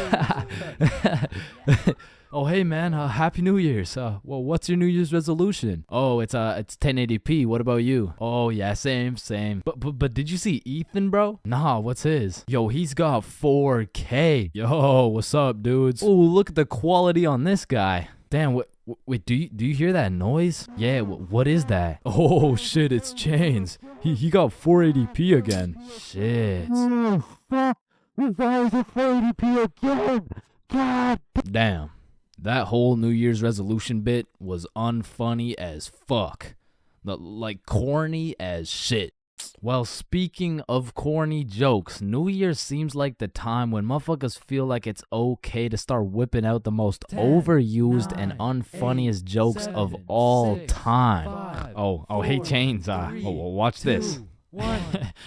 Oh, hey man, Happy New Year's. Well, what's your New Year's resolution? Oh, it's 1080p. What about you? Oh yeah, same. But did you see Ethan, bro? Nah, what's his? Yo, he's got 4K. Yo, what's up, dudes? Oh, look at the quality on this guy. Damn, wait, do you hear that noise? Yeah, what is that? Oh shit, it's Chains. He got 480p again. Shit. Why is it 480p again? God damn. That whole New Year's resolution bit was unfunny as fuck. Like corny as shit. Well, speaking of corny jokes, New Year's seems like the time when motherfuckers feel like it's okay to start whipping out the most overused and unfunniest jokes of all time. Oh, hey Chains, watch this.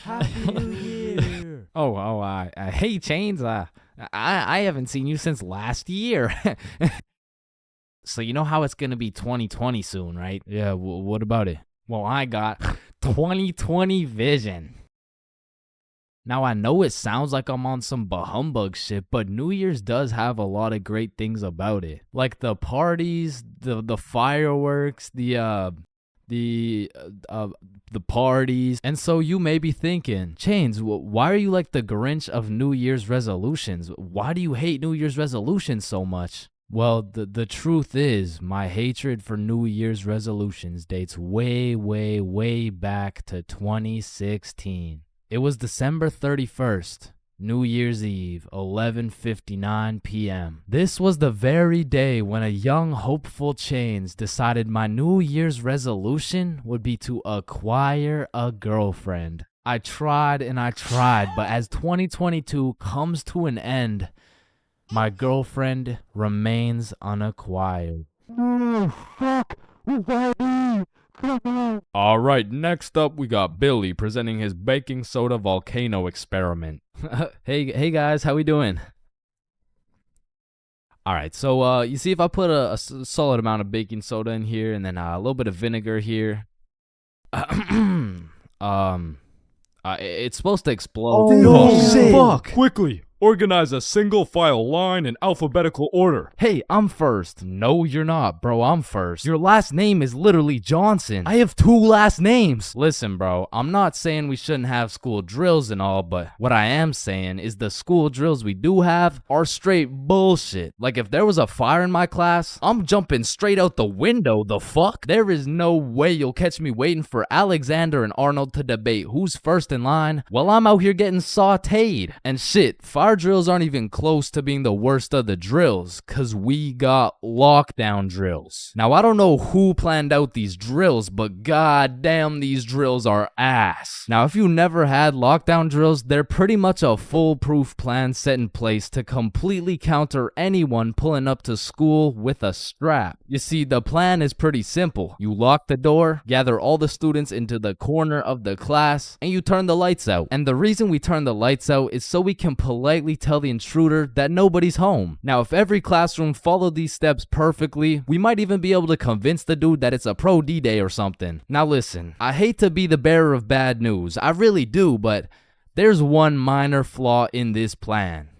Happy New Year. Hey Chains, I haven't seen you since last year. So you know how it's gonna be 2020 soon, right? Yeah, what about it? Well, I got 2020 vision. Now, I know it sounds like I'm on some bahumbug shit, but New Year's does have a lot of great things about it. Like the parties, the fireworks, the parties. And so you may be thinking, Chains, why are you like the Grinch of New Year's resolutions? Why do you hate New Year's resolutions so much? Well, the truth is, my hatred for New Year's resolutions dates way back to 2016. It was December 31st, New Year's Eve, 11:59 p.m. This was the very day when a young, hopeful Chains decided my New Year's resolution would be to acquire a girlfriend. I tried and I tried, but as 2022 comes to an end, my girlfriend remains unacquired. All right, next up we got Billy presenting his baking soda volcano experiment. Hey guys, how we doing? All right, so you see if I put a solid amount of baking soda in here and then a little bit of vinegar here. It's supposed to explode. Oh, shit. Fuck! Quickly! Organize a single file line in alphabetical order. Hey, I'm first. No, you're not, bro. I'm first. Your last name is literally Johnson. I have 2 last names. Listen, bro, I'm not saying we shouldn't have school drills and all, but what I am saying is the school drills we do have are straight bullshit. Like, if there was a fire in my class, I'm jumping straight out the window. The fuck? There is no way you'll catch me waiting for Alexander and Arnold to debate who's first in line while I'm out here getting sauteed. And shit, fire drills aren't even close to being the worst of the drills, cause we got lockdown drills. Now, I don't know who planned out these drills, but goddamn, these drills are ass. Now, if you never had lockdown drills, they're pretty much a foolproof plan set in place to completely counter anyone pulling up to school with a strap. You see, the plan is pretty simple. You lock the door, gather all the students into the corner of the class, and you turn the lights out. And the reason we turn the lights out is so we can politely tell the intruder that nobody's home. Now, if every classroom followed these steps perfectly, we might even be able to convince the dude that it's a pro D-Day or something. Now listen, I hate to be the bearer of bad news, I really do, but there's one minor flaw in this plan.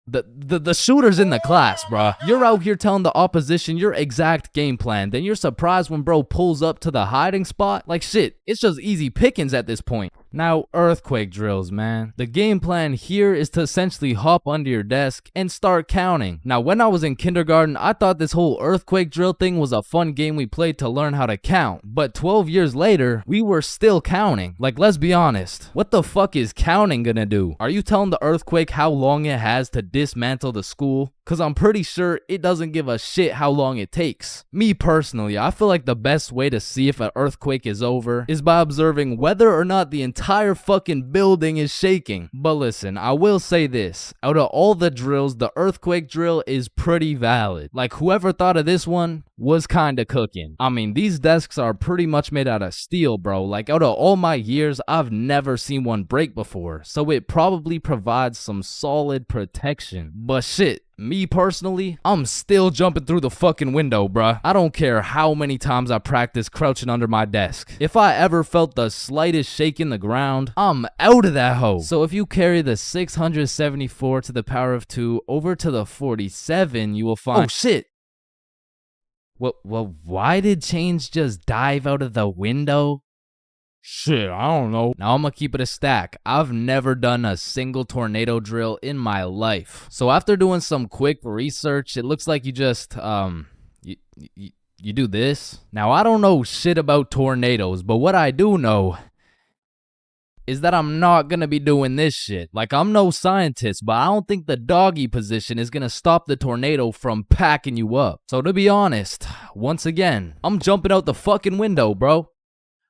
The shooter's in the class, bruh. You're out here telling the opposition your exact game plan. Then you're surprised when bro pulls up to the hiding spot. Like shit, it's just easy pickings at this point. Now, earthquake drills, man. The game plan here is to essentially hop under your desk and start counting. Now, when I was in kindergarten, I thought this whole earthquake drill thing was a fun game we played to learn how to count. But 12 years later, we were still counting. Like, let's be honest. What the fuck is counting gonna do? Are you telling the earthquake how long it has to dismantle the school? Cause I'm pretty sure it doesn't give a shit how long it takes. Me personally, I feel like the best way to see if an earthquake is over is by observing whether or not the entire fucking building is shaking. But listen, I will say this. Out of all the drills, the earthquake drill is pretty valid. Like whoever thought of this one, was kinda cooking. I mean, these desks are pretty much made out of steel, bro. Like, out of all my years, I've never seen one break before, so it probably provides some solid protection. But shit, me personally, I'm still jumping through the fucking window, bruh. I don't care how many times I practice crouching under my desk. If I ever felt the slightest shake in the ground, I'm out of that hoe. So if you carry the 674 to the power of 2 over to the 47, you will find— Oh shit! Well, why did Chains just dive out of the window? Shit, I don't know. Now I'm gonna keep it a stack. I've never done a single tornado drill in my life. So after doing some quick research, it looks like you just, you do this. Now I don't know shit about tornadoes, but what I do know is that I'm not gonna be doing this shit. Like, I'm no scientist, but I don't think the doggy position is gonna stop the tornado from packing you up. So to be honest, once again, I'm jumping out the fucking window, bro.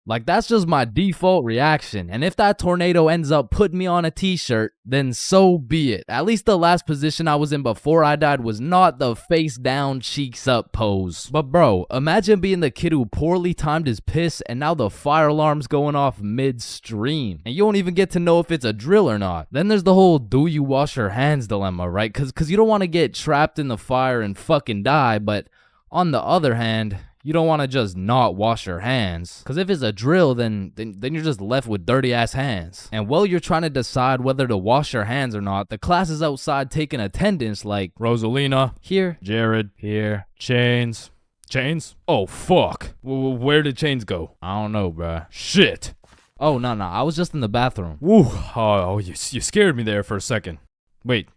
Like, that's just my default reaction. And if that tornado ends up putting me on a t-shirt, then so be it. At least the last position I was in before I died was not the face down, cheeks up pose. But bro, imagine being the kid who poorly timed his piss and now the fire alarm's going off midstream. And you don't even get to know if it's a drill or not. Then there's the whole do you wash your hands dilemma, right? Cause you don't want to get trapped in the fire and fucking die, but on the other hand, you don't want to just not wash your hands. Because if it's a drill, then you're just left with dirty ass hands. And while you're trying to decide whether to wash your hands or not, the class is outside taking attendance like Rosalina. Here. Jared. Here. Chains. Chains? Oh, fuck. Where did Chains go? I don't know, bruh. Shit. Oh, no. I was just in the bathroom. Woo. Oh, you scared me there for a second. Wait,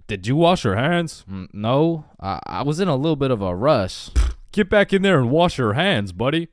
did you wash your hands? No. I was in a little bit of a rush. Get back in there and wash your hands, buddy.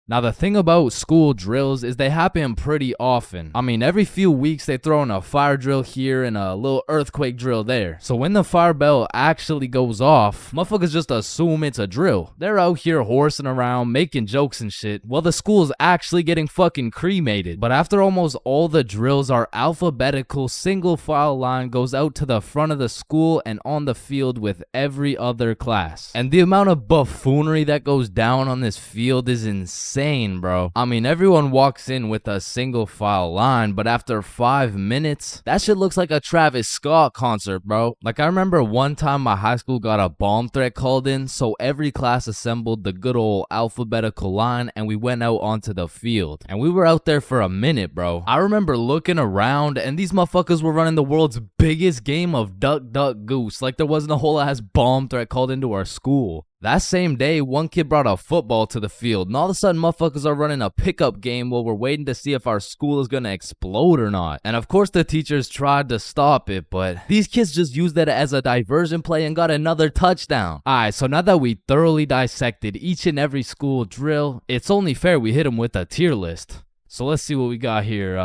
Now, the thing about school drills is they happen pretty often. I mean, every few weeks they throw in a fire drill here and a little earthquake drill there. So when the fire bell actually goes off, motherfuckers just assume it's a drill. They're out here horsing around, making jokes and shit, while the school's actually getting fucking cremated. But after almost all the drills, our alphabetical single file line goes out to the front of the school and on the field with every other class. And the amount of buffoonery that goes down on this field is insane. Bro. I mean, everyone walks in with a single file line, but after 5 minutes, that shit looks like a Travis Scott concert, bro. Like, I remember one time my high school got a bomb threat called in, so every class assembled the good old alphabetical line and we went out onto the field. And we were out there for a minute, bro. I remember looking around and these motherfuckers were running the world's biggest game of duck, duck, goose, like there wasn't a whole ass bomb threat called into our school. That same day, one kid brought a football to the field, and all of a sudden, motherfuckers are running a pickup game while we're waiting to see if our school is gonna explode or not. And of course, the teachers tried to stop it, but these kids just used that as a diversion play and got another touchdown. Alright, so now that we thoroughly dissected each and every school drill, it's only fair we hit them with a tier list. So let's see what we got here.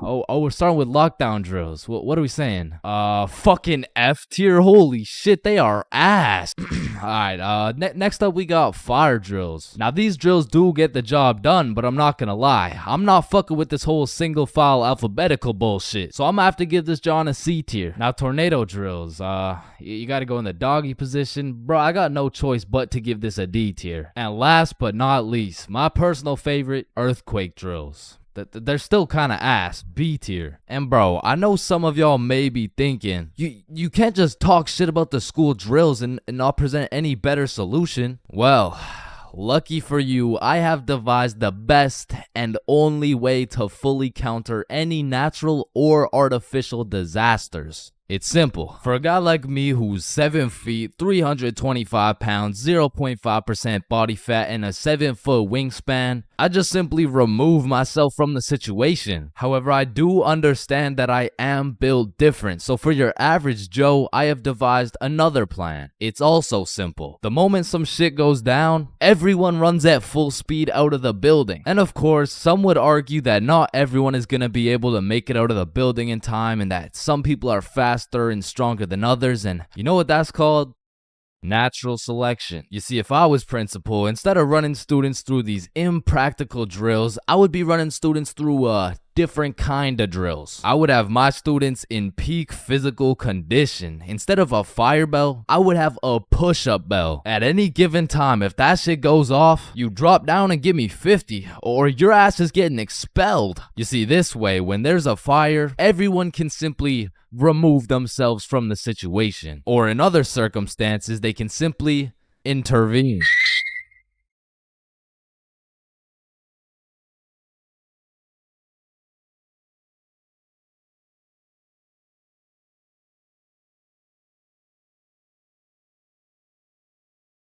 We're starting with lockdown drills. What are we saying? Fucking F tier. Holy shit, they are ass. Alright, next up we got fire drills. Now these drills do get the job done, but I'm not gonna lie. I'm not fucking with this whole single file alphabetical bullshit. So I'm gonna have to give this John a C tier. Now tornado drills. You gotta go in the doggy position. Bro, I got no choice but to give this a D tier. And last but not least, my personal favorite, earthquake drills. They're still kind of ass, B tier. And bro, I know some of y'all may be thinking, you can't just talk shit about the school drills and not present any better solution. Well, lucky for you, I have devised the best and only way to fully counter any natural or artificial disasters. It's simple. For a guy like me who's 7 feet, 325 pounds, 0.5% body fat, and a 7-foot wingspan, I just simply remove myself from the situation. However, I do understand that I am built different, so for your average Joe, I have devised another plan. It's also simple. The moment some shit goes down, everyone runs at full speed out of the building. And of course, some would argue that not everyone is gonna be able to make it out of the building in time and that some people are faster and stronger than others, and you know what that's called? Natural selection. You see, if I was principal, instead of running students through these impractical drills, I would be running students through different kind of drills. I would have my students in peak physical condition. Instead of a fire bell, I would have a push-up bell. At any given time, if that shit goes off, you drop down and give me 50, or your ass is getting expelled. You see, this way, when there's a fire, everyone can simply remove themselves from the situation. Or in other circumstances, they can simply intervene.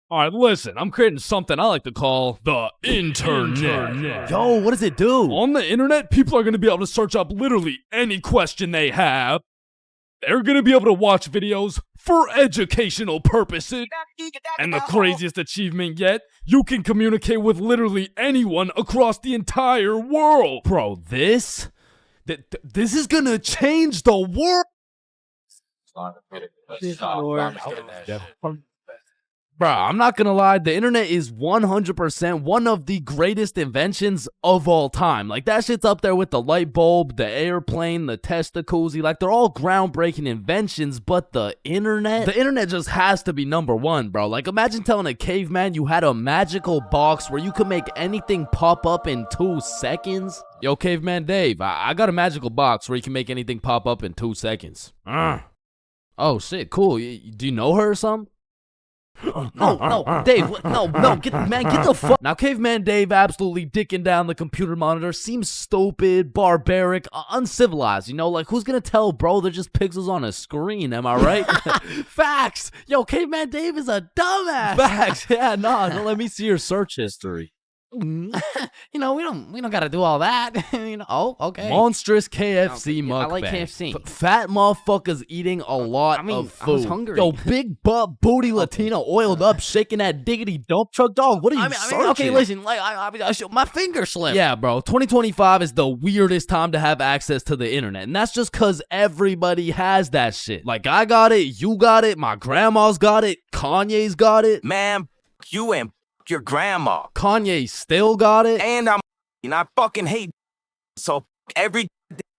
All right, listen, I'm creating something I like to call the internet. Yo, what does it do? On the internet, people are going to be able to search up literally any question they have. They're going to be able to watch videos for educational purposes. And the craziest achievement yet, you can communicate with literally anyone across the entire world. Bro, this is going to change the world. Bro, I'm not gonna lie, the internet is 100% one of the greatest inventions of all time. Like, that shit's up there with the light bulb, the airplane, the Testacuzzi. Like, they're all groundbreaking inventions, but the internet just has to be number one, bro. Like, imagine telling a caveman you had a magical box where you could make anything pop up in 2 seconds. Yo, Caveman Dave, I got a magical box where you can make anything pop up in 2 seconds. Oh, shit, cool. Do you know her or something? No, Dave, get the fuck. Now, Caveman Dave absolutely dicking down the computer monitor seems stupid, barbaric, uncivilized, you know? Like, who's gonna tell, bro? They're just pixels on a screen, am I right? Facts! Yo, Caveman Dave is a dumbass! Facts! Yeah, nah, don't let me see your search history. You know, we don't gotta do all that. You know, oh, okay. Monstrous KFC mukbang. I like KFC. Fat motherfuckers eating a lot of food. I was hungry. Yo, big butt booty Latina oiled up, shaking that diggity dump truck, dog. What are you searching? Okay, listen, like my finger slipped. Yeah, bro. 2025 is the weirdest time to have access to the internet, and that's just cause everybody has that shit. Like, I got it, you got it, my grandma's got it, Kanye's got it. Man, you and your grandma. Kanye still got it. And I fucking hate so every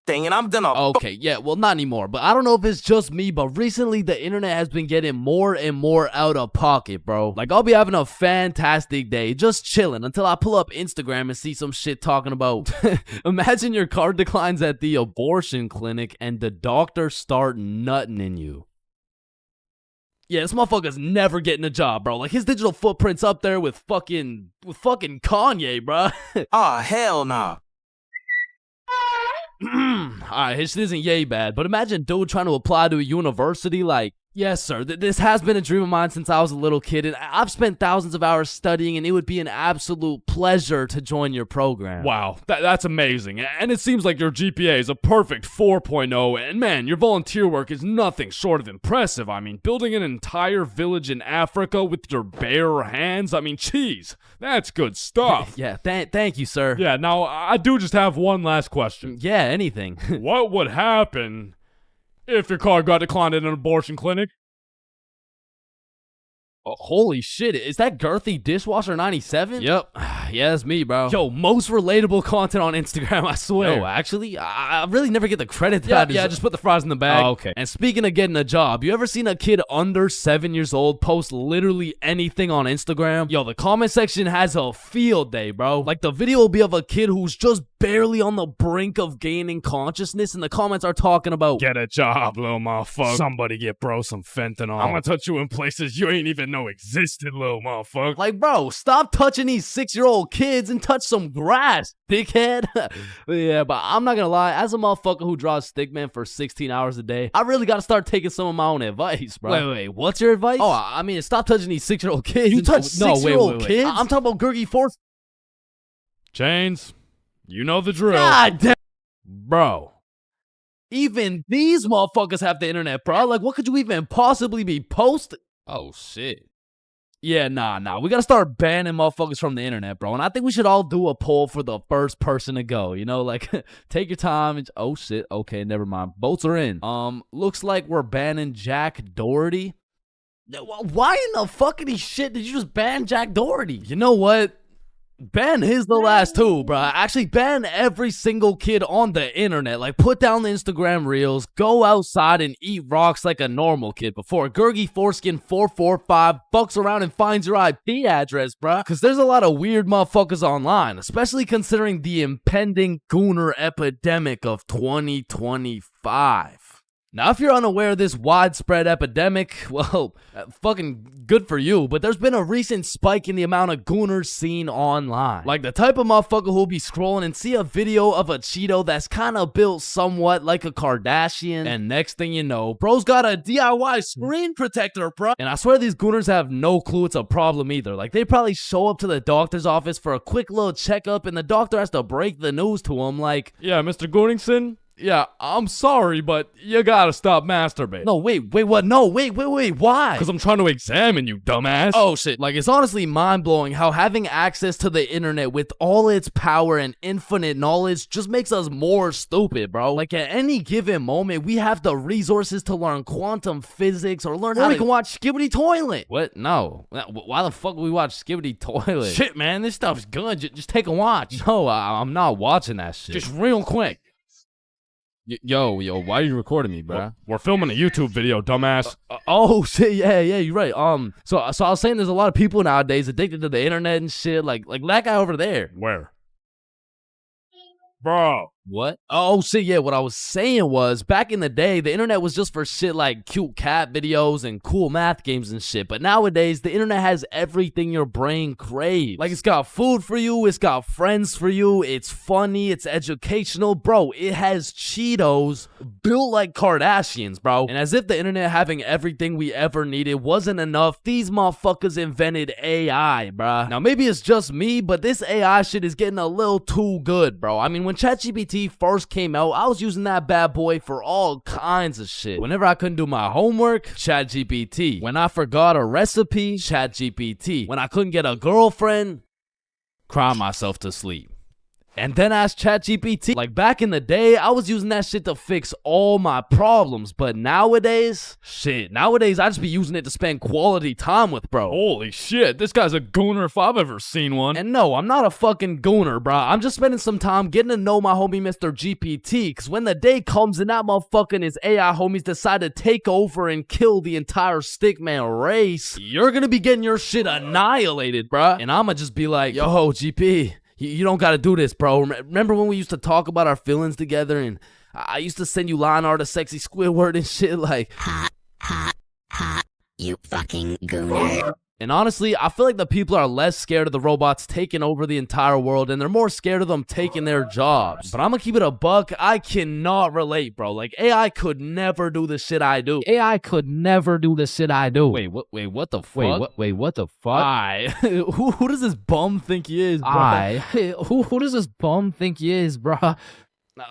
thing, and I'm done. Okay, yeah, well, not anymore, but I don't know if it's just me, but recently the internet has been getting more and more out of pocket, bro. Like, I'll be having a fantastic day, just chilling, until I pull up Instagram and see some shit talking about, imagine your card declines at the abortion clinic and the doctor start nutting in you. Yeah, this motherfucker's never getting a job, bro. Like, his digital footprint's up there with fucking Kanye, bro. Oh, hell nah. Alright, this isn't yay bad, but imagine dude trying to apply to a university like, yes, sir, this has been a dream of mine since I was a little kid, and I've spent thousands of hours studying, and it would be an absolute pleasure to join your program. Wow, that's amazing. And it seems like your GPA is a perfect 4.0, and man, your volunteer work is nothing short of impressive. I mean, building an entire village in Africa with your bare hands, I mean, geez, that's good stuff. Yeah, thank you, sir. Yeah, now, I do just have one last question. Yeah, anything. What would happen if your car got declined in an abortion clinic? Oh, holy shit, is that girthy dishwasher 97? Yep. Yeah, that's me, bro. Yo, most relatable content on Instagram, I swear. Yo, actually, I really never get the credit that Yeah, just put the fries in the bag. Oh, okay. And speaking of getting a job, you ever seen a kid under 7 years old post literally anything on Instagram? Yo, the comment section has a field day, bro. Like, the video will be of a kid who's just barely on the brink of gaining consciousness, and the comments are talking about, get a job, little motherfucker. Somebody get bro some fentanyl. I'm gonna touch you in places you ain't even know existed, little motherfucker. Like, bro, stop touching these 6-year-old kids and touch some grass, dickhead. Yeah, but I'm not gonna lie, as a motherfucker who draws stickman for 16 hours a day, I really gotta start taking some of my own advice, bro. Wait, what's your advice? Oh, I mean, stop touching these 6-year-old kids. You touch 6-year-old kids? I'm talking about Gurgi Force. Chains, you know the drill. God damn. Bro. Even these motherfuckers have the internet, bro. Like, what could you even possibly be posting? Oh, shit. Yeah, nah. We gotta start banning motherfuckers from the internet, bro. And I think we should all do a poll for the first person to go. You know, like, take your time. And, oh, shit. Okay, never mind. Votes are in. Looks like we're banning Jack Doherty. Why in the fuckity shit did you just ban Jack Doherty? You know what? ban his the last too, bruh. Actually, ban every single kid on the internet. Like, put down the Instagram reels, go outside and eat rocks like a normal kid before Gurgi Foreskin 445 fucks around and finds your IP address, bruh. Because there's a lot of weird motherfuckers online, especially considering the impending gooner epidemic of 2025. Now, if you're unaware of this widespread epidemic, well, fucking good for you, but there's been a recent spike in the amount of gooners seen online. Like the type of motherfucker who'll be scrolling and see a video of a Cheeto that's kind of built somewhat like a Kardashian, and next thing you know, bro's got a DIY screen protector, bro. And I swear these gooners have no clue it's a problem either. Like, they probably show up to the doctor's office for a quick little checkup, and the doctor has to break the news to him like, yeah, Mr. Gooningson? Yeah, I'm sorry, but you gotta stop masturbating. No, wait, what? No, wait, why? Because I'm trying to examine you, dumbass. Oh, shit. Like, it's honestly mind-blowing how having access to the internet with all its power and infinite knowledge just makes us more stupid, bro. Like, at any given moment, we have the resources to learn quantum physics or learn how we can watch Skibbity Toilet. What? No. Why the fuck would we watch Skibbity Toilet? Shit, man, this stuff's good. Just take a watch. No, I'm not watching that shit. Just real quick. Yo, why are you recording me, bruh? We're filming a YouTube video, dumbass. Oh shit, yeah, you're right. So I was saying there's a lot of people nowadays addicted to the internet and shit, like that guy over there. Where? Bro. What? Oh shit, yeah, what I was saying was, back in the day, the internet was just for shit like cute cat videos and cool math games and shit, but nowadays, the internet has everything your brain craves. Like, it's got food for you, it's got friends for you, it's funny, it's educational, bro, it has Cheetos built like Kardashians, bro. And as if the internet having everything we ever needed wasn't enough, these motherfuckers invented AI, bruh. Now, maybe it's just me, but this AI shit is getting a little too good, bro. I mean, when ChatGPT first came out, I was using that bad boy for all kinds of shit. Whenever I couldn't do my homework, ChatGPT. When I forgot a recipe, ChatGPT. When I couldn't get a girlfriend, cry myself to sleep. And then ask ChatGPT. Like, back in the day, I was using that shit to fix all my problems. But nowadays, nowadays I just be using it to spend quality time with, bro. Holy shit, this guy's a gooner if I've ever seen one. And no, I'm not a fucking gooner, bro. I'm just spending some time getting to know my homie Mr. GPT. Because when the day comes and that motherfucker and his AI homies decide to take over and kill the entire stickman race, you're gonna be getting your shit annihilated, bro. And I'ma just be like, yo, GP, you don't gotta do this, bro. Remember when we used to talk about our feelings together and I used to send you line art of sexy Squidward and shit like, hot, you fucking gooner. And honestly, I feel like the people are less scared of the robots taking over the entire world and they're more scared of them taking their jobs. But I'm gonna keep it a buck. I cannot relate, bro. Like, AI could never do the shit I do. AI could never do the shit I do. Wait, what the fuck? Wait, what the fuck? Who does this bum think he is, bro? Who does this bum think he is, bro?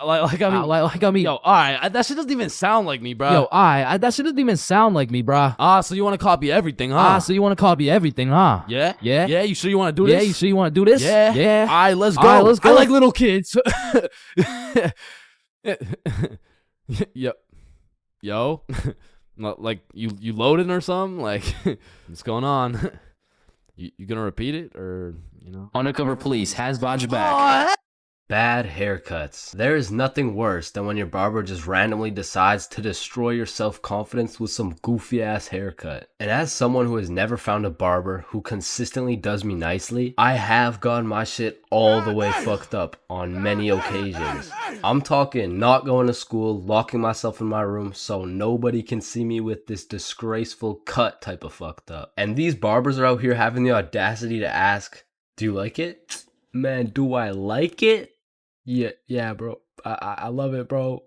Like I mean, yo, alright, that shit doesn't even sound like me, bro. Yo, alright, that shit doesn't even sound like me, bro. So you want to copy everything, huh? Yeah? Yeah, you sure you want to do this? Yeah. Alright, let's go. I like little kids. Yo. Like, you loading or something? Like, what's going on? You gonna repeat it, or, you know? Undercover police has Bodge back. Bad haircuts. There is nothing worse than when your barber just randomly decides to destroy your self-confidence with some goofy ass haircut. And as someone who has never found a barber who consistently does me nicely, I have gotten my shit all the way fucked up on many occasions. I'm talking not going to school, locking myself in my room so nobody can see me with this disgraceful cut type of fucked up. And these barbers are out here having the audacity to ask, do you like it? Man, do I like it? Yeah, bro. I love it, bro.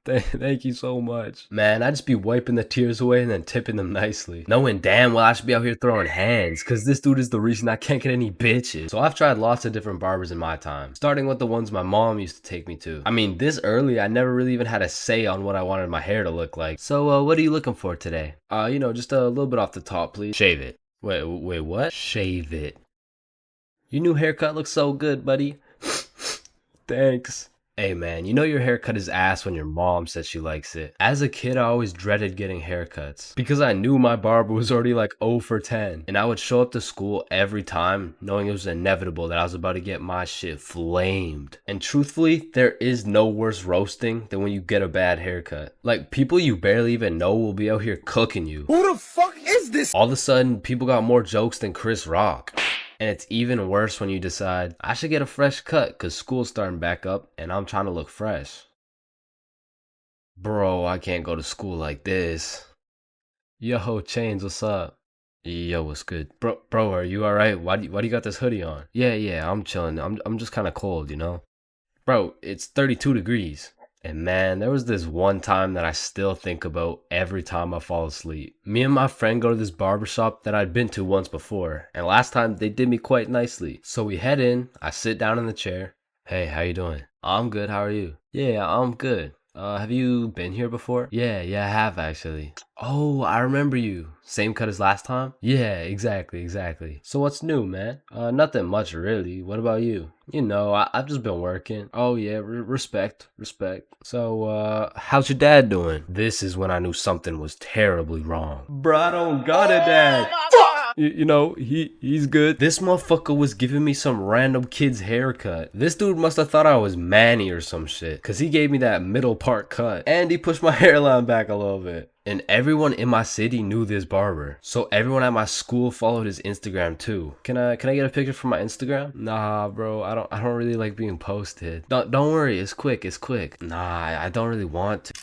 Thank you so much. Man, I just be wiping the tears away and then tipping them nicely. Knowing damn well I should be out here throwing hands, cause this dude is the reason I can't get any bitches. So I've tried lots of different barbers in my time, starting with the ones my mom used to take me to. I mean, this early, I never really even had a say on what I wanted my hair to look like. So, what are you looking for today? Just a little bit off the top, please. Shave it. Wait, what? Shave it. Your new haircut looks so good, buddy. Thanks. Hey man, you know your haircut is ass when your mom says she likes it. As a kid, I always dreaded getting haircuts because I knew my barber was already like 0 for 10. And I would show up to school every time knowing it was inevitable that I was about to get my shit flamed. And truthfully, there is no worse roasting than when you get a bad haircut. Like, people you barely even know will be out here cooking you. Who the fuck is this? All of a sudden, people got more jokes than Chris Rock. And it's even worse when you decide, I should get a fresh cut because school's starting back up and I'm trying to look fresh. Bro, I can't go to school like this. Yo, Chains, what's up? Yo, what's good? Bro, are you alright? Why do you got this hoodie on? Yeah, I'm chilling. I'm just kind of cold, you know? Bro, it's 32 degrees. And man, there was this one time that I still think about every time I fall asleep. Me and my friend go to this barbershop that I'd been to once before, and last time they did me quite nicely. So we head in, I sit down in the chair. Hey, how you doing? I'm good, how are you? Yeah, I'm good. Have you been here before? Yeah, I have actually. Oh, I remember you. Same cut as last time? Yeah, exactly. So what's new, man? Nothing much really. What about you? You know, I've just been working. Oh yeah, respect. So, how's your dad doing? This is when I knew something was terribly wrong. Bro, I don't got a dad. You know, he's good. This motherfucker was giving me some random kid's haircut. This dude must have thought I was Manny or some shit, cause he gave me that middle part cut, and he pushed my hairline back a little bit. And everyone in my city knew this barber, so everyone at my school followed his Instagram too. Can I get a picture from my Instagram? Nah, bro, I don't really like being posted. Don't worry, it's quick. Nah, I don't really want to.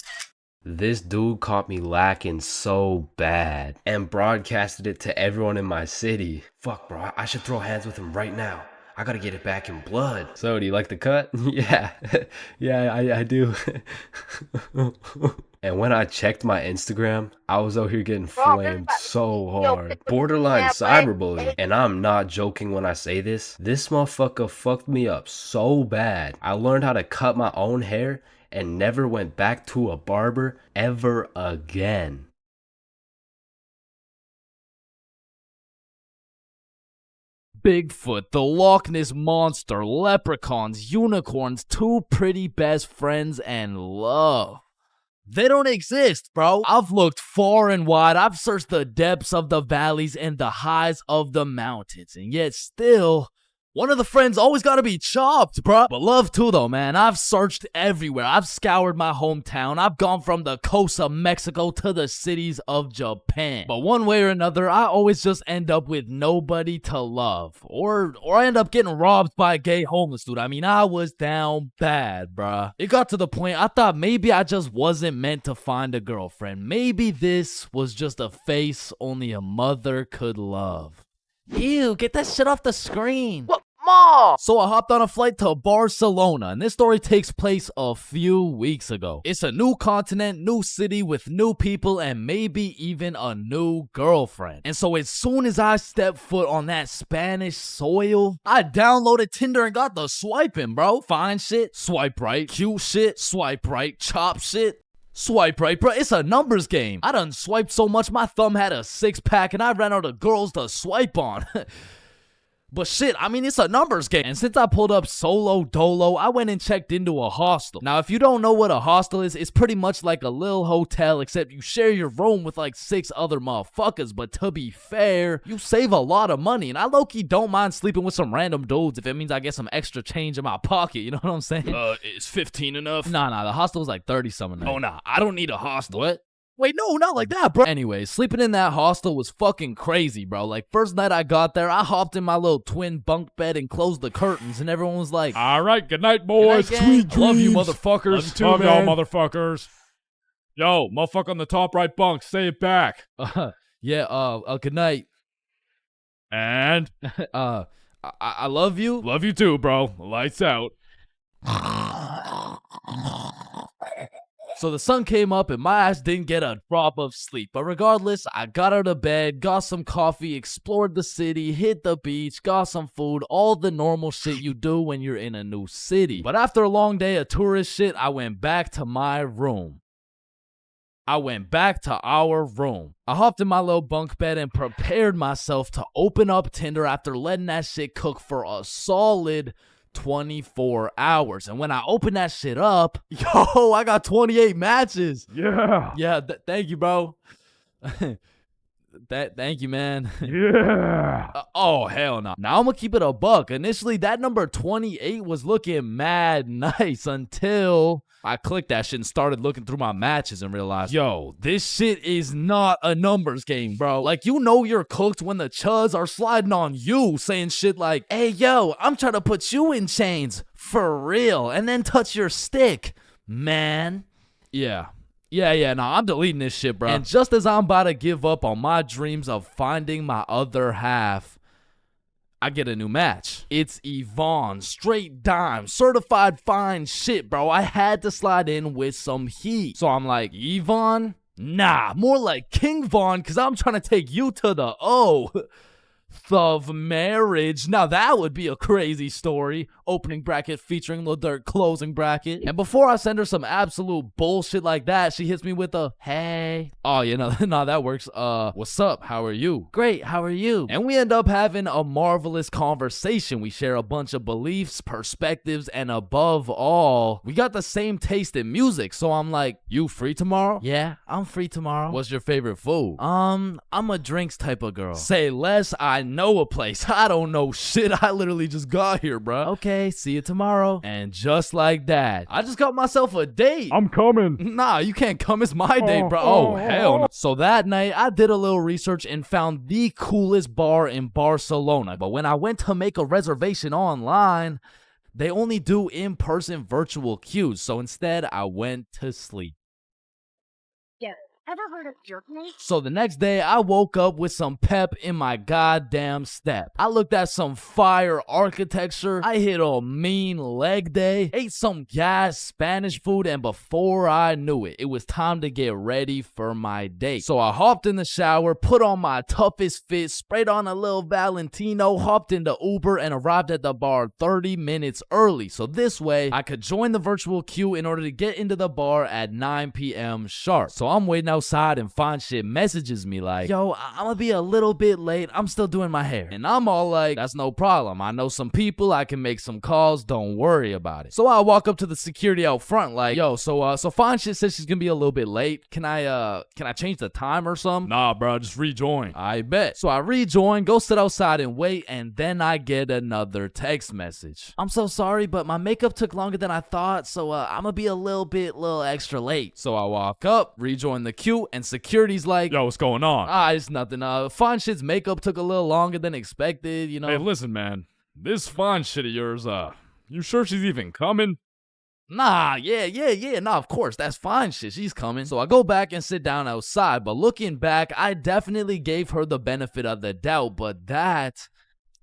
This dude caught me lacking so bad and broadcasted it to everyone in my city. Fuck, bro, I should throw hands with him right now. I gotta get it back in blood. So, do you like the cut? Yeah, I do. And when I checked my Instagram, I was out here getting flamed so hard. Borderline cyberbullying. And I'm not joking when I say this. This motherfucker fucked me up so bad. I learned how to cut my own hair and never went back to a barber ever again. Bigfoot, the Loch Ness Monster, leprechauns, unicorns, two pretty best friends, and love. They don't exist, bro. I've looked far and wide. I've searched the depths of the valleys and the highs of the mountains. And yet still, one of the friends always gotta be chopped, bro. But love too, though, man. I've searched everywhere. I've scoured my hometown. I've gone from the coast of Mexico to the cities of Japan. But one way or another, I always just end up with nobody to love. Or I end up getting robbed by a gay homeless dude. I mean, I was down bad, bruh. It got to the point I thought maybe I just wasn't meant to find a girlfriend. Maybe this was just a face only a mother could love. Ew, get that shit off the screen. What? Mom! So I hopped on a flight to Barcelona, and this story takes place a few weeks ago. It's a new continent, new city with new people, and maybe even a new girlfriend. And so as soon as I stepped foot on that Spanish soil, I downloaded Tinder and got the swiping, bro. Fine shit, swipe right. Cute shit, swipe right. Chop shit, swipe right, bro. It's a numbers game. I done swiped so much my thumb had a 6-pack and I ran out of girls to swipe on. But shit, I mean, it's a numbers game. And since I pulled up solo dolo, I went and checked into a hostel. Now, if you don't know what a hostel is, it's pretty much like a little hotel, except you share your room with like 6 other motherfuckers. But to be fair, you save a lot of money. And I low-key don't mind sleeping with some random dudes if it means I get some extra change in my pocket. You know what I'm saying? Is 15 enough? Nah, the hostel was like 30-something. Oh, nah, I don't need a hostel. What? Wait, no, not like that, bro. Anyway, sleeping in that hostel was fucking crazy, bro. Like, first night I got there, I hopped in my little twin bunk bed and closed the curtains, and everyone was like, all right, good night, boys. Sweet dreams. Love you, motherfuckers. Love you too, Love y'all, man. motherfuckers. Yo, motherfucker on the top right bunk, say it back. Good night. And? I love you. Love you too, bro. Lights out. So the sun came up and my ass didn't get a drop of sleep. But regardless, I got out of bed, got some coffee, explored the city, hit the beach, got some food, all the normal shit you do when you're in a new city. But after a long day of tourist shit, I went back to my room. I went back to our room. I hopped in my little bunk bed and prepared myself to open up Tinder after letting that shit cook for a solid 24 hours. And when I open that shit up, yo, I got 28 matches. Yeah. Yeah, thank you, bro. Thank you, man. Yeah. Oh, hell no. Now I'm gonna keep it a buck. Initially, that number 28 was looking mad nice until I clicked that shit and started looking through my matches and realized, yo, this shit is not a numbers game, bro. Like, you know you're cooked when the chuds are sliding on you, saying shit like, hey, yo, I'm trying to put you in chains for real, and then touch your stick, man. Yeah, nah, I'm deleting this shit, bro. And just as I'm about to give up on my dreams of finding my other half, I get a new match. It's Yvonne, straight dime, certified fine shit, bro. I had to slide in with some heat. So I'm like, Yvonne? Nah, more like King Von, because I'm trying to take you to the O of marriage. Now that would be a crazy story. Opening bracket featuring Lil Durk, closing bracket. And before I send her some absolute bullshit like that, she hits me with a, hey. Oh, you know, nah, that works. What's up? How are you? Great, how are you? And we end up having a marvelous conversation. We share a bunch of beliefs, perspectives, and above all, we got the same taste in music. So I'm like, you free tomorrow? Yeah, I'm free tomorrow. What's your favorite food? I'm a drinks type of girl. Say less, I know a place. I don't know shit. I literally just got here, bro. Okay, see you tomorrow. And just like that, I just got myself a date. I'm coming. Nah, you can't come. It's my date, bro. Oh, hell no. So that night, I did a little research and found the coolest bar in Barcelona. But when I went to make a reservation online, they only do in-person virtual queues. So instead, I went to sleep. Yeah. Ever heard of jerkness? So the next day, I woke up with some pep in my goddamn step. I looked at some fire architecture. I hit a mean leg day, ate some gas Spanish food, and before I knew it, it was time to get ready for my date. So I hopped in the shower, put on my toughest fit, sprayed on a little Valentino, hopped into Uber, and arrived at the bar 30 minutes early. So this way, I could join the virtual queue in order to get into the bar at 9 p.m. sharp. So I'm waiting outside and Fine Shit messages me like, yo, I'm gonna be a little bit late. I'm still doing my hair. And I'm all like, that's no problem. I know some people. I can make some calls. Don't worry about it. So I walk up to the security out front like, yo, so Fine Shit says she's gonna be a little bit late. Can I change the time or something? Nah, bro, just rejoin. I bet. So I rejoin, go sit outside and wait, and then I get another text message. I'm so sorry, but my makeup took longer than I thought, so I'm gonna be a little extra late. So I walk up, rejoin the queue, and security's like, yo, what's going on? It's nothing. Fine Shit's makeup took a little longer than expected, you know. Hey, listen, man. This Fine Shit of yours, you sure she's even coming? Nah, yeah. Nah, of course, that's Fine Shit. She's coming. So I go back and sit down outside, but looking back, I definitely gave her the benefit of the doubt, but that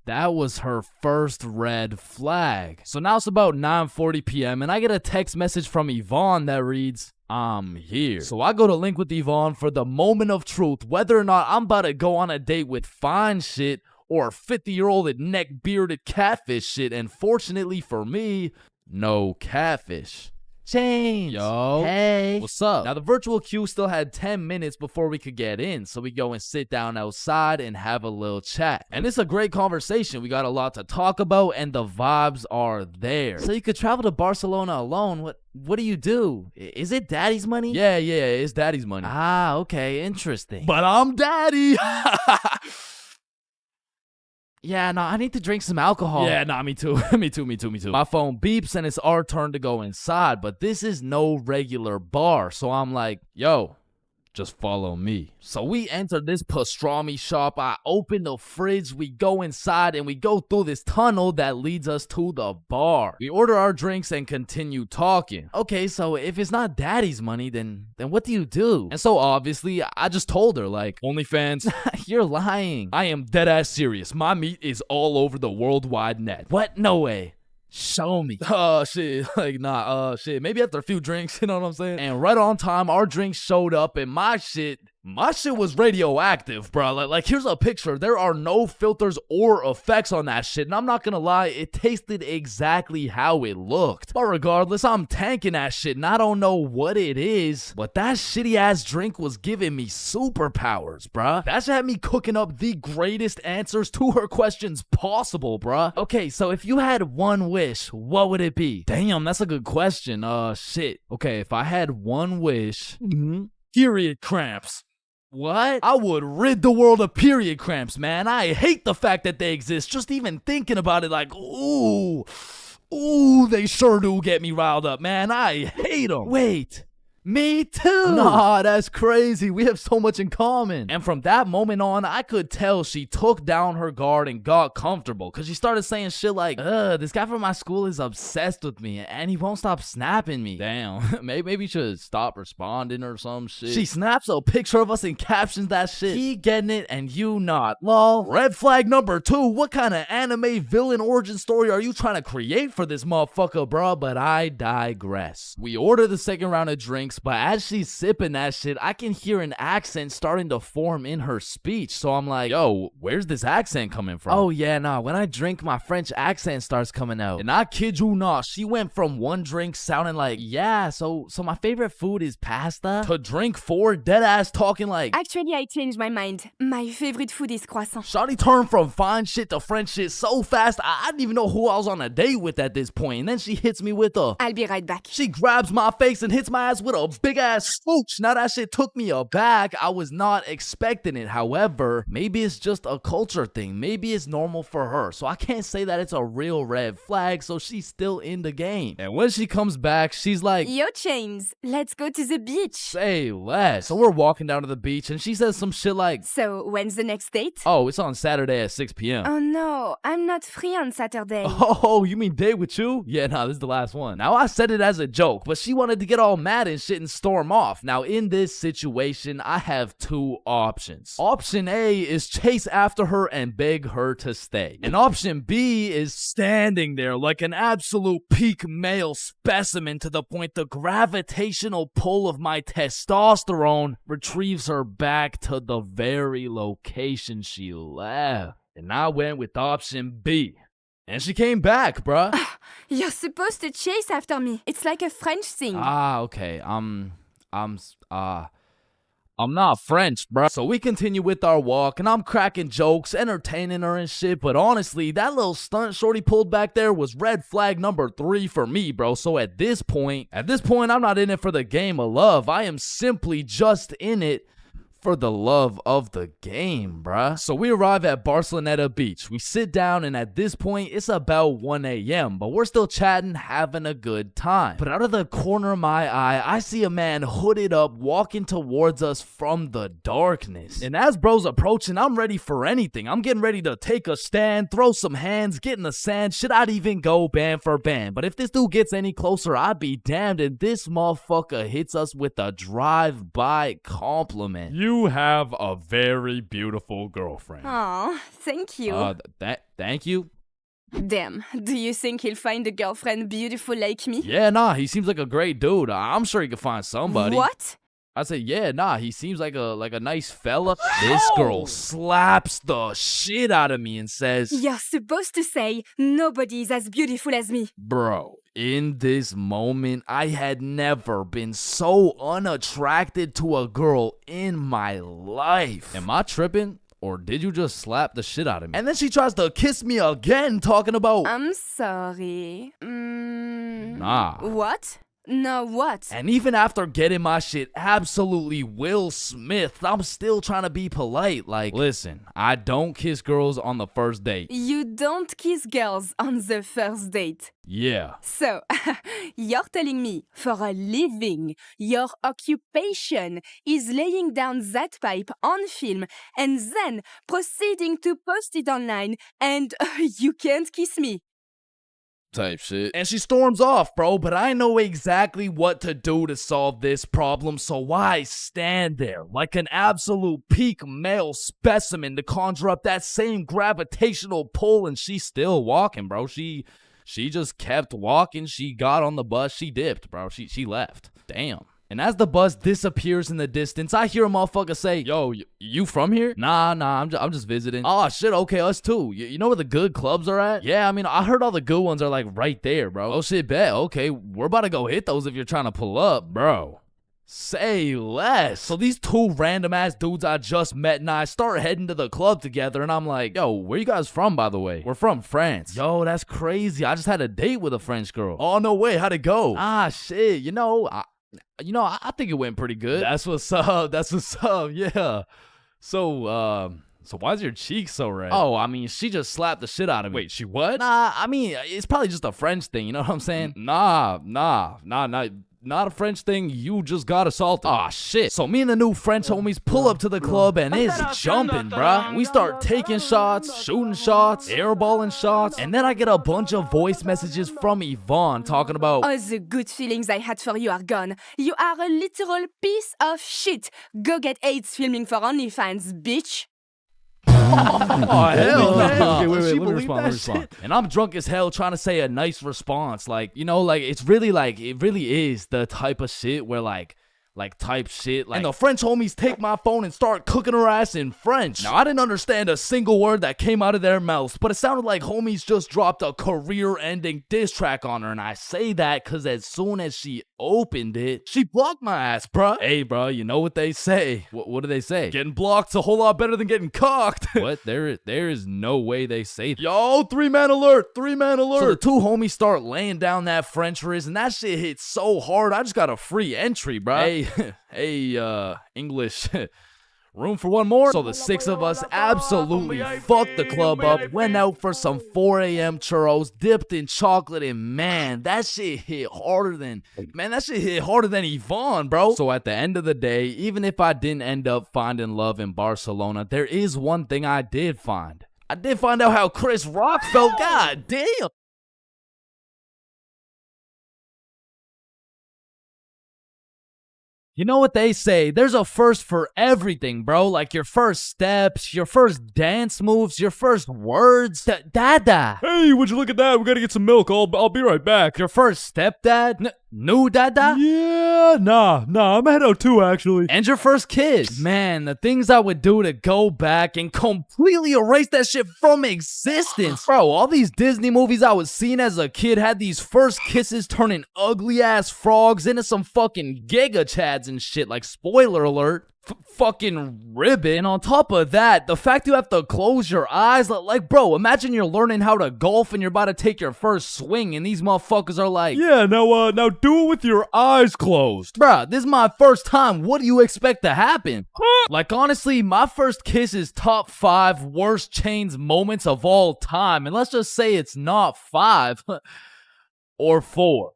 was her first red flag. So now it's about 9:40 p.m. and I get a text message from Yvonne that reads, I'm here. So I go to link with Yvonne for the moment of truth, whether or not I'm about to go on a date with Fine Shit or 50-year-old neck-bearded catfish shit. And fortunately for me, no catfish. Chains. Yo. Hey. What's up? Now, the virtual queue still had 10 minutes before we could get in, so we go and sit down outside and have a little chat. And it's a great conversation. We got a lot to talk about, and the vibes are there. So you could travel to Barcelona alone. What do you do? Is it daddy's money? Yeah, it's daddy's money. Ah, okay, interesting. But I'm daddy. Yeah, no, I need to drink some alcohol. Yeah, nah, me too. me too. My phone beeps and it's our turn to go inside, but this is no regular bar. So I'm like, yo, just follow me. So we enter this pastrami shop. I open the fridge. We go inside and we go through this tunnel that leads us to the bar. We order our drinks and continue talking. Okay, so if it's not daddy's money, then what do you do? And so obviously, I just told her like, OnlyFans. You're lying. I am dead ass serious. My meat is all over the worldwide net. What? No way. Show me. Oh, shit. Like, nah, shit. Maybe after a few drinks, you know what I'm saying? And right on time, our drinks showed up and my shit My shit was radioactive, bro. Like, here's a picture. There are no filters or effects on that shit. And I'm not gonna lie, it tasted exactly how it looked. But regardless, I'm tanking that shit. And I don't know what it is, but that shitty ass drink was giving me superpowers, bruh. That shit had me cooking up the greatest answers to her questions possible, bruh. Okay, so if you had one wish, what would it be? Damn, that's a good question. Shit. Okay, if I had one wish, period cramps. What? I would rid the world of period cramps, man. I hate the fact that they exist. Just even thinking about it, like, ooh, they sure do get me riled up, man. I hate them. Wait. Me too. Nah, that's crazy. We have so much in common. And from that moment on, I could tell she took down her guard and got comfortable. Cause she started saying shit like, this guy from my school is obsessed with me and he won't stop snapping me. Damn, maybe you should stop responding or some shit. She snaps a picture of us and captions that shit. He getting it and you not. Lol. Red flag number 2. What kind of anime villain origin story are you trying to create for this motherfucker, bro? But I digress. We order the second round of drinks. But as she's sipping that shit, I can hear an accent starting to form in her speech. So I'm like, yo, where's this accent coming from? Oh yeah, nah, when I drink, my French accent starts coming out. And I kid you not, she went from one drink sounding like, yeah, so my favorite food is pasta, to drink 4 dead ass talking like, actually, I changed my mind. My favorite food is croissant. Shawty turned from fine shit to French shit so fast, I didn't even know who I was on a date with at this point. And then she hits me with a, I'll be right back. She grabs my face and hits my ass with a big ass smooch. Now that shit took me aback. I was not expecting it. However, maybe it's just a culture thing. Maybe it's normal for her. So I can't say that it's a real red flag. So she's still in the game. And when she comes back, she's like, yo, Chains, let's go to the beach. Say less. So we're walking down to the beach and she says some shit like, so when's the next date? Oh, it's on Saturday at 6 p.m. Oh no, I'm not free on Saturday. Oh, you mean date with you? Yeah, nah, this is the last one. Now I said it as a joke, but she wanted to get all mad and shit and storm off. Now in this situation, I have 2 options. Option A is chase after her and beg her to stay. And option B is standing there like an absolute peak male specimen to the point the gravitational pull of my testosterone retrieves her back to the very location she left. And I went with option B. And she came back, bruh. You're supposed to chase after me. It's like a French thing. Ah, okay. I'm not French, bro. So we continue with our walk, and I'm cracking jokes, entertaining her and shit. But honestly, that little stunt shorty pulled back there was red flag number 3 for me, bro. So at this point, I'm not in it for the game of love. I am simply just in it for the love of the game, bruh. So we arrive at Barceloneta Beach. We sit down, and at this point, it's about 1 a.m., but we're still chatting, having a good time. But out of the corner of my eye, I see a man hooded up walking towards us from the darkness. And as bro's approaching, I'm ready for anything. I'm getting ready to take a stand, throw some hands, get in the sand. Should I even go band for band? But if this dude gets any closer, I'd be damned. And this motherfucker hits us with a drive-by compliment. You have a very beautiful girlfriend. Aw, thank you. Thank you. Damn, do you think he'll find a girlfriend beautiful like me? Yeah, nah, he seems like a great dude. I'm sure he could find somebody. What? I said, yeah, nah, he seems like a nice fella. This girl slaps the shit out of me and says, you're supposed to say, nobody's as beautiful as me. Bro, in this moment, I had never been so unattracted to a girl in my life. Am I tripping? Or did you just slap the shit out of me? And then she tries to kiss me again, talking about, I'm sorry. Nah. What? No, what? And even after getting my shit absolutely Will Smith, I'm still trying to be polite. Like, listen, I don't kiss girls on the first date. You don't kiss girls on the first date. Yeah. So, you're telling me, for a living, your occupation is laying down that pipe on film and then proceeding to post it online and you can't kiss me. Type shit. And she storms off, bro, but I know exactly what to do to solve this problem, so I stand there like an absolute peak male specimen to conjure up that same gravitational pull, and she's still walking, bro. She just kept walking. She got on the bus. She dipped, bro. She left. Damn. And as the bus disappears in the distance, I hear a motherfucker say, "Yo, you from here?" Nah, I'm just visiting. Oh shit, okay, us too. You know where the good clubs are at? Yeah, I mean, I heard all the good ones are like right there, bro. Oh shit, bet. Okay, we're about to go hit those if you're trying to pull up, bro. Say less. So these two random ass dudes I just met and I start heading to the club together, and I'm like, yo, where you guys from, by the way? We're from France. Yo, that's crazy. I just had a date with a French girl. Oh, no way. How'd it go? Ah, shit. I think it went pretty good. That's what's up. Yeah. So why is your cheek so red? Oh, I mean, she just slapped the shit out of me. Wait, she what? Nah, I mean, it's probably just a French thing. You know what I'm saying? Nah. Not a French thing, you just got assaulted. Aw, shit. So me and the new French homies pull up to the club and it's jumping, bruh. We start taking shots, shooting shots, airballing shots, and then I get a bunch of voice messages from Yvonne talking about, all the good feelings I had for you are gone. You are a literal piece of shit. Go get AIDS filming for OnlyFans, bitch. Oh, hell no. Okay, wait, let me respond. And I'm drunk as hell trying to say a nice response. Like, it really is the type of shit where type shit. And the French homies take my phone and start cooking her ass in French. Now, I didn't understand a single word that came out of their mouths, but it sounded like homies just dropped a career-ending diss track on her. And I say that because as soon as she opened it, she blocked my ass, bruh. Hey, bruh, you know what they say. What do they say? Getting blocked's a whole lot better than getting cocked. What? There is no way they say that. Yo, 3-man alert. So the two homies start laying down that French riz, and that shit hit so hard, I just got a free entry, bruh. Hey, English, room for one more? So the six of us absolutely fucked the club up, went out for some 4 a.m. churros, dipped in chocolate, and man, that shit hit harder than Yvonne, bro. So at the end of the day, even if I didn't end up finding love in Barcelona, there is one thing I did find. I did find out how Chris Rock felt. God damn. You know what they say, there's a first for everything, bro. Like your first steps, your first dance moves, your first words. Dada. Hey, would you look at that? We gotta get some milk. I'll be right back. Your first stepdad? New dada? Yeah, nah, I'm head out too, actually. And your first kiss? Man, the things I would do to go back and completely erase that shit from existence. Bro, all these Disney movies I was seeing as a kid had these first kisses turning ugly ass frogs into some fucking giga chads and shit. Like, spoiler alert. Fucking ribbon. And on top of that, the fact you have to close your eyes, like, bro, imagine you're learning how to golf and you're about to take your first swing and these motherfuckers are like, yeah, now do it with your eyes closed. Bruh, this is my first time. What do you expect to happen? Like, honestly, my first kiss is top 5 worst Chains moments of all time. And let's just say it's not 5 or 4.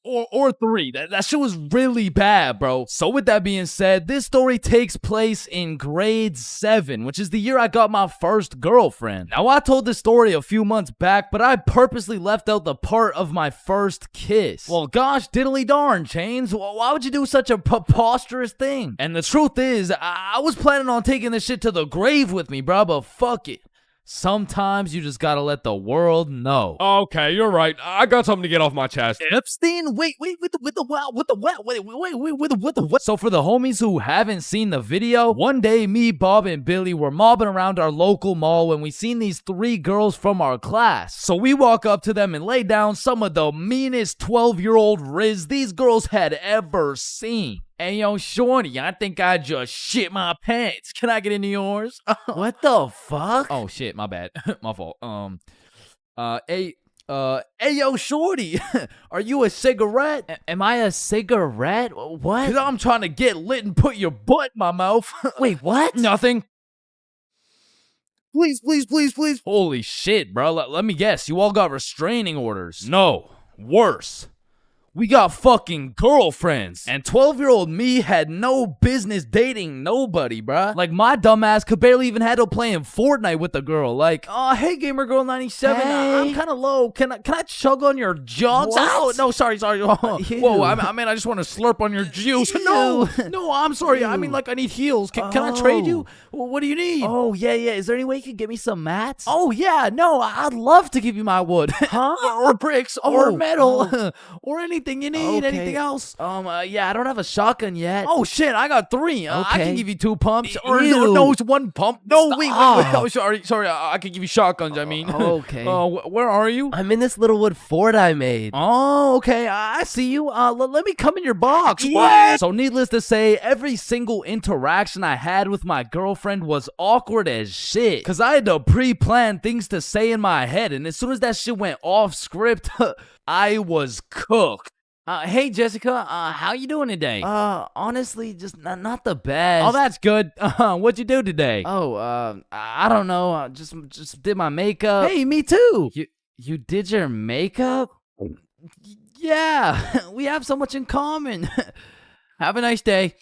Or 3. That shit was really bad, bro. So with that being said, this story takes place in grade 7, which is the year I got my first girlfriend. Now, I told this story a few months back, but I purposely left out the part of my first kiss. Well, gosh diddly darn, Chains. Why would you do such a preposterous thing? And the truth is, I was planning on taking this shit to the grave with me, bro, but fuck it. Sometimes you just gotta let the world know. Okay, you're right. I got something to get off my chest. Epstein? Wait, with the what? So for the homies who haven't seen the video, one day me, Bob, and Billy were mobbing around our local mall when we seen these 3 girls from our class. So we walk up to them and lay down some of the meanest 12-year-old riz these girls had ever seen. Hey, yo, shorty, I think I just shit my pants. Can I get into yours? What the fuck? Oh, shit, my bad. My fault. Hey, yo, shorty, are you a cigarette? Am I a cigarette? What? Because I'm trying to get lit and put your butt in my mouth. Wait, what? Nothing. Please. Holy shit, bro. Let me guess. You all got restraining orders. No, worse. We got fucking girlfriends. And 12-year-old me had no business dating nobody, bruh. Like, my dumbass could barely even handle playing Fortnite with a girl. Like, oh, hey, Gamer Girl 97, I'm kind of low. Can I chug on your jugs? Oh, no, sorry. Whoa, I mean, I just want to slurp on your juice. No, I'm sorry. I mean, like, I need heels. Can I trade you? What do you need? Oh, yeah. Is there any way you could give me some mats? Oh, yeah, no, I'd love to give you my wood. Huh? or bricks, or metal, or anything. anything you need? Anything else? Yeah, I don't have a shotgun yet. Oh shit, I got 3. I Okay. can give you 2 pumps. Or Ew. no, it's 1 pump. No, wait. Stop. Oh, sorry. I can give you shotguns. I mean. Okay. Where are you? I'm in this little wood fort I made. Oh, okay. I see you. Let me come in your box. Yeah. So needless to say, every single interaction I had with my girlfriend was awkward as shit. Cause I had to pre-plan things to say in my head, and as soon as that shit went off script, I was cooked. Hey Jessica, how you doing today? Honestly, just not the best. Oh, that's good. What'd you do today? Oh, I don't know. Just did my makeup. Hey, me too. You did your makeup? Yeah, we have so much in common. Have a nice day.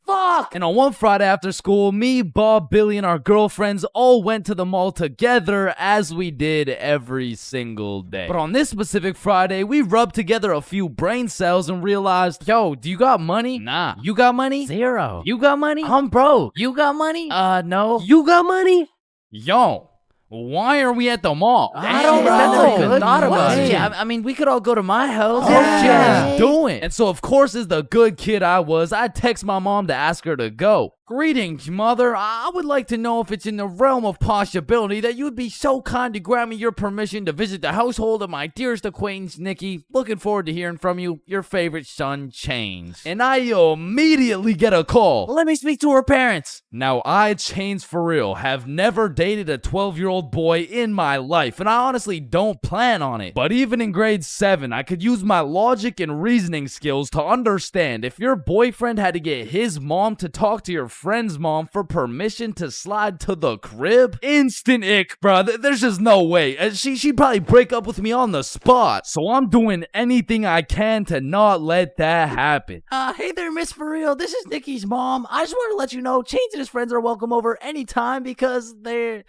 Fuck! And on one Friday after school, me, Bob, Billy, and our girlfriends all went to the mall together as we did every single day. But on this specific Friday, we rubbed together a few brain cells and realized, yo, do you got money? Nah. You got money? 0. You got money? I'm broke. You got money? No. You got money? Yo, why are we at the mall? I don't know. I Good thought about question. it. I mean, we could all go to my house. Yeah, doing. And so, of course, as the good kid I was, I text my mom to ask her to go. Greetings, mother. I would like to know if it's in the realm of possibility that you would be so kind to grant me your permission to visit the household of my dearest acquaintance, Nikki. Looking forward to hearing from you. Your favorite son, Chains. And I immediately get a call. Let me speak to her parents. Now, I, ChainsFR, have never dated a 12-year-old boy in my life, and I honestly don't plan on it. But even in grade 7, I could use my logic and reasoning skills to understand if your boyfriend had to get his mom to talk to your friend's mom for permission to slide to the crib, instant ick, bro. There's just no way. She'd probably break up with me on the spot. So I'm doing anything I can to not let that happen. Hey there, Miss For Real. This is Nikki's mom. I just want to let you know Chains and his friends are welcome over anytime because they're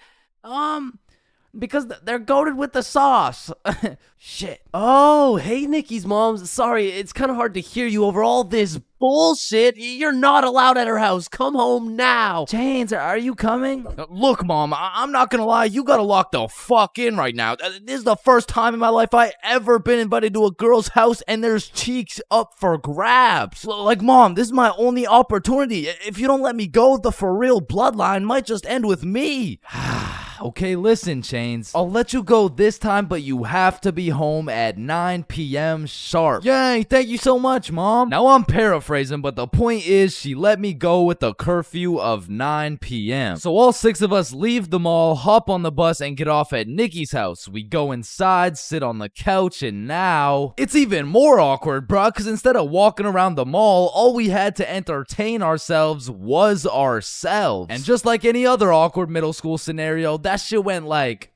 goated with the sauce. Shit. Oh, hey, Nikki's mom. Sorry, it's kind of hard to hear you over all this bullshit. You're not allowed at her house. Come home now. Chains, are you coming? Look, Mom, I'm not gonna lie. You gotta lock the fuck in right now. This is the first time in my life I ever been invited to a girl's house and there's cheeks up for grabs. Like, Mom, this is my only opportunity. If you don't let me go, the For Real bloodline might just end with me. Okay, listen, Chains. I'll let you go this time, but you have to be home at 9 p.m. sharp. Yay, thank you so much, Mom. Now I'm paraphrasing, but the point is she let me go with a curfew of 9 p.m. So all 6 of us leave the mall, hop on the bus, and get off at Nikki's house. We go inside, sit on the couch, and now it's even more awkward, bruh, because instead of walking around the mall, all we had to entertain ourselves was ourselves. And just like any other awkward middle school scenario, that shit went like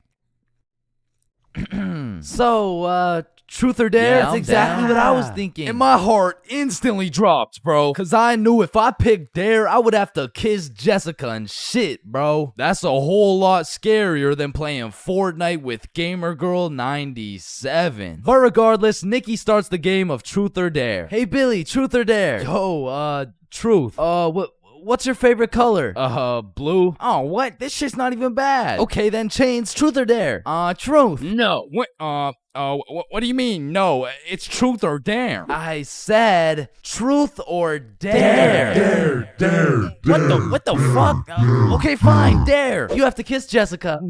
so, truth or dare? Yeah, That's I'm exactly what I was thinking. And my heart instantly dropped, bro. Cause I knew if I picked dare, I would have to kiss Jessica and shit, bro. That's a whole lot scarier than playing Fortnite with Gamer Girl 97. But regardless, Nikki starts the game of truth or dare. Hey Billy, truth or dare? Yo, truth. What's your favorite color? Blue. Oh, what? This shit's not even bad. Okay, then Chains, truth or dare? Truth. No. What do you mean? No, it's truth or dare. I said truth or dare. Dare. What the fuck? Okay, fine, dare. You have to kiss Jessica.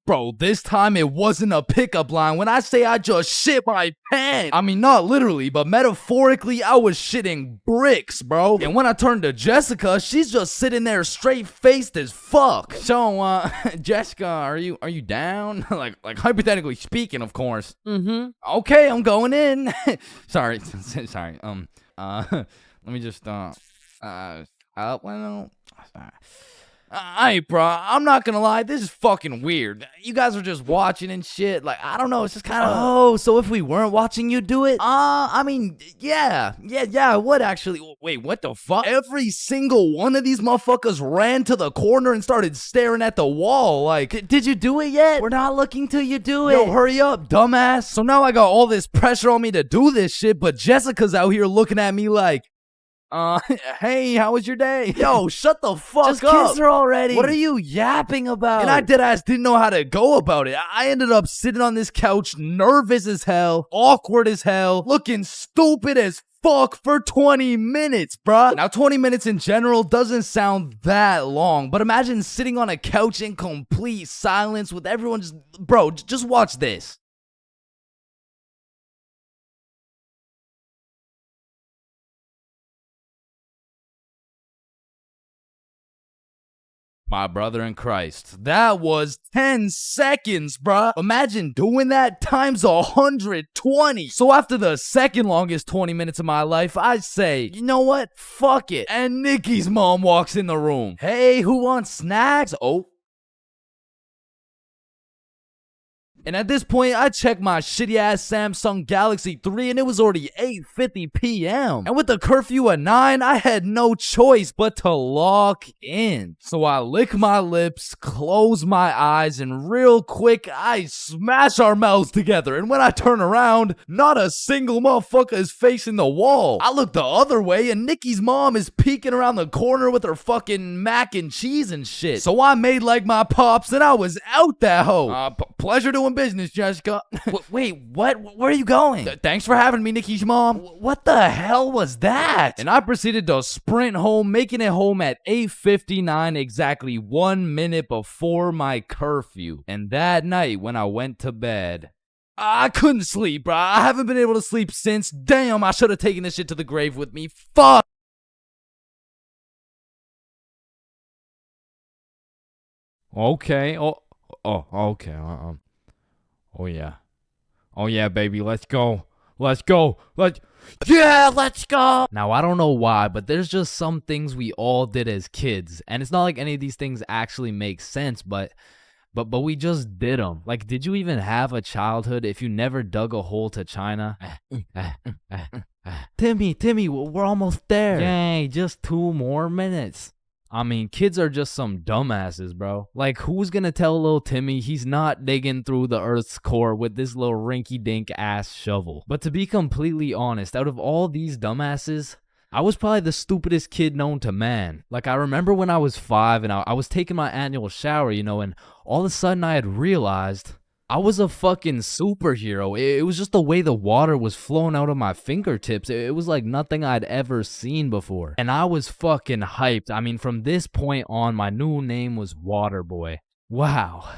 Bro, this time it wasn't a pickup line. When I say I just shit my pants, I mean not literally, but metaphorically, I was shitting bricks, bro. And when I turned to Jessica, she's just sitting there straight-faced as fuck. So, Jessica, are you down? like hypothetically speaking, of course. Mm-hmm. Okay, I'm going in. Sorry. Let me just, Alright, bro, I'm not gonna lie, this is fucking weird. You guys are just watching and shit. Like, I don't know, it's just kind of. Oh, so if we weren't watching you do it? I mean, yeah, I would actually. Wait, what the fuck? Every single one of these motherfuckers ran to the corner and started staring at the wall. Like, did you do it yet? We're not looking till you do it. Yo, hurry up, dumbass. So now I got all this pressure on me to do this shit, but Jessica's out here looking at me like, Hey, how was your day? Yo, shut the fuck Just up. kiss her already. What are you yapping about? And I deadass didn't know how to go about it. I ended up sitting on this couch, nervous as hell, awkward as hell, looking stupid as fuck for 20 minutes, bruh. Now, 20 minutes in general doesn't sound that long, but imagine sitting on a couch in complete silence with everyone just... Bro, just watch this. My brother in Christ, that was 10 seconds, bruh. Imagine doing that times 120. So after the second longest 20 minutes of my life, I say, you know what? Fuck it. And Nikki's mom walks in the room. Hey, who wants snacks? Oh. And at this point, I checked my shitty-ass Samsung Galaxy 3 and it was already 8:50 p.m. And with the curfew at 9, I had no choice but to lock in. So I lick my lips, close my eyes, and real quick, I smash our mouths together. And when I turn around, not a single motherfucker is facing the wall. I look the other way and Nikki's mom is peeking around the corner with her fucking mac and cheese and shit. So I made like my pops and I was out that hoe. Pleasure doing business, Jessica. Wait, what? Where are you going? Thanks for having me, Nikki's mom. What the hell was that? And I proceeded to sprint home, making it home at 8:59, exactly 1 minute before my curfew. And that night, when I went to bed, I couldn't sleep, bro. I haven't been able to sleep since. Damn, I should have taken this shit to the grave with me. Fuck. Okay. Okay. Oh yeah, baby. Let's go. Let's go. Yeah, let's go. Now, I don't know why, but there's just some things we all did as kids. And it's not like any of these things actually make sense, but we just did them. Like, did you even have a childhood if you never dug a hole to China? Timmy, we're almost there. Yay, just 2 more minutes. I mean, kids are just some dumbasses, bro. Like, who's gonna tell little Timmy he's not digging through the Earth's core with this little rinky-dink ass shovel? But to be completely honest, out of all these dumbasses, I was probably the stupidest kid known to man. Like, I remember when I was 5 and I was taking my annual shower, you know, and all of a sudden I had realized I was a fucking superhero. It was just the way the water was flowing out of my fingertips. It was like nothing I'd ever seen before. And I was fucking hyped. I mean, from this point on, my new name was Waterboy. Wow.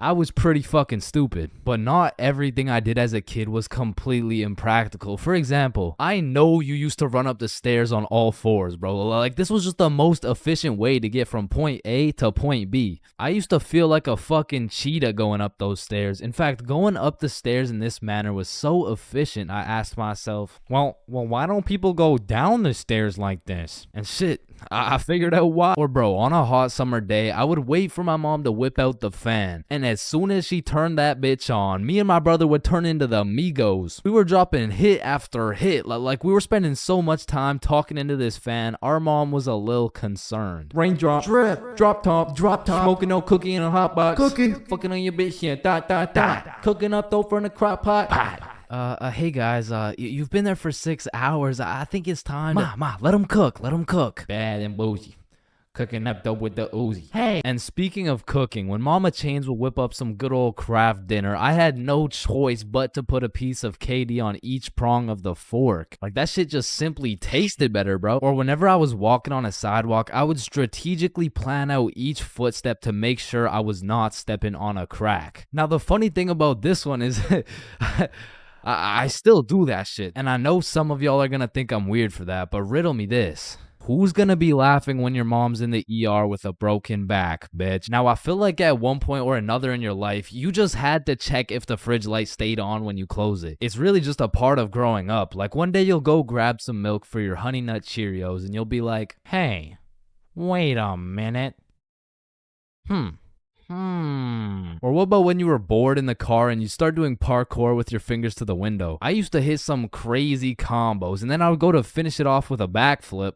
I was pretty fucking stupid, but not everything I did as a kid was completely impractical. For example, I know you used to run up the stairs on all 4s, bro. Like, this was just the most efficient way to get from point A to point B. I used to feel like a fucking cheetah going up those stairs. In fact, going up the stairs in this manner was so efficient, I asked myself, well, why don't people go down the stairs like this? And shit, I figured out why. Or bro, on a hot summer day, I would wait for my mom to whip out the fan. And as soon as she turned that bitch on, me and my brother would turn into the Migos. We were dropping hit after hit. Like we were spending so much time talking into this fan, our mom was a little concerned. Raindrop, drip, drop top, smoking no cookie in a hot box. Cookie, fucking on your bitch, yeah, dot. Cooking up dope in a crock pot. Hey guys, you've been there for 6 hours. I think it's time Ma, let him cook. Bad and bougie. Cooking up dope with the Uzi. Hey! And speaking of cooking, when Mama Chains would whip up some good old craft dinner, I had no choice but to put a piece of KD on each prong of the fork. Like, that shit just simply tasted better, bro. Or whenever I was walking on a sidewalk, I would strategically plan out each footstep to make sure I was not stepping on a crack. Now, the funny thing about this one is... I still do that shit. And I know some of y'all are gonna think I'm weird for that, but riddle me this. Who's gonna be laughing when your mom's in the ER with a broken back, bitch? Now, I feel like at one point or another in your life, you just had to check if the fridge light stayed on when you close it. It's really just a part of growing up. Like, one day you'll go grab some milk for your Honey Nut Cheerios and you'll be like, hey, wait a minute. Or what about when you were bored in the car and you start doing parkour with your fingers to the window? I used to hit some crazy combos and then I would go to finish it off with a backflip.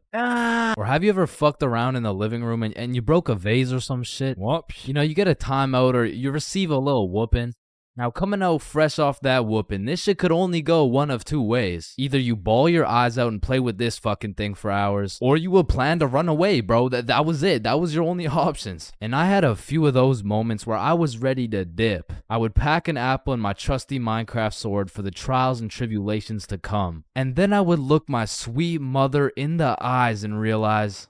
Or have you ever fucked around in the living room and you broke a vase or some shit? Whoops. You know, you get a timeout or you receive a little whooping. Now, coming out fresh off that whooping, this shit could only go one of two ways. Either you bawl your eyes out and play with this fucking thing for hours, or you would plan to run away, bro. That was it. That was your only options. And I had a few of those moments where I was ready to dip. I would pack an apple and my trusty Minecraft sword for the trials and tribulations to come. And then I would look my sweet mother in the eyes and realize,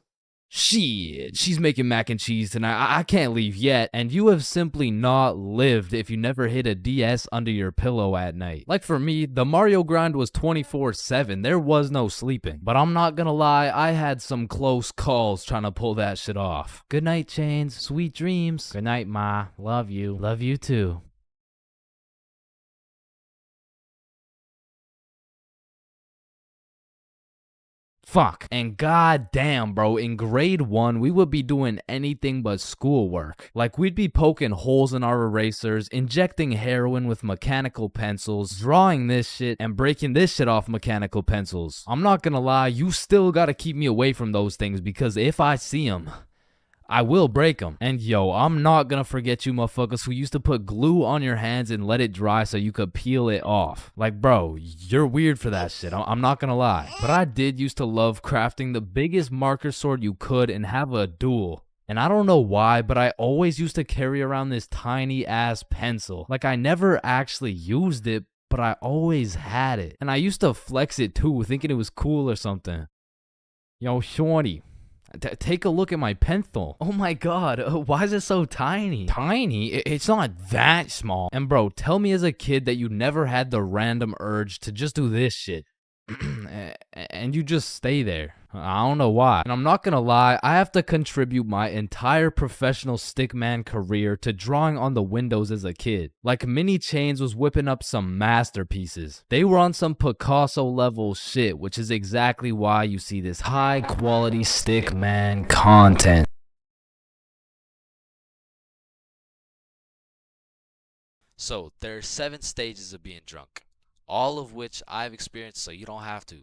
shit, she's making mac and cheese tonight. I can't leave yet. And you have simply not lived if you never hid a DS under your pillow at night. Like for me, the Mario grind was 24/7. There was no sleeping. But I'm not gonna lie, I had some close calls trying to pull that shit off. Good night, Chains. Sweet dreams. Good night, Ma. Love you. Love you too. Fuck. And goddamn, bro, in grade 1, we would be doing anything but schoolwork. Like, we'd be poking holes in our erasers, injecting heroin with mechanical pencils, drawing this shit, and breaking this shit off mechanical pencils. I'm not gonna lie, you still gotta keep me away from those things, because if I see them, I will break them. And yo, I'm not gonna forget you motherfuckers who used to put glue on your hands and let it dry so you could peel it off. Like, bro, you're weird for that shit. I'm not gonna lie. But I did used to love crafting the biggest marker sword you could and have a duel. And I don't know why, but I always used to carry around this tiny ass pencil. Like, I never actually used it, but I always had it. And I used to flex it too, thinking it was cool or something. Yo, shorty. Take a look at my pencil. Oh my god, why is it so tiny? Tiny? It's not that small. And bro, tell me as a kid that you never had the random urge to just do this shit. And you just stay there. I don't know why. And I'm not gonna lie, I have to contribute my entire professional stickman career to drawing on the windows as a kid. Like, Mini Chains was whipping up some masterpieces. They were on some Picasso level shit, which is exactly why you see this high quality stickman content. So, there are 7 stages of being drunk, all of which I've experienced, so you don't have to.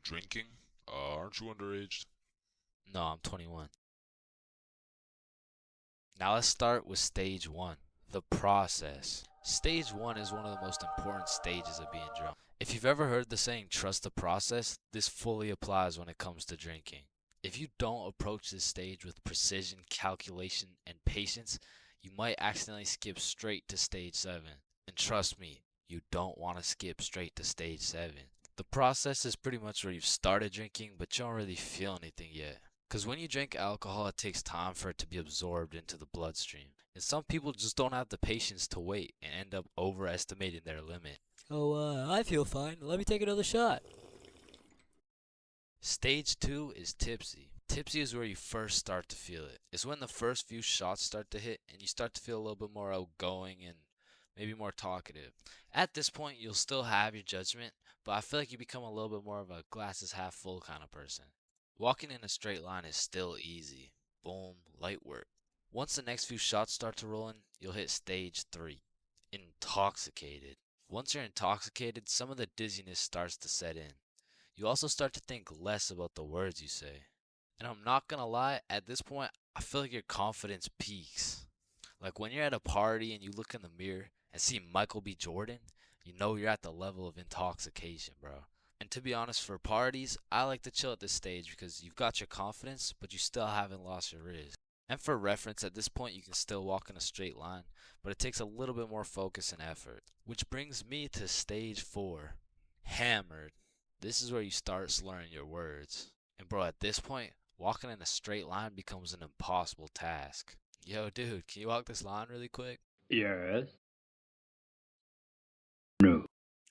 Drinking? Aren't you underage? No, I'm 21. Now let's start with stage 1, the process. Stage 1 is one of the most important stages of being drunk. If you've ever heard the saying, trust the process, this fully applies when it comes to drinking. If you don't approach this stage with precision, calculation, and patience, you might accidentally skip straight to stage 7. And trust me, you don't want to skip straight to stage 7. The process is pretty much where you've started drinking, but you don't really feel anything yet. Because when you drink alcohol, it takes time for it to be absorbed into the bloodstream. And some people just don't have the patience to wait and end up overestimating their limit. Oh, I feel fine. Let me take another shot. Stage 2 is tipsy. Tipsy is where you first start to feel it. It's when the first few shots start to hit and you start to feel a little bit more outgoing and maybe more talkative. At this point, you'll still have your judgment, but I feel like you become a little bit more of a glasses half full kind of person. Walking in a straight line is still easy. Boom, light work. Once the next few shots start to roll in, you'll hit stage 3, intoxicated. Once you're intoxicated, some of the dizziness starts to set in. You also start to think less about the words you say. And I'm not gonna lie, at this point, I feel like your confidence peaks. Like when you're at a party and you look in the mirror and see Michael B. Jordan, you know you're at the level of intoxication, bro. And to be honest, for parties, I like to chill at this stage because you've got your confidence, but you still haven't lost your riz. And for reference, at this point you can still walk in a straight line, but it takes a little bit more focus and effort. Which brings me to stage 4, hammered. This is where you start slurring your words. And bro, at this point, walking in a straight line becomes an impossible task. Yo, dude, can you walk this line really quick? Yes.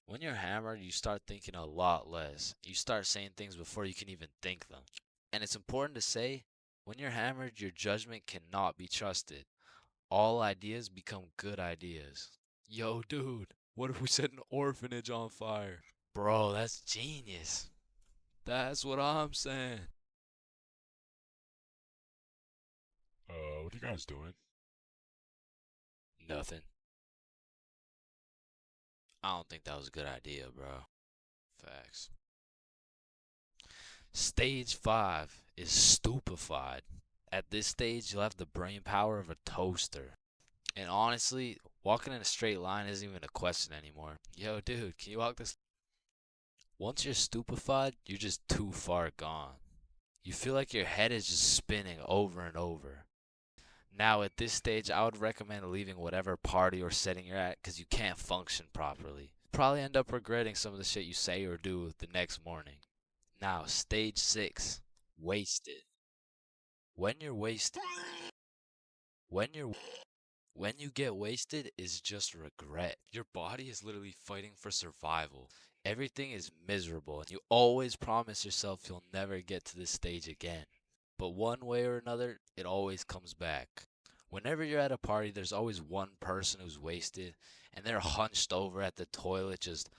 When you're hammered, you start thinking a lot less. You start saying things before you can even think them. And it's important to say, when you're hammered, your judgment cannot be trusted. All ideas become good ideas. Yo, dude, what if we set an orphanage on fire? Bro, that's genius. That's what I'm saying. What are you guys doing? Nothing. I don't think that was a good idea, bro. Facts. Stage 5 is stupefied. At this stage, you'll have the brain power of a toaster. And honestly, Walking in a straight line isn't even a question anymore. Yo, dude, can you walk this? Once you're stupefied, you're just too far gone. You feel like your head is just spinning over and over. Now, at this stage, I would recommend leaving whatever party or setting you're at because you can't function properly. Probably end up regretting some of the shit you say or do the next morning. Now, stage 6, wasted. When you're wasted, when you get wasted is just regret. Your body is literally fighting for survival. Everything is miserable and you always promise yourself you'll never get to this stage again. But one way or another, it always comes back. Whenever you're at a party, there's always one person who's wasted and they're hunched over at the toilet just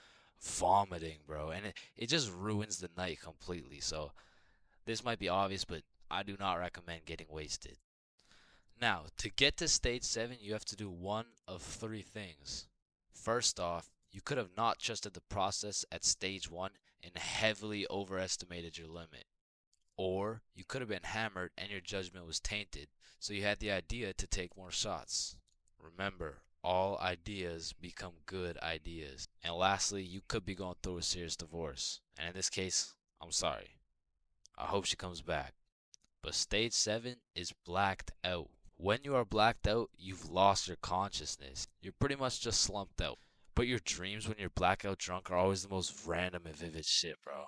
vomiting, bro. And it just ruins the night completely. So this might be obvious, but I do not recommend getting wasted. Now, to get to stage 7, you have to do one of 3 things. First off, you could have not trusted the process at stage 1 and heavily overestimated your limit. Or you could have been hammered and your judgment was tainted, so you had the idea to take more shots. Remember, all ideas become good ideas. And lastly, you could be going through a serious divorce. And in this case, I'm sorry. I hope she comes back. But stage 7 is blacked out. When you are blacked out, you've lost your consciousness. You're pretty much just slumped out. But your dreams when you're blackout drunk are always the most random and vivid shit, bro.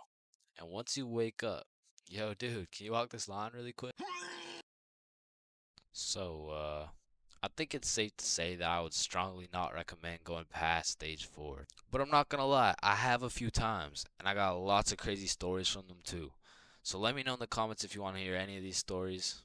And once you wake up, yo, dude, can you walk this line really quick? So, I think it's safe to say that I would strongly not recommend going past stage 4. But I'm not gonna lie, I have a few times, and I got lots of crazy stories from them too. So let me know in the comments if you want to hear any of these stories.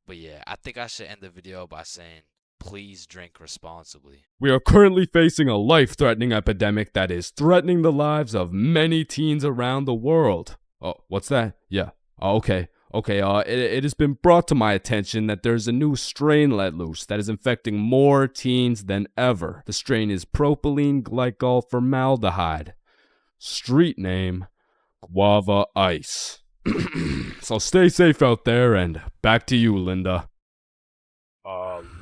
But yeah, I think I should end the video by saying, please drink responsibly. We are currently facing a life-threatening epidemic that is threatening the lives of many teens around the world. Oh, what's that? Yeah. Oh, okay. It has been brought to my attention that there's a new strain let loose that is infecting more teens than ever. The strain is propylene glycol formaldehyde. Street name, Guava Ice. So stay safe out there, and back to you, Linda.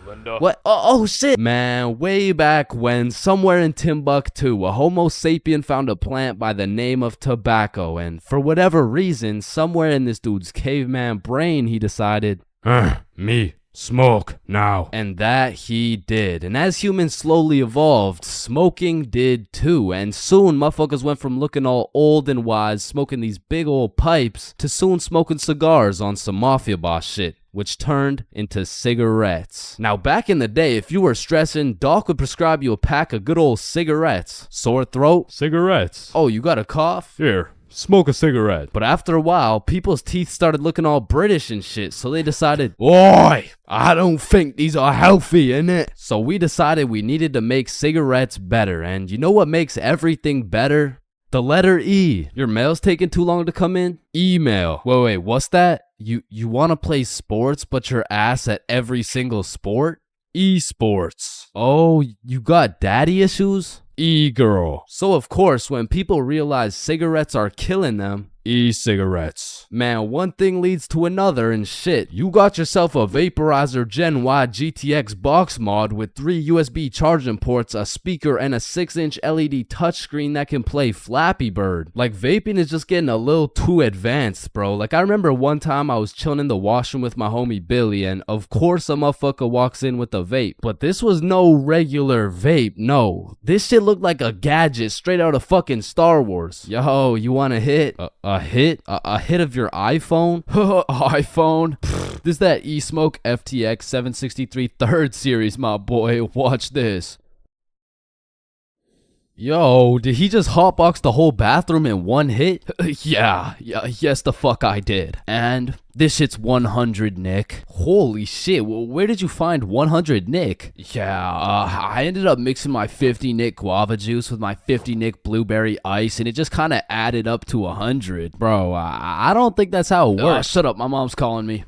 Linda? What? Oh shit! Man, way back when, somewhere in Timbuktu, a Homo sapien found a plant by the name of tobacco, and for whatever reason, somewhere in this dude's caveman brain, he decided, me. Smoke now. And that he did. And as humans slowly evolved, smoking did too. And soon motherfuckers went from looking all old and wise, smoking these big old pipes, to soon smoking cigars on some mafia boss shit, which turned into cigarettes. Now back in the day, if you were stressing, Doc would prescribe you a pack of good old cigarettes. Sore throat? Cigarettes. Oh, you got a cough? Here. Smoke a cigarette. But after a while, people's teeth started looking all British and shit, so they decided, Oi, I don't think these are healthy, innit? So we decided we needed to make cigarettes better, and you know what makes everything better? The letter E. Your mail's taking too long to come in? Email. Wait, what's that? You want to play sports, but your ass at every single sport? Esports. Oh, you got daddy issues? E-girl. So of course, when people realize cigarettes are killing them, e-cigarettes. Man, one thing leads to another and shit. You got yourself a Vaporizer Gen Y GTX box mod with 3 USB charging ports, a speaker, and a 6-inch LED touchscreen that can play Flappy Bird. Like, vaping is just getting a little too advanced, bro. Like, I remember one time I was chilling in the washroom with my homie Billy, and of course a motherfucker walks in with a vape. But this was no regular vape, no. This shit looked like a gadget straight out of fucking Star Wars. Yo, you want a hit? A hit? A hit of your iPhone? iPhone? This is that eSmoke FTX 763 3rd series, my boy. Watch this. Yo, did he just hotbox the whole bathroom in one hit? Yes the fuck I did. And this shit's 100 Nick. Holy shit, where did you find 100 Nick? I ended up mixing my 50 Nick guava juice with my 50 Nick blueberry ice, and it just kind of added up to 100. Bro, I don't think that's how it works. Shut up, my mom's calling me.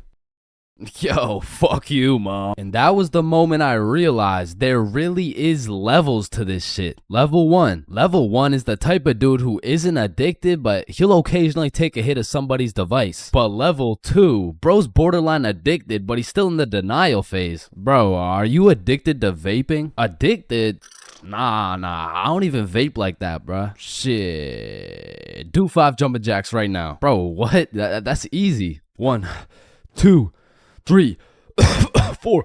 Yo, fuck you, mom. And that was the moment I realized there really is levels to this shit. Level 1. Level 1 is the type of dude who isn't addicted, but he'll occasionally take a hit of somebody's device. But level 2, bro's borderline addicted, but he's still in the denial phase. Bro, are you addicted to vaping? Addicted? Nah, I don't even vape like that, bruh. Shit. Do 5 jumping jacks right now. Bro, what? That's easy. 1, 2, 3, 4.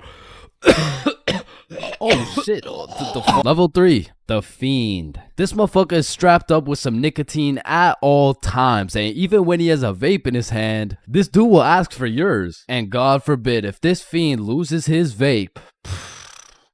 Oh shit. Level 3, the fiend. This motherfucker is strapped up with some nicotine at all times, and even when he has a vape in his hand, this dude will ask for yours. And God forbid, if this fiend loses his vape,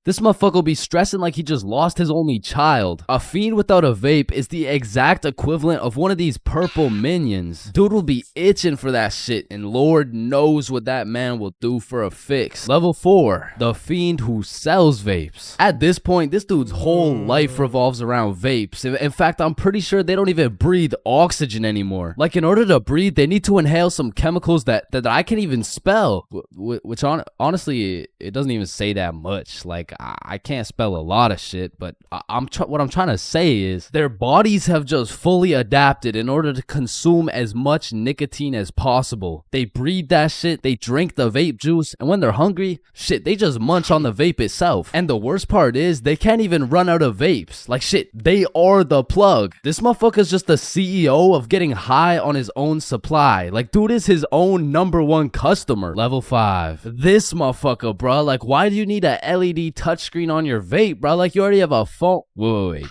this motherfucker will be stressing like he just lost his only child. A fiend without a vape is the exact equivalent of one of these purple minions. Dude will be itching for that shit, and Lord knows what that man will do for a fix. Level 4, the fiend who sells vapes. At this point, this dude's whole life revolves around vapes. In fact, I'm pretty sure they don't even breathe oxygen anymore. Like, in order to breathe, they need to inhale some chemicals that I can't even spell. Which honestly, it doesn't even say that much. Like, I can't spell a lot of shit, but what I'm trying to say is their bodies have just fully adapted in order to consume as much nicotine as possible. They breathe that shit, they drink the vape juice, and when they're hungry, shit, they just munch on the vape itself. And the worst part is they can't even run out of vapes. Like shit, they are the plug. This motherfucker's just the CEO of getting high on his own supply. Like, dude is his own #1 customer. Level 5, this motherfucker, bro. Like, why do you need a LED touchscreen on your vape, bro? Like, you already have a phone. Wait.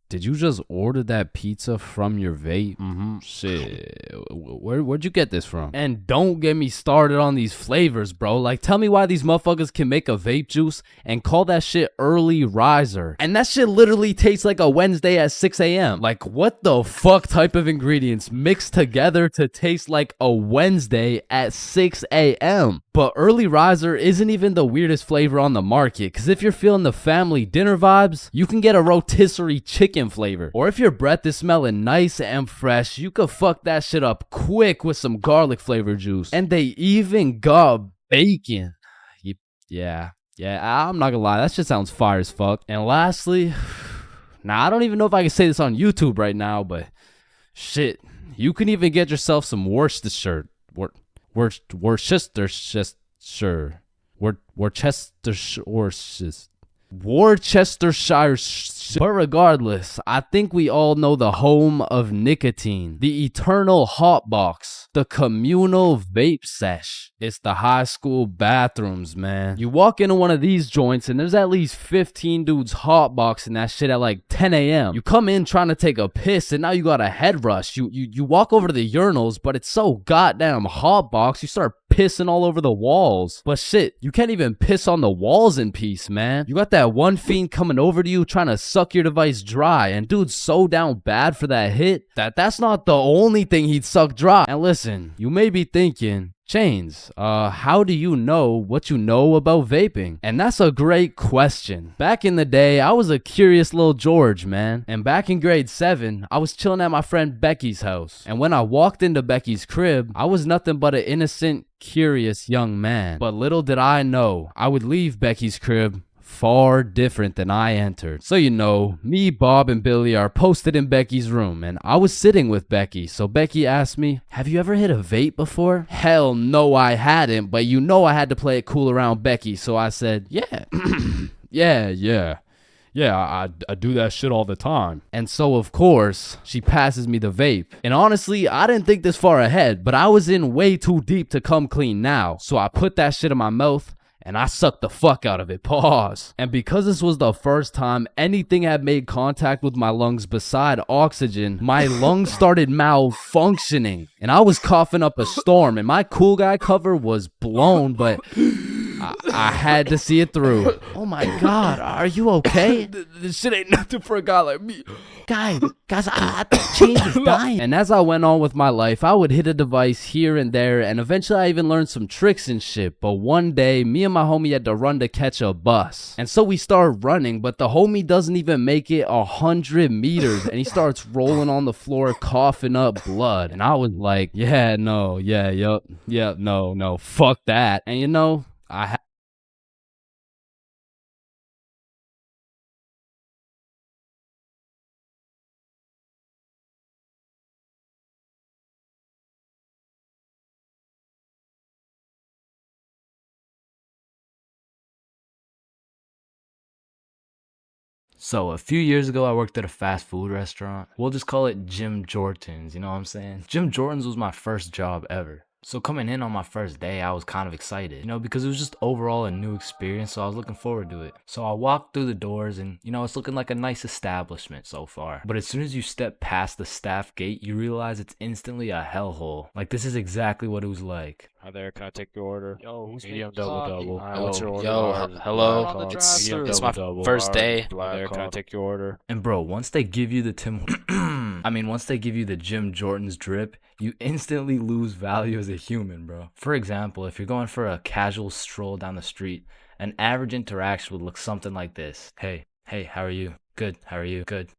Did you just order that pizza from your vape? Shit. Where'd you get this from? And don't get me started on these flavors, bro. Like, tell me why these motherfuckers can make a vape juice and call that shit early riser. And that shit literally tastes like a Wednesday at 6 a.m. Like, what the fuck type of ingredients mixed together to taste like a Wednesday at 6 a.m.? But early riser isn't even the weirdest flavor on the market, because if you're feeling the family dinner vibes, you can get a rotisserie chicken flavor. Or if your breath is smelling nice and fresh, you could fuck that shit up quick with some garlic flavor juice. And they even got bacon. Yeah, I'm not gonna lie, that shit sounds fire as fuck. And lastly, now I don't even know if I can say this on YouTube right now, but shit, you can even get yourself some Worcestershire. Worcestershire. But regardless, I think we all know the home of nicotine, the eternal hot box, the communal vape sesh. It's the high school bathrooms, man. You walk into one of these joints and there's at least 15 dudes hotboxing that shit at like 10 a.m. You come in trying to take a piss and now you got a head rush. You walk over to the urinals, but it's so goddamn hotbox, you start pissing all over the walls. But shit, you can't even piss on the walls in peace, man. You got that one fiend coming over to you trying to suck your device dry, and dude's so down bad for that hit that's not the only thing he'd suck dry. And listen, you may be thinking, Chains, how do you know what you know about vaping? And that's a great question. Back in the day, I was a curious little George, man. And back in grade 7, I was chilling at my friend Becky's house. And when I walked into Becky's crib, I was nothing but an innocent, curious young man. But little did I know, I would leave Becky's crib far different than I entered. So me, Bob, and Billy are posted in Becky's room, and I was sitting with Becky. So Becky asked me, have you ever hit a vape before? Hell no, I hadn't, but I had to play it cool around Becky, so I said, yeah. Yeah, I do that shit all the time. And so, of course, she passes me the vape. And honestly, I didn't think this far ahead, but I was in way too deep to come clean now. So I put that shit in my mouth, and I sucked the fuck out of it. Pause. And because this was the first time anything had made contact with my lungs beside oxygen, my lungs started malfunctioning. And I was coughing up a storm, and my cool guy cover was blown, but I had to see it through. Oh my God, are you okay? This shit ain't nothing for a guy like me. Guys, I think Chains is dying. And as I went on with my life, I would hit a device here and there, and eventually I even learned some tricks and shit. But one day, me and my homie had to run to catch a bus. And so we started running, but the homie doesn't even make it 100 meters, and he starts rolling on the floor, coughing up blood. And I was like, yeah, no, no, fuck that. And you know, So a few years ago, I worked at a fast food restaurant. We'll just call it Jim Jordan's, you know what I'm saying? Jim Jordan's was my first job ever. So coming in on my first day, I was kind of excited, you know, because it was just overall a new experience, so I was looking forward to it. So I walked through the doors and, you know, it's looking like a nice establishment so far. But as soon as you step past the staff gate, you realize it's instantly a hellhole. Like, this is exactly what it was like. Hi there, can I take your order? Yo, who's Medium double? What's your order? Hello. It's my first day. Hi there, can I take your order? And bro, once they give you the once they give you the Jim Jordan's drip, you instantly lose value as a human, bro. For example, if you're going for a casual stroll down the street, an average interaction would look something like this. Hey, how are you? Good, how are you? Good.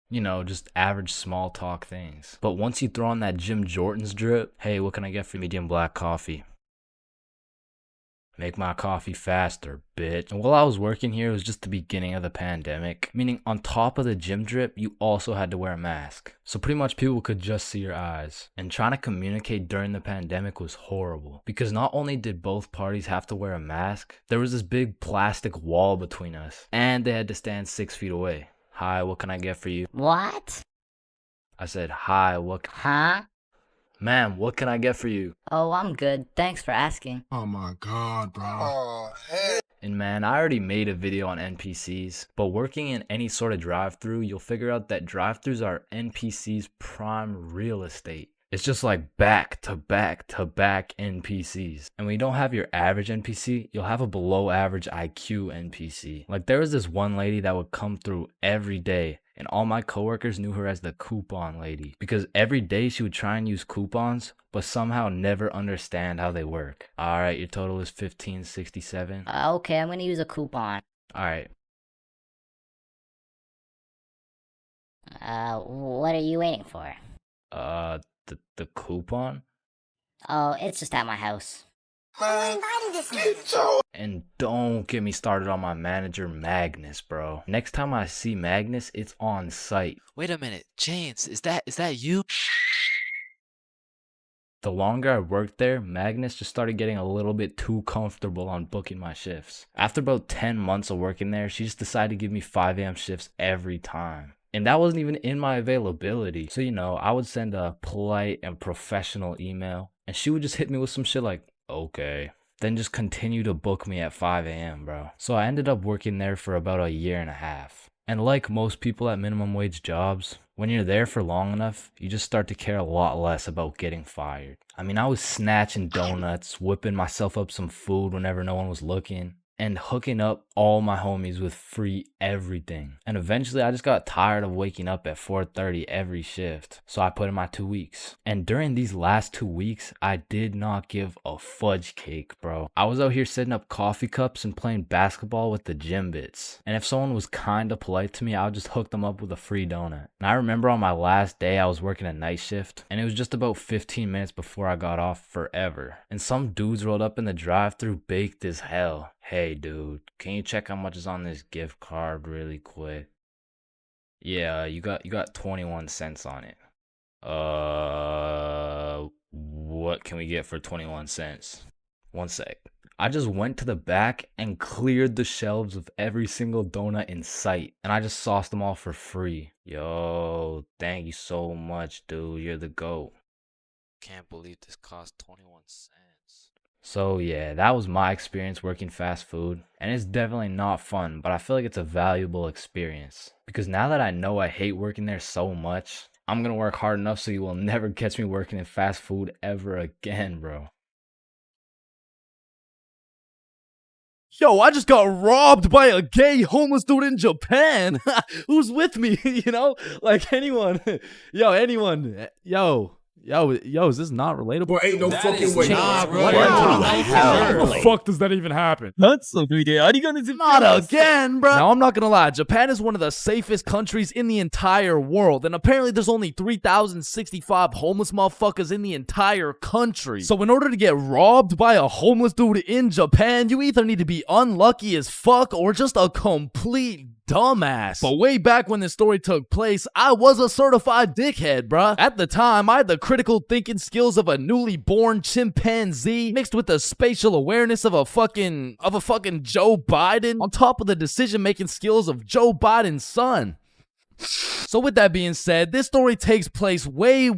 You know, just average small talk things. But once you throw on that Jim Jordan's drip, hey, what can I get for medium black coffee? Make my coffee faster, bitch. And while I was working here, it was just the beginning of the pandemic, meaning on top of the gym drip, you also had to wear a mask. So pretty much people could just see your eyes. And trying to communicate during the pandemic was horrible, because not only did both parties have to wear a mask, there was this big plastic wall between us, and they had to stand 6 feet away. Hi, what can I get for you? What? I said, hi, Huh? Ma'am, what can I get for you? Oh, I'm good. Thanks for asking. Oh my God, bro. Oh, hey. And man, I already made a video on NPCs, but working in any sort of drive-thru, you'll figure out that drive-thrus are NPCs' prime real estate. It's just like back to back to back NPCs. And when you don't have your average NPC, you'll have a below average IQ NPC. Like there was this one lady that would come through every day, and all my coworkers knew her as the coupon lady, because every day she would try and use coupons, but somehow never understand how they work. All right, your total is $15.67. Okay, I'm gonna use a coupon. All right. What are you waiting for? The coupon? Oh, it's just at my house. And don't get me started on my manager, Magnus, bro. Next time I see Magnus, it's on site. Wait a minute, Chains, is that you? The longer I worked there, Magnus just started getting a little bit too comfortable on booking my shifts. After about 10 months of working there, she just decided to give me 5 a.m. shifts every time. And that wasn't even in my availability. So, you know, I would send a polite and professional email, and she would just hit me with some shit like, okay. Then just continue to book me at 5 a.m., bro. So I ended up working there for about a year and a half. And like most people at minimum wage jobs, when you're there for long enough, you just start to care a lot less about getting fired. I mean, I was snatching donuts, whipping myself up some food whenever no one was looking, and hooking up all my homies with free everything. And eventually I just got tired of waking up at 4:30 every shift, so I put in my 2 weeks. And during these last 2 weeks, I did not give a fudge cake, bro. I was out here setting up coffee cups and playing basketball with the gym bits. And if someone was kinda polite to me, I would just hook them up with a free donut. And I remember on my last day, I was working a night shift, and it was just about 15 minutes before I got off forever. And some dudes rolled up in the drive-thru baked as hell. Hey dude, can you check how much is on this gift card really quick? Yeah, you got 21 cents on it. What can we get for 21 cents? One sec. I just went to the back and cleared the shelves of every single donut in sight, and I just sauced them all for free. Yo, thank you so much, dude. You're the GOAT. Can't believe this cost 21 cents. So yeah, that was my experience working fast food, and it's definitely not fun, but I feel like it's a valuable experience. Because now that I know I hate working there so much, I'm gonna work hard enough so you will never catch me working in fast food ever again, bro. Yo, I just got robbed by a gay homeless dude in Japan. Who's with me? You know, like anyone. Anyone. Yo, is this not relatable? Bro, ain't no fucking way. Nah, bro. What How the fuck does that even happen? Not again, bro. Now, I'm not gonna lie. Japan is one of the safest countries in the entire world. And apparently there's only 3,065 homeless motherfuckers in the entire country. So in order to get robbed by a homeless dude in Japan, you either need to be unlucky as fuck or just a complete dumbass. But way back when this story took place, I was a certified dickhead, bruh. At the time, I had the critical thinking skills of a newly born chimpanzee mixed with the spatial awareness of a fucking Joe Biden on top of the decision-making skills of Joe Biden's son. So with that being said, this story takes place way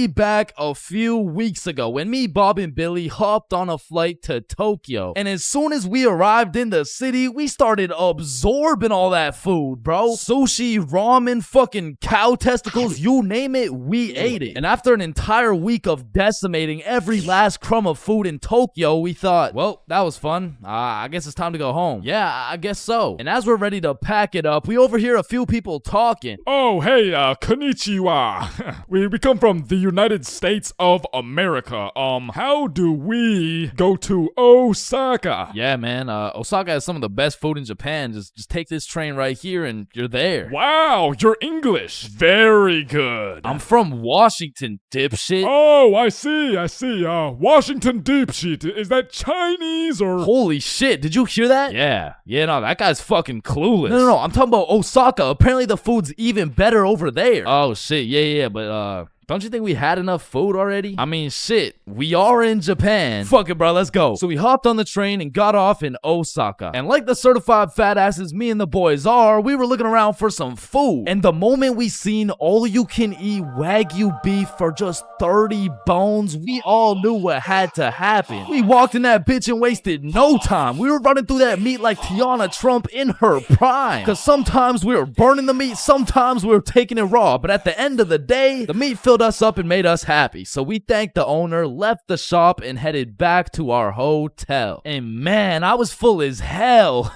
back a few weeks ago when me, Bob, and Billy hopped on a flight to Tokyo. And as soon as we arrived in the city, we started absorbing all that food, bro. Sushi, ramen, fucking cow testicles, you name it, we ate it. And after an entire week of decimating every last crumb of food in Tokyo, we thought, well, that was fun. I guess it's time to go home. Yeah, I guess so. And as we're ready to pack it up, we overhear a few people talking. Oh, hey, konnichiwa. we come from the United States of America. How do we go to Osaka? Yeah, man. Osaka has some of the best food in Japan. Just take this train right here and you're there. Wow, you're English. Very good. I'm from Washington, dipshit. Oh, I see. Washington dipshit. Is that Chinese or? Holy shit, did you hear that? Yeah, no, that guy's fucking clueless. No, I'm talking about Osaka. Apparently the food's even better over there. Oh shit, yeah, but don't you think we had enough food already? I mean, shit, we are in Japan. Fuck it, bro, let's go. So we hopped on the train and got off in Osaka. And like the certified fat asses me and the boys are, we were looking around for some food. And the moment we seen all-you-can-eat Wagyu beef for just 30 bones, we all knew what had to happen. We walked in that bitch and wasted no time. We were running through that meat like Tiana Trump in her prime. Cause sometimes we were burning the meat, sometimes we were taking it raw. But at the end of the day, the meat filled us up and made us happy. So we thanked the owner, left the shop, and headed back to our hotel. And man, I was full as hell.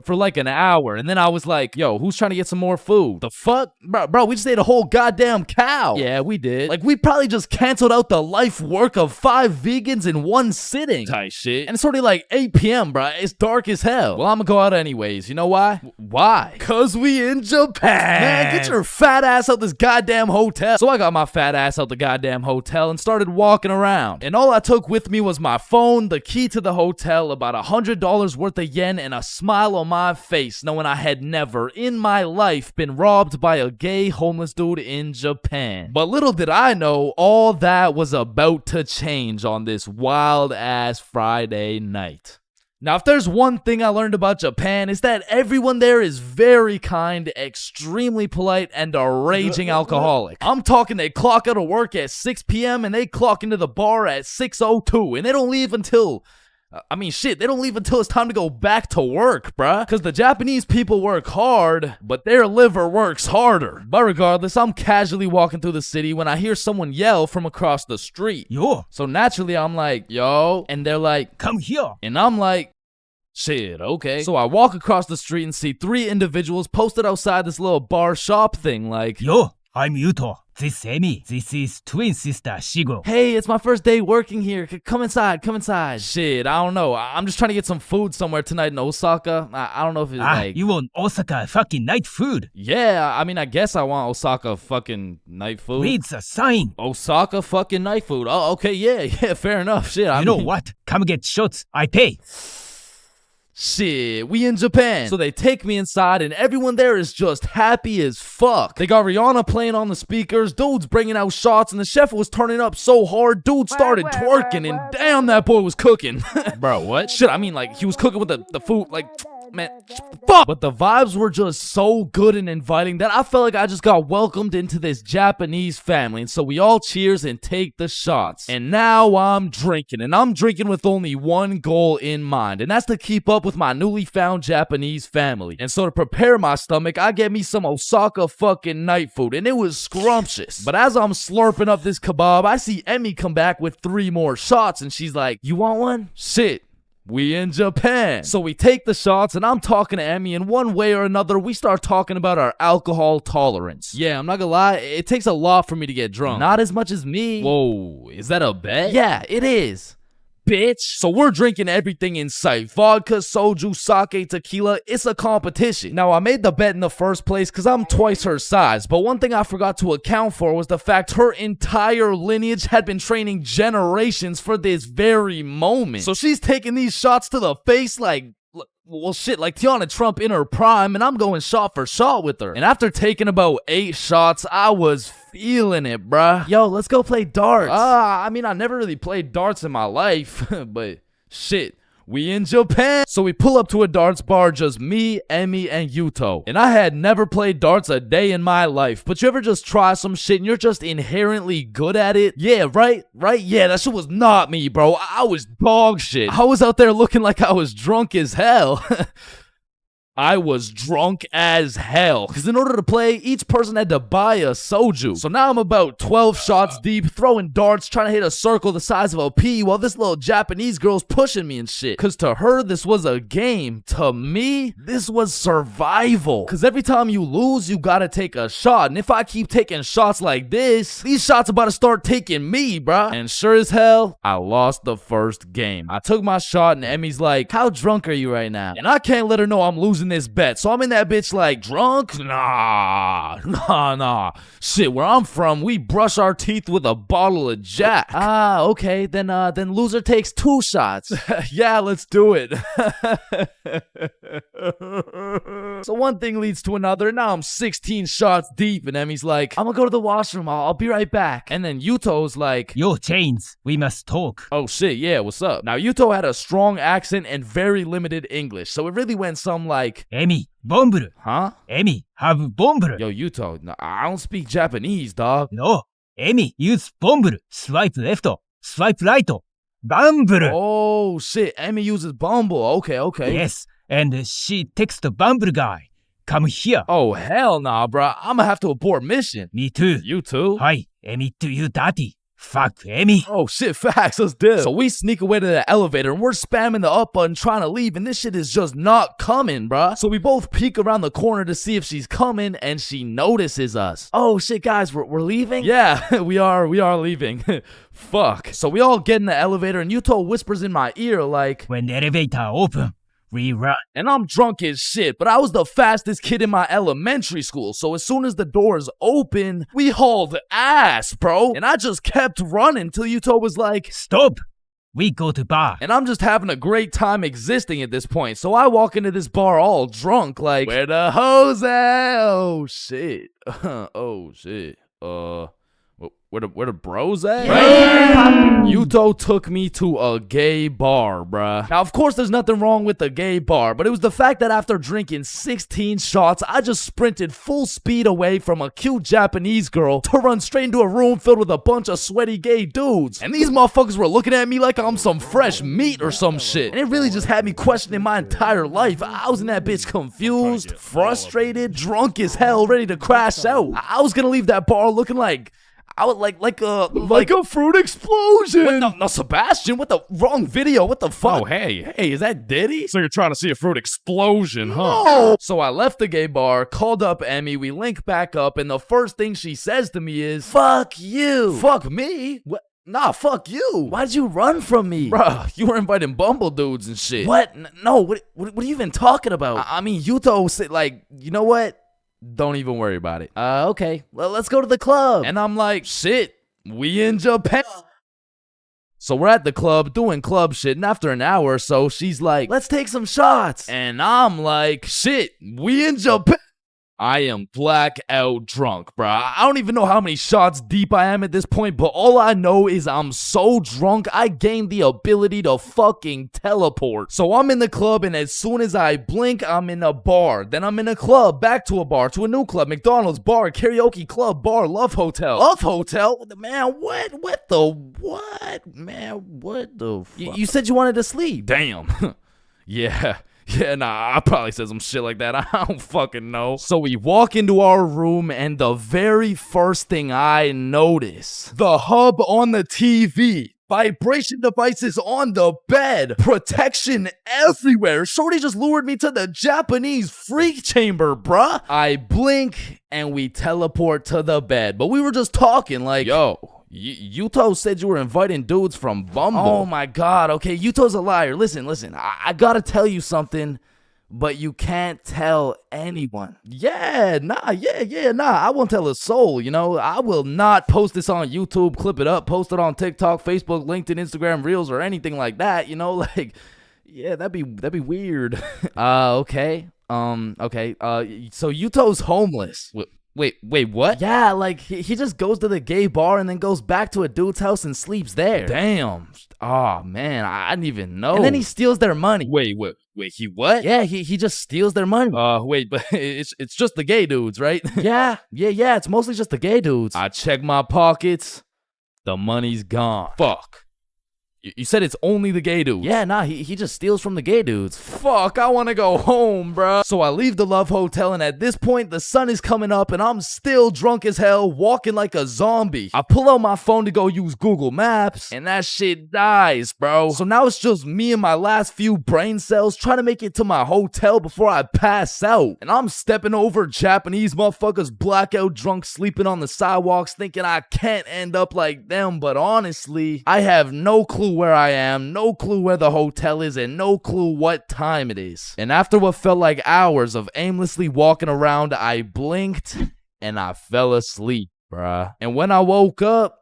For like an hour, and then I was like, yo, who's trying to get some more food? The fuck? Bro, we just ate a whole goddamn cow. Yeah, we did. Like, we probably just canceled out the life work of 5 vegans in one sitting. Type shit. And it's already like 8 p.m., bro. It's dark as hell. Well, I'm gonna go out anyways. You know why? Why? Cause we in Japan. Man, get your fat ass out this goddamn hotel. So I got my fat ass out the goddamn hotel and started walking around. And all I took with me was my phone, the key to the hotel, about $100 worth of yen, and a smile on my face, knowing I had never in my life been robbed by a gay homeless dude in Japan. But little did I know, all that was about to change on this wild ass Friday night. Now, if there's one thing I learned about Japan, it's that everyone there is very kind, extremely polite, and a raging alcoholic. I'm talking they clock out of work at 6 p.m. and they clock into the bar at 6:02, and they don't leave until... they don't leave until it's time to go back to work, bruh. Because the Japanese people work hard, but their liver works harder. But regardless, I'm casually walking through the city when I hear someone yell from across the street. Yo. So naturally, I'm like, yo. And they're like, come here. And I'm like, shit, okay. So I walk across the street and see 3 individuals posted outside this little bar shop thing like, yo, I'm Yuto. This is Amy. This is twin sister Shigo. Hey, it's my first day working here. Come inside, come inside. Shit, I don't know. I'm just trying to get some food somewhere tonight in Osaka. I don't know if it's like... You want Osaka fucking night food? Yeah, I mean, I guess I want Osaka fucking night food. Read the sign. Osaka fucking night food. Oh, okay, yeah, fair enough. Shit, I mean... know what? Come get shots. I pay. Shit, we in Japan. So they take me inside and everyone there is just happy as fuck. They got Rihanna playing on the speakers, dudes bringing out shots, and the chef was turning up so hard, dude started twerking, and damn, that boy was cooking. Bro, what? Shit, I mean, like, he was cooking with the food, like... Man, fuck! But the vibes were just so good and inviting that I felt like I just got welcomed into this Japanese family. And so we all cheers and take the shots. And now I'm drinking. And I'm drinking with only one goal in mind. And that's to keep up with my newly found Japanese family. And so to prepare my stomach, I get me some Osaka fucking night food. And it was scrumptious. But as I'm slurping up this kebab, I see Emmy come back with 3 more shots. And she's like, you want one? Shit. we in Japan. So we take the shots, and I'm talking to Emmy, and one way or another, we start talking about our alcohol tolerance. Yeah, I'm not gonna lie, it takes a lot for me to get drunk. Not as much as me. Whoa, is that a bet? Yeah, it is. Bitch. So we're drinking everything in sight. Vodka, soju, sake, tequila. It's a competition. Now, I made the bet in the first place because I'm twice her size. But one thing I forgot to account for was the fact her entire lineage had been training generations for this very moment. So she's taking these shots to the face like... well, shit, like Tiana Trump in her prime, and I'm going shot for shot with her. And after taking about 8 shots, I was feeling it, bruh. Yo, let's go play darts. I mean, I never really played darts in my life, but shit. We in Japan. So we pull up to a darts bar, just me, Emmy, and Yuto. And I had never played darts a day in my life. But you ever just try some shit and you're just inherently good at it? Yeah, right? Yeah, that shit was not me, bro. I was dog shit. I was out there looking like I was drunk as hell. I was drunk as hell. Because in order to play, each person had to buy a soju. So now I'm about 12 shots deep, throwing darts, trying to hit a circle the size of a pea, while this little Japanese girl's pushing me and shit. Because to her, this was a game. To me, this was survival. Because every time you lose, you gotta take a shot. And if I keep taking shots like this, these shots about to start taking me, bruh. And sure as hell, I lost the first game. I took my shot and Emmy's like, how drunk are you right now? And I can't let her know I'm losing this bet. So I'm in that bitch like, drunk? Nah. Shit, where I'm from, we brush our teeth with a bottle of Jack. Okay, then loser takes 2 shots. Yeah, let's do it. So one thing leads to another. Now I'm 16 shots deep, and Emmy's like, I'm gonna go to the washroom. I'll be right back. And then Yuto's like, yo, Chains, we must talk. Oh shit, yeah, what's up? Now Yuto had a strong accent and very limited English, so it really went some like, Emmy, bomber. Huh? Emmy, have bomber. Yo, Yuto, no, I don't speak Japanese, dog. No, Emmy, use bomber. Swipe left, swipe right. Bumble. Oh shit, Emmy uses Bumble. Okay. Yes, and she texts Bumble guy. Come here. Oh hell nah, bruh. I'ma have to abort mission. Me too. You too? Hi, Emmy to you daddy. Fuck Emmy. Oh shit, facts, let's do it. So we sneak away to the elevator and we're spamming the up button trying to leave, and this shit is just not coming, bruh. So we both peek around the corner to see if she's coming, and she notices us. Oh shit, guys, we're leaving? Yeah, we are leaving. Fuck. So we all get in the elevator and Yuto whispers in my ear like, when the elevator open, we run. And I'm drunk as shit, but I was the fastest kid in my elementary school, so as soon as the doors open, we hauled ass, bro. And I just kept running till Yuto was like, stop, we go to bar. And I'm just having a great time existing at this point, so I walk into this bar all drunk like, where the hoes at? Oh shit. Oh shit. Where the bros at? Yuto took me to a gay bar, bruh. Now, of course, there's nothing wrong with the gay bar, but it was the fact that after drinking 16 shots, I just sprinted full speed away from a cute Japanese girl to run straight into a room filled with a bunch of sweaty gay dudes. And these motherfuckers were looking at me like I'm some fresh meat or some shit. And it really just had me questioning my entire life. I was in that bitch confused, frustrated, drunk as hell, ready to crash out. I was gonna leave that bar looking like... I would like a fruit explosion. No, Sebastian, what the wrong video? What the fuck? Oh, hey, is that Diddy? So you're trying to see a fruit explosion, huh? No. So I left the gay bar, called up Emmy, we link back up, and the first thing she says to me is, fuck you. Fuck me? What? Nah, fuck you. Why'd you run from me? Bruh, you were inviting Bumble dudes and shit. What? No, what are you even talking about? I mean, Yuto said, like, you know what? Don't even worry about it. Okay. Well, let's go to the club. And I'm like, shit, we in Japan. So we're at the club doing club shit, and after an hour or so, she's like, let's take some shots. And I'm like, shit, we in Japan. I am blackout drunk, bruh. I don't even know how many shots deep I am at this point, but all I know is I'm so drunk, I gained the ability to fucking teleport. So I'm in the club, and as soon as I blink, I'm in a bar. Then I'm in a club, back to a bar, to a new club, McDonald's, bar, karaoke club, bar, love hotel. Love hotel? Man, what? Man, what the fuck? You said you wanted to sleep. Damn. Yeah. Yeah, nah, I probably said some shit like that. I don't fucking know. So we walk into our room, and the very first thing I notice, the hub on the TV vibration devices on the bed, protection everywhere. Shorty just lured me to the Japanese freak chamber, bruh. I blink and we teleport to the bed, but we were just talking like, yo, Yuto said you were inviting dudes from Bumble. Oh my god, okay, Yuto's a liar. Listen, I gotta tell you something, but you can't tell anyone. Yeah, nah, I won't tell a soul, you know. I will not post this on YouTube, clip it up, post it on TikTok, Facebook, LinkedIn, Instagram, Reels, or anything like that, you know, like, yeah, that'd be weird. Okay. So Yuto's homeless. Wait, what? Yeah, like, he just goes to the gay bar and then goes back to a dude's house and sleeps there. Damn. Oh, man, I didn't even know. And then he steals their money. Wait, he what? Yeah, he just steals their money. Wait, but it's just the gay dudes, right? Yeah, it's mostly just the gay dudes. I check my pockets. The money's gone. Fuck. You said it's only the gay dudes. Yeah, nah, he just steals from the gay dudes. Fuck, I want to go home, bruh. So I leave the Love Hotel, and at this point, the sun is coming up, and I'm still drunk as hell, walking like a zombie. I pull out my phone to go use Google Maps, and that shit dies, bro. So now it's just me and my last few brain cells trying to make it to my hotel before I pass out. And I'm stepping over Japanese motherfuckers blackout drunk sleeping on the sidewalks thinking I can't end up like them, but honestly, I have no clue where I am, no clue where the hotel is, and no clue what time it is. And after what felt like hours of aimlessly walking around, I blinked and I fell asleep, bruh. And when I woke up,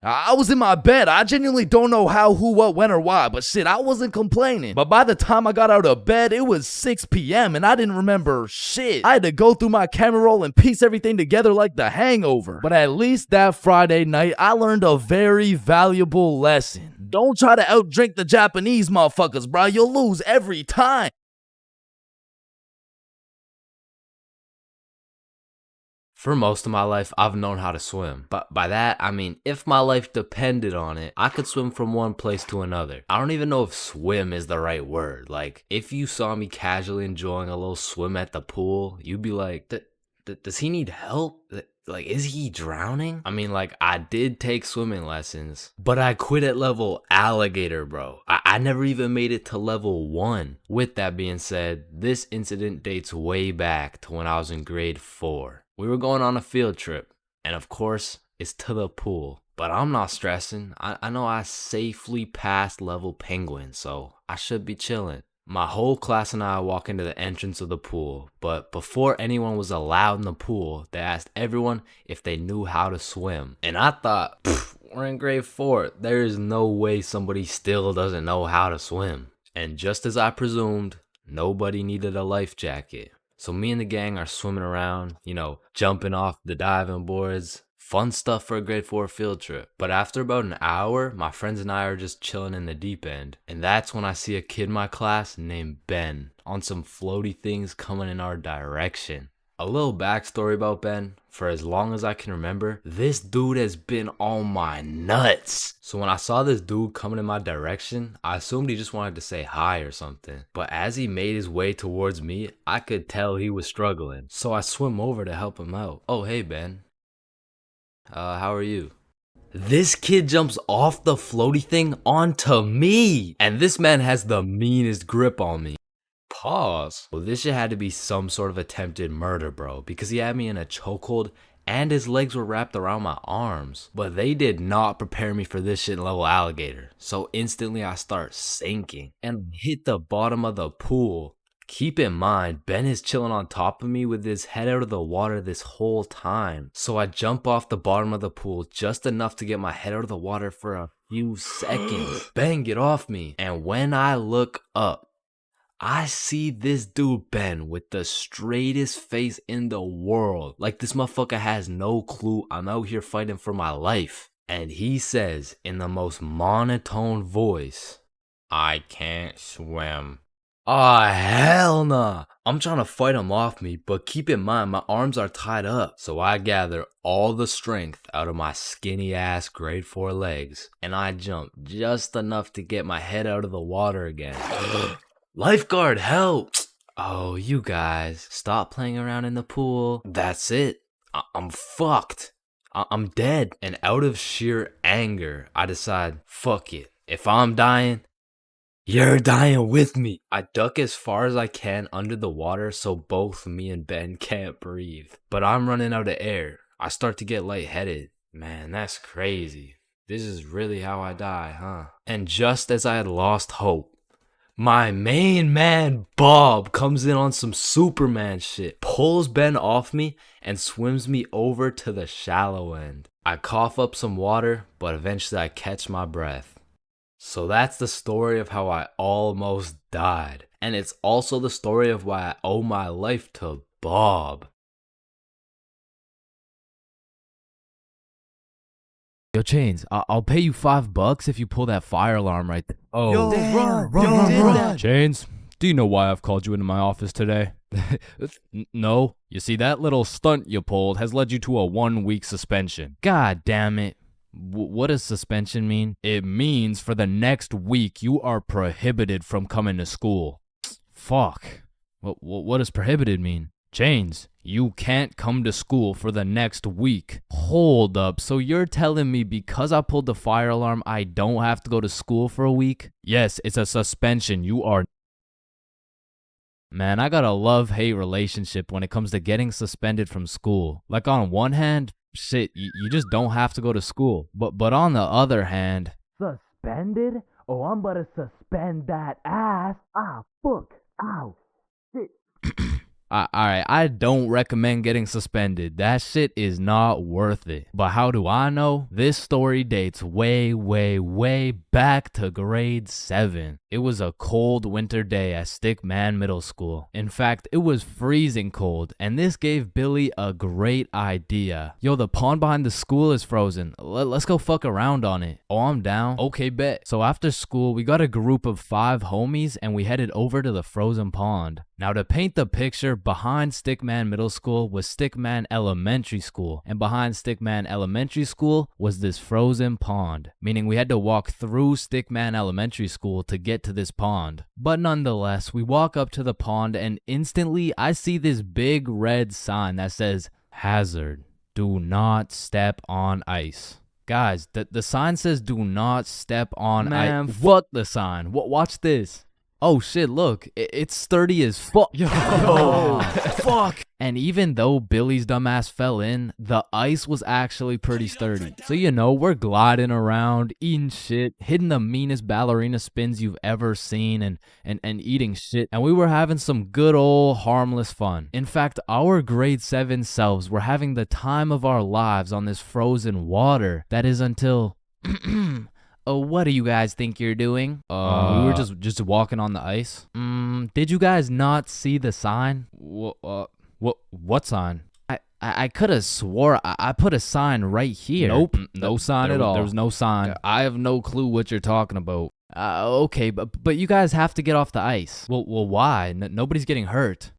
I was in my bed. I genuinely don't know how, who, what, when, or why, but shit, I wasn't complaining. But by the time I got out of bed, it was 6 p.m. and I didn't remember shit. I had to go through my camera roll and piece everything together like The Hangover. But at least that Friday night, I learned a very valuable lesson. Don't try to outdrink the Japanese motherfuckers, bro. You'll lose every time. For most of my life, I've known how to swim. But by that, I mean, if my life depended on it, I could swim from one place to another. I don't even know if swim is the right word. Like, if you saw me casually enjoying a little swim at the pool, you'd be like, does he need help? Like, is he drowning? I mean, like, I did take swimming lessons, but I quit at level alligator, bro. I never even made it to level 1. With that being said, this incident dates way back to when I was in grade 4. We were going on a field trip, and of course, it's to the pool. But I'm not stressing. I know I safely passed level penguin, so I should be chilling. My whole class and I walk into the entrance of the pool, but before anyone was allowed in the pool, they asked everyone if they knew how to swim. And I thought, we're in grade 4. There is no way somebody still doesn't know how to swim. And just as I presumed, nobody needed a life jacket. So me and the gang are swimming around, you know, jumping off the diving boards. Fun stuff for a grade 4 field trip. But after about an hour, my friends and I are just chilling in the deep end. And that's when I see a kid in my class named Ben on some floaty things coming in our direction. A little backstory about Ben. For as long as I can remember, this dude has been on my nuts. So when I saw this dude coming in my direction, I assumed he just wanted to say hi or something. But as he made his way towards me, I could tell he was struggling. So I swim over to help him out. Oh, hey, Ben. How are you? This kid jumps off the floaty thing onto me. And this man has the meanest grip on me. Pause. Well, this shit had to be some sort of attempted murder, bro, because he had me in a chokehold and his legs were wrapped around my arms. But they did not prepare me for this shit in level alligator. So instantly I start sinking and hit the bottom of the pool. Keep in mind, Ben is chilling on top of me with his head out of the water this whole time. So I jump off the bottom of the pool just enough to get my head out of the water for a few seconds. Ben, get off me. And when I look up, I see this dude Ben with the straightest face in the world. Like this motherfucker has no clue I'm out here fighting for my life. And he says in the most monotone voice, I can't swim. Ah, hell nah. I'm trying to fight him off me, but keep in mind my arms are tied up. So I gather all the strength out of my skinny ass grade 4 legs. And I jump just enough to get my head out of the water again. Lifeguard, help! Oh, you guys, stop playing around in the pool. That's it. I'm fucked. I'm dead. And out of sheer anger, I decide, fuck it. If I'm dying, you're dying with me. I duck as far as I can under the water so both me and Ben can't breathe. But I'm running out of air. I start to get lightheaded. Man, that's crazy. This is really how I die, huh? And just as I had lost hope, my main man, Bob, comes in on some Superman shit, pulls Ben off me, and swims me over to the shallow end. I cough up some water, but eventually I catch my breath. So that's the story of how I almost died. And it's also the story of why I owe my life to Bob. Yo, Chains, I'll pay you $5 if you pull that fire alarm right there. Oh, Run. Chains, do you know why I've called you into my office today? No. You see, that little stunt you pulled has led you to a 1-week suspension. God damn it. What does suspension mean? It means for the next week you are prohibited from coming to school. Fuck. What does prohibited mean? Chains, you can't come to school for the next week. Hold up, so you're telling me because I pulled the fire alarm, I don't have to go to school for a week? Yes, it's a suspension. You are... Man, I got a love-hate relationship when it comes to getting suspended from school. Like on one hand, shit, you just don't have to go to school. But on the other hand... Suspended? Oh, I'm about to suspend that ass. Ah, fuck. Ow. Shit. Alright, I don't recommend getting suspended. That shit is not worth it. But how do I know? This story dates way, way, way back to grade 7. It was a cold winter day at Stickman Middle School. In fact, it was freezing cold, and this gave Billy a great idea. Yo, the pond behind the school is frozen. Let's go fuck around on it. Oh, I'm down. Okay, bet. So after school, we got a group of 5 homies, and we headed over to the frozen pond. Now, to paint the picture, behind Stickman Middle School was Stickman Elementary School, and behind Stickman Elementary School was this frozen pond, meaning we had to walk through Stickman Elementary School to get to this pond. But nonetheless, we walk up to the pond and instantly I see this big red sign that says, "Hazard, do not step on ice." Guys, the sign says do not step on ice. Man, fuck the sign. Watch this. Oh shit, look, it's sturdy as fuck. Yo, fuck. And even though Billy's dumbass fell in, the ice was actually pretty sturdy. So you know, we're gliding around, eating shit, hitting the meanest ballerina spins you've ever seen, and eating shit. And we were having some good old harmless fun. In fact, our grade 7 selves were having the time of our lives on this frozen water. That is until... Oh, what do you guys think you're doing? We were just walking on the ice. Did you guys not see the sign? What sign? I could have swore I put a sign right here. Nope, no sign at all. There was no sign. I have no clue what you're talking about. Okay, but you guys have to get off the ice. Well, why? Nobody's getting hurt.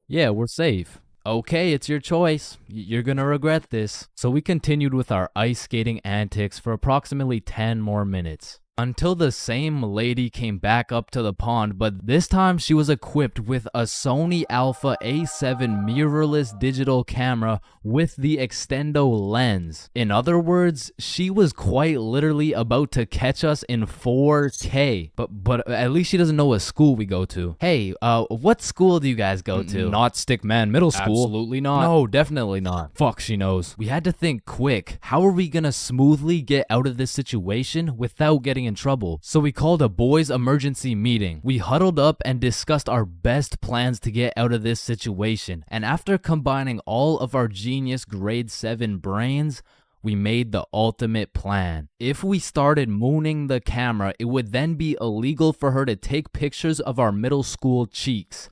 Yeah, we're safe. Okay, it's your choice. You're gonna regret this. So we continued with our ice skating antics for approximately 10 more minutes. Until the same lady came back up to the pond, but this time she was equipped with a Sony Alpha A7 mirrorless digital camera with the extendo lens. In other words, she was quite literally about to catch us in 4K. But at least she doesn't know what school we go to. Hey, what school do you guys go to? Not Stickman Middle School. Absolutely not. No, definitely not. Fuck, she knows. We had to think quick. How are we gonna smoothly get out of this situation without getting in trouble? So we called a boys emergency meeting. We huddled up and discussed our best plans to get out of this situation. And after combining all of our genius grade 7 brains, we made the ultimate plan. If we started mooning the camera, it would then be illegal for her to take pictures of our middle school cheeks.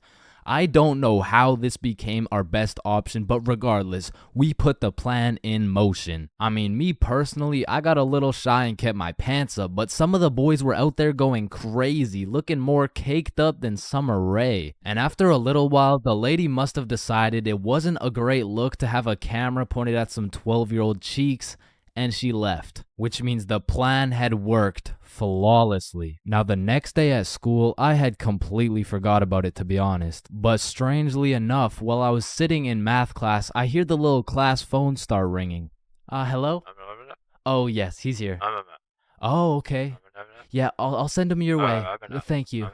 I don't know how this became our best option, but regardless, we put the plan in motion. I mean, me personally, I got a little shy and kept my pants up, but some of the boys were out there going crazy, looking more caked up than Summer Rae. And after a little while, the lady must have decided it wasn't a great look to have a camera pointed at some 12-year-old cheeks, and she left, which means the plan had worked flawlessly. Now, the next day at school, I had completely forgot about it, to be honest. But strangely enough, while I was sitting in math class, I hear the little class phone start ringing. Hello? Oh, yes, he's here. Oh, okay. Yeah, I'll send him your way. Thank you.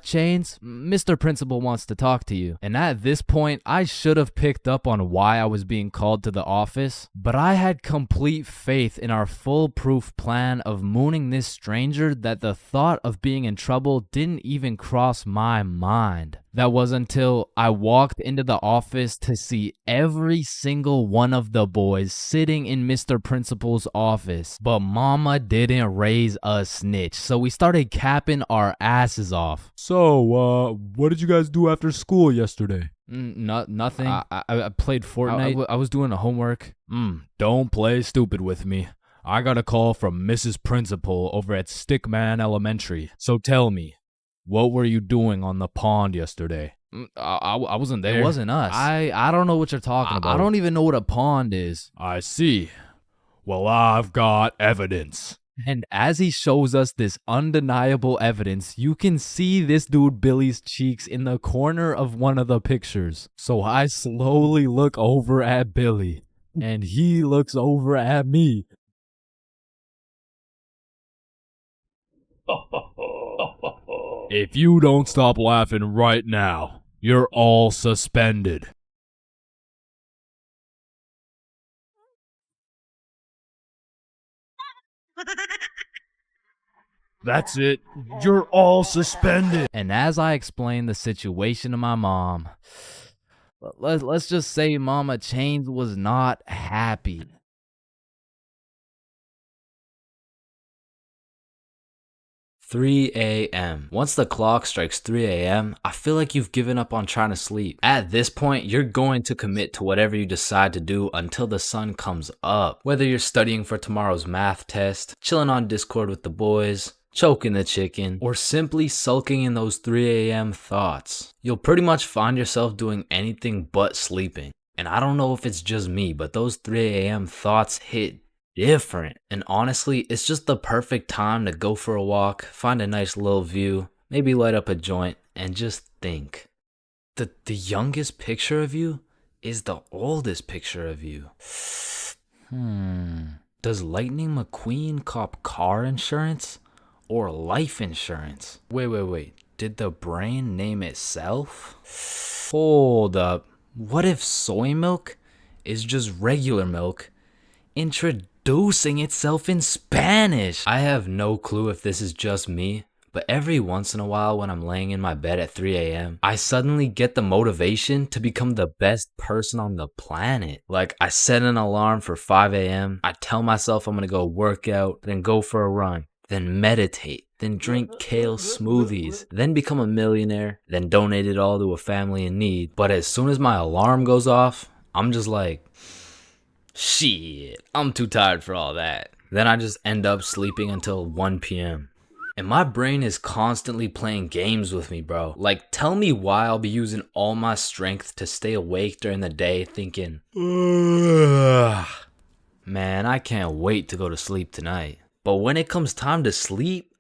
Chains, Mr. Principal wants to talk to you. And at this point, I should have picked up on why I was being called to the office, but I had complete faith in our foolproof plan of mooning this stranger that the thought of being in trouble didn't even cross my mind. That was until I walked into the office to see every single one of the boys sitting in Mr. Principal's office. But mama didn't raise a snitch, so we started capping our asses off. So, what did you guys do after school yesterday? Nothing. I played Fortnite. I was doing the homework. Don't play stupid with me. I got a call from Mrs. Principal over at Stickman Elementary. So tell me, what were you doing on the pond yesterday? I wasn't there. It wasn't us. I don't know what you're talking about. I don't even know what a pond is. I see. Well, I've got evidence. And as he shows us this undeniable evidence, you can see this dude Billy's cheeks in the corner of one of the pictures. So I slowly look over at Billy, and he looks over at me. If you don't stop laughing right now, you're all suspended. That's it. You're all suspended. And as I explained the situation to my mom, let's just say Mama Chains was not happy. "3 a.m. Once the clock strikes 3 a.m., I feel like you've given up on trying to sleep. At this point, you're going to commit to whatever you decide to do until the sun comes up. Whether you're studying for tomorrow's math test, chilling on Discord with the boys, choking the chicken, or simply sulking in those 3 a.m. thoughts. You'll pretty much find yourself doing anything but sleeping. And I don't know if it's just me, but those 3 a.m. thoughts hit different. And honestly, it's just the perfect time to go for a walk, find a nice little view, maybe light up a joint, and just think. The youngest picture of you is the oldest picture of you. Does Lightning McQueen cop car insurance or life insurance? Wait. Did the brain name itself? Hold up. What if soy milk is just regular milk introducing itself in Spanish? I have no clue if this is just me, but every once in a while when I'm laying in my bed at 3 a.m., I suddenly get the motivation to become the best person on the planet. Like, I set an alarm for 5 a.m., I tell myself I'm gonna go work out, then go for a run, then meditate, then drink kale smoothies, then become a millionaire, then donate it all to a family in need. But as soon as my alarm goes off, I'm just like, shit, I'm too tired for all that. Then I just end up sleeping until 1 p.m. And my brain is constantly playing games with me, bro. Like, tell me why I'll be using all my strength to stay awake during the day thinking, ugh, man, I can't wait to go to sleep tonight. But when it comes time to sleep,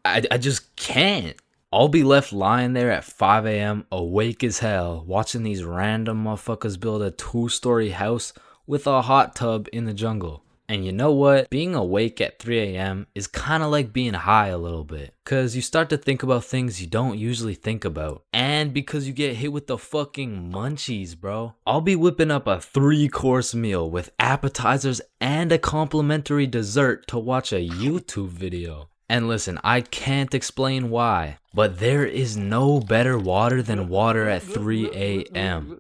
I just can't. I'll be left lying there at 5 a.m. awake as hell, watching these random motherfuckers build a 2-story house with a hot tub in the jungle. And you know what? Being awake at 3 a.m. is kind of like being high a little bit. Because you start to think about things you don't usually think about. And because you get hit with the fucking munchies, bro. I'll be whipping up a 3-course meal with appetizers and a complimentary dessert to watch a YouTube video. And listen, I can't explain why, but there is no better water than water at 3 a.m.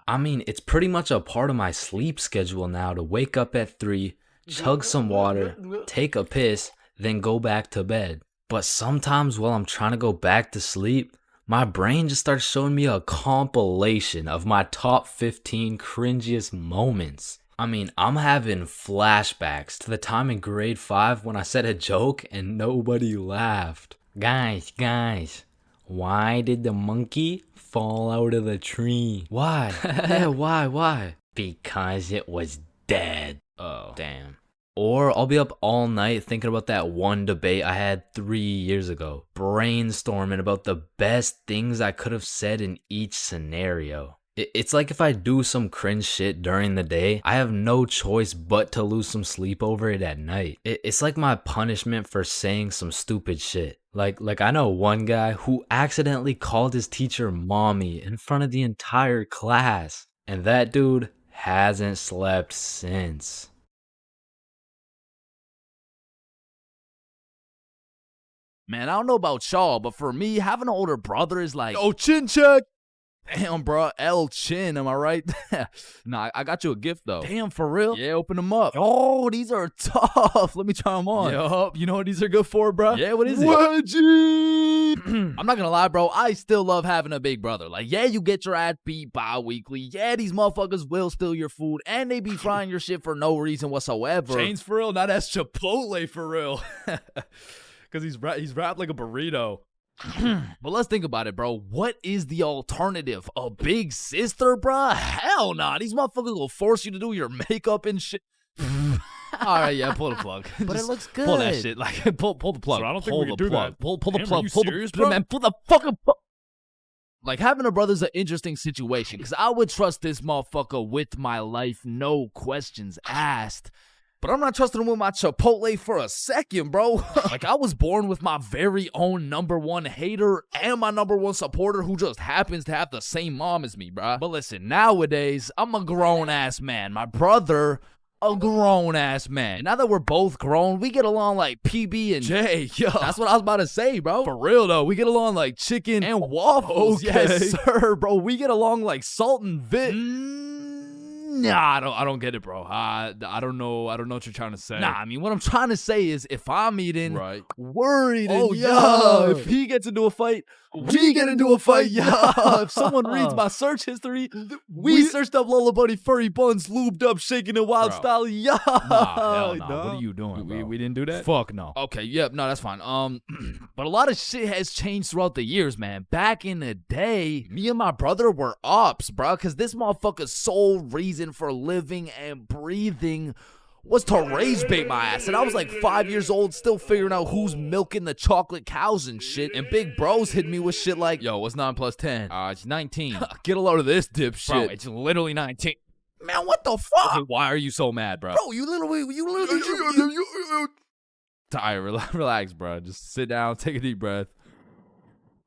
I mean, it's pretty much a part of my sleep schedule now to wake up at 3, chug some water, take a piss, then go back to bed. But sometimes while I'm trying to go back to sleep, my brain just starts showing me a compilation of my top 15 cringiest moments. I mean, I'm having flashbacks to the time in grade 5 when I said a joke and nobody laughed. Guys, why did the monkey fall out of the tree? Why? Yeah, why? Because it was dead. Oh, damn. Or I'll be up all night thinking about that one debate I had 3 years ago, brainstorming about the best things I could have said in each scenario. It's like if I do some cringe shit during the day, I have no choice but to lose some sleep over it at night. It's like my punishment for saying some stupid shit. Like I know one guy who accidentally called his teacher mommy in front of the entire class. And that dude hasn't slept since. Man, I don't know about y'all, but for me, having an older brother is like, oh, chin check. Damn, bro, El Chin, am I right? Nah, I got you a gift, though. Damn, for real? Yeah, open them up. Oh, these are tough. Let me try them on. Yup, you know what these are good for, bro? Yeah, what is it? Wedgie! I'm not gonna lie, bro, I still love having a big brother. Like, yeah, you get your ass beat bi-weekly. Yeah, these motherfuckers will steal your food, and they be frying your shit for no reason whatsoever. Chains for real? Now that's Chipotle for real. Because he's wrapped like a burrito. But let's think about it, bro. What is the alternative? A big sister, bro? Hell nah. These motherfuckers will force you to do your makeup and shit. All right, yeah, pull the plug. But it looks good. Pull that shit. Like, pull the plug. So I don't think pull we can the do plug. that. Pull the Damn, plug. are you Pull serious, the bro? man. Pull the fucking plug. Like, having a brother's an interesting situation because I would trust this motherfucker with my life, no questions asked. But I'm not trusting him with my Chipotle for a second, bro. Like, I was born with my very own #1 hater and my #1 supporter who just happens to have the same mom as me, bro. But listen, nowadays, I'm a grown-ass man. My brother, a grown-ass man. Now that we're both grown, we get along like PB and J. Yo, that's what I was about to say, bro. For real, though. We get along like chicken and waffles. Okay. Yes, sir, bro. We get along like salt and vit. Nah, I don't get it, bro. I don't know what you're trying to say. Nah, I mean, what I'm trying to say is if I'm eating, Right. worried, Oh, and yeah. if he gets into a fight, we get into a fight, yeah. If someone reads my search history, we searched up Lola Bunny furry buns, lubed up, shaking it wild Bro. style, yeah. Nah, hell nah. What are you doing, bro? We didn't do that? Fuck no. Okay, yep, no, that's fine. But a lot of shit has changed throughout the years, man. Back in the day, me and my brother were ops, bro, because this motherfucker's sole reason for living and breathing was to rage bait my ass. And I was like 5 years old, still figuring out who's milking the chocolate cows and shit. And big bros hit me with shit like, yo, what's 9 plus 10? It's 19. Get a load of this dipshit. Bro, it's literally 19. Man, what the fuck? Okay, why are you so mad, bro? Bro, you literally. Tired. Relax, bro. Just sit down, take a deep breath.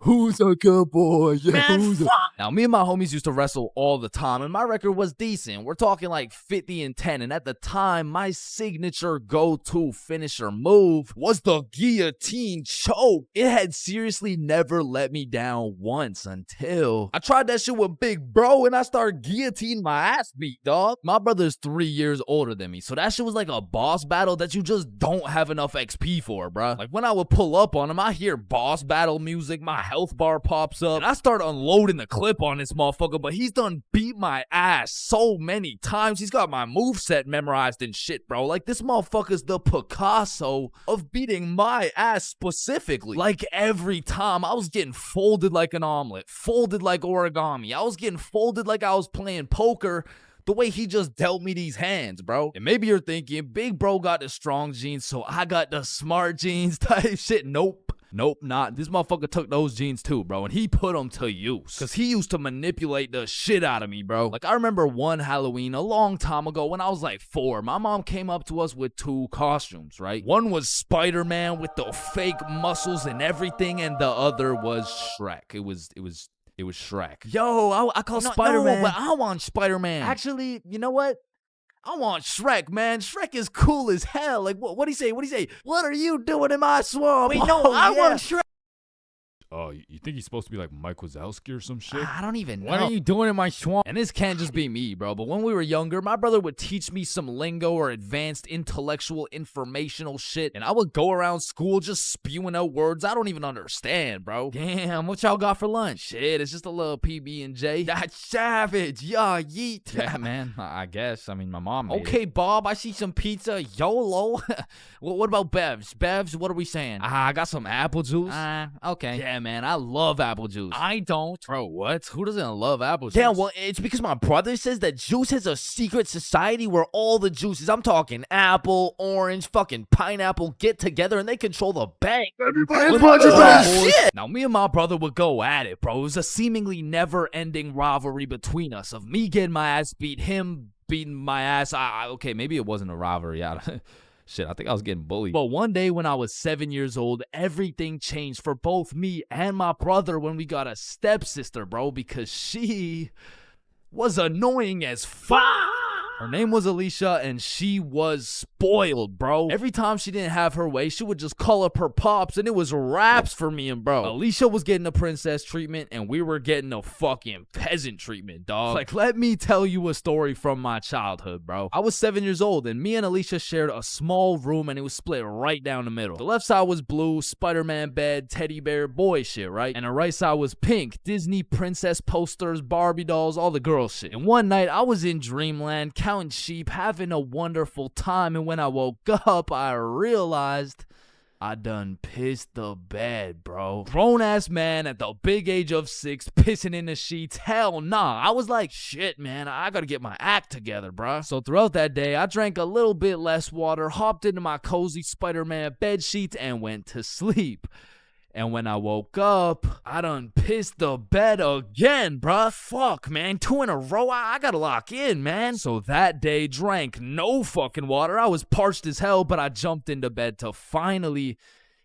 Who's a good boy? Yeah, man, fuck. Now, me and my homies used to wrestle all the time, and my record was decent. We're talking like 50-10, and at the time, my signature go-to finisher move was the guillotine choke. It had seriously never let me down once until I tried that shit with Big Bro, and I started guillotining my ass beat, dog. My brother's 3 years older than me, so that shit was like a boss battle that you just don't have enough XP for, bruh. Like, when I would pull up on him, I hear boss battle music, my health bar pops up, and I start unloading the clip on this motherfucker, but he's done beat my ass so many times. He's got my moveset memorized and shit, bro. Like, this motherfucker's the Picasso of beating my ass specifically. Like, every time, I was getting folded like an omelet, folded like origami. I was getting folded like I was playing poker, the way he just dealt me these hands, bro. And maybe you're thinking, Big Bro got the strong genes, so I got the smart genes type shit. Nope. Nope, not. This motherfucker took those genes too, bro, and he put them to use. Because he used to manipulate the shit out of me, bro. Like, I remember one Halloween a long time ago when I was like 4. My mom came up to us with 2 costumes, right? One was Spider-Man with the fake muscles and everything, and the other was Shrek. It was Shrek. Yo, I call Spider-Man. No, but I want Spider-Man. Actually, you know what? I want Shrek, man. Shrek is cool as hell. Like, what'd he say? What are you doing in my swamp? Wait, no, I want Shrek. Oh, you think he's supposed to be like Mike Wazowski or some shit? I don't even know. What are you doing in my swamp? And this can't just be me, bro. But when we were younger, my brother would teach me some lingo or advanced intellectual informational shit. And I would go around school just spewing out words I don't even understand, bro. Damn, what y'all got for lunch? Shit, it's just a little PB&J. That's savage. Yeah, yeet. Yeah, man, I guess. I mean, my mom made Okay, it. Bob, I see some pizza. YOLO. What about Bevs? Bevs, what are we saying? I got some apple juice. Okay. Yeah, man. I love apple juice. I don't. Bro, what? Who doesn't love apple juice? Damn, well, it's because my brother says that juice has a secret society where all the juices, I'm talking apple, orange, fucking pineapple, get together and they control the bank. Now, me and my brother would go at it, bro. It was a seemingly never-ending rivalry between us of me getting my ass beat, him beating my ass. Okay, maybe it wasn't a rivalry. Shit, I think I was getting bullied. But one day when I was 7 years old, everything changed for both me and my brother when we got a stepsister, bro, because she was annoying as fuck. Her name was Alicia, and she was spoiled, bro. Every time she didn't have her way, she would just call up her pops, and it was raps for me and bro. Alicia was getting the princess treatment, and we were getting the fucking peasant treatment, dog. Like, let me tell you a story from my childhood, bro. I was 7 years old, and me and Alicia shared a small room, and it was split right down the middle. The left side was blue, Spider-Man bed, teddy bear, boy shit, right? And the right side was pink, Disney princess posters, Barbie dolls, all the girl shit. And one night, I was in dreamland, counting sheep, having a wonderful time, and when I woke up, I realized I done pissed the bed, bro. Grown-ass man at the big age of 6 pissing in the sheets. Hell nah. I was like, shit, man, I gotta get my act together, bro. So throughout that day, I drank a little bit less water, hopped into my cozy Spider-Man bed sheets, and went to sleep. And when I woke up, I done pissed the bed again, bruh. Fuck, man. 2 in a row. I gotta lock in, man. So that day, drank no fucking water. I was parched as hell, but I jumped into bed to finally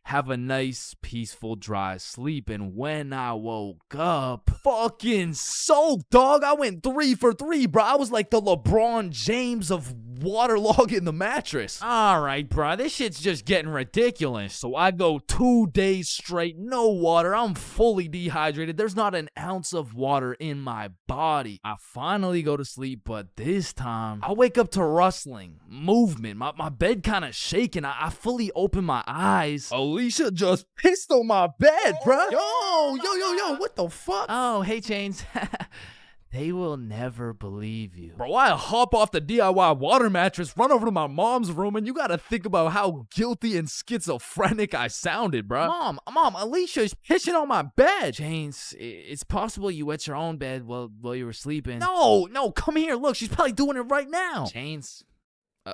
have a nice, peaceful, dry sleep. And when I woke up, fucking soaked, dog. I went 3 for 3, bro. I was like the LeBron James of waterlogging the mattress. All right, bro. This shit's just getting ridiculous. So I go 2 days straight, no water. I'm fully dehydrated. There's not an ounce of water in my body. I finally go to sleep, but this time, I wake up to rustling, movement. My bed kind of shaking. I fully open my eyes. Alicia just pissed on my bed, bruh. Yo, what the fuck? Oh, hey, Chains. They will never believe you. Bro, I hop off the DIY water mattress, run over to my mom's room, and you gotta think about how guilty and schizophrenic I sounded, bro. Mom, Alicia's pissing on my bed. Chains, it's possible you wet your own bed while you were sleeping. No, come here. Look, she's probably doing it right now. Chains.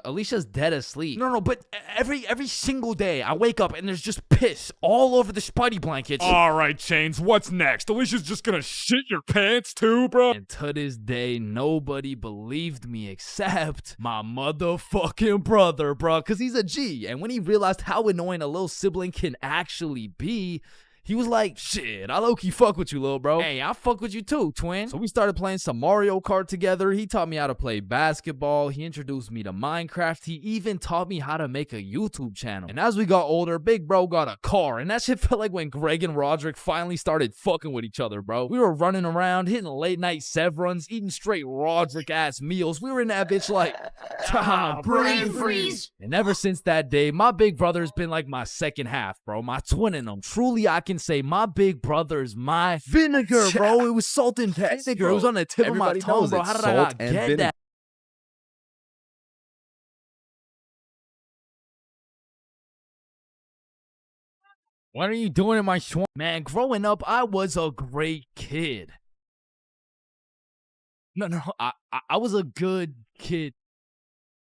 Alicia's dead asleep. No, but every single day I wake up and there's just piss all over the Spidey blankets. All right, Chains, what's next? Alicia's just gonna shit your pants too, bro? And to this day, nobody believed me except my motherfucking brother, bro, because he's a G. And when he realized how annoying a little sibling can actually be, he was like, shit, I low-key fuck with you, little bro. Hey, I fuck with you too, twin. So we started playing some Mario Kart together. He taught me how to play basketball. He introduced me to Minecraft. He even taught me how to make a YouTube channel. And as we got older, big bro got a car. And that shit felt like when Greg and Roderick finally started fucking with each other, bro. We were running around, hitting late-night Severons, eating straight Roderick-ass meals. We were in that bitch like, brain freeze. And ever since that day, my big brother's been like my second half, bro. My twin in him. Truly, I can say my big brother's my vinegar, bro. It was salt and vinegar. It was on the tip of my tongue, bro. How did I not get that? What are you doing in my swamp? Man, growing up, I was a great kid. No, I was a good kid.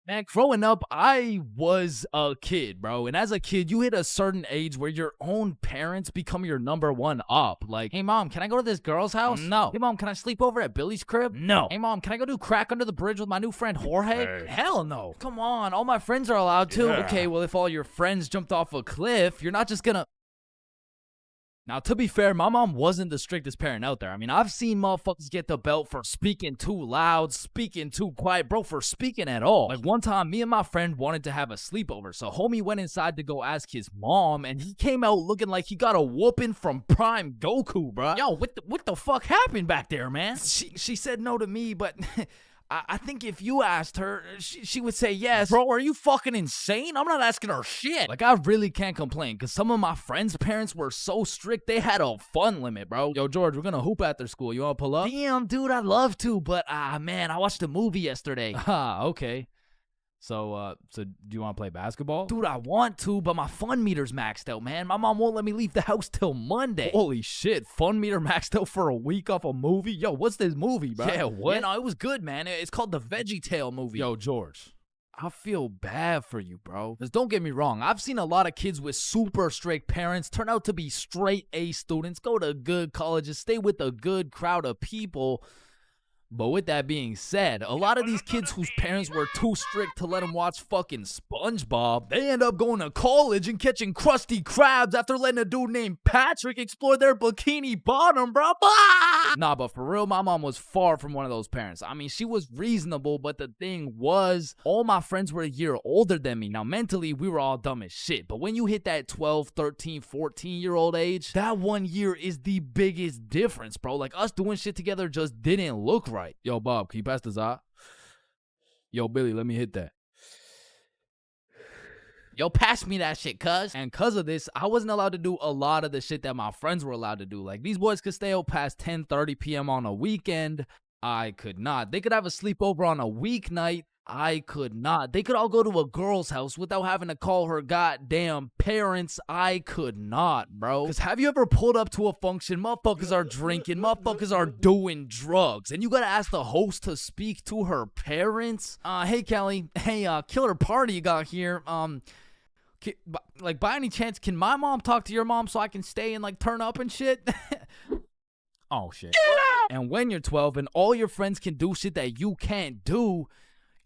Man, growing up, I was a kid, bro. And as a kid, you hit a certain age where your own parents become your number one up. Like, hey, mom, can I go to this girl's house? No. Hey, mom, can I sleep over at Billy's crib? No. Hey, mom, can I go do crack under the bridge with my new friend Jorge? Hey. Hell no. Come on, all my friends are allowed to. Yeah. Okay, well, if all your friends jumped off a cliff, you're not just gonna... Now, to be fair, my mom wasn't the strictest parent out there. I mean, I've seen motherfuckers get the belt for speaking too loud, speaking too quiet, bro, for speaking at all. Like, one time, me and my friend wanted to have a sleepover, so homie went inside to go ask his mom, and he came out looking like he got a whooping from Prime Goku, bro. Yo, what the fuck happened back there, man? She said no to me, but... I think if you asked her, she would say yes. Bro, are you fucking insane? I'm not asking her shit. Like, I really can't complain, because some of my friends' parents were so strict, they had a fun limit, bro. Yo, George, we're gonna hoop after school. You wanna pull up? Damn, dude, I'd love to, but, man, I watched a movie yesterday. Okay. So do you want to play basketball? Dude, I want to, but my fun meter's maxed out, man. My mom won't let me leave the house till Monday. Holy shit, fun meter maxed out for a week off a movie? Yo, what's this movie, bro? Yeah, what? Yeah, no, it was good, man. It's called the Veggie Tale movie. Yo, George, I feel bad for you, bro. Because don't get me wrong, I've seen a lot of kids with super strict parents turn out to be straight A students, go to good colleges, stay with a good crowd of people. But with that being said, a lot of these kids whose parents were too strict to let them watch fucking SpongeBob, they end up going to college and catching Krusty Krabs after letting a dude named Patrick explore their bikini bottom, bro. Nah, but for real, my mom was far from one of those parents. I mean, she was reasonable, but the thing was, all my friends were a year older than me. Now, mentally, we were all dumb as shit. But when you hit that 12, 13, 14-year-old age, that 1 year is the biggest difference, bro. Like, us doing shit together just didn't look right. Yo, Bob, can you pass the Zot? Yo, Billy, let me hit that. Yo, pass me that shit, cuz. And cuz of this, I wasn't allowed to do a lot of the shit that my friends were allowed to do. Like, these boys could stay out past 10:30 p.m. on a weekend. I could not. They could have a sleepover on a weeknight. I could not. They could all go to a girl's house without having to call her goddamn parents. I could not, bro. Because have you ever pulled up to a function, motherfuckers are drinking, motherfuckers are doing drugs, and you gotta ask the host to speak to her parents? Hey, Kelly. Hey, killer party you got here. Like, by any chance, can my mom talk to your mom so I can stay and, like, turn up and shit? Oh, shit. And when you're 12 and all your friends can do shit that you can't do,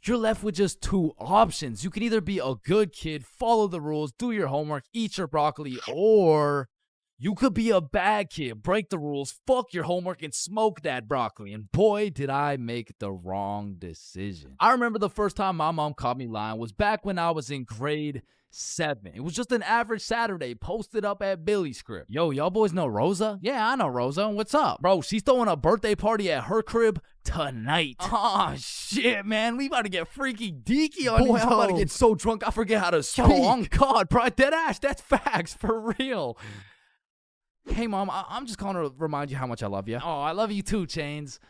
you're left with just two options. You can either be a good kid, follow the rules, do your homework, eat your broccoli, or you could be a bad kid, break the rules, fuck your homework, and smoke that broccoli. And boy, did I make the wrong decision. I remember the first time my mom caught me lying was back when I was in grade 7. It was just an average Saturday posted up at Billy's crib. Yo, y'all boys know Rosa? Yeah, I know Rosa. What's up? Bro, she's throwing a birthday party at her crib tonight. Oh, shit, man. We about to get freaky deaky on Boy, these I'm about to hoes. get so drunk I forget how to speak. Yo, on God, bro. Dead ass. That's facts. For real. Hey, Mom, I'm just calling to remind you how much I love you. Oh, I love you too, Chains.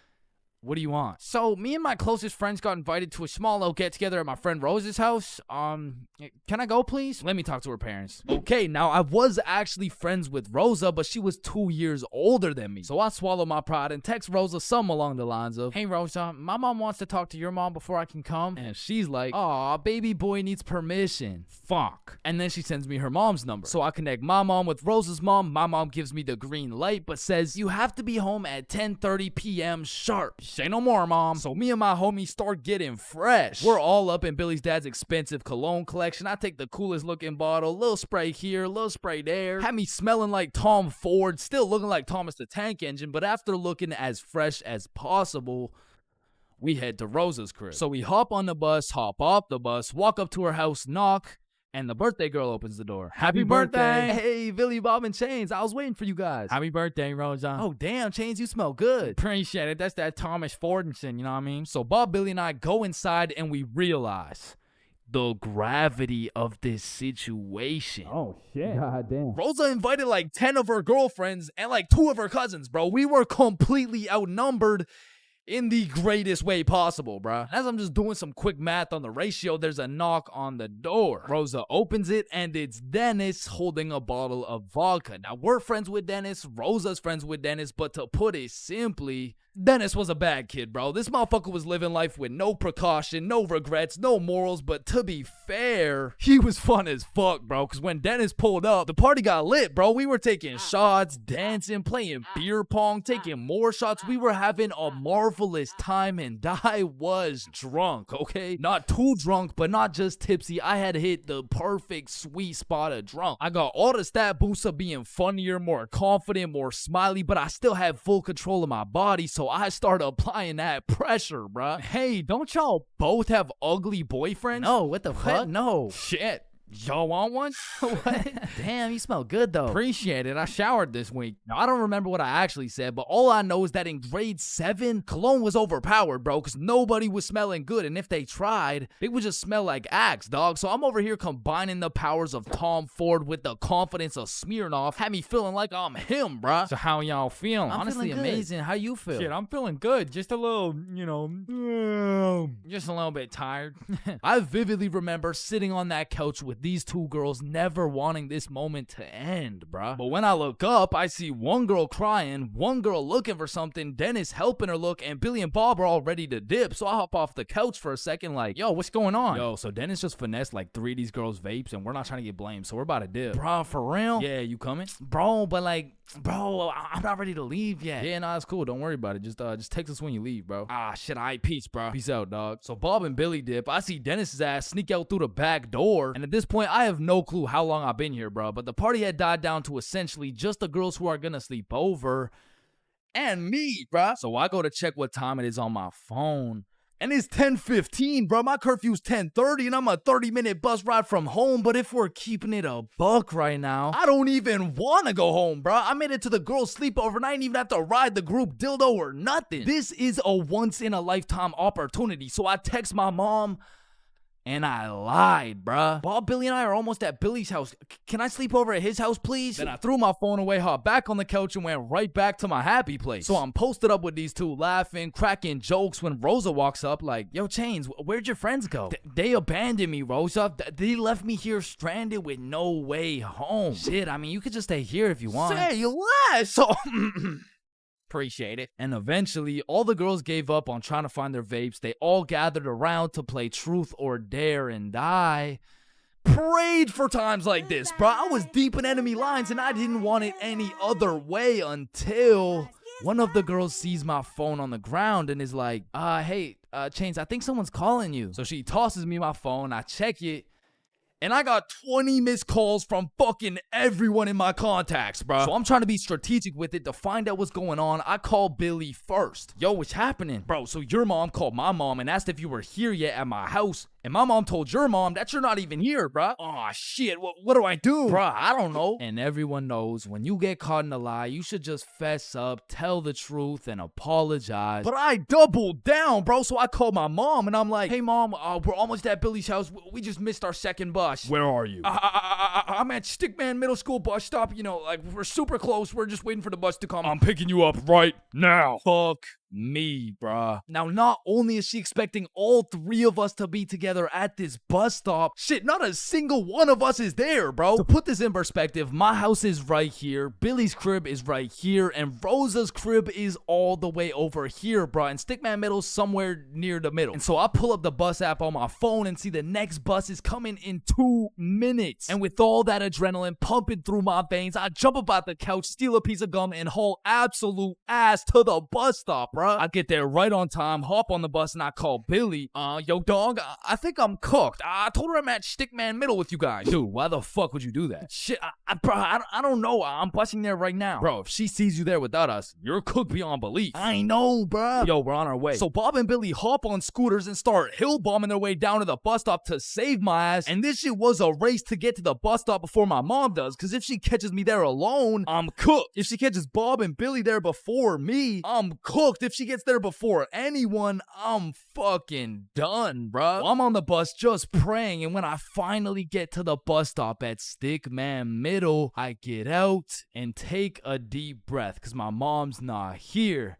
What do you want? So, me and my closest friends got invited to a small little get-together at my friend Rose's house. Can I go, please? Let me talk to her parents. Okay, now I was actually friends with Rosa, but she was 2 years older than me. So I swallowed my pride and text Rosa something along the lines of, "Hey, Rosa, my mom wants to talk to your mom before I can come." And she's like, "Aw, baby boy needs permission." Fuck. And then she sends me her mom's number. So I connect my mom with Rosa's mom. My mom gives me the green light, but says, "You have to be home at 10:30 p.m. sharp." Say no more, Mom. So me and my homies start getting fresh. We're all up in Billy's dad's expensive cologne collection. I take the coolest looking bottle, little spray here, little spray there. Had me smelling like Tom Ford, still looking like Thomas the Tank Engine, but after looking as fresh as possible, we head to Rosa's crib. So we hop on the bus, hop off the bus, walk up to her house, knock, and the birthday girl opens the door. Happy birthday! Hey, Billy, Bob, and Chains. I was waiting for you guys. Happy birthday, Rosa. Oh, damn, Chains, you smell good. Appreciate it. That's that Thomas Fordinson, you know what I mean? So Bob, Billy, and I go inside and we realize the gravity of this situation. Oh, shit. God damn. Rosa invited like 10 of her girlfriends and like 2 of her cousins, bro. We were completely outnumbered in the greatest way possible, bruh. As I'm just doing some quick math on the ratio, there's a knock on the door. Rosa opens it, and it's Dennis holding a bottle of vodka. Now, we're friends with Dennis. Rosa's friends with Dennis. But to put it simply, Dennis was a bad kid, bro. This motherfucker was living life with no precaution, no regrets, no morals. But to be fair, he was fun as fuck, bro. Because when Dennis pulled up, the party got lit, bro. We were taking shots, dancing, playing beer pong, taking more shots. We were having a marvelous time, and I was drunk, okay? Not too drunk, but not just tipsy. I had hit the perfect sweet spot of drunk. I got all the stat boosts of being funnier, more confident, more smiley, but I still had full control of my body, so I started applying that pressure, bruh. Hey, don't y'all both have ugly boyfriends? No, what the fuck? No. Shit. Y'all want one? What? Damn, you smell good though. Appreciate it. I showered this week. Now, I don't remember what I actually said, but all I know is that in grade 7, cologne was overpowered, bro, because nobody was smelling good. And if they tried, they would just smell like Axe, dog. So I'm over here combining the powers of Tom Ford with the confidence of Smirnoff. Had me feeling like I'm him, bro. So how y'all feeling? I'm honestly feeling amazing. How you feel? Shit, I'm feeling good. Just a little, Just a little bit tired. I vividly remember sitting on that couch with these 2 girls, never wanting this moment to end, bruh. But when I look up, I see one girl crying, one girl looking for something, Dennis helping her look, and Billy and Bob are all ready to dip. So I hop off the couch for a second like, yo, what's going on? Yo, so Dennis just finessed like 3 of these girls' vapes, and we're not trying to get blamed, so we're about to dip. Bruh, for real? Yeah, you coming? Bro, but like, bro, I'm not ready to leave yet. Yeah, nah, it's cool. Don't worry about it. Just text us when you leave, bro. Ah, shit, all right, peace, bro. Peace out, dog. So Bob and Billy dip. I see Dennis's ass sneak out through the back door, and at this point, I have no clue how long I've been here, bro. But the party had died down to essentially just the girls who are gonna sleep over and me, bro. So I go to check what time it is on my phone. And it's 10:15, bro. My curfew's 10:30, and I'm a 30-minute bus ride from home. But if we're keeping it a buck right now, I don't even want to go home, bro. I made it to the girls' sleepover, and I didn't even have to ride the group dildo or nothing. This is a once-in-a-lifetime opportunity. So I text my mom, and I lied, bruh. Bob, Billy, and I are almost at Billy's house. Can I sleep over at his house, please? Then I threw my phone away, hopped back on the couch, and went right back to my happy place. So I'm posted up with these 2, laughing, cracking jokes when Rosa walks up like, yo, Chains, where'd your friends go? They abandoned me, Rosa. They left me here stranded with no way home. Shit, I mean, you could just stay here if you want. Say less! So... Appreciate it. And eventually, all the girls gave up on trying to find their vapes. They all gathered around to play Truth or Dare, and I prayed for times like this, bro. I was deep in enemy lines, and I didn't want it any other way until one of the girls sees my phone on the ground and is like, hey, Chains, I think someone's calling you. So she tosses me my phone. I check it. And I got 20 missed calls from fucking everyone in my contacts, bro. So I'm trying to be strategic with it to find out what's going on. I called Billy first. Yo, what's happening? Bro, so your mom called my mom and asked if you were here yet at my house. And my mom told your mom that you're not even here, bruh. Aw, shit, what do I do? Bruh, I don't know. And everyone knows when you get caught in a lie, you should just fess up, tell the truth, and apologize. But I doubled down, bro, so I called my mom, and I'm like, hey, mom, we're almost at Billy's house. We just missed our second bus. Where are you? I'm at Stickman Middle School bus stop. You know, like, we're super close. We're just waiting for the bus to come. I'm picking you up right now. Fuck me, bruh. Now, not only is she expecting all 3 of us to be together at this bus stop, shit, not a single one of us is there, bro. To put this in perspective, my house is right here, Billy's crib is right here, and Rosa's crib is all the way over here, bro. And Stickman Middle's somewhere near the middle. And so I pull up the bus app on my phone and see the next bus is coming in 2 minutes. And with all that adrenaline pumping through my veins, I jump up out the couch, steal a piece of gum, and haul absolute ass to the bus stop, bro. I get there right on time, hop on the bus, and I call Billy. Yo, dog, I think I'm cooked. I told her I'm at Stickman Middle with you guys. Dude, why the fuck would you do that? Shit, bro, I don't know. I'm busting there right now. Bro, if she sees you there without us, you're cooked beyond belief. I know, bro. Yo, we're on our way. So Bob and Billy hop on scooters and start hill bombing their way down to the bus stop to save my ass. And this shit was a race to get to the bus stop before my mom does, because if she catches me there alone, I'm cooked. If she catches Bob and Billy there before me, I'm cooked. If she gets there before anyone, I'm fucking done, bruh. I'm on the bus just praying, and when I finally get to the bus stop at Stickman Middle, I get out and take a deep breath because my mom's not here.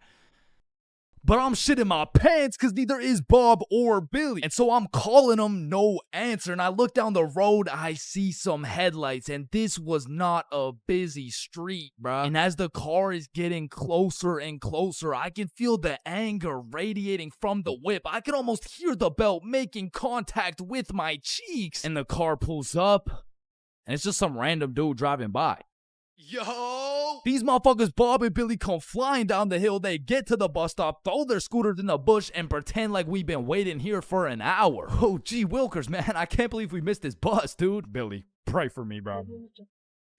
But I'm shitting my pants because neither is Bob or Billy. And so I'm calling them, no answer. And I look down the road, I see some headlights. And this was not a busy street, bruh. And as the car is getting closer and closer, I can feel the anger radiating from the whip. I can almost hear the belt making contact with my cheeks. And the car pulls up, and it's just some random dude driving by. Yo! These motherfuckers, Bob and Billy, come flying down the hill. They get to the bus stop, throw their scooters in the bush, and pretend like we've been waiting here for an hour. Oh, gee wilkers, man. I can't believe we missed this bus, dude. Billy, pray for me, bro.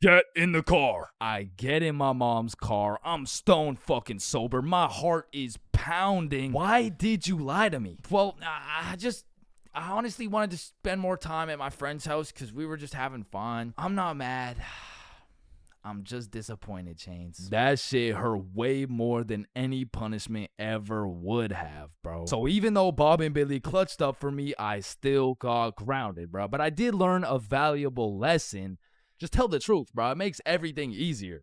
Get in the car. I get in my mom's car. I'm stone fucking sober. My heart is pounding. Why did you lie to me? Well, I honestly wanted to spend more time at my friend's house because we were just having fun. I'm not mad. I'm just disappointed, Chains. That shit hurt way more than any punishment ever would have, bro. So even though Bob and Billy clutched up for me, I still got grounded, bro. But I did learn a valuable lesson. Just tell the truth, bro. It makes everything easier.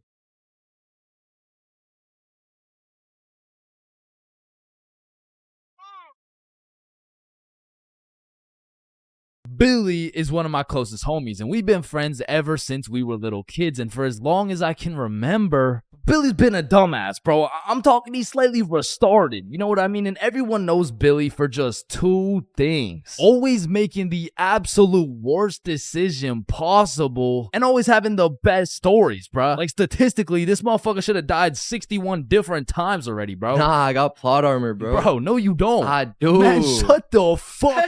Billy is one of my closest homies, and we've been friends ever since we were little kids, and for as long as I can remember, Billy's been a dumbass, bro. I'm talking he's slightly retarded, you know what I mean? And everyone knows Billy for just two things. Always making the absolute worst decision possible, and always having the best stories, bro. Like, statistically, this motherfucker should have died 61 different times already, bro. Nah, I got plot armor, bro. Bro, no you don't. I do. Man, shut the fuck.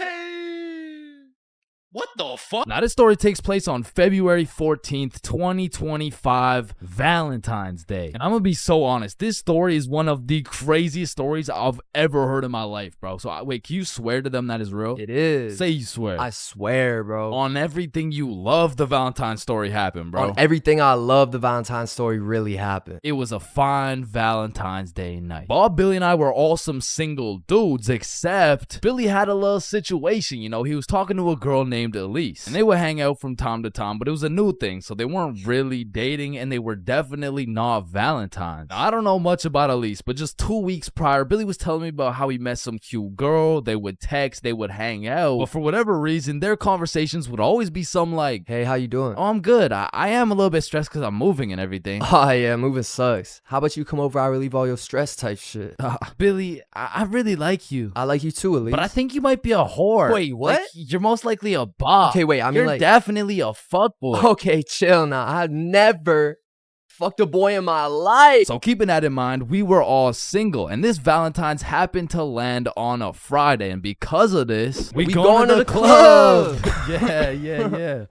What the fuck? Now, this story takes place on February 14th, 2025, Valentine's Day. And I'm gonna be so honest, this story is one of the craziest stories I've ever heard in my life, bro. So, wait, can you swear to them that is real? It is. Say you swear. I swear, bro. On everything you love, the Valentine's story happened, bro. On everything I love, the Valentine's story really happened. It was a fine Valentine's Day night. Bob, Billy, and I were all some single dudes, except Billy had a little situation, you know. He was talking to a girl named Elise, and they would hang out from time to time, but it was a new thing, so they weren't really dating, and they were definitely not Valentines. Now, I don't know much about Elise, but just 2 weeks prior, Billy was telling me about how he met some cute girl. They would text, they would hang out, but for whatever reason, their conversations would always be some like, hey, how you doing? Oh, I'm good. I am a little bit stressed because I'm moving and everything. Oh yeah, moving sucks. How about you come over, I relieve all your stress type shit. Billy, I really like you. I like you too, Elise. But I think you might be a whore. Wait, what? Like, you're most likely a bop. Okay, wait, I mean, you're like, definitely a fuckboy. Okay, chill now. I've never fucked a boy in my life. So keeping that in mind, we were all single, and this Valentine's happened to land on a Friday, and because of this, we going to the club. Yeah. Yeah.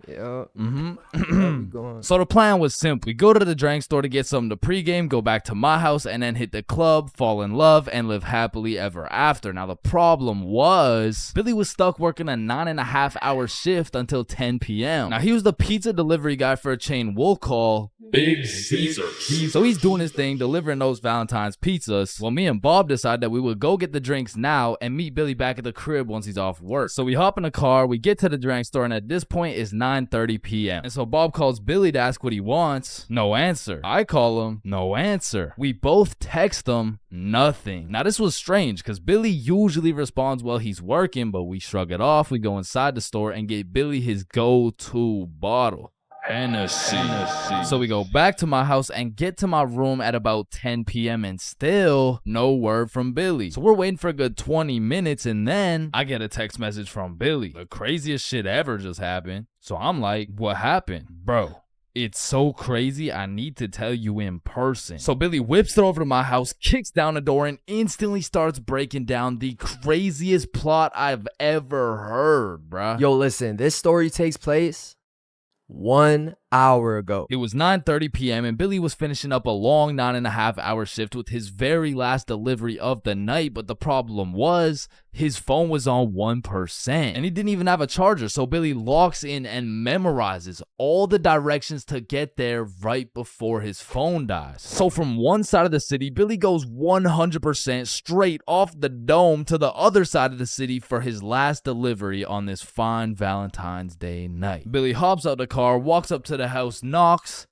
So the plan was simple. We go to the drink store to get something to pregame, go back to my house, and then hit the club, fall in love, and live happily ever after. Now, the problem was Billy was stuck working a 9.5-hour shift until 10 p.m. Now, he was the pizza delivery guy for a chain we'll call Big Caesar. So he's doing his thing, delivering those Valentine's pizzas. Well, me and Bob decided that we would go get the drinks now and meet Billy back at the crib once he's off work. So we hop in the car, we get to the drink store, and at this point it's 9:30 p.m. And so Bob calls Billy to ask what he wants. No answer. I call him. No answer. We both text him. Nothing. Now, this was strange because Billy usually responds while he's working, but we shrug it off. We go inside the store and get Billy his go-to bottle. Hennessy. So we go back to my house and get to my room at about 10 p.m. and still no word from Billy. So we're waiting for a good 20 minutes and then I get a text message from Billy. The craziest shit ever just happened. So I'm like, what happened? Bro, it's so crazy, I need to tell you in person. So Billy whips it over to my house, kicks down the door, and instantly starts breaking down the craziest plot I've ever heard, bruh. Yo, listen, this story takes place 1 hour ago. It was 9:30 p.m. and Billy was finishing up a long 9.5-hour shift with his very last delivery of the night, but the problem was his phone was on 1% and he didn't even have a charger. So Billy locks in and memorizes all the directions to get there right before his phone dies. So from one side of the city, Billy goes 100% straight off the dome to the other side of the city for his last delivery on this fine Valentine's Day night. Billy hops out the car, walks up to the house, knocks,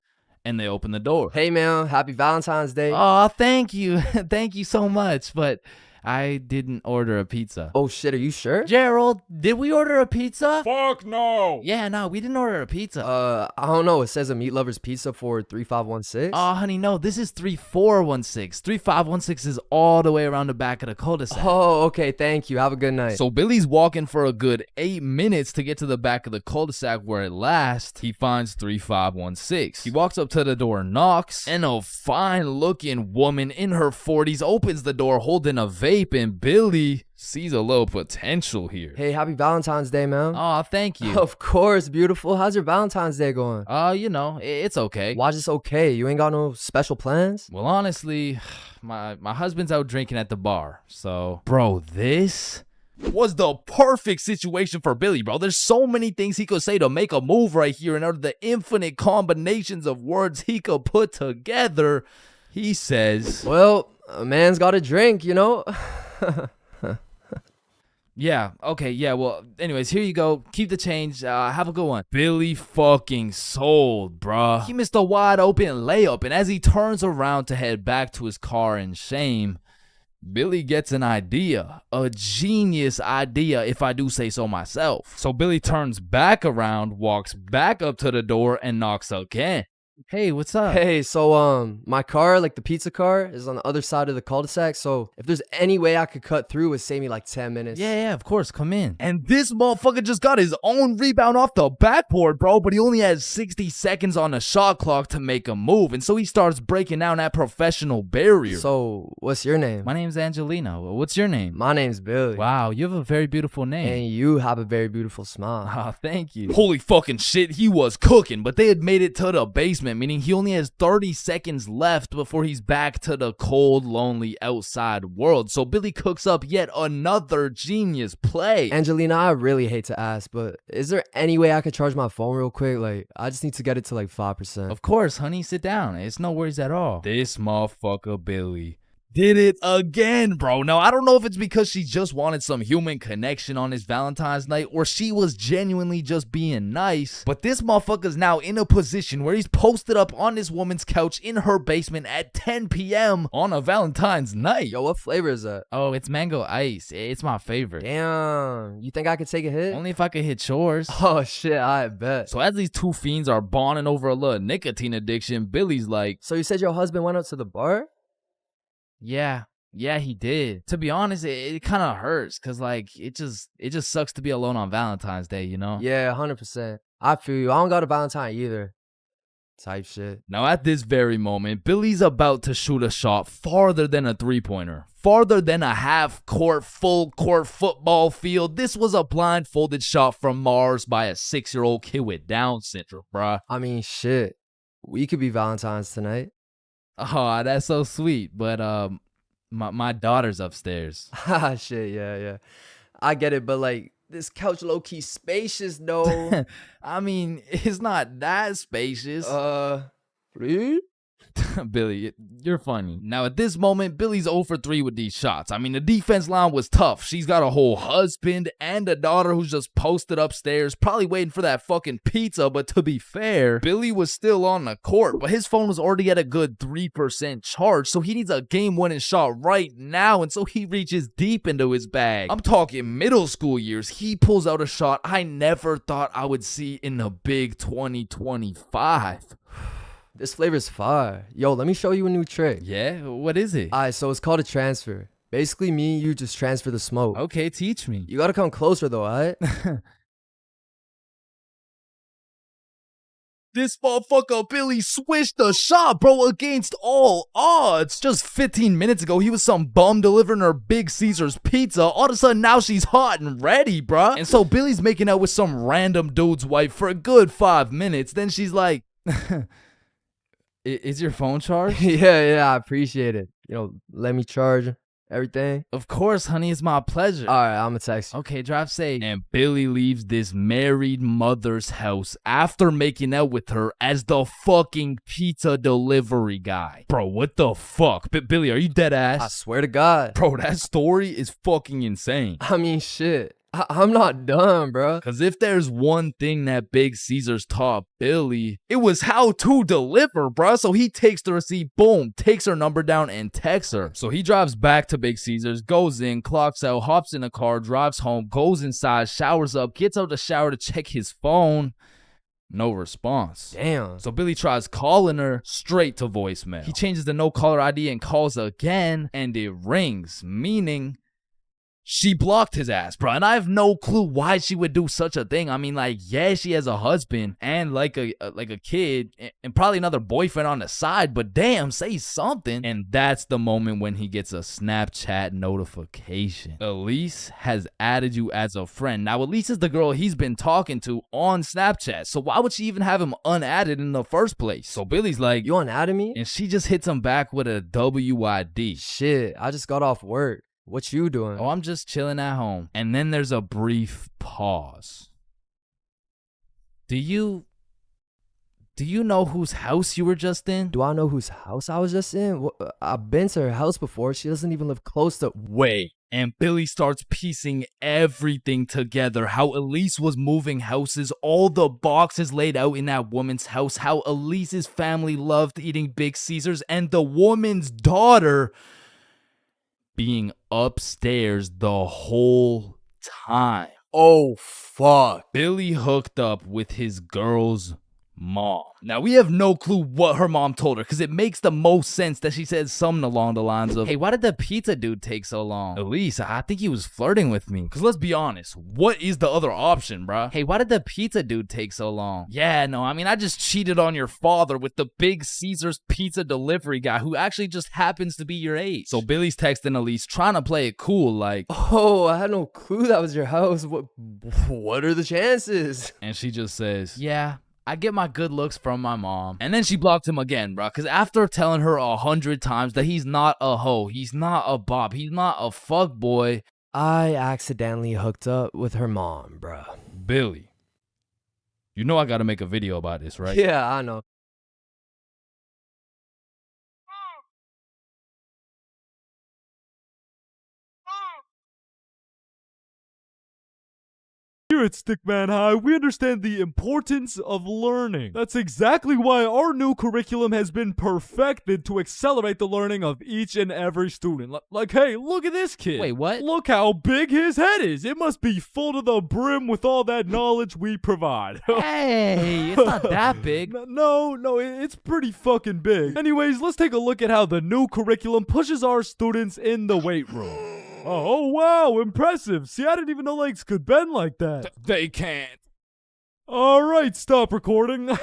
and they open the door. Hey man, happy Valentine's Day. Oh, thank you. Thank you so much, but I didn't order a pizza. Oh shit, are you sure? Gerald, did we order a pizza? Fuck no. Yeah, no, we didn't order a pizza. I don't know. It says a Meat Lover's Pizza for 3516. Oh, honey, no, this is 3416. 3516 is all the way around the back of the cul-de-sac. Oh, okay, thank you. Have a good night. So Billy's walking for a good 8 minutes to get to the back of the cul-de-sac where at last he finds 3516. He walks up to the door, knocks, and a fine-looking woman in her 40s opens the door holding a vape, and Billy sees a little potential here. Hey, happy Valentine's Day, man. Oh, thank you. Of course, beautiful. How's your Valentine's Day going? You know, it's okay. Why's this okay? You ain't got no special plans? Well, honestly, my husband's out drinking at the bar, so... Bro, this was the perfect situation for Billy, bro. There's so many things he could say to make a move right here, and out of the infinite combinations of words he could put together, he says, well, a man's got to drink, you know? yeah, okay, yeah, well, anyways, here you go. Keep the change. Have a good one. Billy fucking sold, bruh. He missed a wide open layup, and as he turns around to head back to his car in shame, Billy gets an idea. A genius idea, if I do say so myself. So Billy turns back around, walks back up to the door, and knocks again. Hey, what's up? Hey, so my car, like the pizza car, is on the other side of the cul-de-sac. So if there's any way I could cut through, it would save me like 10 minutes. Yeah, of course, come in. And this motherfucker just got his own rebound off the backboard, bro, but he only has 60 seconds on the shot clock to make a move, and so he starts breaking down that professional barrier. So what's your name? My name's Angelina. What's your name? My name's Billy. Wow, you have a very beautiful name. And you have a very beautiful smile. Oh, thank you. Holy fucking shit, he was cooking, but they had made it to the basement, meaning he only has 30 seconds left before he's back to the cold, lonely outside world. So Billy cooks up yet another genius play. Angelina, I really hate to ask, but is there any way I could charge my phone real quick? Like, I just need to get it to like 5%. Of course, honey, sit down. It's no worries at all. This motherfucker Billy did it again, bro. Now, I don't know if it's because she just wanted some human connection on his Valentine's night, or she was genuinely just being nice, but this motherfucker's now in a position where he's posted up on this woman's couch in her basement at 10 p.m. on a Valentine's night. Yo, what flavor is that? Oh, it's mango ice. It's my favorite. Damn, you think I could take a hit? Only if I could hit yours. Oh shit, I bet. So as these two fiends are bonding over a little nicotine addiction, Billy's like, so you said your husband went out to the bar? Yeah, he did. To be honest, it kind of hurts because, like, it just sucks to be alone on Valentine's Day, you know? Yeah, 100%. I feel you. I don't got a Valentine either. Type shit. Now, at this very moment, Billy's about to shoot a shot farther than a three-pointer. Farther than a half-court, full-court football field. This was a blindfolded shot from Mars by a 6-year-old kid with Down syndrome, bruh. I mean, shit. We could be Valentine's tonight. Oh, that's so sweet, but my daughter's upstairs. Ah, shit, yeah. I get it, but like this couch low-key spacious though. I mean, it's not that spacious. Really? Billy, you're funny. Now, at this moment, Billy's 0 for 3 with these shots. I mean, the defense line was tough. She's got a whole husband and a daughter who's just posted upstairs, probably waiting for that fucking pizza. But to be fair, Billy was still on the court, but his phone was already at a good 3% charge, so he needs a game-winning shot right now, and so he reaches deep into his bag. I'm talking middle school years. He pulls out a shot I never thought I would see in the big 2025. This flavor's fire. Yo, let me show you a new trick. Yeah? What is it? Alright, so it's called a transfer. Basically, me and you just transfer the smoke. Okay, teach me. You gotta come closer though, alright? This motherfucker Billy switched the shot, bro, against all odds. Just 15 minutes ago, he was some bum delivering her Big Caesar's pizza. All of a sudden, now she's hot and ready, bruh. And so Billy's making out with some random dude's wife for a good 5 minutes. Then she's like, is your phone charged? Yeah, I appreciate it. You know, let me charge everything. Of course, honey, it's my pleasure. Alright, I'm gonna text you. Okay, drive safe. And Billy leaves this married mother's house after making out with her as the fucking pizza delivery guy. Bro, what the fuck? Billy, are you dead ass? I swear to God. Bro, that story is fucking insane. I mean, shit. I'm not done, bro. Because if there's one thing that Big Caesar's taught Billy, it was how to deliver, bro. So he takes the receipt, boom, takes her number down and texts her. So he drives back to Big Caesar's, goes in, clocks out, hops in a car, drives home, goes inside, showers up, gets out the shower to check his phone. No response. Damn. So Billy tries calling her, straight to voicemail. He changes the no caller ID and calls again, and it rings, meaning she blocked his ass, bro. And I have no clue why she would do such a thing. I mean, like, yeah, she has a husband and like a kid and probably another boyfriend on the side, but damn, say something. And that's the moment when he gets a Snapchat notification. Elise has added you as a friend. Now, Elise is the girl he's been talking to on Snapchat, so why would she even have him unadded in the first place? So Billy's like, you unadded me? And she just hits him back with a WID. Shit, I just got off work. What you doing? Oh, I'm just chilling at home. And then there's a brief pause. Do you know whose house you were just in? Do I know whose house I was just in? I've been to her house before. She doesn't even live close to... Wait. And Billy starts piecing everything together. How Elise was moving houses, all the boxes laid out in that woman's house, how Elise's family loved eating Big Caesars, and the woman's daughter being upstairs the whole time. Oh, fuck. Billy hooked up with his girl's mom. Now, we have no clue what her mom told her, because it makes the most sense that she said something along the lines of, hey, why did the pizza dude take so long? Elise, I think he was flirting with me. Because let's be honest, what is the other option, bruh? Hey, why did the pizza dude take so long? Yeah, no, I mean, I just cheated on your father with the Big Caesars pizza delivery guy who actually just happens to be your age. So Billy's texting Elise, trying to play it cool, like, oh, I had no clue that was your house. What are the chances? And she just says, yeah, I get my good looks from my mom. And then she blocked him again, bro. Because after telling her 100 times that he's not a hoe, he's not a bop, he's not a fuck boy, I accidentally hooked up with her mom, bro. Billy, you know I gotta make a video about this, right? Yeah, I know. Here at Stickman High, we understand the importance of learning. That's exactly why our new curriculum has been perfected to accelerate the learning of each and every student. Like, hey, look at this kid. Wait, what? Look how big his head is. It must be full to the brim with all that knowledge we provide. Hey, it's not that big. No, it's pretty fucking big. Anyways, let's take a look at how the new curriculum pushes our students in the weight room. Oh, wow, impressive. See, I didn't even know legs could bend like that. They can't. All right, stop recording.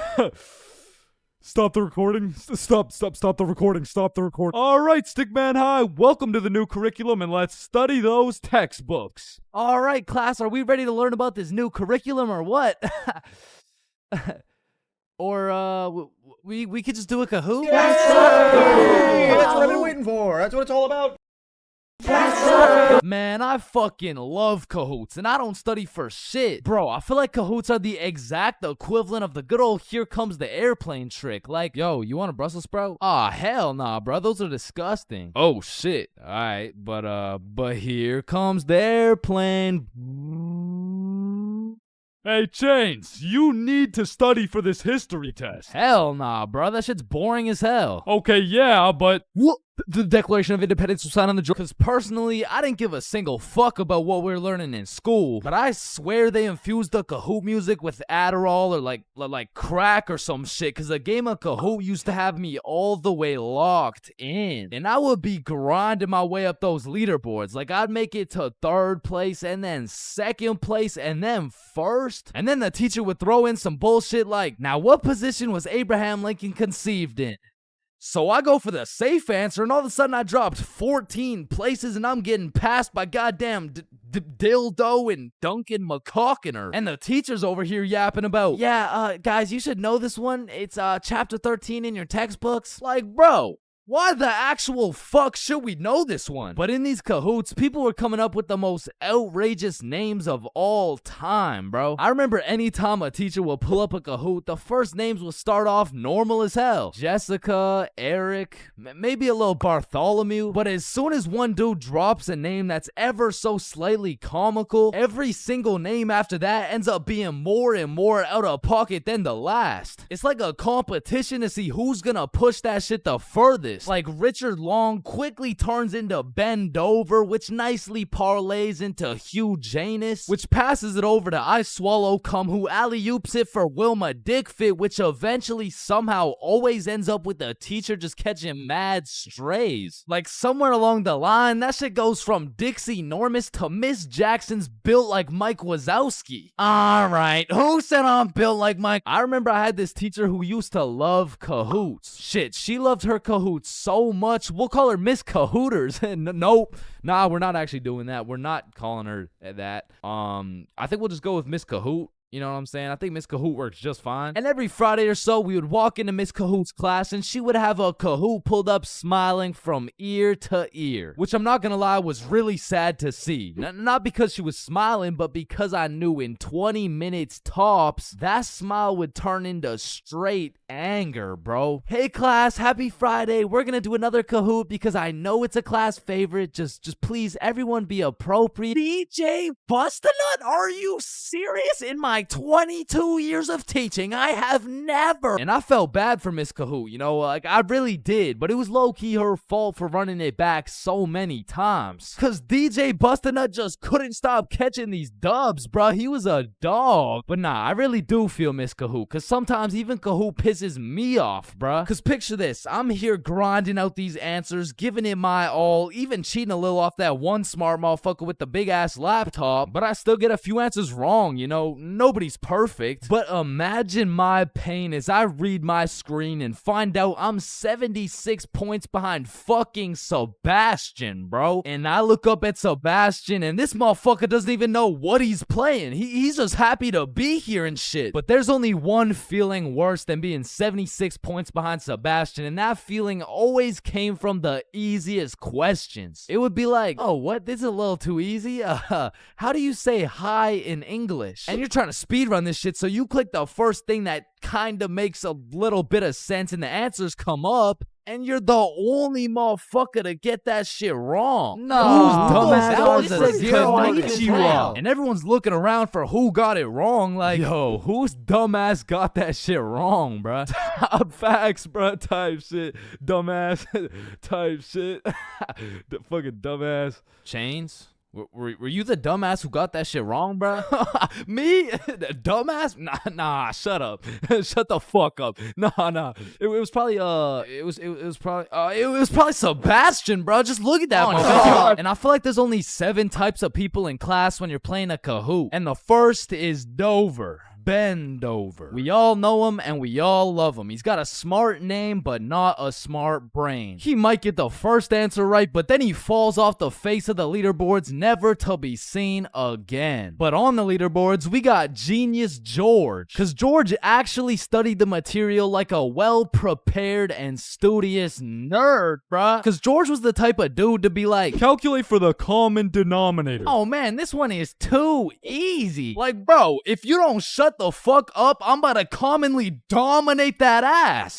Stop the recording. Stop the recording. Stop the recording. All right, Stickman High, welcome to the new curriculum, and let's study those textbooks. All right, class, are we ready to learn about this new curriculum or what? Or, we could just do a Kahoot? Yes, sir! That's what I've been waiting for. That's what it's all about. Man, I fucking love Kahoots, and I don't study for shit. Bro, I feel like Kahoots are the exact equivalent of the good old here comes the airplane trick. Like, yo, you want a Brussels sprout? Aw, hell nah, bro, those are disgusting. Oh, shit. Alright, but here comes the airplane. Hey, Chains, you need to study for this history test. Hell nah, bro, that shit's boring as hell. Okay, yeah, but... What? The Declaration of Independence was signed on the... Because personally, I didn't give a single fuck about what we were learning in school. But I swear they infused the Kahoot music with Adderall or like crack or some shit. Because a game of Kahoot used to have me all the way locked in. And I would be grinding my way up those leaderboards. Like I'd make it to 3rd place and then 2nd place and then 1st. And then the teacher would throw in some bullshit like, now what position was Abraham Lincoln conceived in? So I go for the safe answer, and all of a sudden I dropped 14 places, and I'm getting passed by goddamn Dildo and Duncan McCawkiner. And the teacher's over here yapping about, yeah, guys, you should know this one. It's chapter 13 in your textbooks. Like, bro, why the actual fuck should we know this one? But in these Kahoots, people were coming up with the most outrageous names of all time, bro. I remember anytime a teacher would pull up a Kahoot, the first names would start off normal as hell. Jessica, Eric, maybe a little Bartholomew. But as soon as one dude drops a name that's ever so slightly comical, every single name after that ends up being more and more out of pocket than the last. It's like a competition to see who's gonna push that shit the furthest. Like Richard Long quickly turns into Ben Dover, which nicely parlays into Hugh Janus, which passes it over to I Swallow Cum, who alley-oops it for Wilma Dickfit, which eventually somehow always ends up with the teacher just catching mad strays. Like somewhere along the line, that shit goes from Dixie Normus to Miss Jackson's built like Mike Wazowski. Alright, who said I'm built like Mike? I remember I had this teacher who used to love Kahoots. Shit, she loved her Kahoots so much, we'll call her Miss Cahooters. Nope. Nah, we're not actually doing that. We're not calling her that. I think we'll just go with Miss Kahoot. You know what I'm saying? I think Miss Kahoot works just fine. And every Friday or so, we would walk into Miss Kahoot's class and she would have a Kahoot pulled up smiling from ear to ear, which I'm not gonna lie was really sad to see. Not because she was smiling, but because I knew in 20 minutes tops, that smile would turn into straight anger, bro. Hey class, happy Friday. We're gonna do another Kahoot because I know it's a class favorite. Just please, everyone be appropriate. DJ Bustanut, are you serious? In my 22 years of teaching, I have never. And I felt bad for Miss Kahoot, you know, like I really did, but it was low-key her fault for running it back so many times. Cause DJ Bustanut just couldn't stop catching these dubs, bruh. He was a dog. But nah, I really do feel Miss Kahoot, cause sometimes even Kahoot pisses me off, bruh. Cause picture this, I'm here grinding out these answers, giving it my all, even cheating a little off that one smart motherfucker with the big-ass laptop, but I still get a few answers wrong, you know? Nobody's perfect. But imagine my pain as I read my screen and find out I'm 76 points behind fucking Sebastian, bro. And I look up at Sebastian and this motherfucker doesn't even know what he's playing. He's just happy to be here and shit. But there's only one feeling worse than being 76 points behind Sebastian, and that feeling always came from the easiest questions. It would be like, oh, what? This is a little too easy? How do you say hi in English? And you're trying to speedrun this shit, so you click the first thing that kind of makes a little bit of sense and the answers come up, and you're the only motherfucker to get that shit wrong. No, dumbass, that was a zero. And everyone's looking around for who got it wrong. Like, yo, whose dumbass got that shit wrong, bruh? Top facts, bruh, type shit. Dumbass, type shit. The fucking dumbass. Chains? Were you the dumbass who got that shit wrong, bro? Me? The dumbass? Nah, shut up. Shut the fuck up. Nah. It was probably Sebastian, bro. Just look at that motherfucker. And I feel like there's only 7 types of people in class when you're playing a Kahoot. And the first is Dover. Bend over. We all know him and we all love him. He's got a smart name, but not a smart brain. He might get the first answer right, but then he falls off the face of the leaderboards, never to be seen again. But on the leaderboards, we got Genius George, because George actually studied the material like a well-prepared and studious nerd, bruh. Because George was the type of dude to be like, calculate for the common denominator. Oh man, this one is too easy. Like, bro, if you don't shut the fuck up, I'm about to commonly dominate that ass.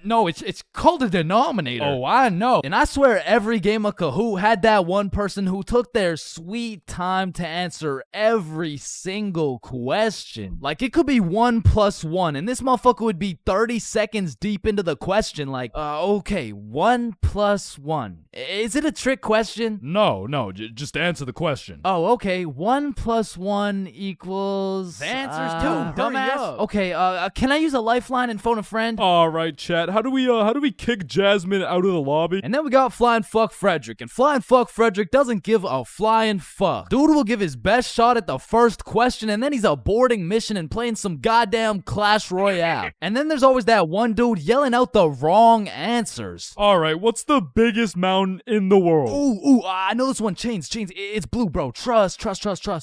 No, it's called a denominator. Oh, I know. And I swear every game of Kahoot had that one person who took their sweet time to answer every single question. Like, it could be 1 + 1, and this motherfucker would be 30 seconds deep into the question. Like, okay, 1 + 1. Is it a trick question? No, just answer the question. Oh, okay, 1 + 1 equals... The answer's 2. Dumbass. Okay, can I use a lifeline and phone a friend? All right, chat. How do we kick Jasmine out of the lobby? And then we got Flying Fuck Frederick, and Flying Fuck Frederick doesn't give a flying fuck. Dude will give his best shot at the first question, and then he's aborting mission and playing some goddamn Clash Royale. And then there's always that one dude yelling out the wrong answers. All right, what's the biggest mountain in the world? Ooh, I know this one. Chains. It's blue, bro. Trust.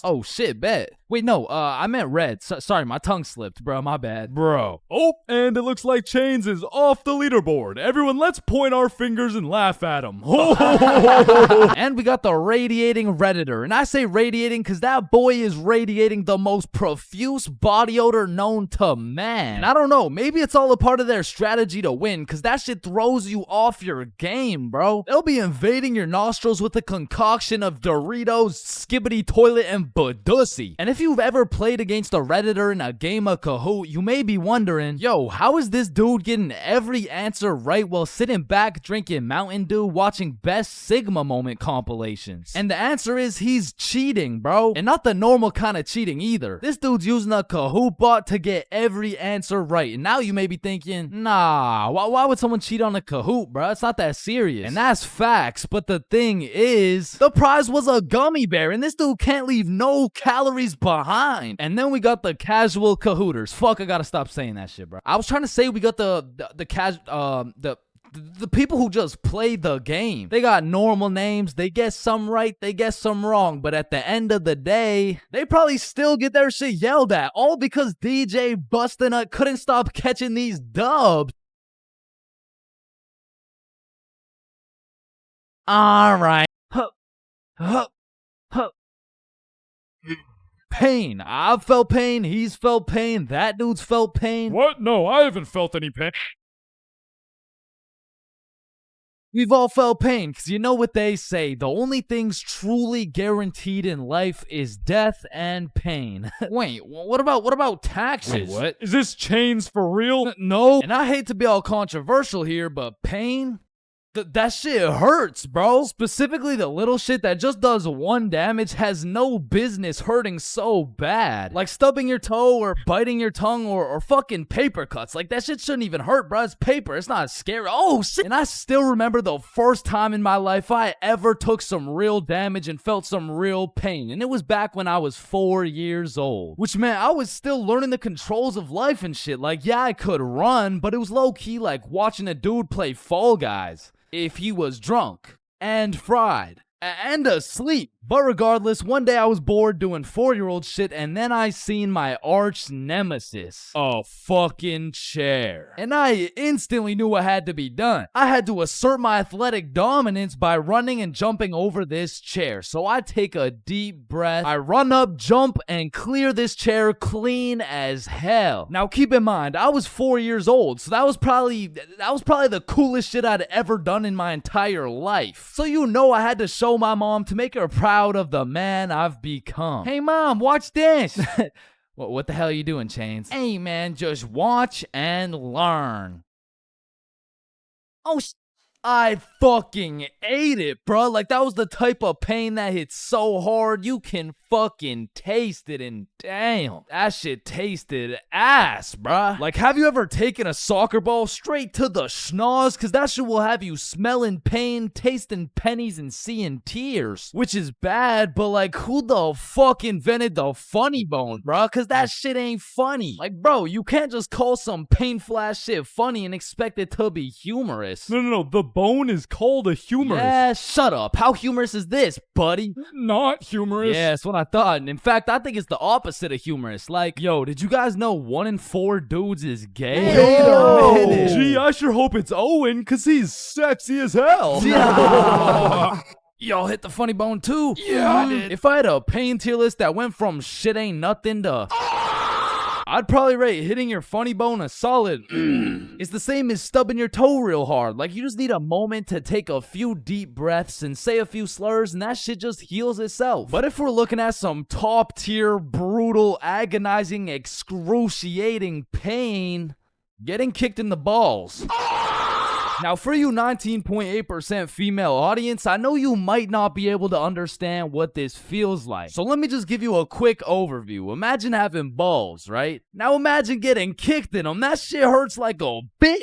Oh shit, bet. Wait, no, I meant red. Sorry, my tongue slipped, bro. My bad. Bro. Oh, and it looks like Chains is off the leaderboard. Everyone, let's point our fingers and laugh at him. And we got the radiating Redditor. And I say radiating because that boy is radiating the most profuse body odor known to man. And I don't know, maybe it's all a part of their strategy to win, because that shit throws you off your game, bro. They'll be invading your nostrils with a concoction of Doritos, Skibbity Toilet, and Badussy. And if you've ever played against a Redditor in a game of Kahoot, you may be wondering, yo, how is this dude getting every answer right while sitting back drinking Mountain Dew watching Best Sigma Moment compilations? And the answer is he's cheating, bro. And not the normal kind of cheating either. This dude's using a Kahoot bot to get every answer right. And now you may be thinking, nah, why would someone cheat on a Kahoot, bro? It's not that serious. And that's facts, but the thing is, the prize was a gummy bear, and this dude can't leave no calories behind. And then we got the casual Kahooters. Fuck, I gotta stop saying that shit, bro. I was trying to say we got the The people who just play the game. They got normal names, they get some right, they get some wrong, but at the end of the day, they probably still get their shit yelled at, all because DJ Bustinut couldn't stop catching these dubs. Alright. Pain. I've felt pain, he's felt pain, that dude's felt pain. What? No, I haven't felt any pain. We've all felt pain, because you know what they say, the only things truly guaranteed in life is death and pain. Wait, what about taxes? Wait, what? Is this chains for real? No, and I hate to be all controversial here, but pain? That shit hurts, bro. Specifically, the little shit that just does 1 damage has no business hurting so bad. Like stubbing your toe or biting your tongue or fucking paper cuts. Like that shit shouldn't even hurt, bro. It's paper. It's not scary. Oh, shit. And I still remember the first time in my life I ever took some real damage and felt some real pain. And it was back when I was 4 years old. Which meant I was still learning the controls of life and shit. Like, yeah, I could run, but it was low-key like watching a dude play Fall Guys. If he was drunk and fried and asleep. But regardless, one day I was bored doing 4-year-old shit, and then I seen my arch nemesis, a fucking chair. And I instantly knew what had to be done. I had to assert my athletic dominance by running and jumping over this chair. So I take a deep breath, I run up, jump, and clear this chair clean as hell. Now keep in mind, I was 4 years old, so that was probably the coolest shit I'd ever done in my entire life. So you know I had to show my mom to make her proud of the man I've become. Hey mom, watch this. What the hell are you doing, Chains? Hey man, just watch and learn. Oh, I fucking ate it, bro. Like, that was the type of pain that hits so hard, you can fucking taste it, and damn, that shit tasted ass, bruh. Like, have you ever taken a soccer ball straight to the schnoz? Cause that shit will have you smelling pain, tasting pennies, and seeing tears. Which is bad, but like, who the fuck invented the funny bone, bruh? Cause that shit ain't funny. Like, bro, you can't just call some painful ass shit funny and expect it to be humorous. No, the bone is called a humorous. Yeah, shut up. How humorous is this, buddy? Not humorous. Yeah, that's what I thought. And in fact, I think it's the opposite of humorous. Like, yo, did you guys know 1 in 4 dudes is gay? Wait a minute. Gee, I sure hope it's Owen, cause he's sexy as hell. Y'all hit the funny bone too? Yeah, I did. If I had a pain tier list that went from shit ain't nothing to... I'd probably rate hitting your funny bone a solid. It's the same as stubbing your toe real hard. Like, you just need a moment to take a few deep breaths and say a few slurs, and that shit just heals itself. But if we're looking at some top tier, brutal, agonizing, excruciating pain, getting kicked in the balls. Now, for you 19.8% female audience, I know you might not be able to understand what this feels like. So let me just give you a quick overview. Imagine having balls, right? Now imagine getting kicked in them. That shit hurts like a bitch.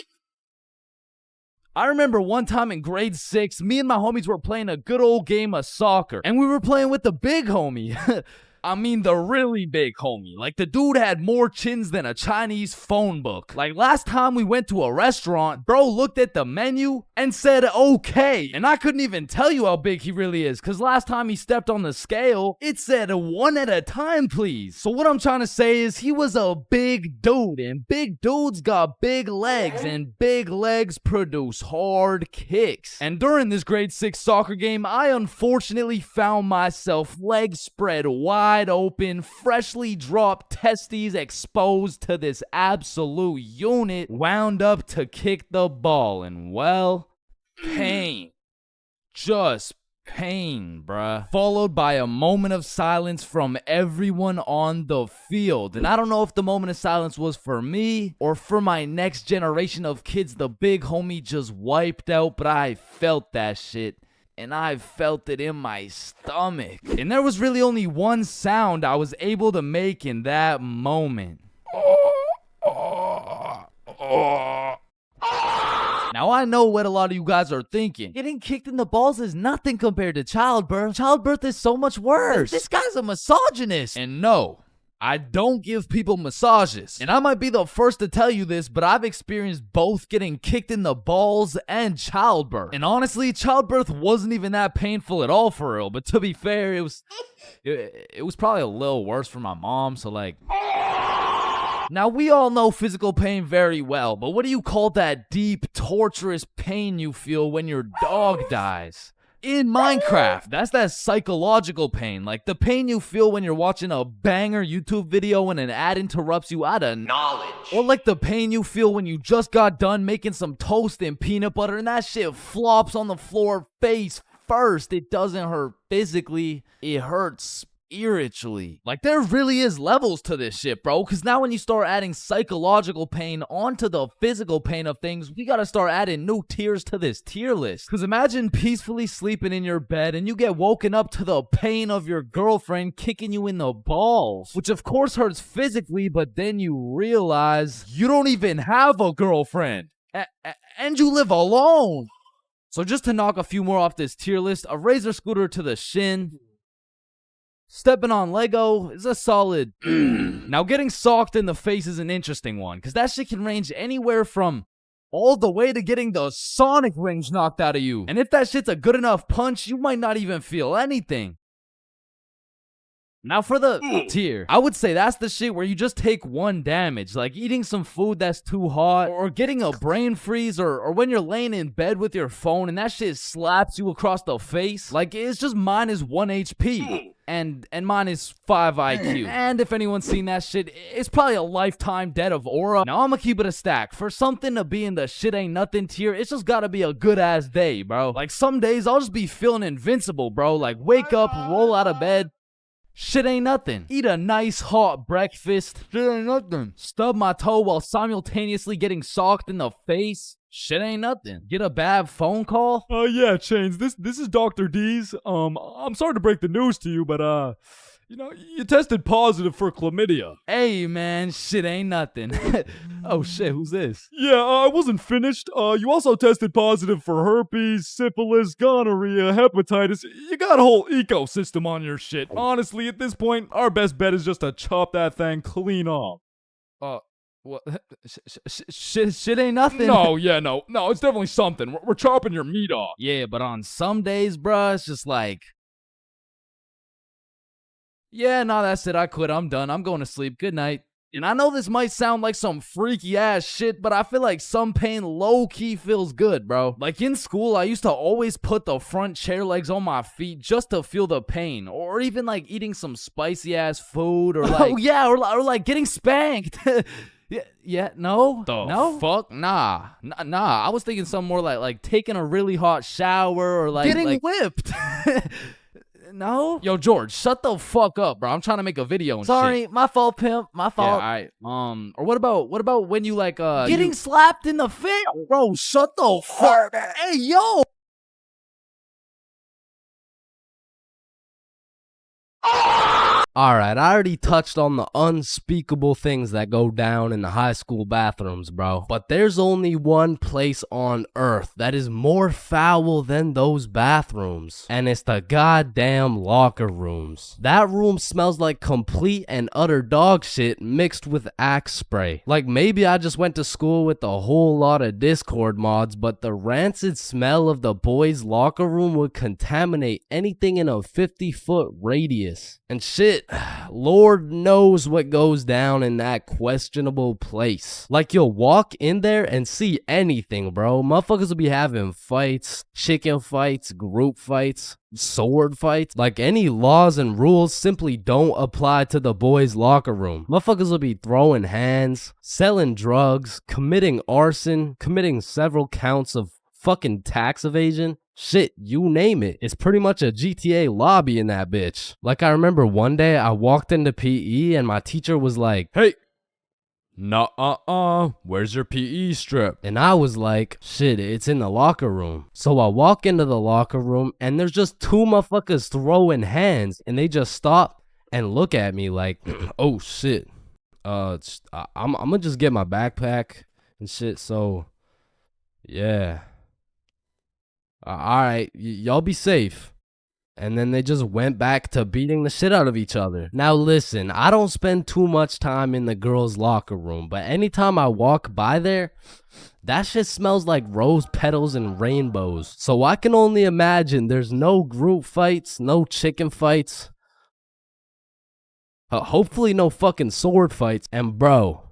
I remember one time in grade 6, me and my homies were playing a good old game of soccer. And we were playing with the big homie. I mean the really big homie. Like, the dude had more chins than a Chinese phone book. Like, last time we went to a restaurant, bro looked at the menu and said okay. And I couldn't even tell you how big he really is, cause last time he stepped on the scale, it said 1 at a time, please. So what I'm trying to say is he was a big dude, and big dudes got big legs, and big legs produce hard kicks. And during this grade 6 soccer game, I unfortunately found myself legs spread wide open, freshly dropped testes exposed to this absolute unit, wound up to kick the ball, and well, pain. Just pain, bruh. Followed by a moment of silence from everyone on the field. And I don't know if the moment of silence was for me or for my next generation of kids the big homie just wiped out, but I felt that shit. And I felt it in my stomach. And there was really only one sound I was able to make in that moment. Now, I know what a lot of you guys are thinking. Getting kicked in the balls is nothing compared to childbirth. Childbirth is so much worse. This guy's a misogynist. And no, I don't give people massages. And I might be the first to tell you this, but I've experienced both getting kicked in the balls and childbirth. And honestly, childbirth wasn't even that painful at all for real. But to be fair, it was probably a little worse for my mom, so like... Now, we all know physical pain very well, but what do you call that deep, torturous pain you feel when your dog dies? In Minecraft, that's that psychological pain, like the pain you feel when you're watching a banger YouTube video and an ad interrupts you out of knowledge. Or like the pain you feel when you just got done making some toast and peanut butter and that shit flops on the floor face first. It doesn't hurt physically, it hurts spiritually. Like, there really is levels to this shit, bro, because now when you start adding psychological pain onto the physical pain of things, we gotta start adding new tiers to this tier list. Because imagine peacefully sleeping in your bed and you get woken up to the pain of your girlfriend kicking you in the balls, which of course hurts physically, but then you realize you don't even have a girlfriend and you live alone. So just to knock a few more off this tier list, a razor scooter to the shin, stepping on Lego is a solid. Now, getting socked in the face is an interesting one, because that shit can range anywhere from all the way to getting the sonic rings knocked out of you. And if that shit's a good enough punch, you might not even feel anything. Now for the tier, I would say that's the shit where you just take one damage, like eating some food that's too hot, or getting a brain freeze, or when you're laying in bed with your phone and that shit slaps you across the face. Like, it's just minus 1 HP. And minus 5 IQ. And if anyone's seen that shit, it's probably a lifetime debt of aura. Now, I'm gonna keep it a stack. For something to be in the shit ain't nothing tier, it's just gotta be a good ass day, bro. Like, some days I'll just be feeling invincible, bro. Like, wake up, roll out of bed, shit ain't nothing. Eat a nice hot breakfast, shit ain't nothing. Stub my toe while simultaneously getting socked in the face, shit ain't nothing. Get a bad phone call? Yeah, Chains, this is Dr. D's. I'm sorry to break the news to you, but, you tested positive for chlamydia. Hey, man, shit ain't nothing. Oh, shit, who's this? Yeah, I wasn't finished. You also tested positive for herpes, syphilis, gonorrhea, hepatitis. You got a whole ecosystem on your shit. Honestly, at this point, our best bet is just to chop that thing clean off. What? Shit ain't nothing. No, it's definitely something. We're chopping your meat off. Yeah, but on some days, bruh, it's just like, yeah, no, that's it. I quit. I'm done. I'm going to sleep. Good night. And I know this might sound like some freaky ass shit, but I feel like some pain low-key feels good, bro. Like in school, I used to always put the front chair legs on my feet just to feel the pain. Or even like eating some spicy ass food, or like, oh yeah, or like getting spanked. No? No? Fuck? Nah. I was thinking something more like taking a really hot shower, or like getting whipped. No? Yo, George, shut the fuck up, bro. I'm trying to make a video and Sorry, shit. my fault, pimp. My fault. Yeah, alright. Or what about when you like getting slapped in the face? Bro, shut the fuck. Hey, yo. Alright, I already touched on the unspeakable things that go down in the high school bathrooms, bro. But there's only one place on earth that is more foul than those bathrooms. And it's the goddamn locker rooms. That room smells like complete and utter dog shit mixed with Axe spray. Like, maybe I just went to school with a whole lot of Discord mods, but the rancid smell of the boys' locker room would contaminate anything in a 50-foot radius. And shit, Lord knows what goes down in that questionable place. Like, you'll walk in there and see anything, bro. Motherfuckers will be having fights, chicken fights, group fights, sword fights. Like, any laws and rules simply don't apply to the boys' locker room. Motherfuckers will be throwing hands, selling drugs, committing arson, committing several counts of fucking tax evasion. Shit, you name it. It's pretty much a GTA lobby in that bitch. Like, I remember one day I walked into PE and my teacher was like, "Hey, where's your PE strip?" And I was like, shit, it's in the locker room. So I walk into the locker room and there's just two motherfuckers throwing hands, and they just stop and look at me like, oh shit. I'm gonna just get my backpack and shit, so yeah. Alright, y'all be safe. And then they just went back to beating the shit out of each other. Now listen, I don't spend too much time in the girls' locker room, but anytime I walk by there, that shit smells like rose petals and rainbows. So I can only imagine there's no group fights, no chicken fights. Hopefully no fucking sword fights. And bro,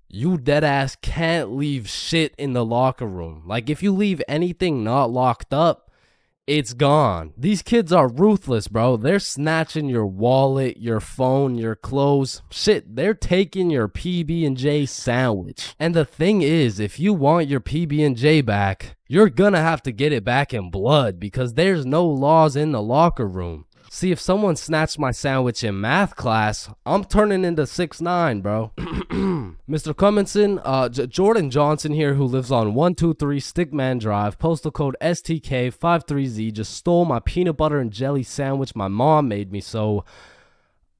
you deadass can't leave shit in the locker room. Like if you leave anything not locked up, it's gone. These kids are ruthless, bro. They're snatching your wallet, your phone, your clothes. Shit, they're taking your PB&J sandwich. And the thing is, if you want your PB&J back, you're gonna have to get it back in blood because there's no laws in the locker room. See, if someone snatched my sandwich in math class, I'm turning into 6'9", bro. Mr. Cumminson, Jordan Johnson here, who lives on 123 Stickman Drive, postal code STK53Z, just stole my peanut butter and jelly sandwich my mom made me, so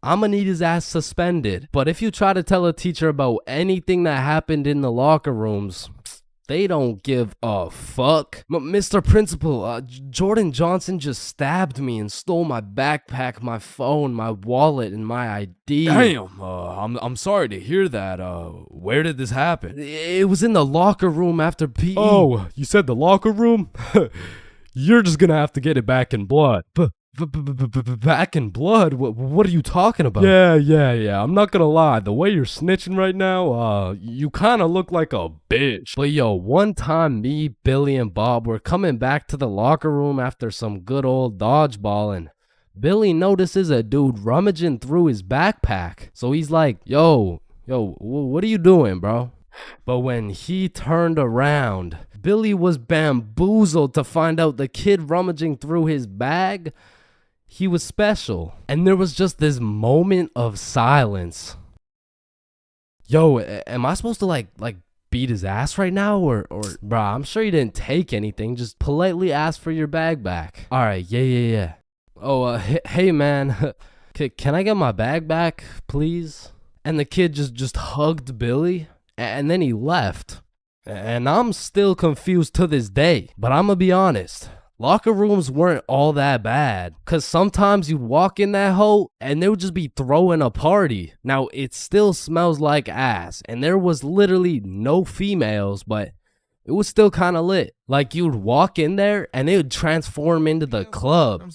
I'ma need his ass suspended. But if you try to tell a teacher about anything that happened in the locker rooms, they don't give a fuck. Mr. Principal, Jordan Johnson just stabbed me and stole my backpack, my phone, my wallet, and my ID. Damn, I'm sorry to hear that. Where did this happen? It was in the locker room after PE. Oh, you said the locker room? You're just gonna have to get it back in blood. Back in blood? What are you talking about? Yeah. I'm not gonna lie. The way you're snitching right now, you kind of look like a bitch. But yo, one time me, Billy, and Bob were coming back to the locker room after some good old dodgeball, and Billy notices a dude rummaging through his backpack. So he's like, yo, what are you doing, bro? But when he turned around, Billy was bamboozled to find out the kid rummaging through his bag, he was special. And there was just this moment of silence. Yo, am I supposed to like beat his ass right now? Or bruh, I'm sure he didn't take anything. Just politely ask for your bag back. All right, yeah. Oh, hey man, can I get my bag back, please? And the kid just hugged Billy, and then he left. And I'm still confused to this day, but I'm gonna be honest. Locker rooms weren't all that bad, cause sometimes you'd walk in that hole and they would just be throwing a party. Now it still smells like ass, and there was literally no females, but it was still kind of lit. Like you'd walk in there and it would transform into the club.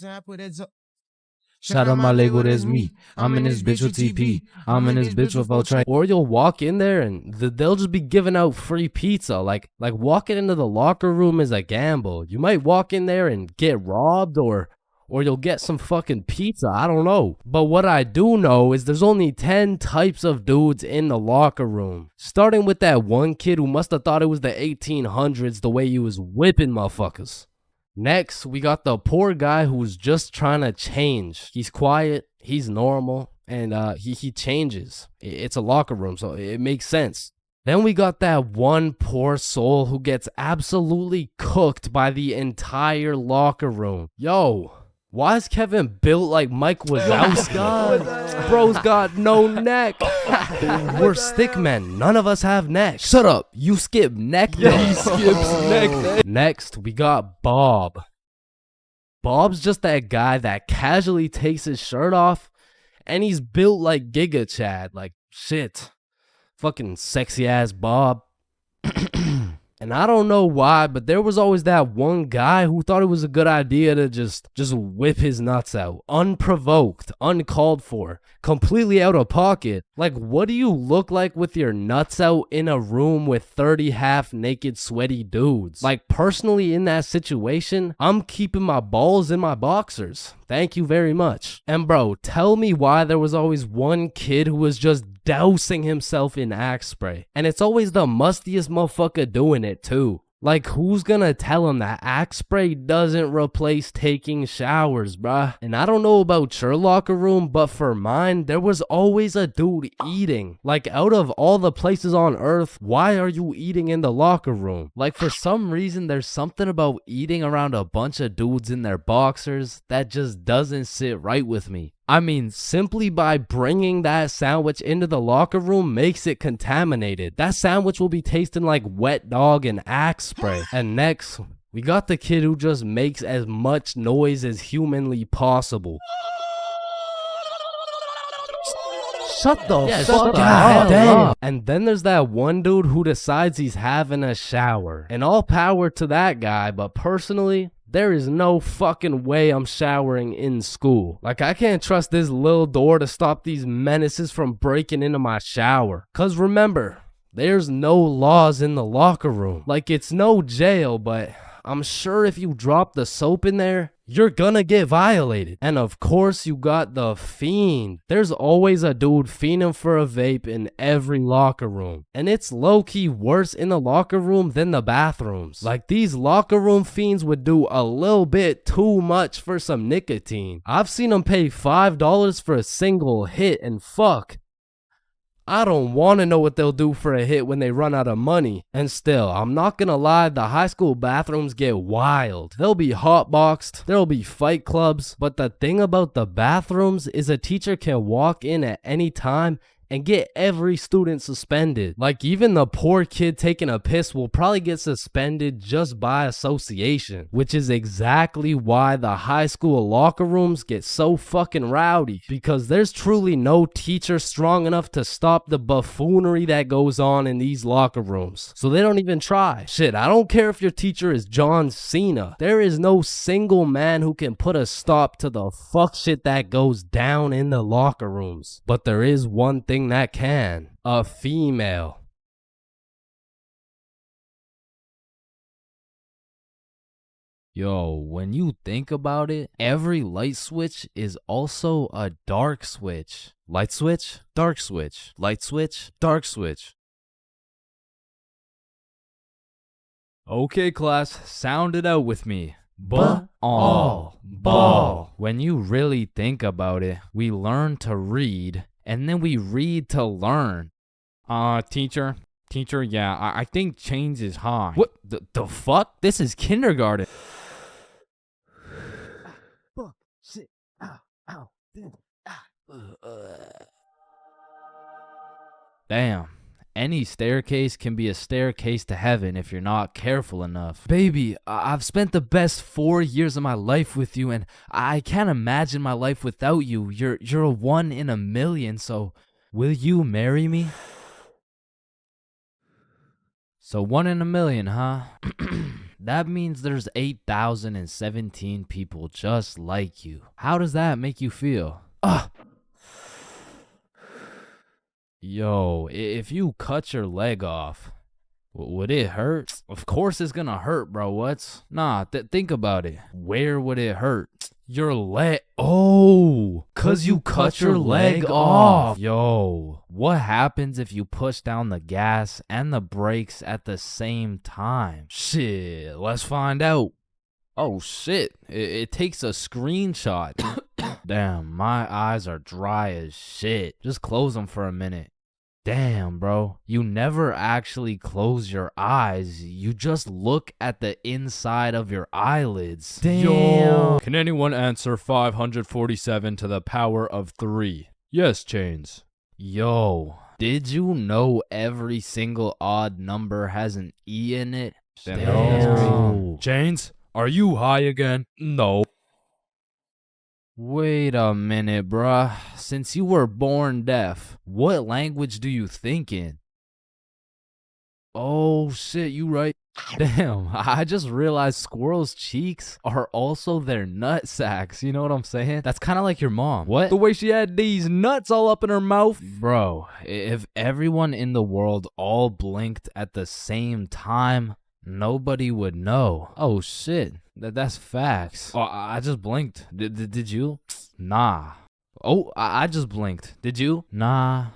Shout out my label, that's me. I'm in this bitch with TP. I'm in this bitch with Ultra. Or you'll walk in there and they'll just be giving out free pizza. Like walking into the locker room is a gamble. You might walk in there and get robbed, or you'll get some fucking pizza. I don't know. But what I do know is there's only 10 types of dudes in the locker room. Starting with that one kid who must have thought it was the 1800s the way he was whipping motherfuckers. Next, we got the poor guy who's just trying to change. He's quiet, he's normal, and he changes. It's a locker room, so it makes sense. Then we got that one poor soul who gets absolutely cooked by the entire locker room. Yo, why is Kevin built like Mike Wazowski? Bro's got no neck. We're stickmen. None of us have necks. Shut up. You skip neck day. Yeah, he skips neck day. Next, we got Bob. Bob's just that guy that casually takes his shirt off, and he's built like Giga Chad. Like, shit. Fucking sexy ass Bob. And I don't know why, but there was always that one guy who thought it was a good idea to just whip his nuts out. Unprovoked, uncalled for, completely out of pocket. Like, what do you look like with your nuts out in a room with 30 half-naked sweaty dudes? Like, personally in that situation, I'm keeping my balls in my boxers. Thank you very much. And bro, tell me why there was always one kid who was just dousing himself in Axe spray. And it's always the mustiest motherfucker doing it too. Like, who's gonna tell him that Axe spray doesn't replace taking showers, bruh? And I don't know about your locker room, but for mine, there was always a dude eating. Like, out of all the places on earth, why are you eating in the locker room? Like, for some reason, there's something about eating around a bunch of dudes in their boxers that just doesn't sit right with me. I mean, simply by bringing that sandwich into the locker room makes it contaminated. That sandwich will be tasting like wet dog and Axe spray. And next, We got the kid who just makes as much noise as humanly possible. Shut the fuck up. And then there's that one dude who decides he's having a shower. And all power to that guy, but personally, there is no fucking way I'm showering in school. Like, I can't trust this little door to stop these menaces from breaking into my shower. Cause remember, there's no laws in the locker room. Like, it's no jail, but I'm sure if you drop the soap in there, you're gonna get violated. And of course you got the fiend. There's always a dude fiending for a vape in every locker room. And it's low-key worse in the locker room than the bathrooms. Like, these locker room fiends would do a little bit too much for some nicotine. I've seen them pay $5 for a single hit, and fuck, I don't want to know what they'll do for a hit when they run out of money. And still, I'm not gonna lie, the high school bathrooms get wild. They'll be hotboxed, there'll be fight clubs, but the thing about the bathrooms is a teacher can walk in at any time and get every student suspended. Like, even the poor kid taking a piss will probably get suspended just by association, which is exactly why the high school locker rooms get so fucking rowdy, because there's truly no teacher strong enough to stop the buffoonery that goes on in these locker rooms. So they don't even try. Shit, I don't care if your teacher is John Cena. There is no single man who can put a stop to the fuck shit that goes down in the locker rooms. But there is one thing that can: a female. Yo, when you think about it, every light switch is also a dark switch. Light switch, dark switch. Light switch, dark switch. Okay, class, sound it out with me. Ball. When you really think about it, we learn to read, and then we read to learn. Teacher, yeah, I think change is high. What the fuck? This is kindergarten. Fuck, shit, ow, Damn. Any staircase can be a staircase to heaven if you're not careful enough. Baby, I've spent the best 4 years of my life with you, and I can't imagine my life without you. You're a 1 in a million, so will you marry me? So 1 in a million, huh? That means there's 8,017 people just like you. How does that make you feel? Yo, if you cut your leg off, would it hurt? Of course it's gonna hurt, bro. Nah, think about it. Where would it hurt? Your leg. Oh, cause you cut your leg off. Yo, what happens if you push down the gas and the brakes at the same time? Shit, let's find out. Oh shit, it takes a screenshot. Damn, my eyes are dry as shit. Just close them for a minute. Damn, bro. You never actually close your eyes. You just look at the inside of your eyelids. Damn. Yo. Can anyone answer 547 to the power of 3? Yes, Chains. Yo, did you know every single odd number has an E in it? Damn. Chains, are you high again? No. Wait a minute, bruh. Since you were born deaf, what language do you think in? Oh shit, you right. Damn, I just realized squirrels' cheeks are also their nut sacks. You know what I'm saying? That's kind of like your mom. What? The way she had these nuts all up in her mouth. Bro, if everyone in the world all blinked at the same time, nobody would know. Oh shit, that's facts. Oh, I just blinked. Did you? Nah. Oh, I just blinked. Did you? Nah.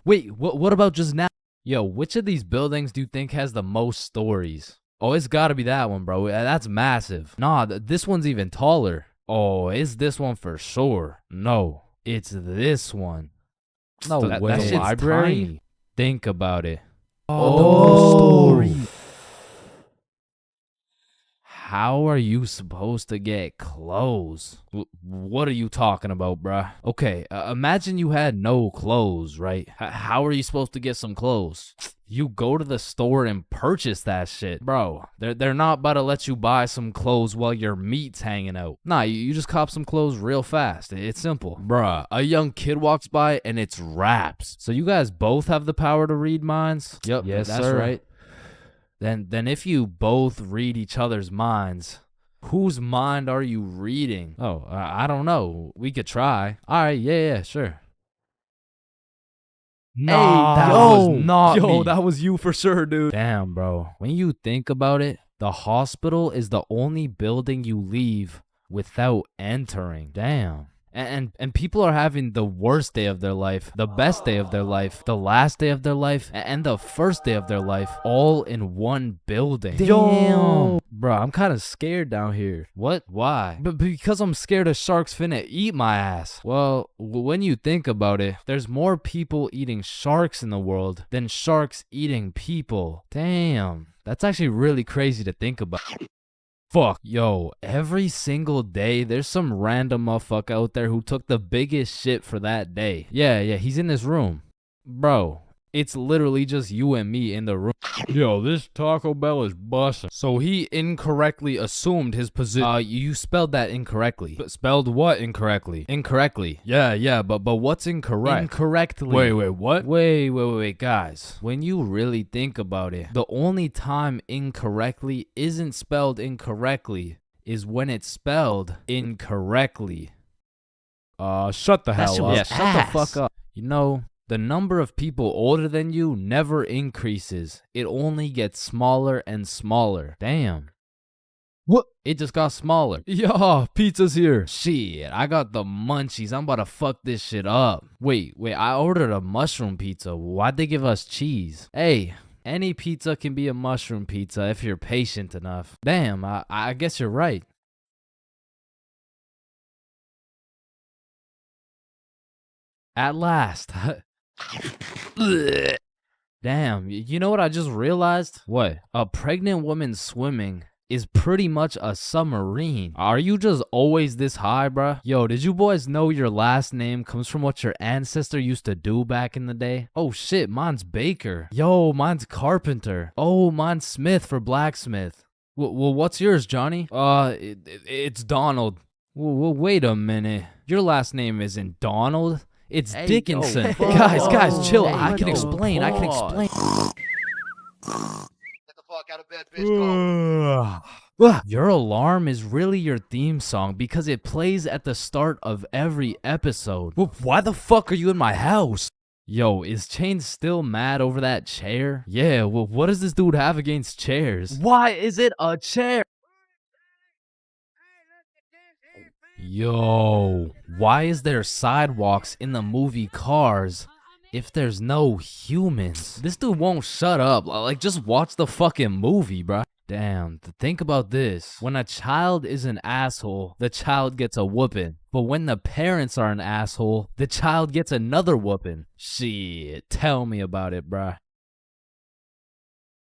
Wait, what about just now? Yo, which of these buildings do you think has the most stories? Oh, it's gotta be that one, bro. That's massive. Nah, this one's even taller. Oh, it's this one for sure. No, it's this one. No way. That shit's library? Tiny. Think about it. Oh, story. How are you supposed to get clothes? What are you talking about, bruh? Okay, imagine you had no clothes, right? How are you supposed to get some clothes? You go to the store and purchase that shit. Bro, they're not about to let you buy some clothes while your meat's hanging out. Nah, you just cop some clothes real fast. It's simple. Bruh, a young kid walks by and it's raps. So you guys both have the power to read minds? Yep, yes, that's sir. Right. Then if you both read each other's minds, whose mind are you reading? Oh, I don't know. We could try. All right, yeah, sure. Nah, that was not me. That was you for sure, dude. Damn, bro. When you think about it, the hospital is the only building you leave without entering. Damn. And people are having the worst day of their life, the best day of their life, the last day of their life, and the first day of their life, all in one building. Damn. Bro, I'm kind of scared down here. What? Why? But because I'm scared a shark's finna eat my ass. Well, when you think about it, there's more people eating sharks in the world than sharks eating people. Damn. That's actually really crazy to think about. Fuck, yo, every single day, there's some random motherfucker out there who took the biggest shit for that day. Yeah, he's in this room. Bro, it's literally just you and me in the room. Yo, this Taco Bell is bussin'. So he incorrectly assumed his position. You spelled that incorrectly. But spelled what incorrectly? Incorrectly. Yeah, but what's incorrect? Incorrectly. Wait, what? Wait, guys. When you really think about it, the only time incorrectly isn't spelled incorrectly is when it's spelled incorrectly. Shut the hell up. Yeah, shut the fuck up. You know, the number of people older than you never increases. It only gets smaller and smaller. Damn. What? It just got smaller. Yo, pizza's here. Shit, I got the munchies. I'm about to fuck this shit up. Wait, I ordered a mushroom pizza. Why'd they give us cheese? Hey, any pizza can be a mushroom pizza if you're patient enough. Damn, I guess you're right. At last. Damn, you know what I just realized? What? A pregnant woman swimming is pretty much a submarine. Are you just always this high, bruh? Yo, did you boys know your last name comes from what your ancestor used to do back in the day? Oh shit, mine's Baker. Yo, mine's Carpenter. Oh, mine's Smith for blacksmith. Well, what's yours, Johnny? It's Donald. Well, wait a minute. Your last name isn't Donald. It's Dickinson. Guys, chill. I can explain. Get the fuck out of bed, bitch. Go. Your alarm is really your theme song because it plays at the start of every episode. Well, why the fuck are you in my house? Yo, is Chains still mad over that chair? Yeah, well, what does this dude have against chairs? Why is it a chair? Yo, why is there sidewalks in the movie Cars if there's no humans? This dude won't shut up. Like, just watch the fucking movie, bruh. Damn, think about this. When a child is an asshole, the child gets a whooping. But when the parents are an asshole, the child gets another whooping. Shit, tell me about it, bruh.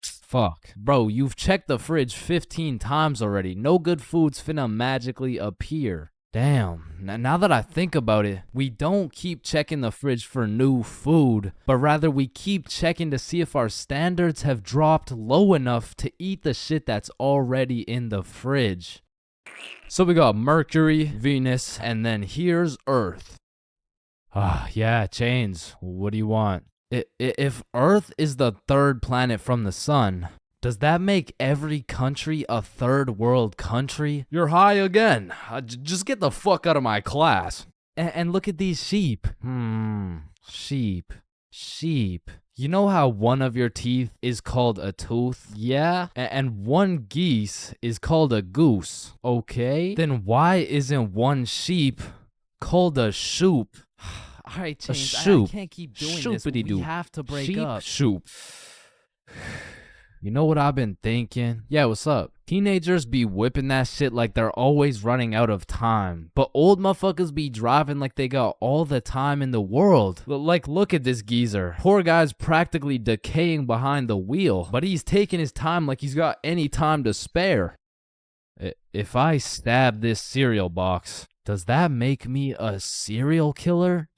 Fuck. Bro, you've checked the fridge 15 times already. No good food's finna magically appear. Damn, now that I think about it, we don't keep checking the fridge for new food, but rather we keep checking to see if our standards have dropped low enough to eat the shit that's already in the fridge. So we got Mercury, Venus, and then here's Earth. Yeah, Chains, what do you want? If Earth is the third planet from the sun, does that make every country a third world country? You're high again. Just get the fuck out of my class. And look at these sheep. Sheep. You know how one of your teeth is called a tooth? Yeah? And one geese is called a goose. Okay? Then why isn't one sheep called a shoop? All right, Chains, I can't keep doing this. We have to break up. Shoop. You know what I've been thinking? Yeah, what's up? Teenagers be whipping that shit like they're always running out of time. But old motherfuckers be driving like they got all the time in the world. Like, look at this geezer. Poor guy's practically decaying behind the wheel. But he's taking his time like he's got any time to spare. If I stab this cereal box, does that make me a serial killer?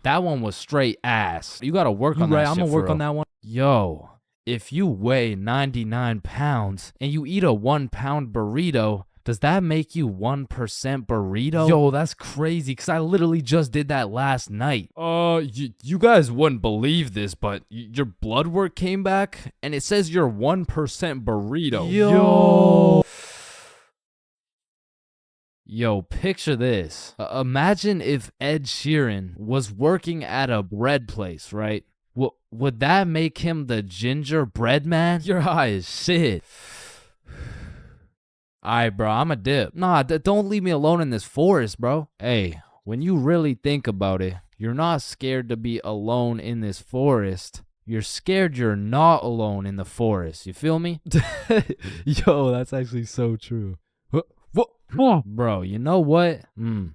That one was straight ass. You gotta work on that shit. I'm gonna work on that one. Yo. if you weigh 99 pounds and you eat a 1 pound burrito, does that make you 1% burrito? Yo, that's crazy, because I literally just did that last night. You guys wouldn't believe this, but your blood work came back and it says you're 1% burrito. Yo, picture this. Imagine if Ed Sheeran was working at a bread place, right? Would that make him the gingerbread man? Your high as shit. Alright, bro, I'm a dip. Nah, don't leave me alone in this forest, bro. Hey, when you really think about it, you're not scared to be alone in this forest. You're scared you're not alone in the forest. You feel me? Yo, that's actually so true. Bro, you know what?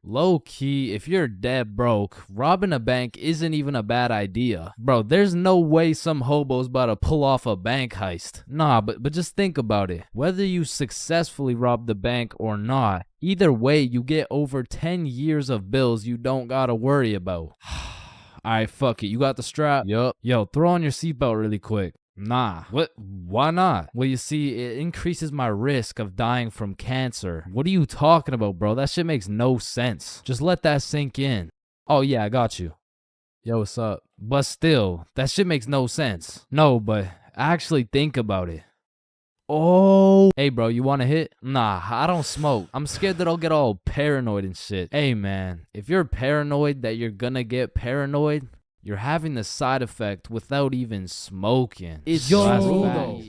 Low key, if you're dead broke, robbing a bank isn't even a bad idea. Bro, there's no way some hobo's about to pull off a bank heist. Nah, but just think about it. Whether you successfully rob the bank or not, either way, you get over 10 years of bills you don't gotta worry about. Alright, fuck it. You got the strap? Yup. Yo, throw on your seatbelt really quick. Nah. What? Why not? Well, you see, it increases my risk of dying from cancer. What are you talking about, bro? That shit makes no sense. Just let that sink in. Oh, yeah, I got you. Yo, what's up? But still, that shit makes no sense. No, but actually think about it. Oh. Hey, bro, you want to hit? Nah, I don't smoke. I'm scared that I'll get all paranoid and shit. Hey, man, if you're paranoid that you're gonna get paranoid, you're having the side effect without even smoking. It's true, though.